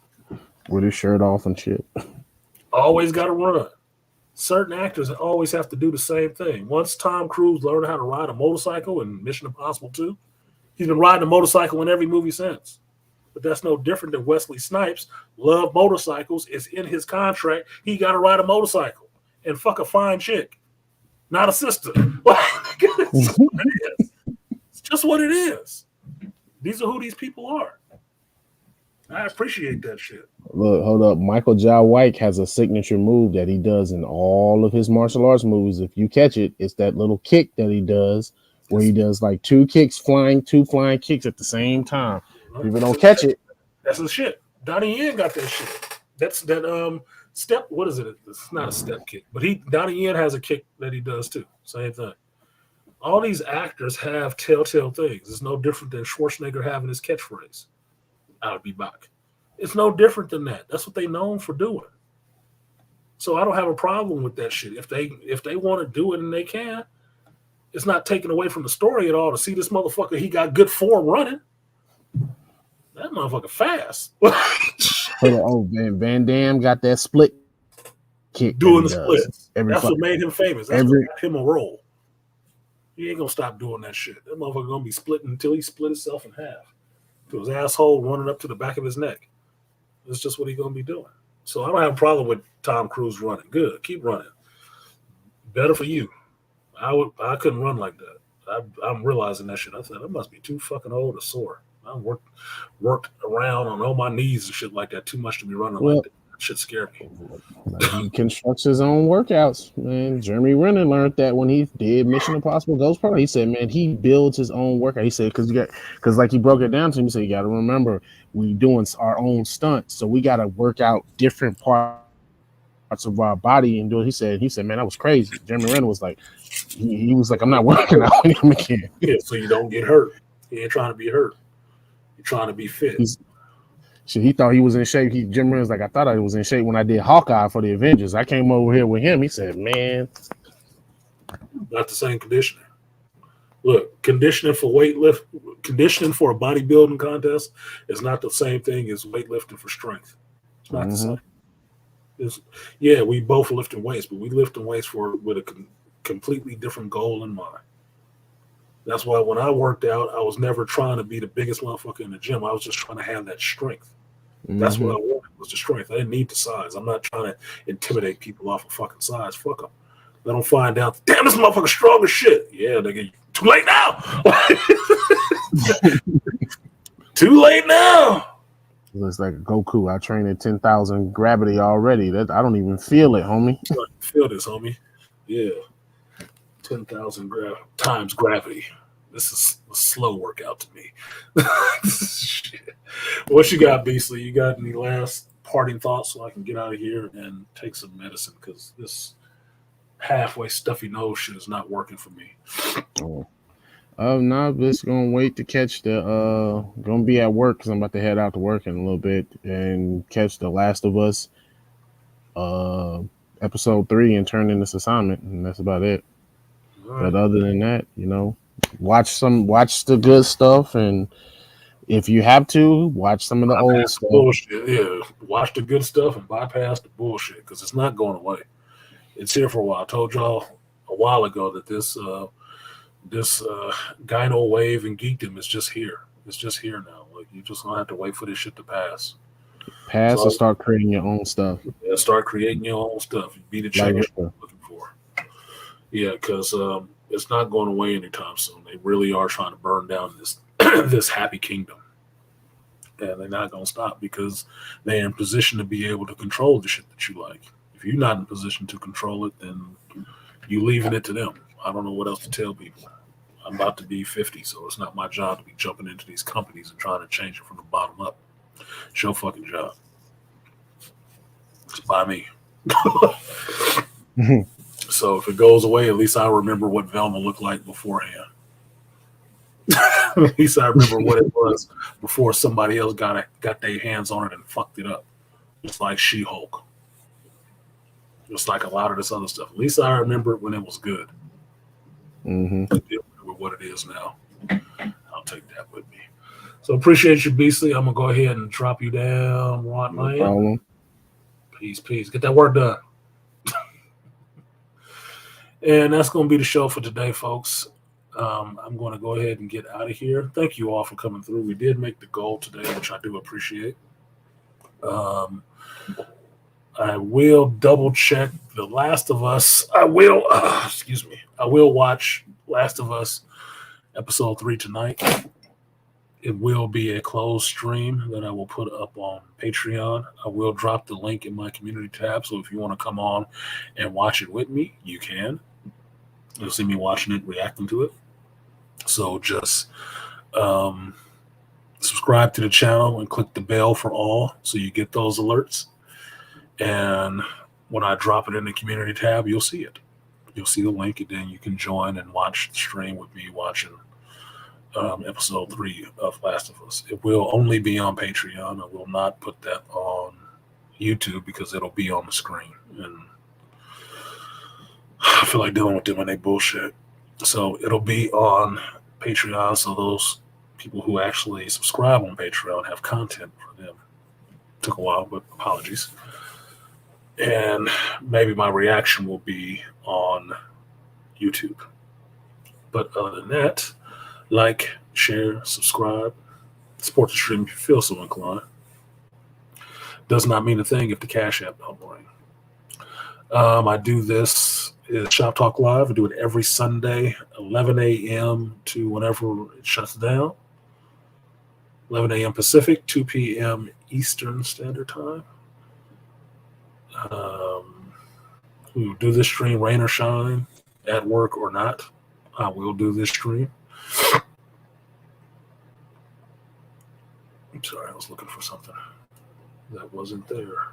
With his shirt off and shit. Always got to run. Certain actors always have to do the same thing. Once Tom Cruise learned how to ride a motorcycle in Mission Impossible 2, he's been riding a motorcycle in every movie since. But that's no different than Wesley Snipes. Love motorcycles. It's in his contract. He got to ride a motorcycle and fuck a fine chick, not a sister. It's what it is. It's just what it is. These are who these people are. I appreciate that shit. Look, hold up. Michael Jai White has a signature move that he does in all of his martial arts movies. If you catch it, it's that little kick that he does where he does like 2 flying kicks at the same time. People don't catch it. That's the shit. Donnie Yen got that shit. That's that step. What is it? It's not a step kick, but Donnie Yen has a kick that he does too. Same thing. All these actors have telltale things. It's no different than Schwarzenegger having his catchphrase. I'll be back. It's no different than that. That's what they're known for doing. So I don't have a problem with that shit. If they want to do it and they can, it's not taken away from the story at all to see this motherfucker. He got good form running. That motherfucker fast. Van Damme got that split kick. Doing the splits. That's what fight. made him famous. That's what got him a role. He ain't gonna stop doing that shit. That motherfucker gonna be splitting until he split himself in half. To his asshole running up to the back of his neck. That's just what he's gonna be doing. So I don't have a problem with Tom Cruise running. Good, keep running. Better for you. I couldn't run like that. I'm realizing that shit. I thought I must be too fucking old or sore. I worked around on all my knees and shit like that too much to be running like that. That shit scared me. He constructs his own workouts, man. Jeremy Renner learned that when he did Mission Impossible Ghost Project. He said, man, he builds his own workout. He said, because like he broke it down to him, he said, you got to remember, we doing our own stunts, so we got to work out different parts of our body and do it. He said, man, that was crazy. Jeremy Renner was like, he was like, I'm not working out with him again. Yeah, so you don't get hurt. He ain't trying to be hurt. You're trying to be fit. He thought he was in shape. Jim Renner's like, I thought I was in shape when I did Hawkeye for the Avengers. I came over here with him. He said, man, not the same conditioning. Look, conditioning for a bodybuilding contest is not the same thing as weightlifting for strength. It's not the same. Yeah, we both lifting weights, but we lifting weights with a completely different goal in mind. That's why when I worked out, I was never trying to be the biggest motherfucker in the gym. I was just trying to have that strength. That's what I wanted, was the strength. I didn't need the size. I'm not trying to intimidate people off of fucking size. Fuck them. Let them find out, damn, this motherfucker strong as shit. Yeah, nigga, too late now. Too late now. It's like Goku. I trained at 10,000 gravity already. I don't even feel it, homie. I feel this, homie. Yeah. 10,000 times gravity. This is a slow workout to me. Shit. What you got, Beastly? You got any last parting thoughts so I can get out of here and take some medicine? Because this halfway stuffy nose shit is not working for me. No, just gonna wait to catch gonna be at work because I'm about to head out to work in a little bit and catch The Last of Us episode 3 and turn in this assignment, and that's about it. But other than that, watch the good stuff, and if you have to, watch some of the old stuff. Bullshit. Yeah, watch the good stuff and bypass the bullshit because it's not going away. It's here for a while. I told y'all a while ago that this gyno wave and geekdom is just here. It's just here now. Like, you just gonna have to wait for this shit to pass. Or start creating your own stuff. Yeah, start creating your own stuff. Be the change you're looking for. Yeah, because it's not going away anytime soon. They really are trying to burn down this this happy kingdom. And they're not going to stop because they're in position to be able to control the shit that you like. If you're not in position to control it, then you're leaving it to them. I don't know what else to tell people. I'm about to be 50, so it's not my job to be jumping into these companies and trying to change it from the bottom up. It's your fucking job. It's by me. So if it goes away, at least I remember what Velma looked like beforehand. At least I remember what it was before somebody else got their hands on it and fucked it up. Just like She-Hulk. Just like a lot of this other stuff. At least I remember it when it was good. With what it is now. I'll take that with me. So appreciate you, Beastly. I'm going to go ahead and drop you down. No peace. Get that work done. And that's going to be the show for today, folks. I'm going to go ahead and get out of here. Thank you all for coming through. We did make the goal today, which I do appreciate. I will double check The Last of Us. I will watch Last of Us episode 3 tonight. It will be a closed stream that I will put up on Patreon. I will drop the link in my community tab, so if you want to come on and watch it with me, you can. You'll see me watching it, reacting to it. So just subscribe to the channel and click the bell for all so you get those alerts. And when I drop it in the community tab, you'll see it. You'll see the link, and then you can join and watch the stream with me watching episode 3 of Last of Us. It will only be on Patreon. I will not put that on YouTube because it'll be on the screen. And I feel like dealing with them and they bullshit. So it'll be on Patreon. So those people who actually subscribe on Patreon have content for them. Took a while, but apologies. And maybe my reaction will be on YouTube. But other than that, like, share, subscribe, support the stream if you feel so inclined. Does not mean a thing if the Cash App don't ring. I do this is Shop Talk Live. I do it every Sunday, 11 a.m. to whenever it shuts down. 11 a.m. Pacific, 2 p.m. Eastern Standard Time. We will do this stream, rain or shine, at work or not. I will do this stream. I'm sorry, I was looking for something that wasn't there.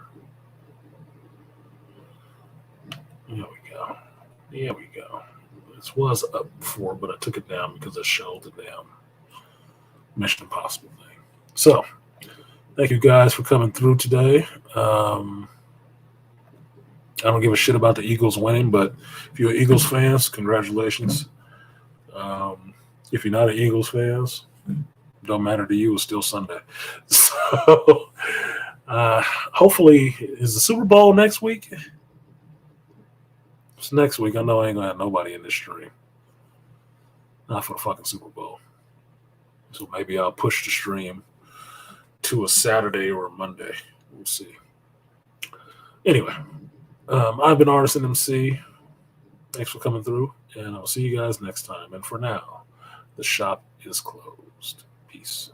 There we go. There we go. This was up before, but I took it down because I showed the damn Mission Impossible thing. So, thank you guys for coming through today. I don't give a shit about the Eagles winning, but if you're Eagles fans, congratulations. If you're not an Eagles fans, don't matter to you. It's still Sunday. So, hopefully, is the Super Bowl next week? It's next week. I know I ain't gonna have nobody in this stream. Not for the fucking Super Bowl. So maybe I'll push the stream to a Saturday or a Monday. We'll see. Anyway, I've been Artisan MC. Thanks for coming through, and I'll see you guys next time. And for now, the shop is closed. Peace.